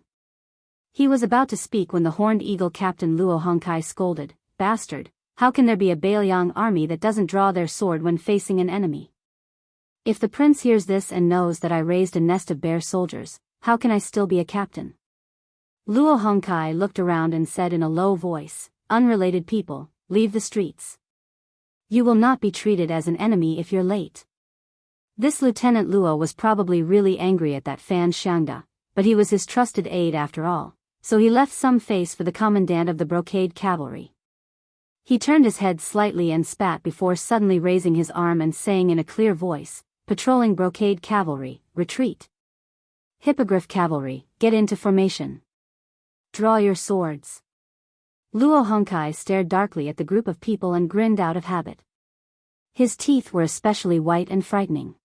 He was about to speak when the Horned Eagle Captain Luo Hongkai scolded, "Bastard, how can there be a Bailiang army that doesn't draw their sword when facing an enemy? If the prince hears this and knows that I raised a nest of bear soldiers, how can I still be a captain?" Luo Hongkai looked around and said in a low voice, "Unrelated people, leave the streets. You will not be treated as an enemy if you're late." This Lieutenant Luo was probably really angry at that Fan Xiangda, but he was his trusted aide after all, so he left some face for the commandant of the brocade cavalry. He turned his head slightly and spat before suddenly raising his arm and saying in a clear voice, "Patrolling brocade cavalry, retreat. Hippogriff cavalry, get into formation. Draw your swords." Luo Hongkai stared darkly at the group of people and grinned out of habit. His teeth were especially white and frightening.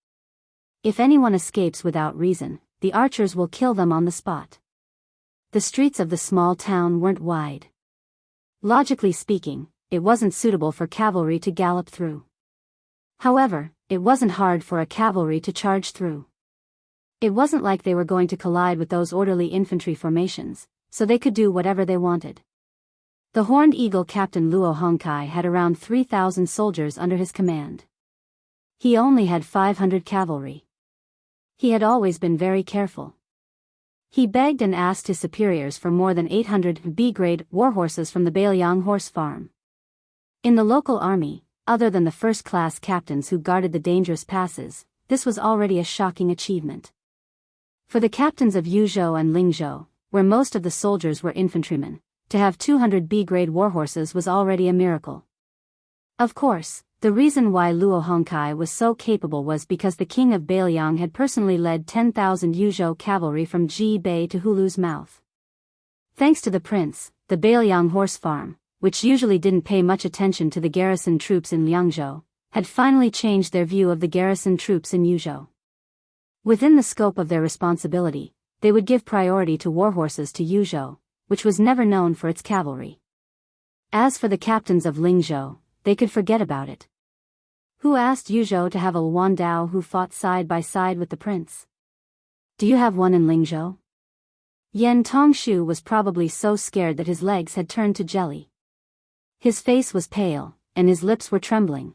If anyone escapes without reason, the archers will kill them on the spot. The streets of the small town weren't wide. Logically speaking, it wasn't suitable for cavalry to gallop through. However, it wasn't hard for a cavalry to charge through. It wasn't like they were going to collide with those orderly infantry formations, so they could do whatever they wanted. The Horned Eagle Captain Luo Hongkai had around 3,000 soldiers under his command. He only had 500 cavalry. He had always been very careful. He begged and asked his superiors for more than 800 B-grade warhorses from the Bailiang horse farm. In the local army, other than the first-class captains who guarded the dangerous passes, this was already a shocking achievement. For the captains of Yuzhou and Lingzhou, where most of the soldiers were infantrymen, to have 200 B-grade warhorses was already a miracle. Of course, the reason why Luo Hongkai was so capable was because the king of Bailiang had personally led 10,000 Yuzhou cavalry from Ji Bay to Hulu's mouth. Thanks to the prince, the Bailiang horse farm, which usually didn't pay much attention to the garrison troops in Liangzhou, had finally changed their view of the garrison troops in Yuzhou. Within the scope of their responsibility, they would give priority to warhorses to Yuzhou, which was never known for its cavalry. As for the captains of Lingzhou, they could forget about it. Who asked Yuzhou to have a Wandao who fought side by side with the prince? Do you have one in Lingzhou? Yan Tongshu was probably so scared that his legs had turned to jelly. His face was pale, and his lips were trembling.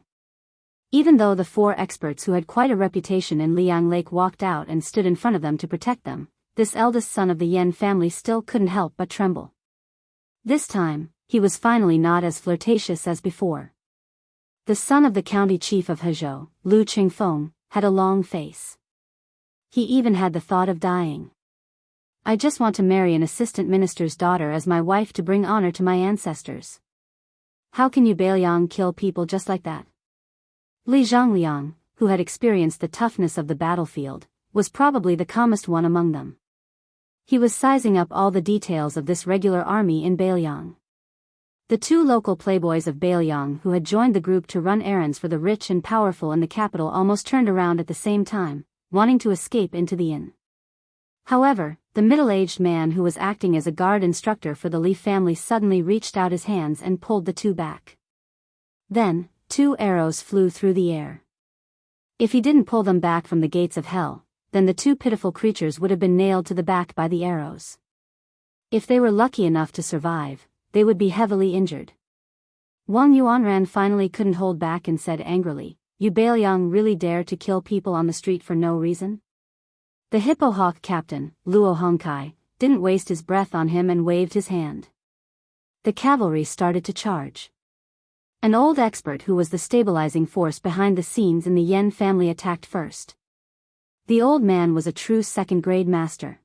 Even though the 4 experts who had quite a reputation in Liang Lake walked out and stood in front of them to protect them, this eldest son of the Yan family still couldn't help but tremble. This time, he was finally not as flirtatious as before. The son of the county chief of Hezhou, Lu Qingfeng, had a long face. He even had the thought of dying. I just want to marry an assistant minister's daughter as my wife to bring honor to my ancestors. How can you Bailiang kill people just like that? Li Zhongliang, who had experienced the toughness of the battlefield, was probably the calmest one among them. He was sizing up all the details of this regular army in Bailiang. The 2 local playboys of Bailiang who had joined the group to run errands for the rich and powerful in the capital almost turned around at the same time, wanting to escape into the inn. However, the middle-aged man who was acting as a guard instructor for the Li family suddenly reached out his hands and pulled the 2 back. Then, 2 arrows flew through the air. If he didn't pull them back from the gates of hell, then the 2 pitiful creatures would have been nailed to the back by the arrows. If they were lucky enough to survive, they would be heavily injured. Wang Yuanran finally couldn't hold back and said angrily, "You Bailiang really dare to kill people on the street for no reason?" The Hippo Hawk captain, Luo Hongkai, didn't waste his breath on him and waved his hand. The cavalry started to charge. An old expert who was the stabilizing force behind the scenes in the Yan family attacked first. The old man was a true second-grade master.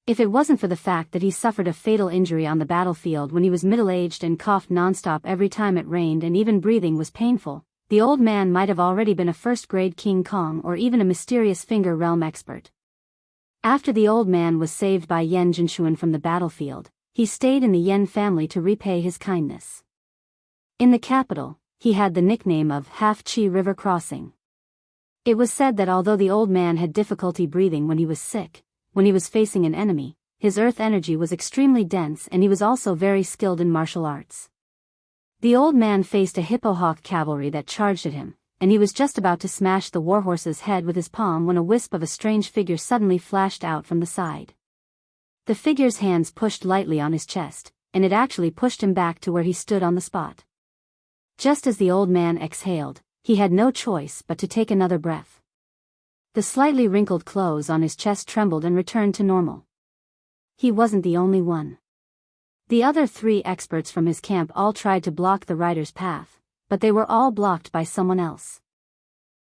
If it wasn't for the fact that he suffered a fatal injury on the battlefield when he was middle-aged and coughed nonstop every time it rained and even breathing was painful, the old man might have already been a first-grade King Kong or even a mysterious finger realm expert. After the old man was saved by Yan Jinshuan from the battlefield, he stayed in the Yan family to repay his kindness. In the capital, he had the nickname of Half-Chi River Crossing. It was said that although the old man had difficulty breathing when he was sick, when he was facing an enemy, his earth energy was extremely dense and he was also very skilled in martial arts. The old man faced a hippohawk cavalry that charged at him, and he was just about to smash the warhorse's head with his palm when a wisp of a strange figure suddenly flashed out from the side. The figure's hands pushed lightly on his chest, and it actually pushed him back to where he stood on the spot. Just as the old man exhaled, he had no choice but to take another breath. The slightly wrinkled clothes on his chest trembled and returned to normal. He wasn't the only one. The other 3 experts from his camp all tried to block the rider's path, but they were all blocked by someone else.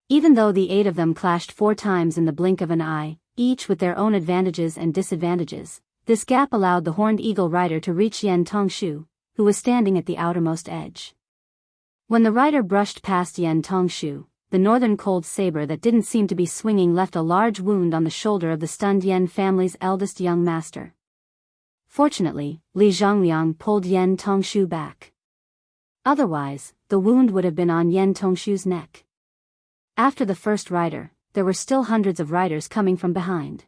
Even though the 8 of them clashed 4 times in the blink of an eye, each with their own advantages and disadvantages, this gap allowed the Horned Eagle rider to reach Yan Tongshu, who was standing at the outermost edge. When the rider brushed past Yan Tongshu, the northern cold saber that didn't seem to be swinging left a large wound on the shoulder of the stunned Yan family's eldest young master. Fortunately, Li Zhongliang pulled Yan Tongshu back. Otherwise, the wound would have been on Yan Tongshu's neck. After the first rider, there were still hundreds of riders coming from behind.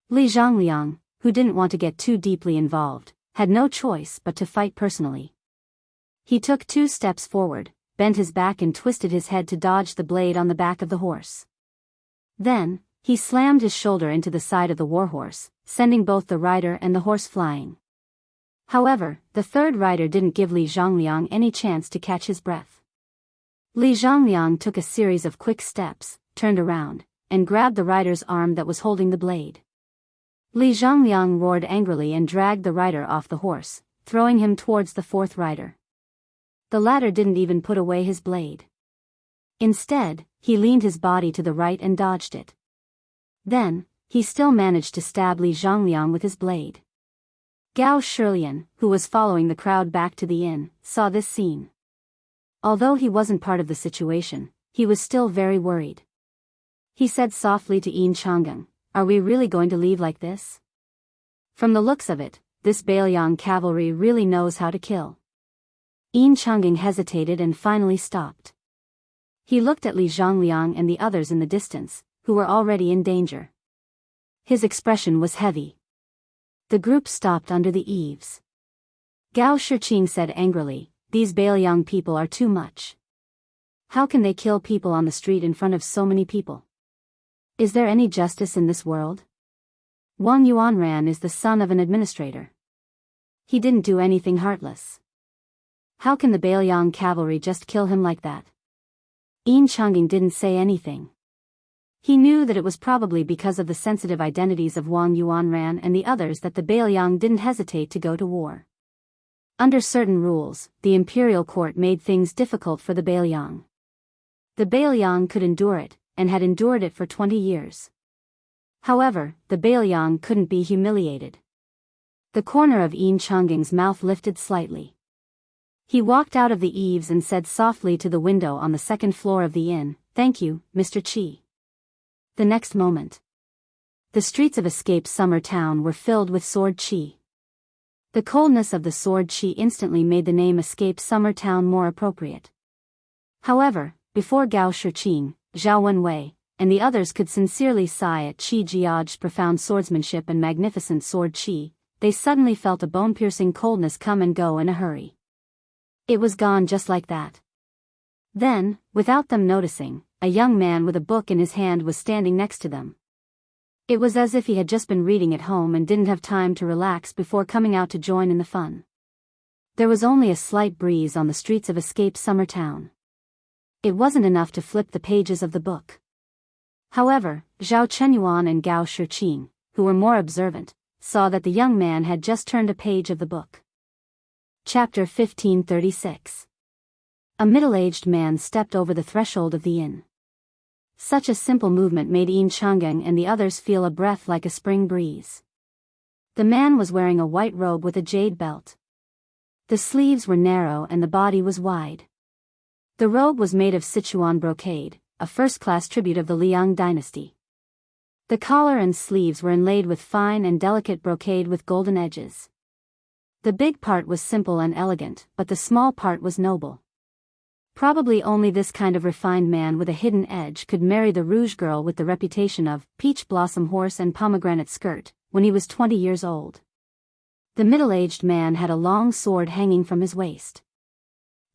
Li Zhongliang, who didn't want to get too deeply involved, had no choice but to fight personally. He took 2 steps forward, bent his back and twisted his head to dodge the blade on the back of the horse. Then, he slammed his shoulder into the side of the warhorse, sending both the rider and the horse flying. However, the third rider didn't give Li Zhongliang any chance to catch his breath. Li Zhongliang took a series of quick steps, turned around, and grabbed the rider's arm that was holding the blade. Li Zhongliang roared angrily and dragged the rider off the horse, throwing him towards the fourth rider. The latter didn't even put away his blade. Instead, he leaned his body to the right and dodged it. Then, he still managed to stab Li Zhongliang with his blade. Gao Shilian, who was following the crowd back to the inn, saw this scene. Although he wasn't part of the situation, he was still very worried. He said softly to Yin Chang'an, "Are we really going to leave like this? From the looks of it, this Bailiang cavalry really knows how to kill." Yin Chang'an hesitated and finally stopped. He looked at Li Zhongliang and the others in the distance, who were already in danger. His expression was heavy. The group stopped under the eaves. Gao Shiqing said angrily, "These Bailiang people are too much. How can they kill people on the street in front of so many people? Is there any justice in this world? Wang Yuanran is the son of an administrator. He didn't do anything heartless. How can the Bailiang cavalry just kill him like that?" Yin Chang'an didn't say anything. He knew that it was probably because of the sensitive identities of Wang Yuanran and the others that the Bailiang didn't hesitate to go to war. Under certain rules, the imperial court made things difficult for the Bailiang. The Bailiang could endure it, and had endured it for 20 years. However, the Bailiang couldn't be humiliated. The corner of Yin Chang'an's mouth lifted slightly. He walked out of the eaves and said softly to the window on the second floor of the inn, "Thank you, Mr. Qi." The next moment, the streets of Escape Summer Town were filled with sword qi. The coldness of the sword qi instantly made the name Escape Summer Town more appropriate. However, before Gao Shiqing, Zhao Wenwei, and the others could sincerely sigh at Qi Jiao's profound swordsmanship and magnificent sword qi, they suddenly felt a bone-piercing coldness come and go in a hurry. It was gone just like that. Then, without them noticing, a young man with a book in his hand was standing next to them. It was as if he had just been reading at home and didn't have time to relax before coming out to join in the fun. There was only a slight breeze on the streets of Escape Summer Town. It wasn't enough to flip the pages of the book. However, Zhao Chenyuan and Gao Shiqing, who were more observant, saw that the young man had just turned a page of the book. Chapter 1536. A middle-aged man stepped over the threshold of the inn. Such a simple movement made Yin Chang'an and the others feel a breath like a spring breeze. The man was wearing a white robe with a jade belt. The sleeves were narrow and the body was wide. The robe was made of Sichuan brocade, a first-class tribute of the Liang dynasty. The collar and sleeves were inlaid with fine and delicate brocade with golden edges. The big part was simple and elegant, but the small part was noble. Probably only this kind of refined man with a hidden edge could marry the rouge girl with the reputation of peach blossom horse and pomegranate skirt, when he was 20 years old. The middle-aged man had a long sword hanging from his waist.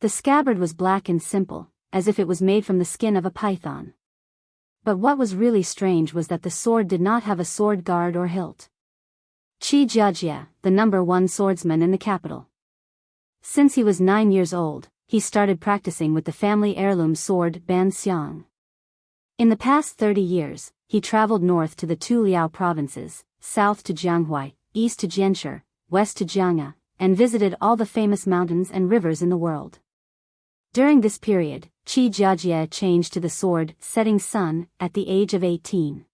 The scabbard was black and simple, as if it was made from the skin of a python. But what was really strange was that the sword did not have a sword guard or hilt. Qi Jiaoxia, the #1 swordsman in the capital. Since he was 9 years old, he started practicing with the family heirloom sword Ban Xiang. In the past 30 years, he traveled north to the two Liao provinces, south to Jianghu, east to Jianshi, west to Jianghu, and visited all the famous mountains and rivers in the world. During this period, Qi Jiaoxia changed to the sword Setting Sun at the age of 18.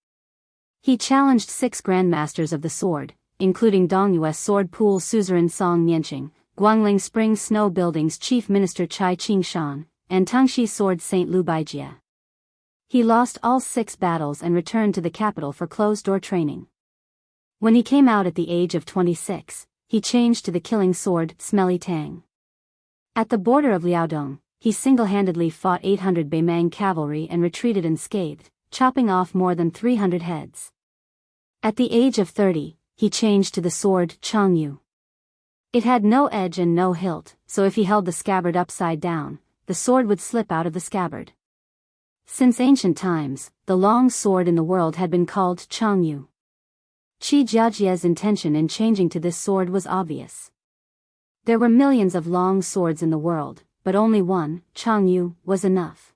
He challenged 6 grandmasters of the sword, including Dongyue's sword pool suzerain Song Nianqing, Guangling Spring Snow Building's chief minister Chai Qingshan, and Tangxi sword Saint Lu Baijia. He lost all 6 battles and returned to the capital for closed-door training. When he came out at the age of 26, he changed to the killing sword Smelly Tang. At the border of Liaodong, he single-handedly fought 800 Beimang cavalry and retreated unscathed, chopping off more than 300 heads. At the age of 30, he changed to the sword Changyu. It had no edge and no hilt, so if he held the scabbard upside down, the sword would slip out of the scabbard. Since ancient times, the long sword in the world had been called Changyu. Qi Jiajia's intention in changing to this sword was obvious. There were millions of long swords in the world, but only one, Changyu, was enough.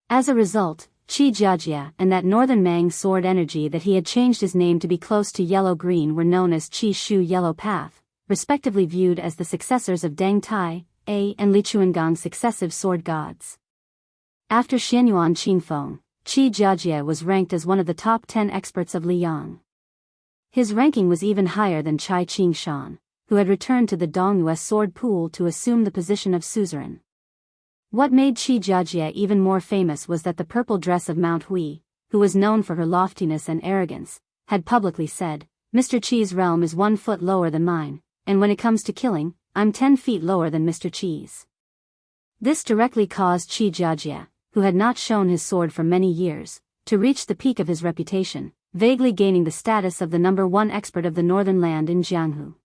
As a result, Qi Jiajia and that northern Mang sword energy that he had changed his name to be close to yellow-green were known as Qi Shu Yellow Path, respectively viewed as the successors of Deng Tai, A and Li Chuangong's successive sword gods. After Xianyuan Qingfeng, Qi Jiajia was ranked as one of the top 10 experts of Liyang. His ranking was even higher than Chai Qingshan, who had returned to the Dongyue sword pool to assume the position of suzerain. What made Qi Jiajia even more famous was that the purple dress of Mount Hui, who was known for her loftiness and arrogance, had publicly said, "Mr. Qi's realm is 1 foot lower than mine, and when it comes to killing, I'm 10 feet lower than Mr. Qi's." This directly caused Qi Jiajia, who had not shown his sword for many years, to reach the peak of his reputation, vaguely gaining the status of the #1 expert of the northern land in Jianghu.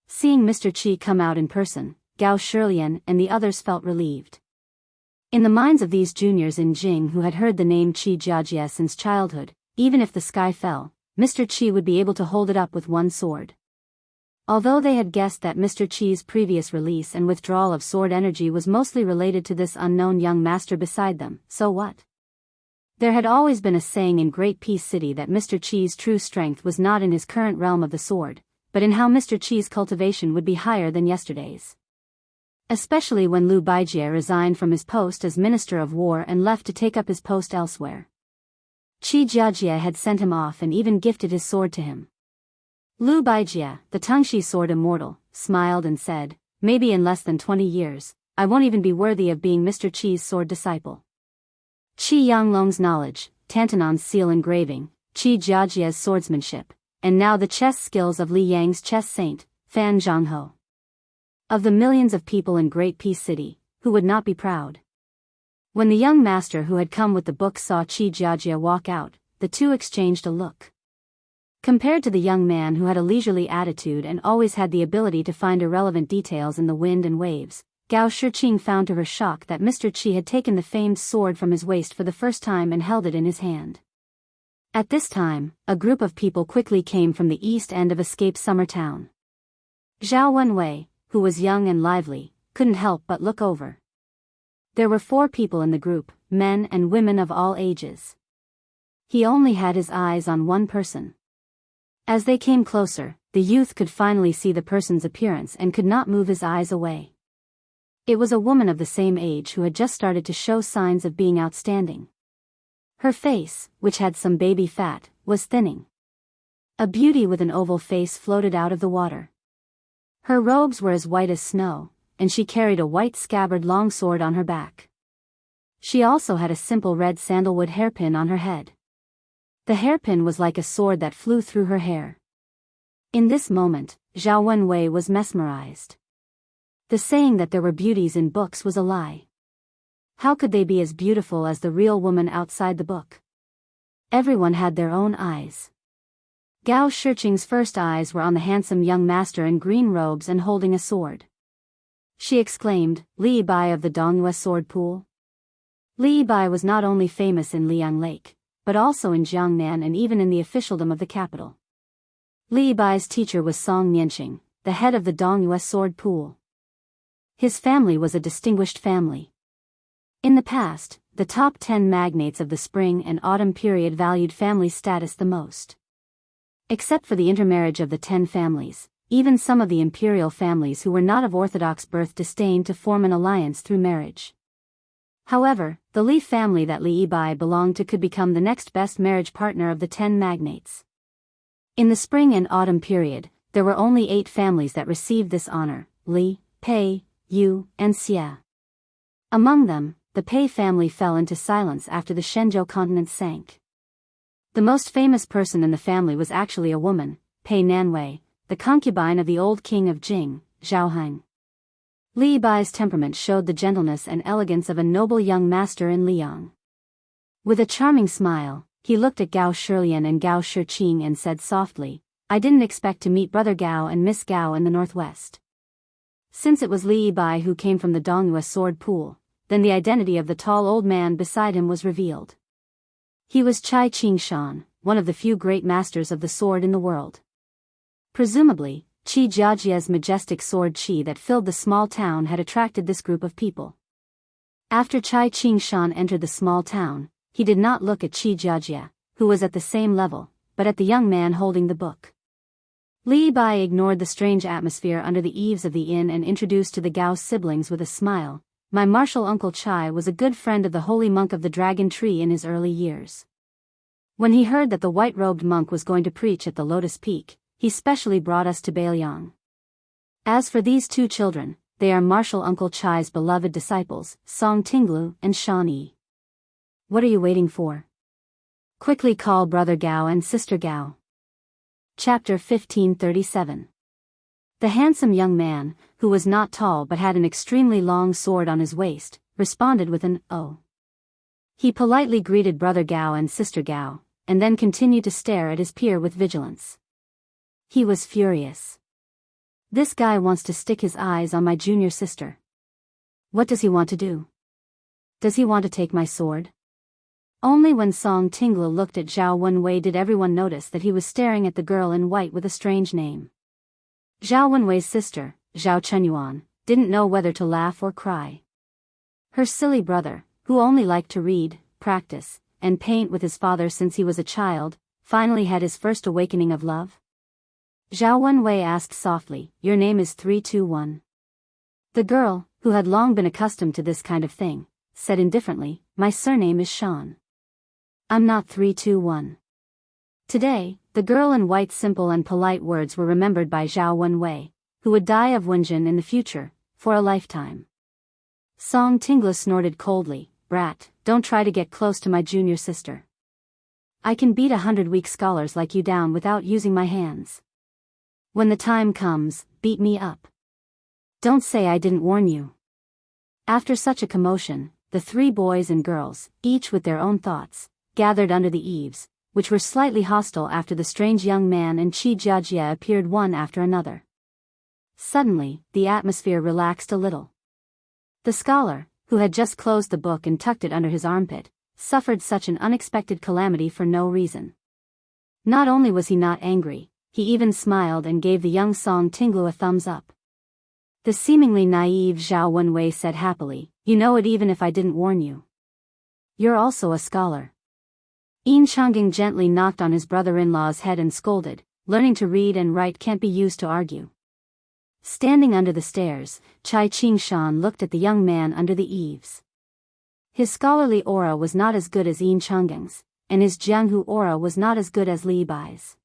Seeing Mr. Qi come out in person, Gao Shilian and the others felt relieved. In the minds of these juniors in Jing who had heard the name Qi Jiajia since childhood, even if the sky fell, Mr. Qi would be able to hold it up with one sword. Although they had guessed that Mr. Qi's previous release and withdrawal of sword energy was mostly related to this unknown young master beside them, so what? There had always been a saying in Great Peace City that Mr. Qi's true strength was not in his current realm of the sword, but in how Mr. Qi's cultivation would be higher than yesterday's. Especially when Liu Baijie resigned from his post as Minister of War and left to take up his post elsewhere. Qi Jiajia had sent him off and even gifted his sword to him. Liu Baijie, the Tengshi sword immortal, smiled and said, "Maybe in less than 20 years, I won't even be worthy of being Mr. Qi's sword disciple." Qi Yanglong's knowledge, Tantanon's seal engraving, Qi Jiajia's swordsmanship, and now the chess skills of Li Yang's chess saint, Fan Zhanghe. Of the millions of people in Great Peace City, who would not be proud? When the young master who had come with the book saw Qi Jiajia walk out, the two exchanged a look. Compared to the young man who had a leisurely attitude and always had the ability to find irrelevant details in the wind and waves, Gao Shiqing found to her shock that Mr. Qi had taken the famed sword from his waist for the first time and held it in his hand. At this time, a group of people quickly came from the east end of escaped summer town. Zhao Wenwei, who was young and lively, couldn't help but look over. There were 4 people in the group, men and women of all ages. He only had his eyes on one person. As they came closer, the youth could finally see the person's appearance and could not move his eyes away. It was a woman of the same age who had just started to show signs of being outstanding. Her face, which had some baby fat, was thinning. A beauty with an oval face floated out of the water. Her robes were as white as snow, and she carried a white scabbard longsword on her back. She also had a simple red sandalwood hairpin on her head. The hairpin was like a sword that flew through her hair. In this moment, Zhao Wenwei was mesmerized. The saying that there were beauties in books was a lie. How could they be as beautiful as the real woman outside the book? Everyone had their own eyes. Gao Shiqing's first eyes were on the handsome young master in green robes and holding a sword. She exclaimed, "Li Bai of the Dongyue sword pool?" Li Bai was not only famous in Liang Lake, but also in Jiangnan and even in the officialdom of the capital. Li Bai's teacher was Song Nianqing, the head of the Dongyue sword pool. His family was a distinguished family. In the past, the top 10 magnates of the spring and autumn period valued family status the most. Except for the intermarriage of the 10 families, even some of the imperial families who were not of orthodox birth disdained to form an alliance through marriage. However, the Li family that Li Bai belonged to could become the next best marriage partner of the 10 magnates. In the spring and autumn period, there were only 8 families that received this honor: Li, Pei, Yu, and Xie. Among them, the Pei family fell into silence after the Shenzhou continent sank. The most famous person in the family was actually a woman, Pei Nanwei, the concubine of the old king of Jing, Zhao Heng. Li Bai's temperament showed the gentleness and elegance of a noble young master in Liang. With a charming smile, he looked at Gao Shilian and Gao Shiqing and said softly, "I didn't expect to meet Brother Gao and Miss Gao in the northwest." Since it was Li Bai who came from the Donghua sword pool, then the identity of the tall old man beside him was revealed. He was Chai Qingshan, one of the few great masters of the sword in the world. Presumably, Qi Jiajia's majestic sword qi that filled the small town had attracted this group of people. After Chai Qingshan entered the small town, he did not look at Qi Jiajia, who was at the same level, but at the young man holding the book. Li Bai ignored the strange atmosphere under the eaves of the inn and introduced to the Gao siblings with a smile, "My martial uncle Chai was a good friend of the holy monk of the dragon tree in his early years. When he heard that the white-robed monk was going to preach at the Lotus Peak, he specially brought us to Bailiang. As for these two children, they are martial uncle Chai's beloved disciples, Song Tinglu and Shan Yi. What are you waiting for? Quickly call brother Gao and sister Gao." Chapter 1537. The handsome young man, who was not tall but had an extremely long sword on his waist, responded with an "oh." He politely greeted brother Gao and sister Gao, and then continued to stare at his peer with vigilance. He was furious. This guy wants to stick his eyes on my junior sister. What does he want to do? Does he want to take my sword? Only when Song Tinglu looked at Zhao Wenwei did everyone notice that he was staring at the girl in white with a strange name. Zhao Wenwei's sister, Zhao Chenyuan, didn't know whether to laugh or cry. Her silly brother, who only liked to read, practice, and paint with his father since he was a child, finally had his first awakening of love. Zhao Wenwei asked softly, "Your name is 321. The girl, who had long been accustomed to this kind of thing, said indifferently, "My surname is Shan. I'm not 321. Today, the girl in white's simple and polite words were remembered by Zhao Wenwei, who would die of Wenjin in the future, for a lifetime. Song Tinglu snorted coldly, "Brat, don't try to get close to my junior sister. I can beat 100 weak scholars like you down without using my hands. When the time comes, beat me up. Don't say I didn't warn you." After such a commotion, the three boys and girls, each with their own thoughts, gathered under the eaves, which were slightly hostile after the strange young man and Qi Jiajia appeared one after another. Suddenly, the atmosphere relaxed a little. The scholar, who had just closed the book and tucked it under his armpit, suffered such an unexpected calamity for no reason. Not only was he not angry, he even smiled and gave the young Song Tinglu a thumbs up. The seemingly naive Zhao Wenwei said happily, "You know it even if I didn't warn you. You're also a scholar." Yin Changing gently knocked on his brother-in-law's head and scolded, "Learning to read and write can't be used to argue." Standing under the stairs, Chai Qingshan looked at the young man under the eaves. His scholarly aura was not as good as Yin Changing's, and his Jianghu aura was not as good as Li Bai's.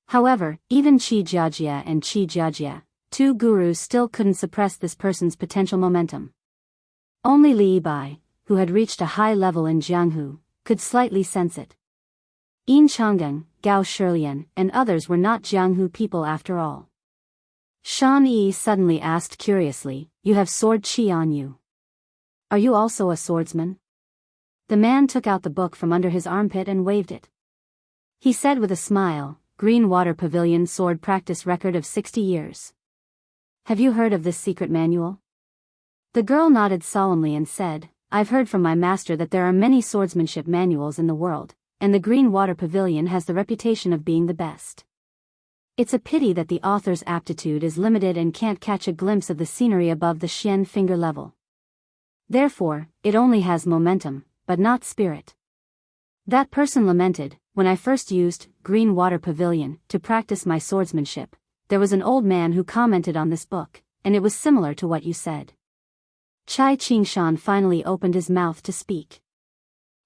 However, even Qi Jiajia and Qi Jiajia, two gurus, still couldn't suppress this person's potential momentum. Only Li Bai, who had reached a high level in Jianghu, could slightly sense it. Yin Changgang, Gao Shilian, and others were not Jianghu people after all. Shan Yi suddenly asked curiously, "You have sword qi on you. Are you also a swordsman?" The man took out the book from under his armpit and waved it. He said with a smile, "Green Water Pavilion sword practice record of 60 years. Have you heard of this secret manual?" The girl nodded solemnly and said, "I've heard from my master that there are many swordsmanship manuals in the world, and the Green Water Pavilion has the reputation of being the best. It's a pity that the author's aptitude is limited and can't catch a glimpse of the scenery above the Xian finger level. Therefore, it only has momentum, but not spirit." That person lamented, "When I first used Green Water Pavilion to practice my swordsmanship, there was an old man who commented on this book, and it was similar to what you said." Chai Qingshan finally opened his mouth to speak.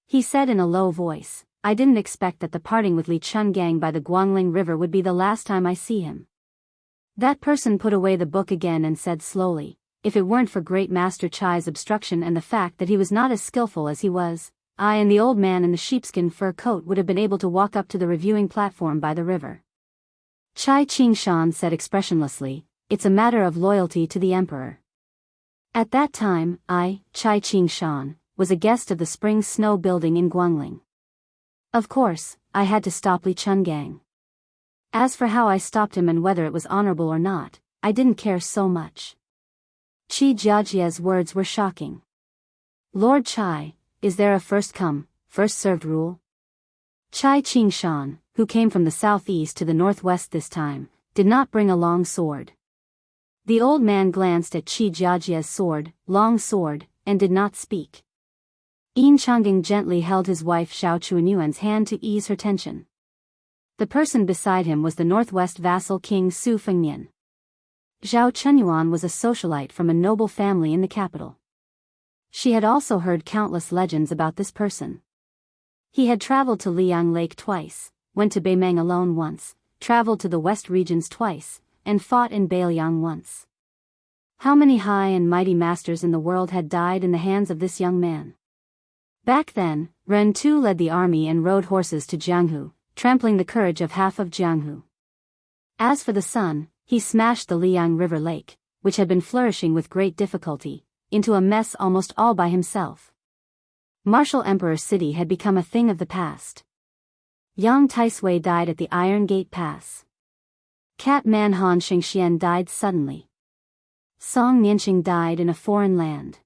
He said in a low voice, "I didn't expect that the parting with Li Chungang by the Guangling River would be the last time I see him." That person put away the book again and said slowly, "If it weren't for Great Master Chai's obstruction and the fact that he was not as skillful as he was, I and the old man in the sheepskin fur coat would have been able to walk up to the reviewing platform by the river." Chai Qingshan said expressionlessly, "It's a matter of loyalty to the emperor. At that time, I, Chai Qingshan, was a guest of the Spring Snow Building in Guangling. Of course, I had to stop Li Chungang. As for how I stopped him and whether it was honorable or not, I didn't care so much. Qi Jiajia's words were shocking. Lord Chai, is there a first come, first served rule? Chai Qingshan, who came from the southeast to the northwest this time, did not bring a long sword. The old man glanced at Qi Jiajia's sword, long sword, and did not speak. Yin Changing gently held his wife Xiao Chuanyuan's hand to ease her tension. The person beside him was the northwest vassal king Su Fengnian. Zhao Chuanyuan was a socialite from a noble family in the capital. She had also heard countless legends about this person. He had traveled to Liang Lake twice, went to Beimeng alone once, traveled to the west regions twice, and fought in Beiliang once. How many high and mighty masters in the world had died in the hands of this young man? Back then, Ren Tu led the army and rode horses to Jianghu, trampling the courage of half of Jianghu. As for the son, he smashed the Liang River Lake, which had been flourishing with great difficulty, into a mess almost all by himself. Martial Emperor City had become a thing of the past. Yang Taisui died at the Iron Gate Pass. Cat Man Han Shengxian died suddenly. Song Nianqing died in a foreign land.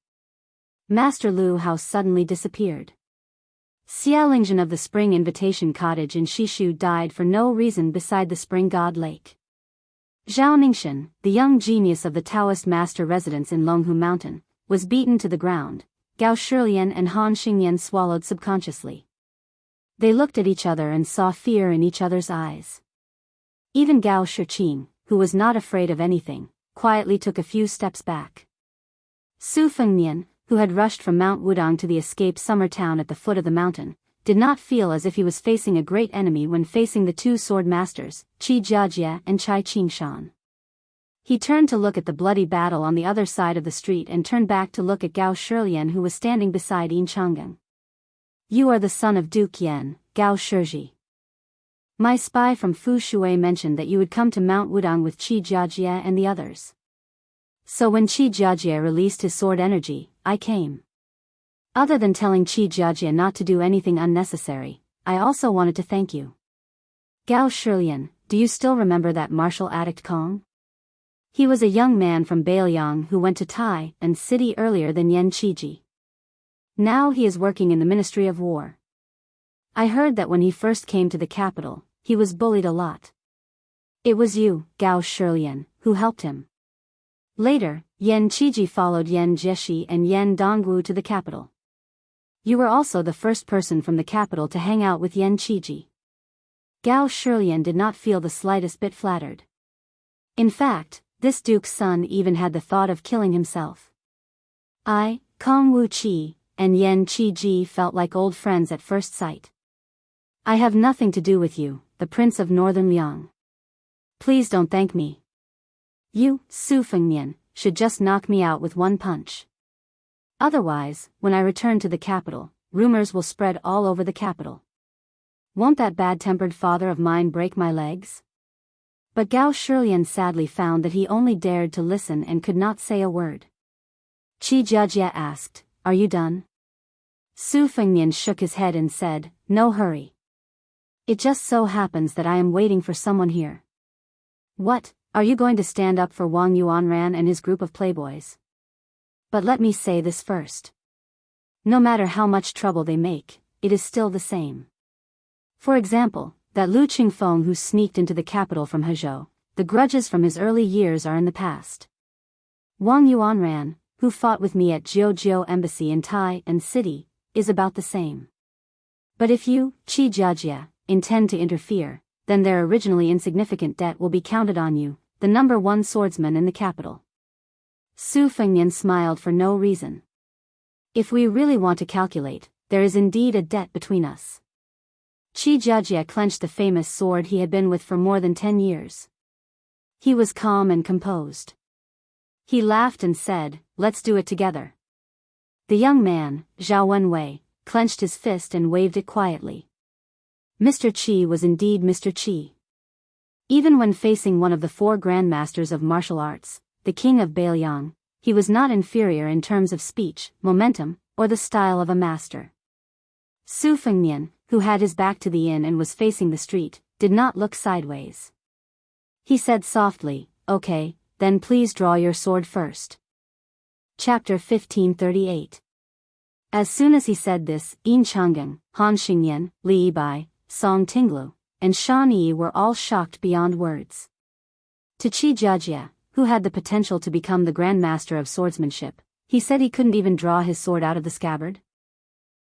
Master Lu Hao suddenly disappeared. Xia Lingzhen of the Spring Invitation Cottage in Shishu died for no reason beside the Spring God Lake. Zhao Ningxian, the young genius of the Taoist master residence in Longhu Mountain, was beaten to the ground. Gao Shilian and Han Xingyan swallowed subconsciously. They looked at each other and saw fear in each other's eyes. Even Gao Shiqing, who was not afraid of anything, quietly took a few steps back. Su Fengnian, who had rushed from Mount Wudong to the escaped summer town at the foot of the mountain, did not feel as if he was facing a great enemy when facing the two sword masters, Qi Jiajia and Chai Qingshan. He turned to look at the bloody battle on the other side of the street and turned back to look at Gao Shilian, who was standing beside Yin Changgang. You are the son of Duke Yan, Gao Shiji. My spy from Fu Shui mentioned that you would come to Mount Wudong with Qi Jiajia and the others. So when Qi Jiajia released his sword energy, I came. Other than telling Qi Jiajia not to do anything unnecessary, I also wanted to thank you. Gao Shilian, do you still remember that martial addict Kong? He was a young man from Beiliang who went to Tai and city earlier than Yan Qiji. Now he is working in the Ministry of War. I heard that when he first came to the capital, he was bullied a lot. It was you, Gao Shilian, who helped him. Later, Yan Qiji followed Yan Jieshi and Yan Dongwu to the capital. You were also the first person from the capital to hang out with Yan Qiji. Gao Shilian did not feel the slightest bit flattered. In fact, this duke's son even had the thought of killing himself. I, Kong Wu Qi, and Yan Qiji felt like old friends at first sight. I have nothing to do with you, the Prince of Northern Liang. Please don't thank me. You, Su Fengnian, should just knock me out with one punch. Otherwise, when I return to the capital, rumors will spread all over the capital. Won't that bad-tempered father of mine break my legs? But Gao Shilian sadly found that he only dared to listen and could not say a word. Qi Jiajia asked, Are you done? Su Fengnian shook his head and said, No hurry. It just so happens that I am waiting for someone here. What, are you going to stand up for Wang Yuanran and his group of playboys? But let me say this first. No matter how much trouble they make, it is still the same. For example, that Lu Qingfeng who sneaked into the capital from Hezhou, the grudges from his early years are in the past. Wang Yuanran, who fought with me at Jiuzhou Embassy in Tai and City, is about the same. But if you, Qi Jiajia, intend to interfere, then their originally insignificant debt will be counted on you, the number one swordsman in the capital. Su Fengnian smiled for no reason. If we really want to calculate, there is indeed a debt between us. Qi Jiajia clenched the famous sword he had been with for more than 10 years. He was calm and composed. He laughed and said, Let's do it together. The young man, Zhao Wenwei, clenched his fist and waved it quietly. Mr. Qi was indeed Mr. Qi. Even when facing one of the 4 grandmasters of martial arts, the king of Beiliang, he was not inferior in terms of speech, momentum, or the style of a master. Su Fengnian, who had his back to the inn and was facing the street, did not look sideways. He said softly, Okay, then please draw your sword first. Chapter 1538. As soon as he said this, Yin Changgang, Han Xingyan, Li Yibai, Song Tinglu, and Shan Yi were all shocked beyond words. To Qi Jiajie, who had the potential to become the Grand Master of swordsmanship, he said he couldn't even draw his sword out of the scabbard.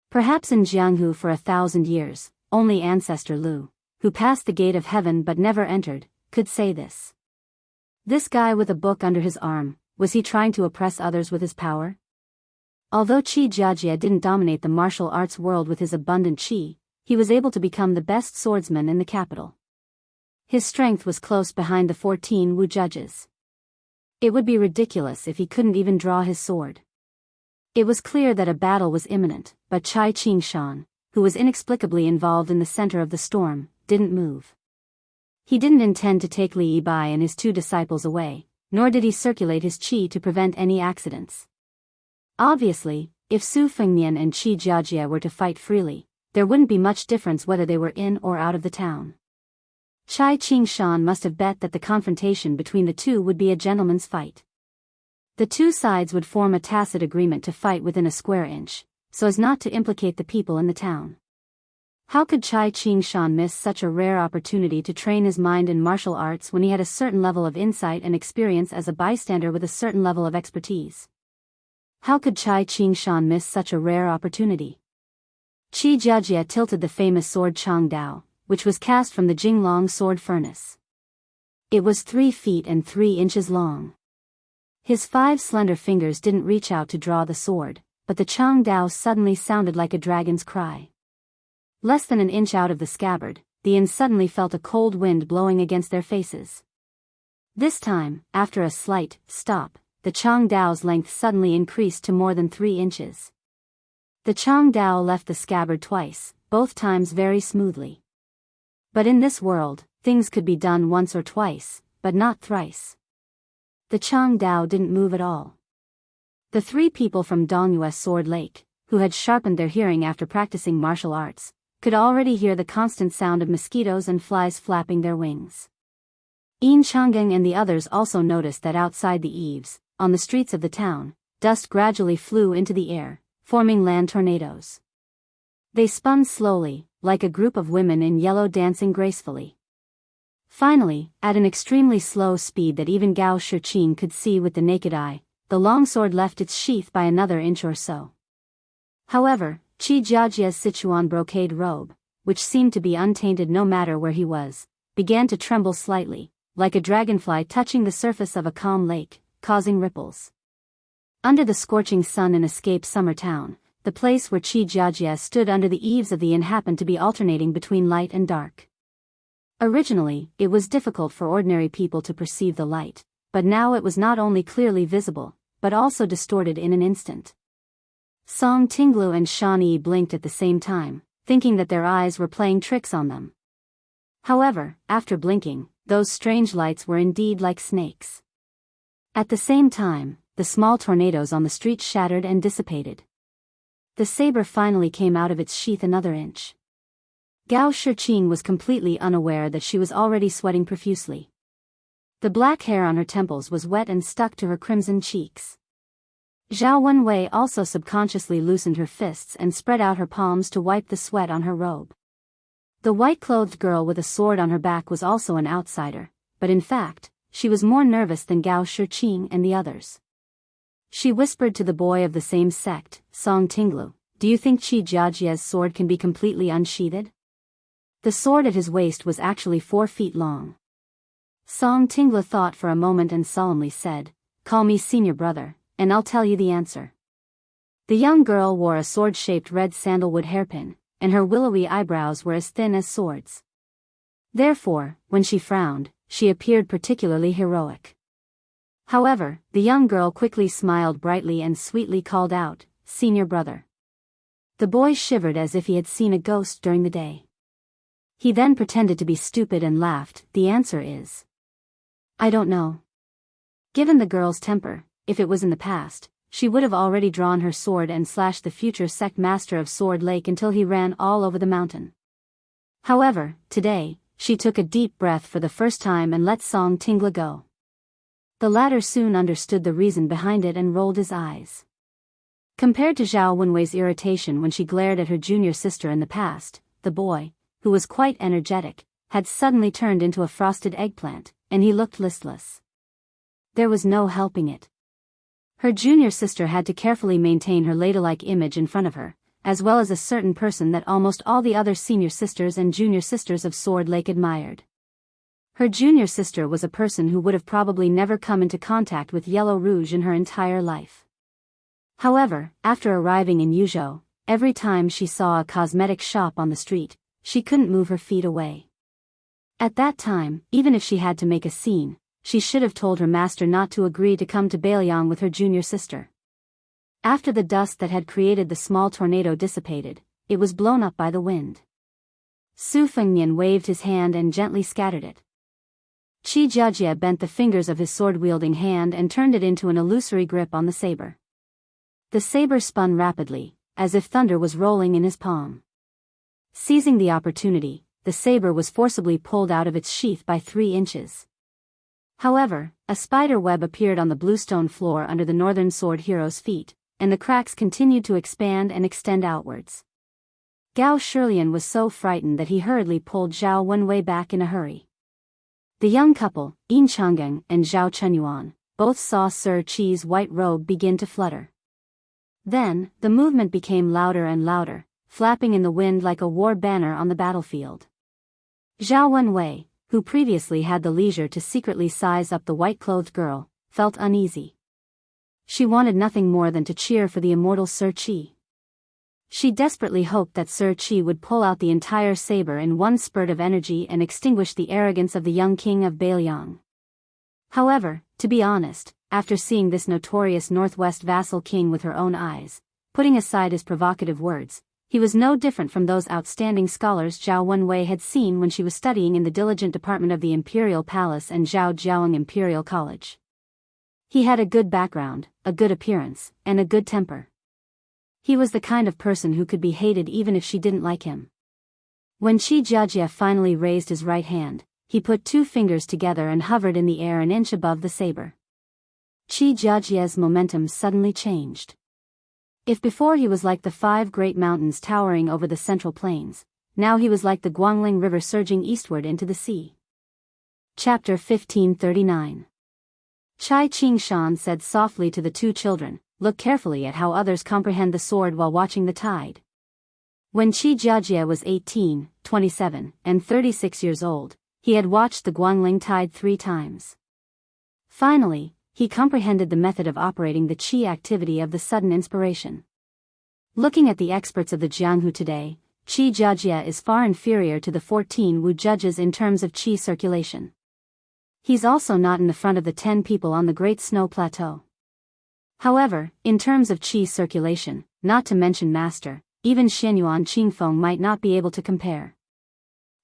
Perhaps in Jianghu for 1,000 years, only ancestor Lu, who passed the gate of heaven but never entered, could say this. This guy with a book under his arm, was he trying to oppress others with his power? Although Qi Jiajie didn't dominate the martial arts world with his abundant qi, he was able to become the best swordsman in the capital. His strength was close behind the 14 Wu judges. It would be ridiculous if he couldn't even draw his sword. It was clear that a battle was imminent, but Cai Qingshan, who was inexplicably involved in the center of the storm, didn't move. He didn't intend to take Li Yibai and his 2 disciples away, nor did he circulate his qi to prevent any accidents. Obviously, if Su Fengnian and Qi Jiajie were to fight freely, there wouldn't be much difference whether they were in or out of the town. Cai Qingshan must have bet that the confrontation between the two would be a gentleman's fight. The 2 sides would form a tacit agreement to fight within a square inch, so as not to implicate the people in the town. How could Cai Qingshan miss such a rare opportunity to train his mind in martial arts when he had a certain level of insight and experience as a bystander with a certain level of expertise? How could Cai Qingshan miss such a rare opportunity? Qi Jiajie tilted the famous sword Chang Dao, which was cast from the Jinglong sword furnace. It was 3 feet and 3 inches long. His 5 slender fingers didn't reach out to draw the sword, but the Chang Dao suddenly sounded like a dragon's cry. Less than an inch out of the scabbard, the Yin suddenly felt a cold wind blowing against their faces. This time, after a slight stop, the Chang Dao's length suddenly increased to more than 3 inches. The Chang Dao left the scabbard twice, both times very smoothly. But in this world, things could be done once or twice, but not thrice. The Chang Dao didn't move at all. The 3 people from Dongyue Sword Lake, who had sharpened their hearing after practicing martial arts, could already hear the constant sound of mosquitoes and flies flapping their wings. Yin Changgang and the others also noticed that outside the eaves, on the streets of the town, dust gradually flew into the air, forming land tornadoes. They spun slowly, like a group of women in yellow dancing gracefully. Finally, at an extremely slow speed that even Gao Shiqing could see with the naked eye, the longsword left its sheath by another inch or so. However, Qi Jiajie's Sichuan brocade robe, which seemed to be untainted no matter where he was, began to tremble slightly, like a dragonfly touching the surface of a calm lake, causing ripples. Under the scorching sun in Escape Summer Town, the place where Qi Jiajie stood under the eaves of the inn happened to be alternating between light and dark. Originally, it was difficult for ordinary people to perceive the light, but now it was not only clearly visible, but also distorted in an instant. Song Tinglu and Shan Yi blinked at the same time, thinking that their eyes were playing tricks on them. However, after blinking, those strange lights were indeed like snakes. At the same time, the small tornadoes on the street shattered and dissipated. The saber finally came out of its sheath another inch. Gao Shiqing was completely unaware that she was already sweating profusely. The black hair on her temples was wet and stuck to her crimson cheeks. Zhao Wenwei also subconsciously loosened her fists and spread out her palms to wipe the sweat on her robe. The white-clothed girl with a sword on her back was also an outsider, but in fact, she was more nervous than Gao Shiqing and the others. She whispered to the boy of the same sect, Song Tinglu, "Do you think Qi Jiajie's sword can be completely unsheathed?" The sword at his waist was actually 4 feet long. Song Tinglu thought for a moment and solemnly said, "Call me senior brother, and I'll tell you the answer." The young girl wore a sword-shaped red sandalwood hairpin, and her willowy eyebrows were as thin as swords. Therefore, when she frowned, she appeared particularly heroic. However, the young girl quickly smiled brightly and sweetly called out, "Senior brother." The boy shivered as if he had seen a ghost during the day. He then pretended to be stupid and laughed. "The answer is, I don't know." Given the girl's temper, if it was in the past, she would have already drawn her sword and slashed the future sect master of Sword Lake until he ran all over the mountain. However, today, she took a deep breath for the first time and let Song Tinglu go. The latter soon understood the reason behind it and rolled his eyes. Compared to Zhao Wenwei's irritation when she glared at her junior sister in the past, the boy, who was quite energetic, had suddenly turned into a frosted eggplant, and he looked listless. There was no helping it. Her junior sister had to carefully maintain her ladylike image in front of her, as well as a certain person that almost all the other senior sisters and junior sisters of Sword Lake admired. Her junior sister was a person who would have probably never come into contact with Yellow Rouge in her entire life. However, after arriving in Yuzhou, every time she saw a cosmetic shop on the street, she couldn't move her feet away. At that time, even if she had to make a scene, she should have told her master not to agree to come to Bailiang with her junior sister. After the dust that had created the small tornado dissipated, it was blown up by the wind. Su Fengnian waved his hand and gently scattered it. Qi Jiajie bent the fingers of his sword-wielding hand and turned it into an illusory grip on the saber. The saber spun rapidly, as if thunder was rolling in his palm. Seizing the opportunity, the saber was forcibly pulled out of its sheath by 3 inches. However, a spider web appeared on the bluestone floor under the Northern Sword Hero's feet, and the cracks continued to expand and extend outwards. Gao Shilian was so frightened that he hurriedly pulled Zhao Wenwei back in a hurry. The young couple, Yin Changgang and Zhao Chenyuan, both saw Sir Qi's white robe begin to flutter. Then, the movement became louder and louder, flapping in the wind like a war banner on the battlefield. Zhao Wenwei, who previously had the leisure to secretly size up the white-clothed girl, felt uneasy. She wanted nothing more than to cheer for the immortal Sir Qi. She desperately hoped that Sir Qi would pull out the entire saber in one spurt of energy and extinguish the arrogance of the young king of Bailiang. However, to be honest, after seeing this notorious Northwest vassal king with her own eyes, putting aside his provocative words, he was no different from those outstanding scholars Zhao Wenwei had seen when she was studying in the Diligent Department of the Imperial Palace and Zhaojiang Imperial College. He had a good background, a good appearance, and a good temper. He was the kind of person who could be hated even if she didn't like him. When Qi Jiajie finally raised his right hand, he put 2 fingers together and hovered in the air an inch above the saber. Qi Jiajie's momentum suddenly changed. If before he was like the 5 great mountains towering over the central plains, now he was like the Guangling River surging eastward into the sea. Chapter 1539. Chai Qingshan said softly to the 2 children, "Look carefully at how others comprehend the sword while watching the tide." When Qi Jiajie was 18, 27, and 36 years old, he had watched the Guangling tide 3 times. Finally, he comprehended the method of operating the qi activity of the sudden inspiration. Looking at the experts of the Jianghu today, Qi Jiajie is far inferior to the 14 Wu judges in terms of qi circulation. He's also not in the front of the 10 people on the Great Snow Plateau. However, in terms of qi circulation, not to mention master, even Xianyuan Qingfeng might not be able to compare.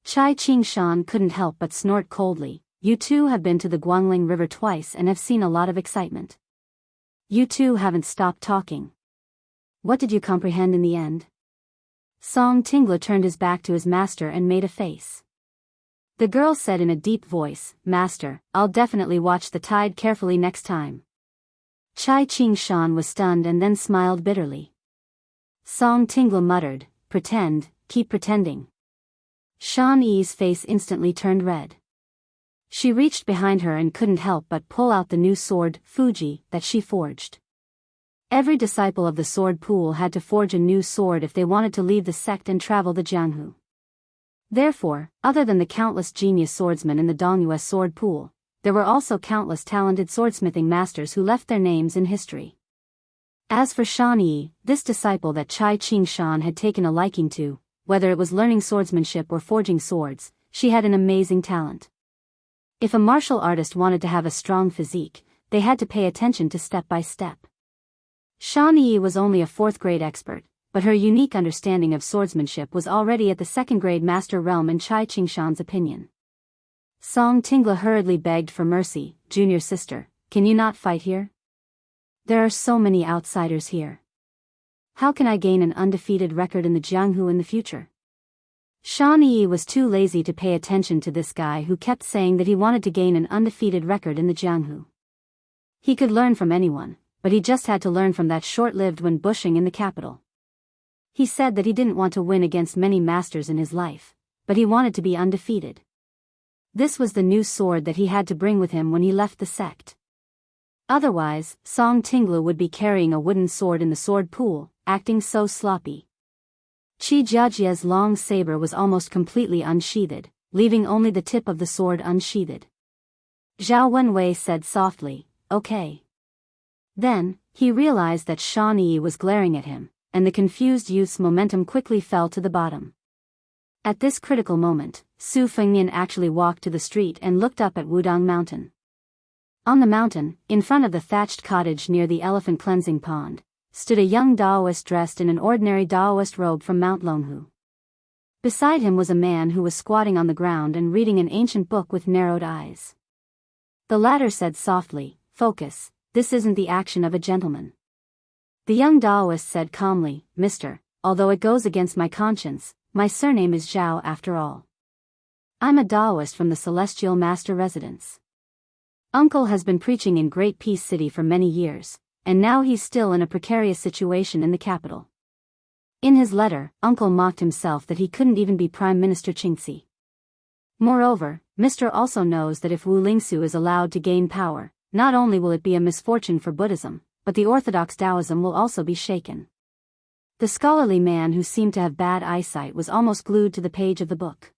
Chai Qingshan couldn't help but snort coldly. "You two have been to the Guangling River twice and have seen a lot of excitement. You two haven't stopped talking. What did you comprehend in the end?" Song Tingla turned his back to his master and made a face. The girl said in a deep voice, "Master, I'll definitely watch the tide carefully next time." Chai Qingshan was stunned and then smiled bitterly. Song Tingla muttered, keep pretending." Shan Yi's face instantly turned red. She reached behind her and couldn't help but pull out the new sword, Fuji, that she forged. Every disciple of the sword pool had to forge a new sword if they wanted to leave the sect and travel the Jianghu. Therefore, other than the countless genius swordsmen in the Dongyue sword pool, there were also countless talented swordsmithing masters who left their names in history. As for Shan Yi, this disciple that Chai Qingshan had taken a liking to, whether it was learning swordsmanship or forging swords, she had an amazing talent. If a martial artist wanted to have a strong physique, they had to pay attention to step by step. Shan Yi was only a 4th grade expert, but her unique understanding of swordsmanship was already at the 2nd grade master realm in Chai Qingshan's opinion. Song Tingla hurriedly begged for mercy, "Junior sister, can you not fight here? There are so many outsiders here. How can I gain an undefeated record in the Jianghu in the future?" Shan Yi was too lazy to pay attention to this guy who kept saying that he wanted to gain an undefeated record in the Jianghu. He could learn from anyone, but he just had to learn from that short-lived one bushing in the capital. He said that he didn't want to win against many masters in his life, but he wanted to be undefeated. This was the new sword that he had to bring with him when he left the sect. Otherwise, Song Tinglu would be carrying a wooden sword in the sword pool, acting so sloppy. Qi Jiajia's long saber was almost completely unsheathed, leaving only the tip of the sword unsheathed. Zhao Wenwei said softly, "Okay." Then, he realized that Shan Yi was glaring at him, and the confused youth's momentum quickly fell to the bottom. At this critical moment, Su Fengnian actually walked to the street and looked up at Wudang Mountain. On the mountain, in front of the thatched cottage near the elephant cleansing pond, stood a young Daoist dressed in an ordinary Daoist robe from Mount Longhu. Beside him was a man who was squatting on the ground and reading an ancient book with narrowed eyes. The latter said softly, "Focus, this isn't the action of a gentleman." The young Daoist said calmly, "Mister, although it goes against my conscience, my surname is Zhao after all. I'm a Daoist from the Celestial Master Residence. Uncle has been preaching in Great Peace City for many years, and now he's still in a precarious situation in the capital." In his letter, Uncle mocked himself that he couldn't even be Prime Minister Qingxi. Moreover, Mr. also knows that if Wu Lingsu is allowed to gain power, not only will it be a misfortune for Buddhism, but the orthodox Taoism will also be shaken. The scholarly man who seemed to have bad eyesight was almost glued to the page of the book.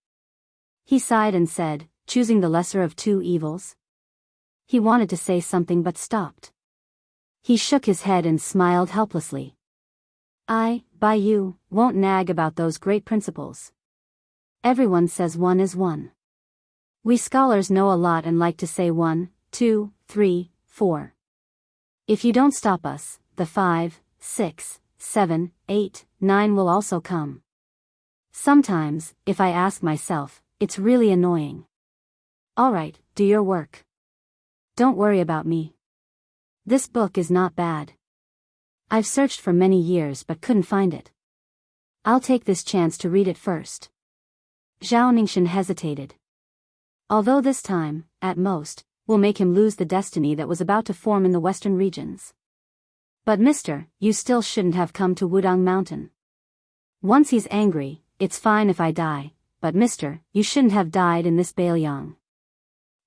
He sighed and said, "Choosing the lesser of two evils?" He wanted to say something but stopped. He shook his head and smiled helplessly. "I, by you, won't nag about those great principles. Everyone says one is one. We scholars know a lot and like to say 1, 2, 3, 4. If you don't stop us, the 5, 6, 7, 8, 9 will also come. Sometimes, if I ask myself, it's really annoying. Alright, do your work. Don't worry about me. This book is not bad. I've searched for many years but couldn't find it. I'll take this chance to read it first." Zhao Ningxin hesitated. Although this time, at most, will make him lose the destiny that was about to form in the western regions. "But mister, you still shouldn't have come to Wudang Mountain. Once he's angry, it's fine if I die, but mister, you shouldn't have died in this Bailiang.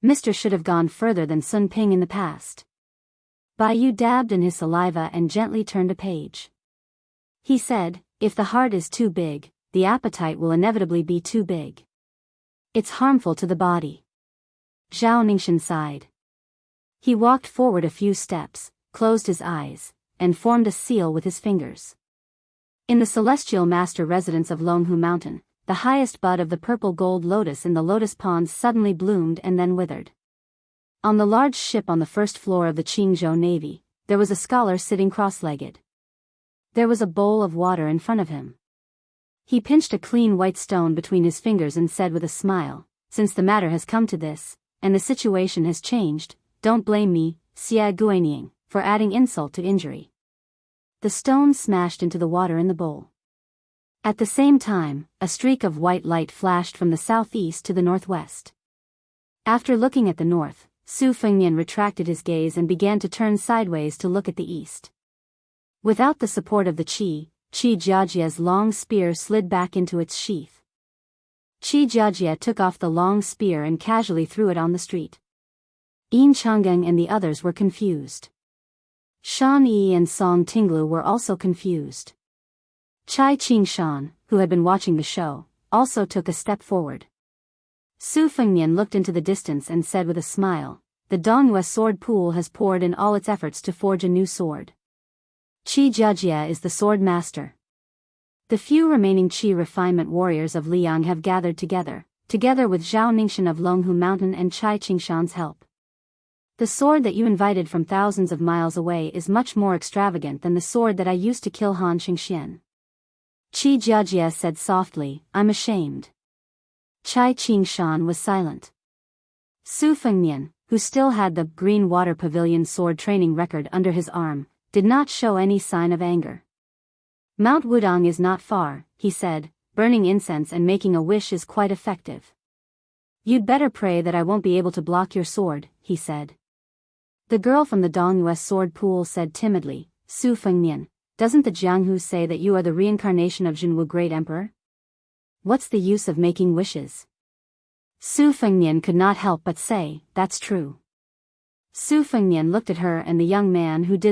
Mister should have gone further than Sun Ping in the past." Bai Yu dabbed in his saliva and gently turned a page. He said, "If the heart is too big, the appetite will inevitably be too big. It's harmful to the body." Zhao Ningxin sighed. He walked forward a few steps, closed his eyes, and formed a seal with his fingers. In the Celestial Master Residence of Longhu Mountain, the highest bud of the purple gold lotus in the lotus pond suddenly bloomed and then withered. On the large ship on the first floor of the Qingzhou Navy, there was a scholar sitting cross-legged. There was a bowl of water in front of him. He pinched a clean white stone between his fingers and said with a smile, "Since the matter has come to this, and the situation has changed, don't blame me, Xia Guanying, for adding insult to injury." The stone smashed into the water in the bowl. At the same time, a streak of white light flashed from the southeast to the northwest. After looking at the north, Su Fengnian retracted his gaze and began to turn sideways to look at the east. Without the support of the Qi Jiajia's long spear slid back into its sheath. Qi Jiajia took off the long spear and casually threw it on the street. Yin Changgang and the others were confused. Shan Yi and Song Tinglu were also confused. Chai Qingshan, who had been watching the show, also took a step forward. Su Fengnian looked into the distance and said with a smile, "The Dongyue sword pool has poured in all its efforts to forge a new sword. Qi Jiajia is the sword master. The few remaining Qi refinement warriors of Liang have gathered together with Zhao Ningxin of Longhu Mountain and Chai Qingshan's help. The sword that you invited from thousands of miles away is much more extravagant than the sword that I used to kill Han Xingxian." Qi Jiajia said softly, "I'm ashamed." Chai Qingshan was silent. Su Fengnian, who still had the Green Water Pavilion sword training record under his arm, did not show any sign of anger. "Mount Wudang is not far," he said, "burning incense and making a wish is quite effective." "You'd better pray that I won't be able to block your sword," he said. The girl from the Daoist sword pool said timidly, Su Fengnian, doesn't the Jianghu say that you are the reincarnation of Jianghu Great Emperor? What's the use of making wishes? Su Fengnian could not help but say, that's true. Su Fengnian looked at her and the young man who did